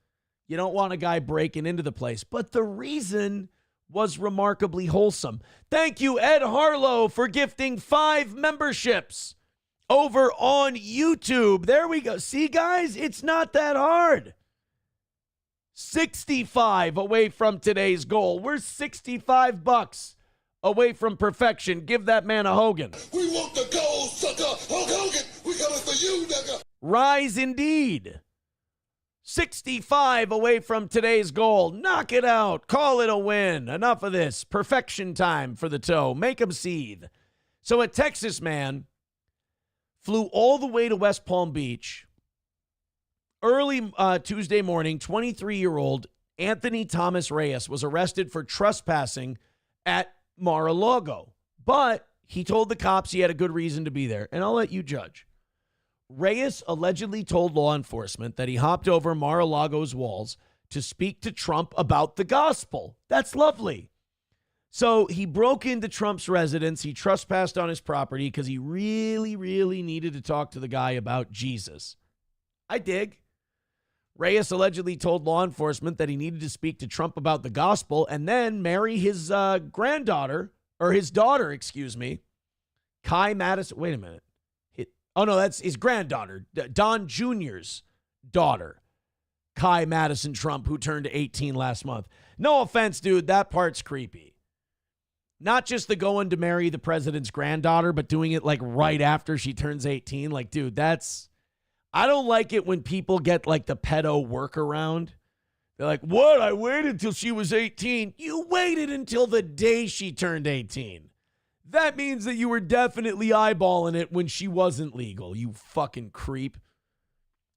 Speaker 3: You don't want a guy breaking into the place. But the reason was remarkably wholesome. Thank you, Ed Harlow, for gifting 5 memberships over on YouTube. There we go. See, guys, it's not that hard. 65 away from today's goal. We're $65 away from perfection. Give that man a Hogan.
Speaker 11: We want the gold, sucker. Hulk Hogan, we coming for you, nigga.
Speaker 3: Rise indeed. 65 away from today's goal. Knock it out. Call it a win. Enough of this. Perfection time for the toe. Make him seethe. So a Texas man flew all the way to West Palm Beach. Early Tuesday morning, 23-year-old Anthony Thomas Reyes was arrested for trespassing at Mar-a-Lago. But he told the cops he had a good reason to be there, and I'll let you judge. Reyes allegedly told law enforcement that he hopped over Mar-a-Lago's walls to speak to Trump about the gospel. That's lovely. So he broke into Trump's residence. He trespassed on his property because he really, really needed to talk to the guy about Jesus. I dig. Reyes allegedly told law enforcement that he needed to speak to Trump about the gospel and then marry his daughter, Kai Madison. Wait a minute. That's his granddaughter, Don Jr.'s daughter, Kai Madison Trump, who turned 18 last month. No offense, dude, that part's creepy. Not just the going to marry the president's granddaughter, but doing it like right after she turns 18. Like, dude, I don't like it when people get like the pedo workaround. They're like, what? I waited until she was 18. You waited until the day she turned 18. That means that you were definitely eyeballing it when she wasn't legal, you fucking creep.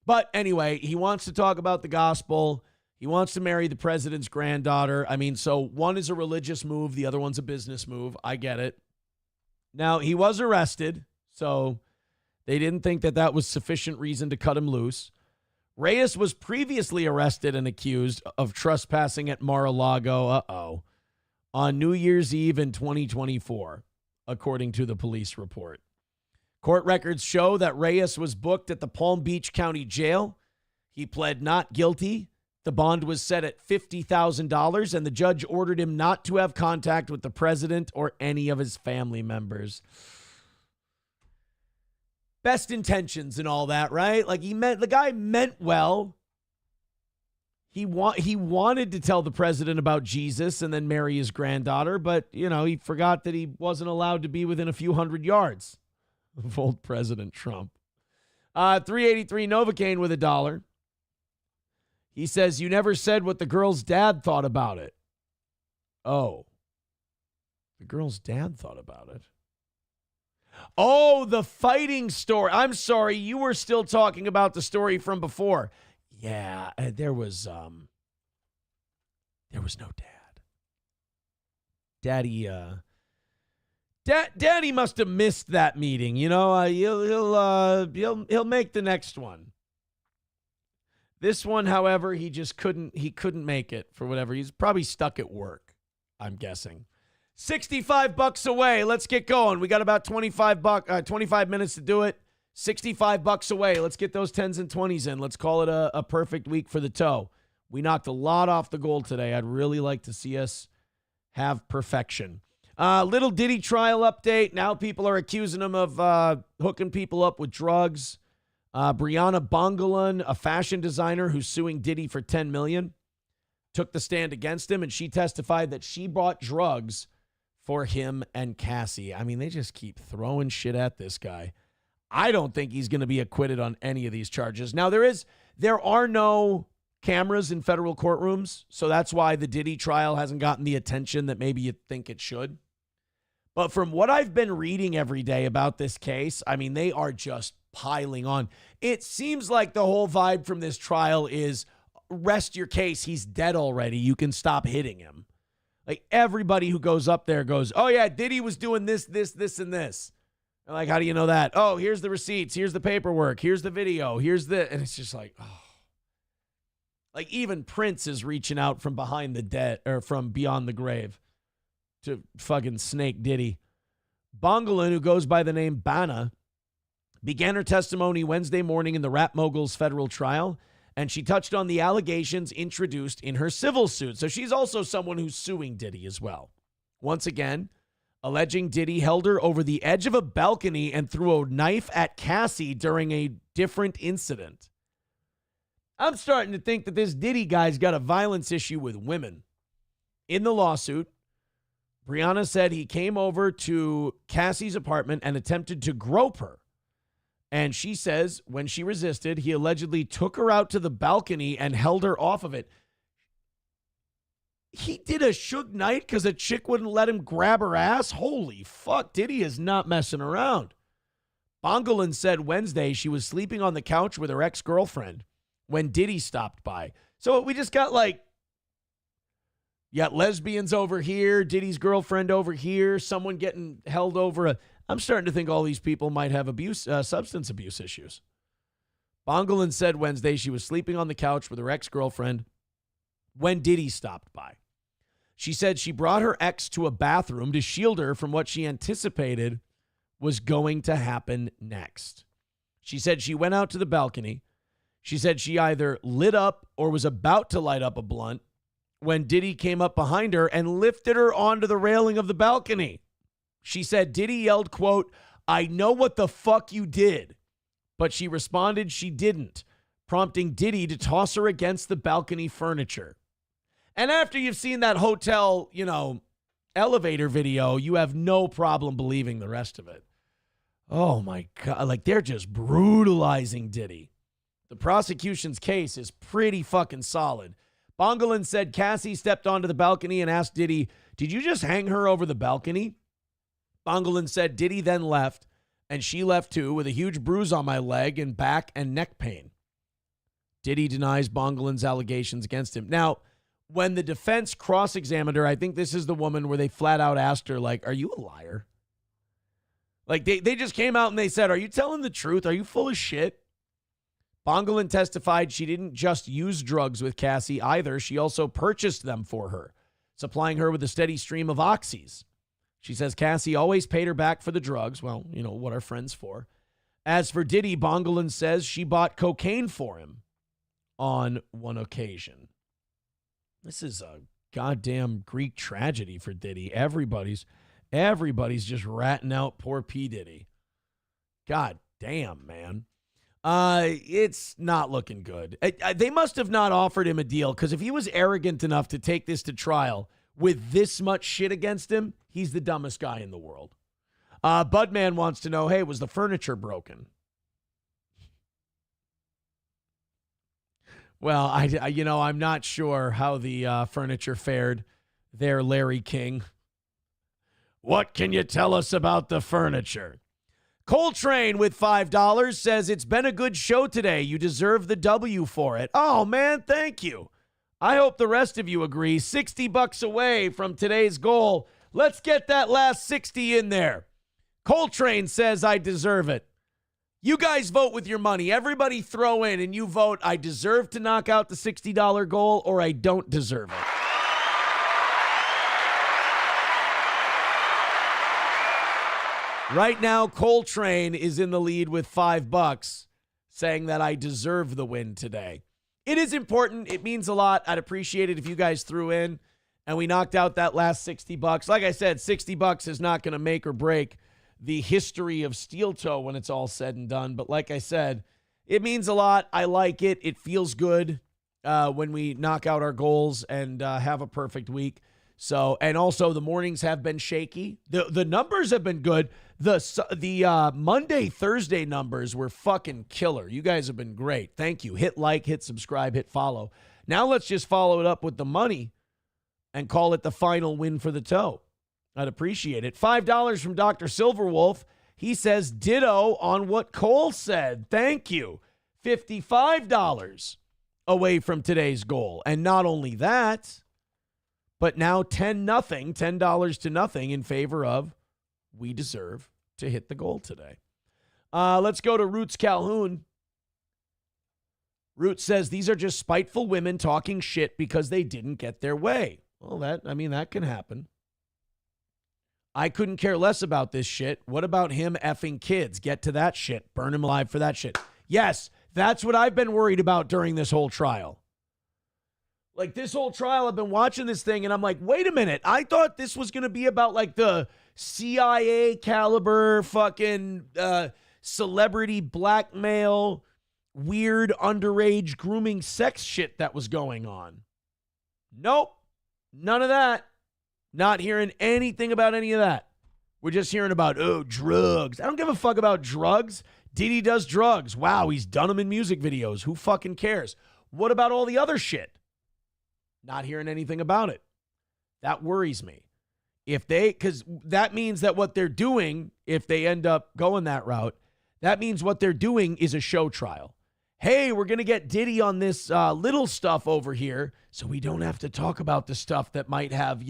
Speaker 3: But anyway, he wants to talk about the gospel. He wants to marry the president's granddaughter. I mean, so one is a religious move. The other one's a business move. I get it. Now, he was arrested, so they didn't think that that was sufficient reason to cut him loose. Reyes was previously arrested and accused of trespassing at Mar-a-Lago, on New Year's Eve in 2024, according to the police report. Court records show that Reyes was booked at the Palm Beach County Jail. He pled not guilty. The bond was set at $50,000, and the judge ordered him not to have contact with the president or any of his family members. Best intentions and all that, right? Like the guy meant well. He wanted to tell the president about Jesus and then marry his granddaughter, but, he forgot that he wasn't allowed to be within a few hundred yards of old President Trump. 383 Novocaine with $1. He says, you never said what the girl's dad thought about it. Oh, the girl's dad thought about it. Oh, the fighting story. I'm sorry, you were still talking about the story from before. Yeah, there was no dad. Daddy must have missed that meeting. He'll make the next one. This one, however, he couldn't make it for whatever. He's probably stuck at work, I'm guessing. $65 away. Let's get going. We got about 25 minutes to do it. $65 away. Let's get those 10s and 20s in. Let's call it a perfect week for the toe. We knocked a lot off the goal today. I'd really like to see us have perfection. Little Diddy trial update. Now people are accusing him of hooking people up with drugs. Brianna Bongolan, a fashion designer who's suing Diddy for $10 million, took the stand against him, and she testified that she bought drugs for him and Cassie. I mean, they just keep throwing shit at this guy. I don't think he's going to be acquitted on any of these charges. Now, there are no cameras in federal courtrooms, so that's why the Diddy trial hasn't gotten the attention that maybe you'd think it should. But from what I've been reading every day about this case, I mean, they are just piling on. It seems like the whole vibe from this trial is rest your case. He's dead already. You can stop hitting him. Like everybody who goes up there goes, oh yeah, Diddy was doing this, and this. And like, how do you know that? Oh, here's the receipts. Here's the paperwork. Here's the video. And it's just like, oh. Like even Prince is reaching out from behind the dead or from beyond the grave to fucking snake Diddy. Bongolan, who goes by the name Bana, began her testimony Wednesday morning in the rap mogul's federal trial, and she touched on the allegations introduced in her civil suit. So she's also someone who's suing Diddy as well. Once again, alleging Diddy held her over the edge of a balcony and threw a knife at Cassie during a different incident. I'm starting to think that this Diddy guy's got a violence issue with women. In the lawsuit, Brianna said he came over to Cassie's apartment and attempted to grope her. And she says when she resisted, he allegedly took her out to the balcony and held her off of it. He did a Suge Knight because a chick wouldn't let him grab her ass? Holy fuck, Diddy is not messing around. Bongolan said Wednesday she was sleeping on the couch with her ex-girlfriend when Diddy stopped by. So we just got you got lesbians over here, Diddy's girlfriend over here, someone getting held over I'm starting to think all these people might have substance abuse issues. Bongolan said Wednesday she was sleeping on the couch with her ex-girlfriend when Diddy stopped by. She said she brought her ex to a bathroom to shield her from what she anticipated was going to happen next. She said she went out to the balcony. She said she either lit up or was about to light up a blunt when Diddy came up behind her and lifted her onto the railing of the balcony. She said Diddy yelled, quote, "I know what the fuck you did." But she responded she didn't, prompting Diddy to toss her against the balcony furniture. And after you've seen that hotel, elevator video, you have no problem believing the rest of it. Oh my God. Like, they're just brutalizing Diddy. The prosecution's case is pretty fucking solid. Bongolan said Cassie stepped onto the balcony and asked Diddy, "Did you just hang her over the balcony?" Bongolan said Diddy then left, and she left too with a huge bruise on my leg and back and neck pain. Diddy denies Bongolan's allegations against him. Now, when the defense cross-examined her, I think this is the woman where they flat out asked her, like, "Are you a liar?" Like, they just came out and they said, "Are you telling the truth? Are you full of shit?" Bongolan testified she didn't just use drugs with Cassie either. She also purchased them for her, supplying her with a steady stream of oxys. She says Cassie always paid her back for the drugs. Well, what are friends for? As for Diddy, Bongolan says she bought cocaine for him on one occasion. This is a goddamn Greek tragedy for Diddy. Everybody's just ratting out poor P. Diddy. God damn, man. It's not looking good. They must have not offered him a deal, because if he was arrogant enough to take this to trial with this much shit against him, he's the dumbest guy in the world. Budman wants to know, hey, was the furniture broken? Well, I'm not sure how the furniture fared there, Larry King. What can you tell us about the furniture? Coltrane with $5 says, "It's been a good show today. You deserve the W for it." Oh, man, thank you. I hope the rest of you agree. $60 away from today's goal. Let's get that last 60 in there. Coltrane says, "I deserve it." You guys vote with your money. Everybody throw in and you vote, I deserve to knock out the $60 goal, or I don't deserve it. Right now, Coltrane is in the lead with $5, saying that I deserve the win today. It is important. It means a lot. I'd appreciate it if you guys threw in and we knocked out that last $60. Like I said, $60 is not going to make or break the history of Steel Toe when it's all said and done. But like I said, it means a lot. I like it. It feels good when we knock out our goals and have a perfect week. So, and also the mornings have been shaky. The numbers have been good. The Monday, Thursday numbers were fucking killer. You guys have been great. Thank you. Hit like, hit subscribe, hit follow. Now let's just follow it up with the money and call it the final win for the toe. I'd appreciate it. $5 from Dr. Silverwolf. He says ditto on what Cole said. Thank you. $55 away from today's goal. And not only that, but now $10 to nothing in favor of we deserve to hit the goal today. Let's go to Roots Calhoun. Roots says these are just spiteful women talking shit because they didn't get their way. Well, that can happen. I couldn't care less about this shit. What about him effing kids? Get to that shit. Burn him alive for that shit. Yes, that's what I've been worried about during this whole trial. Like, this whole trial, I've been watching this thing, and I'm like, wait a minute. I thought this was going to be about, like, the CIA caliber fucking celebrity blackmail, weird underage grooming sex shit that was going on. Nope. None of that. Not hearing anything about any of that. We're just hearing about, drugs. I don't give a fuck about drugs. Diddy does drugs. Wow, he's done them in music videos. Who fucking cares? What about all the other shit? Not hearing anything about it. That worries me. Because that means that what they're doing, if they end up going that route, that means what they're doing is a show trial. Hey, we're going to get Diddy on this little stuff over here so we don't have to talk about the stuff that might have,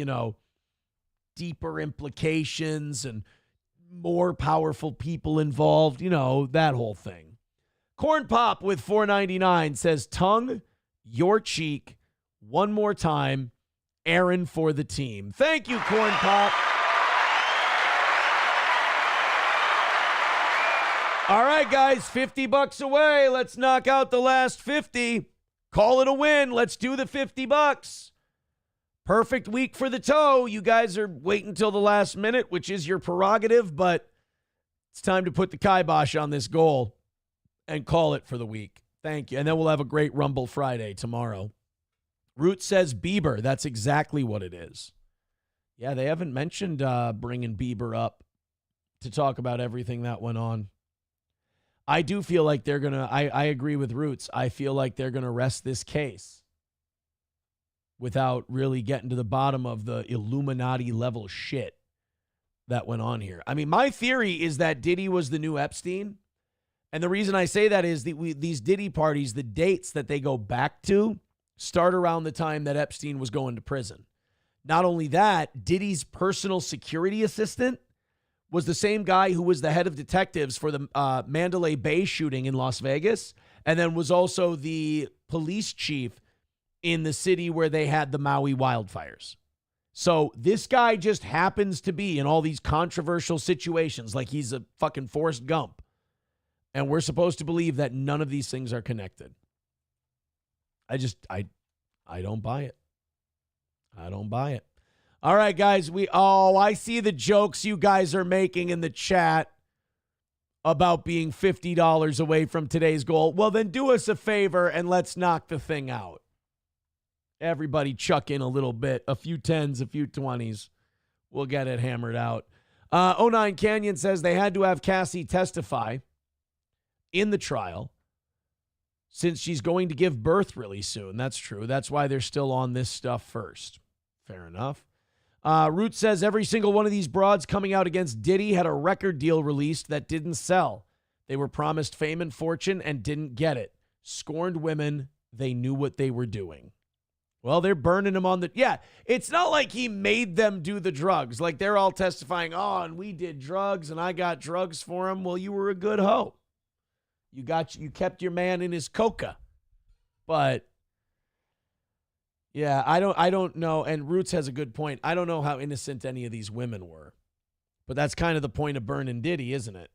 Speaker 3: deeper implications and more powerful people involved, that whole thing. Corn Pop with $4.99 says, tongue, your cheek, one more time, Aaron for the team. Thank you, Corn Pop. All right, guys, $50 away. Let's knock out the last 50. Call it a win. Let's do the $50. Perfect week for the toe. You guys are waiting until the last minute, which is your prerogative, but it's time to put the kibosh on this goal and call it for the week. Thank you. And then we'll have a great Rumble Friday tomorrow. Root says Bieber. That's exactly what it is. Yeah, they haven't mentioned bringing Bieber up to talk about everything that went on. I do feel like they're going to, I agree with Roots. I feel like they're going to rest this case without really getting to the bottom of the Illuminati level shit that went on here. I mean, my theory is that Diddy was the new Epstein. And the reason I say that is these Diddy parties, the dates that they go back to start around the time that Epstein was going to prison. Not only that, Diddy's personal security assistant was the same guy who was the head of detectives for the Mandalay Bay shooting in Las Vegas, and then was also the police chief in the city where they had the Maui wildfires. So this guy just happens to be in all these controversial situations like he's a fucking Forrest Gump. And we're supposed to believe that none of these things are connected. I don't buy it. I don't buy it. All right, guys, I see the jokes you guys are making in the chat about being $50 away from today's goal. Well, then do us a favor and let's knock the thing out. Everybody chuck in a little bit, a few 10s, a few 20s. We'll get it hammered out. 09 Canyon says they had to have Cassie testify in the trial since she's going to give birth really soon. That's true. That's why they're still on this stuff first. Fair enough. Root says every single one of these broads coming out against Diddy had a record deal released that didn't sell. They were promised fame and fortune and didn't get it. Scorned women. They knew what they were doing. Well, they're burning him on the... Yeah, it's not like he made them do the drugs. Like they're all testifying, oh, and we did drugs and I got drugs for him. Well, you were a good hoe. You kept your man in his coca. But... yeah, I don't know, and Roots has a good point. I don't know how innocent any of these women were. But that's kind of the point of burning Diddy, isn't it?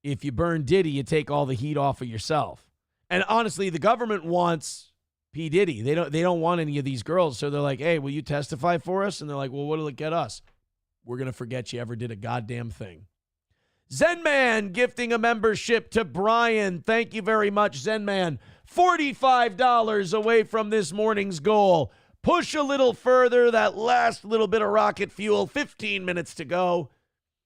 Speaker 3: If you burn Diddy, you take all the heat off of yourself. And honestly, the government wants P. Diddy. They don't want any of these girls, so they're like, hey, will you testify for us? And they're like, well, what'll it get us? We're going to forget you ever did a goddamn thing. Zenman gifting a membership to Brian. Thank you very much, Zenman. $45 away from this morning's goal. Push a little further, that last little bit of rocket fuel, 15 minutes to go.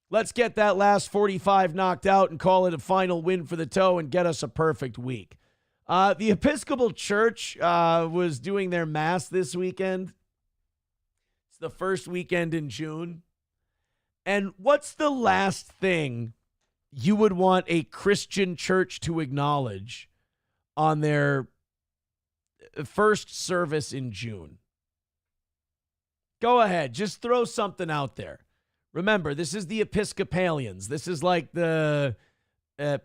Speaker 3: Let's get that last 45 knocked out and call it a final win for the toe and get us a perfect week. The Episcopal Church was doing their mass this weekend. It's the first weekend in June. And what's the last thing you would want a Christian church to acknowledge on their first service in June? Go ahead. Just throw something out there. Remember, this is the Episcopalians. This is like the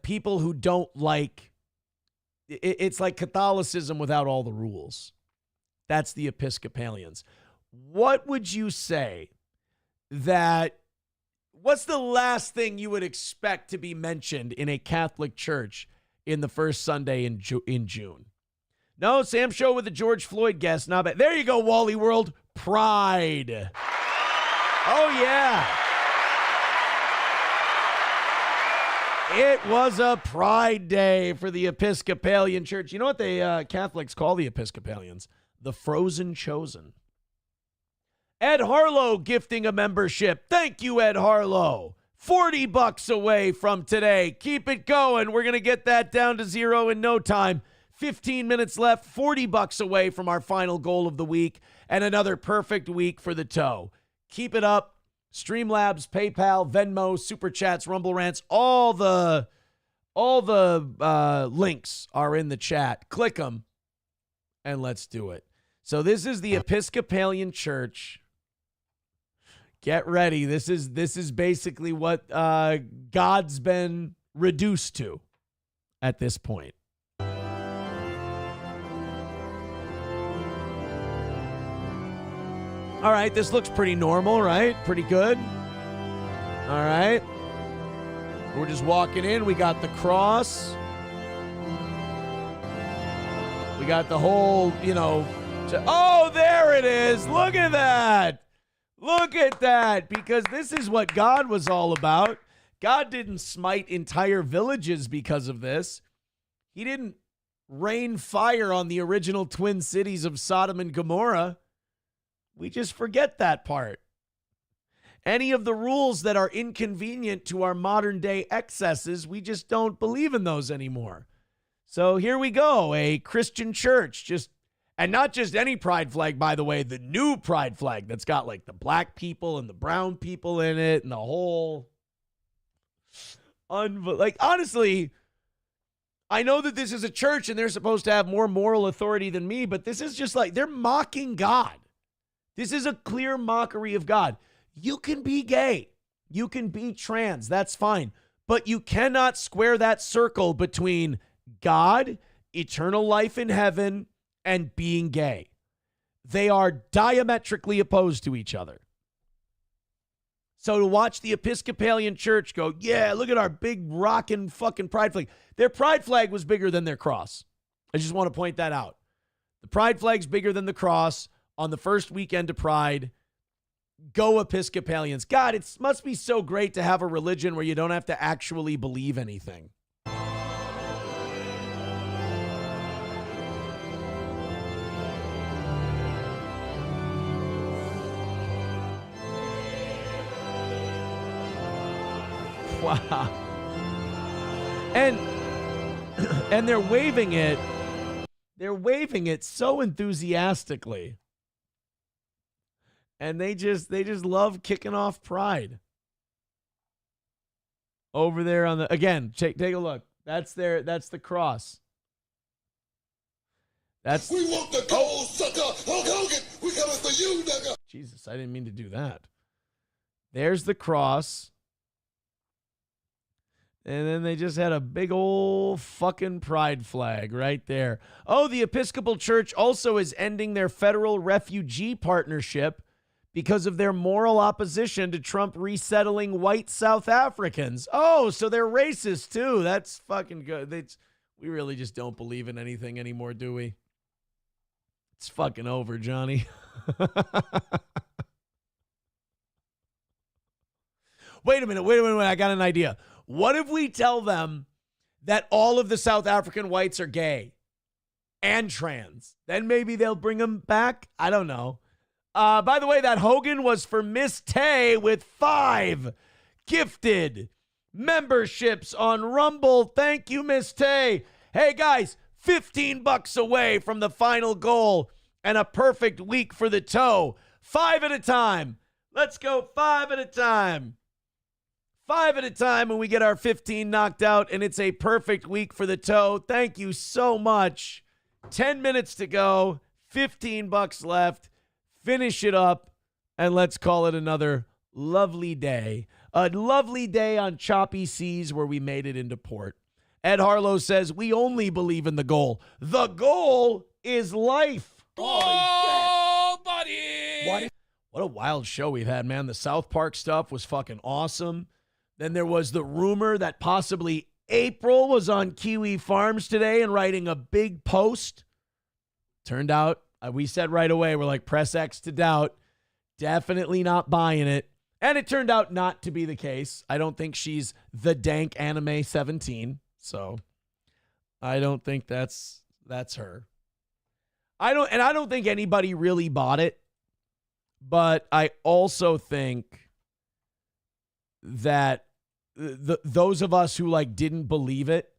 Speaker 3: people who don't like... It's like Catholicism without all the rules. That's the Episcopalians. What would you say that... what's the last thing you would expect to be mentioned in a Catholic church in the first Sunday in June? No, Sam Show with the George Floyd guest. Not bad. There you go, Wally World. Pride. Oh, yeah. It was a Pride Day for the Episcopalian Church. You know what the Catholics call the Episcopalians? The Frozen Chosen. Ed Harlow gifting a membership. Thank you, Ed Harlow. $40 away from today. Keep it going. We're going to get that down to zero in no time. 15 minutes left. $40 away from our final goal of the week and another perfect week for the toe. Keep it up. Streamlabs, PayPal, Venmo, Super Chats, Rumble Rants, all the links are in the chat. Click them and let's do it. So this is the Episcopalian Church. Get ready. This is basically what God's been reduced to at this point. All right, this looks pretty normal, right? Pretty good. All right. We're just walking in. We got the cross. We got the whole, oh, there it is. Look at that. Look at that. Because this is what God was all about. God didn't smite entire villages because of this. He didn't rain fire on the original twin cities of Sodom and Gomorrah. We just forget that part. Any of the rules that are inconvenient to our modern day excesses, we just don't believe in those anymore. So here we go, a Christian church, and not just any pride flag, by the way, the new pride flag that's got like the black people and the brown people in it and the whole, honestly, I know that this is a church and they're supposed to have more moral authority than me, but this is just like, they're mocking God. This is a clear mockery of God. You can be gay. You can be trans. That's fine. But you cannot square that circle between God, eternal life in heaven, and being gay. They are diametrically opposed to each other. So to watch the Episcopalian Church go, yeah, look at our big rockin' fucking pride flag. Their pride flag was bigger than their cross. I just want to point that out. The pride flag's bigger than the cross on the first weekend of Pride. Go Episcopalians. God, it must be so great to have a religion where you don't have to actually believe anything. Wow. And they're waving it. They're waving it so enthusiastically. And they just love kicking off Pride. Over there on the, again, take a look. That's the cross.
Speaker 11: We want the gold, sucker. Hulk Hogan, we coming for you, nigga.
Speaker 3: Jesus, I didn't mean to do that. There's the cross. And then they just had a big old fucking pride flag right there. Oh, the Episcopal Church also is ending their federal refugee partnership because of their moral opposition to Trump resettling white South Africans. Oh, so they're racist too. That's fucking good. We really just don't believe in anything anymore, do we? It's fucking over, Johnny. Wait a minute. I got an idea. What if we tell them that all of the South African whites are gay and trans? Then maybe they'll bring them back. I don't know. By the way, that Hogan was for Miss Tay with 5 gifted memberships on Rumble. Thank you, Miss Tay. Hey, guys, $15 away from the final goal and a perfect week for the toe. 5 at a time. Let's go 5 at a time. 5 at a time when we get our 15 knocked out, and it's a perfect week for the toe. Thank you so much. 10 minutes to go, $15 left. Finish it up, and let's call it another lovely day. A lovely day on choppy seas where we made it into port. Ed Harlow says, we only believe in the goal. The goal is life.
Speaker 1: Oh, buddy.
Speaker 3: What a wild show we've had, man. The South Park stuff was fucking awesome. Then there was the rumor that possibly April was on Kiwi Farms today and writing a big post. Turned out, we said right away, we're like, press X to doubt. Definitely not buying it. And it turned out not to be the case. I don't think she's the dank anime 17. So I don't think that's her. I don't think anybody really bought it. But I also think that those of us who like didn't believe it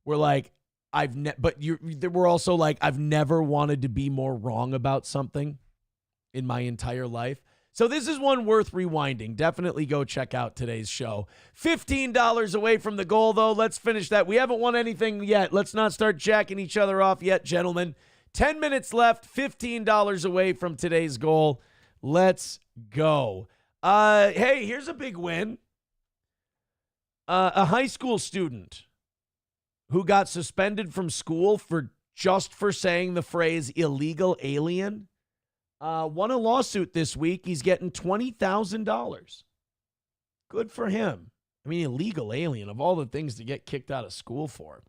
Speaker 3: were like, we're also like, I've never wanted to be more wrong about something in my entire life. So this is one worth rewinding. Definitely go check out today's show. $15 away from the goal, though. Let's finish that. We haven't won anything yet. Let's not start jacking each other off yet, gentlemen. 10 minutes left, $15 away from today's goal. Let's go. Hey, here's a big win. A high school student who got suspended from school for saying the phrase illegal alien won a lawsuit this week. He's getting $20,000. Good for him. I mean, illegal alien, of all the things to get kicked out of school for.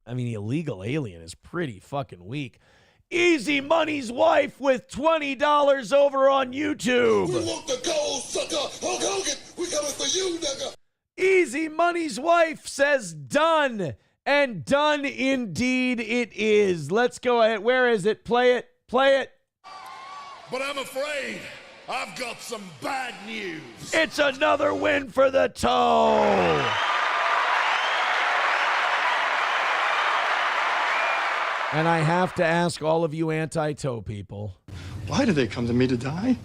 Speaker 3: I mean, illegal alien is pretty fucking weak. Easy Money's wife with $20 over on YouTube.
Speaker 11: We want the gold, sucker. Hulk Hogan, we coming for you, nigga.
Speaker 3: Easy Money's wife says done. And done indeed it is. Let's go ahead. Where is it? Play it. Play it.
Speaker 11: But I'm afraid I've got some bad news.
Speaker 3: It's another win for the toe. And I have to ask all of you anti-toe people.
Speaker 13: Why do they come to me to die?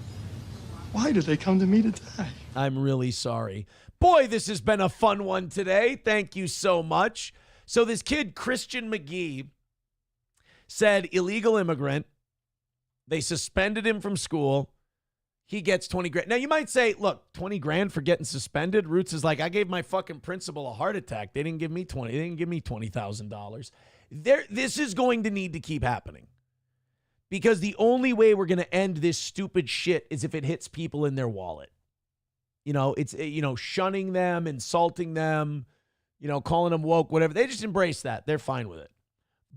Speaker 13: Why do they come to me to die?
Speaker 3: I'm really sorry. Boy, this has been a fun one today. Thank you so much. So this kid, Christian McGee, said illegal immigrant. They suspended him from school. He gets 20 grand. Now, you might say, look, 20 grand for getting suspended? Roots is like, I gave my fucking principal a heart attack. They didn't give me 20. They didn't give me $20,000. This is going to need to keep happening. Because the only way we're going to end this stupid shit is if it hits people in their wallet. You know, it's, shunning them, insulting them, calling them woke, whatever. They just embrace that. They're fine with it.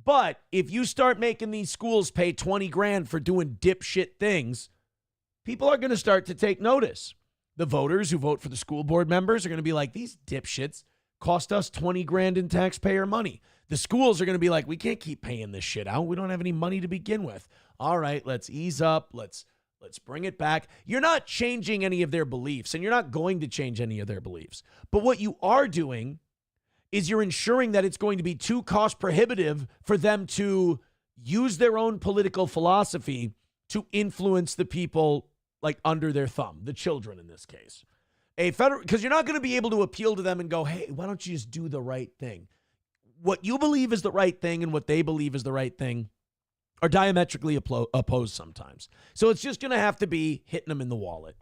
Speaker 3: But if you start making these schools pay 20 grand for doing dipshit things, people are going to start to take notice. The voters who vote for the school board members are going to be like, these dipshits cost us 20 grand in taxpayer money. The schools are going to be like, we can't keep paying this shit out. We don't have any money to begin with. All right, let's ease up. Let's bring it back. You're not changing any of their beliefs, and you're not going to change any of their beliefs. But what you are doing is you're ensuring that it's going to be too cost prohibitive for them to use their own political philosophy to influence the people like under their thumb, the children in this case. Because you're not going to be able to appeal to them and go, hey, why don't you just do the right thing? What you believe is the right thing and what they believe is the right thing are diametrically opposed sometimes. So it's just going to have to be hitting them in the wallet.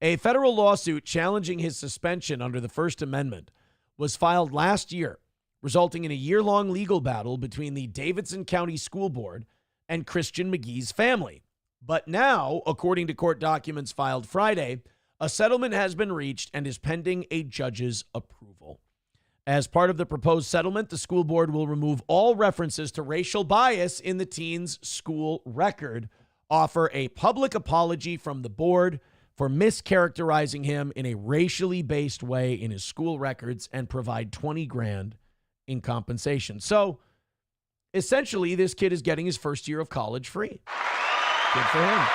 Speaker 3: A federal lawsuit challenging his suspension under the First Amendment was filed last year, resulting in a year-long legal battle between the Davidson County School Board and Christian McGee's family. But now, according to court documents filed Friday, a settlement has been reached and is pending a judge's approval. As part of the proposed settlement, the school board will remove all references to racial bias in the teen's school record, offer a public apology from the board for mischaracterizing him in a racially based way in his school records, and provide 20 grand in compensation. So essentially, this kid is getting his first year of college free. Good for him.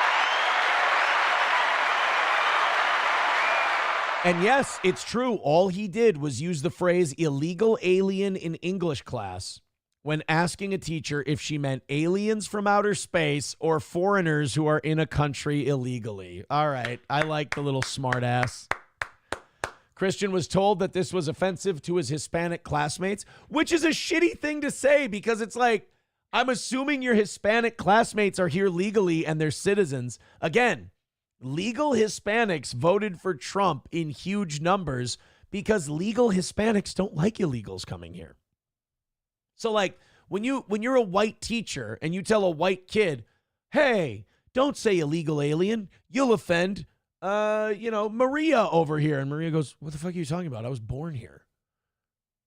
Speaker 3: And yes, it's true. All he did was use the phrase illegal alien in English class when asking a teacher if she meant aliens from outer space or foreigners who are in a country illegally. All right. I like the little smart ass. Christian was told that this was offensive to his Hispanic classmates, which is a shitty thing to say because it's like, I'm assuming your Hispanic classmates are here legally and they're citizens. Again, legal Hispanics voted for Trump in huge numbers because legal Hispanics don't like illegals coming here. So like when you're a white teacher and you tell a white kid, hey, don't say illegal alien, you'll offend, Maria over here. And Maria goes, what the fuck are you talking about? I was born here.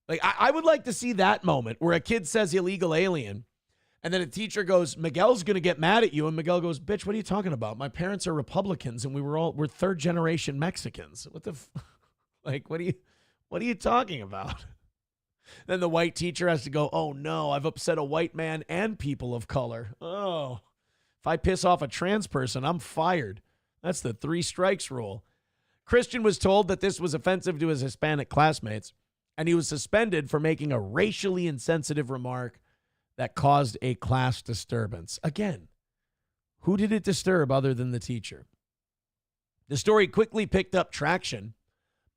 Speaker 3: Like I would like to see that moment where a kid says illegal alien and then a teacher goes, Miguel's going to get mad at you. And Miguel goes, bitch, what are you talking about? My parents are Republicans and we're third generation Mexicans. What the, what are you talking about? Then the white teacher has to go, oh no, I've upset a white man and people of color. Oh, if I piss off a trans person, I'm fired. That's the 3 strikes rule. Christian was told that this was offensive to his Hispanic classmates, and he was suspended for making a racially insensitive remark that caused a class disturbance. Again, who did it disturb other than the teacher? The story quickly picked up traction,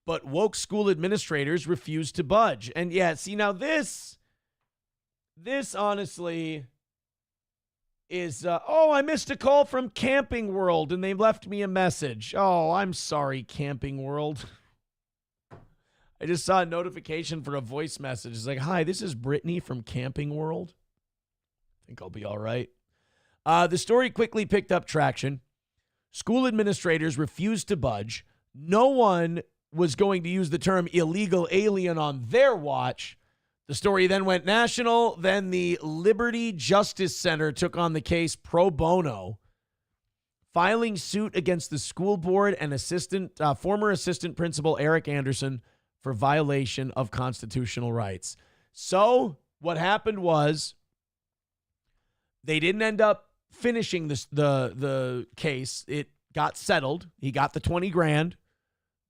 Speaker 3: but woke school administrators refused to budge. And yeah, see, now this honestly is, I missed a call from Camping World and they left me a message. Oh, I'm sorry, Camping World. I just saw a notification for a voice message. It's like, hi, this is Brittany from Camping World. I think I'll be all right. The story quickly picked up traction. School administrators refused to budge. No one was going to use the term illegal alien on their watch. The story then went national. Then the Liberty Justice Center took on the case pro bono, filing suit against the school board and former assistant principal Eric Anderson for violation of constitutional rights. So what happened was they didn't end up finishing the case. It got settled. He got the 20 grand.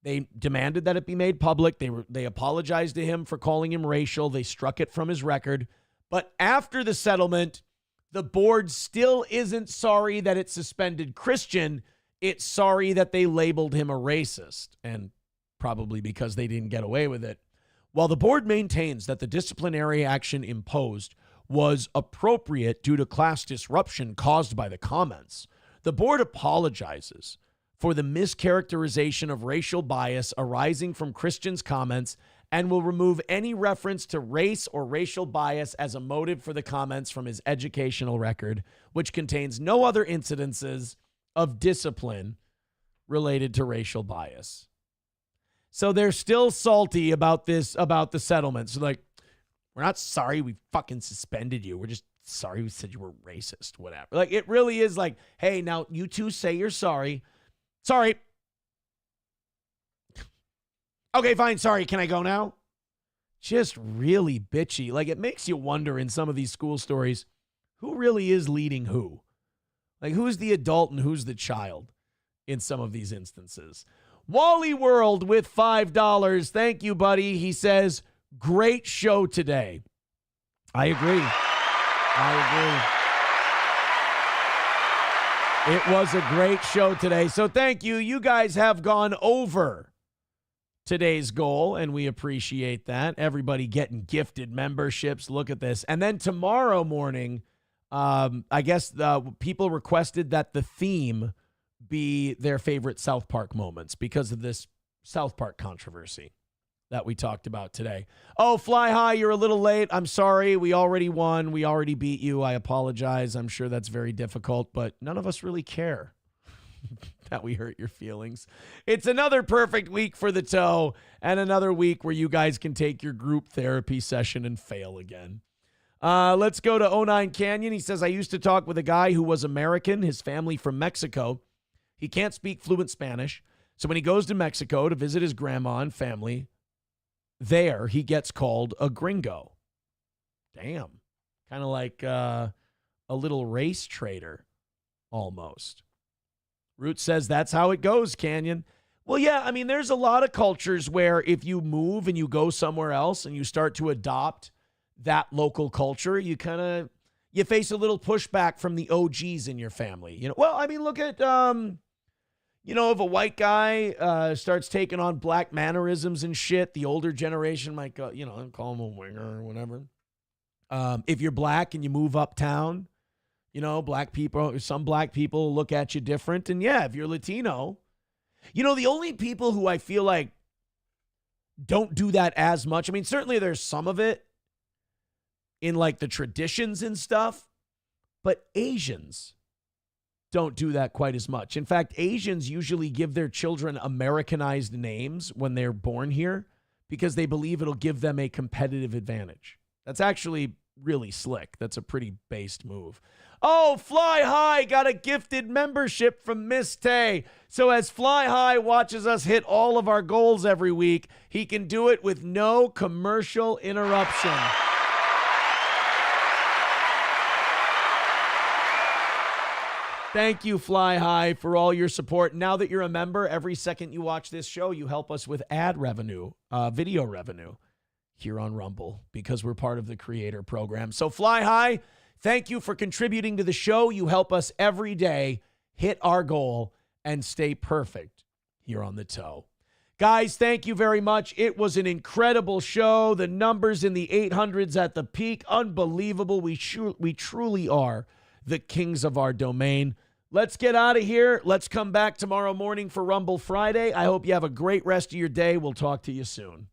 Speaker 3: They demanded that it be made public. They apologized to him for calling him racial. They struck it from his record. But after the settlement, the board still isn't sorry that it suspended Christian. It's sorry that they labeled him a racist, and probably because they didn't get away with it. While the board maintains that the disciplinary action imposed was appropriate due to class disruption caused by the comments, the board apologizes for the mischaracterization of racial bias arising from Christian's comments and will remove any reference to race or racial bias as a motive for the comments from his educational record, which contains no other incidences of discipline related to racial bias. So they're still salty about this, about the settlement. So like, we're not sorry we fucking suspended you. We're just sorry we said you were racist, whatever. Like, it really is like, hey, now you two say you're sorry. Sorry. Okay, fine. Sorry. Can I go now? Just really bitchy. Like, it makes you wonder in some of these school stories, who really is leading who? Like, who's the adult and who's the child in some of these instances? Wally World with $5. Thank you, buddy. He says, great show today. I agree. It was a great show today. So thank you. You guys have gone over today's goal, and we appreciate that. Everybody getting gifted memberships. Look at this. And then tomorrow morning, I guess people requested that the theme be their favorite South Park moments because of this South Park controversy that we talked about today. Oh, Fly High, you're a little late. I'm sorry. We already won. We already beat you. I apologize. I'm sure that's very difficult, but none of us really care that we hurt your feelings. It's another perfect week for the toe and another week where you guys can take your group therapy session and fail again. Let's go to 09 Canyon. He says, I used to talk with a guy who was American, his family from Mexico. He can't speak fluent Spanish. So when he goes to Mexico to visit his grandma and family, there he gets called a gringo. Damn. Kind of like a little race traitor almost. Root says that's how it goes, Canyon. Well, yeah, I mean, there's a lot of cultures where if you move and you go somewhere else and you start to adopt that local culture, you face a little pushback from the OGs in your family. You know, well, I mean, look at if a white guy starts taking on black mannerisms and shit, the older generation might go, call him a winger or whatever. If you're black and you move uptown, some black people look at you different. And yeah, if you're Latino, the only people who I feel like don't do that as much, I mean, certainly there's some of it in like the traditions and stuff, but Asians don't do that quite as much. In fact, Asians usually give their children Americanized names when they're born here because they believe it'll give them a competitive advantage. That's actually really slick. That's a pretty based move. Oh, Fly High got a gifted membership from Miss Tay. So as Fly High watches us hit all of our goals every week, he can do it with no commercial interruption. Thank you, Fly High, for all your support. Now that you're a member, every second you watch this show, you help us with ad revenue, video revenue here on Rumble because we're part of the creator program. So Fly High, thank you for contributing to the show. You help us every day hit our goal and stay perfect here on the toe. Guys, thank you very much. It was an incredible show. The numbers in the 800s at the peak, unbelievable. We truly are the kings of our domain. Let's get out of here. Let's come back tomorrow morning for Rumble Friday. I hope you have a great rest of your day. We'll talk to you soon.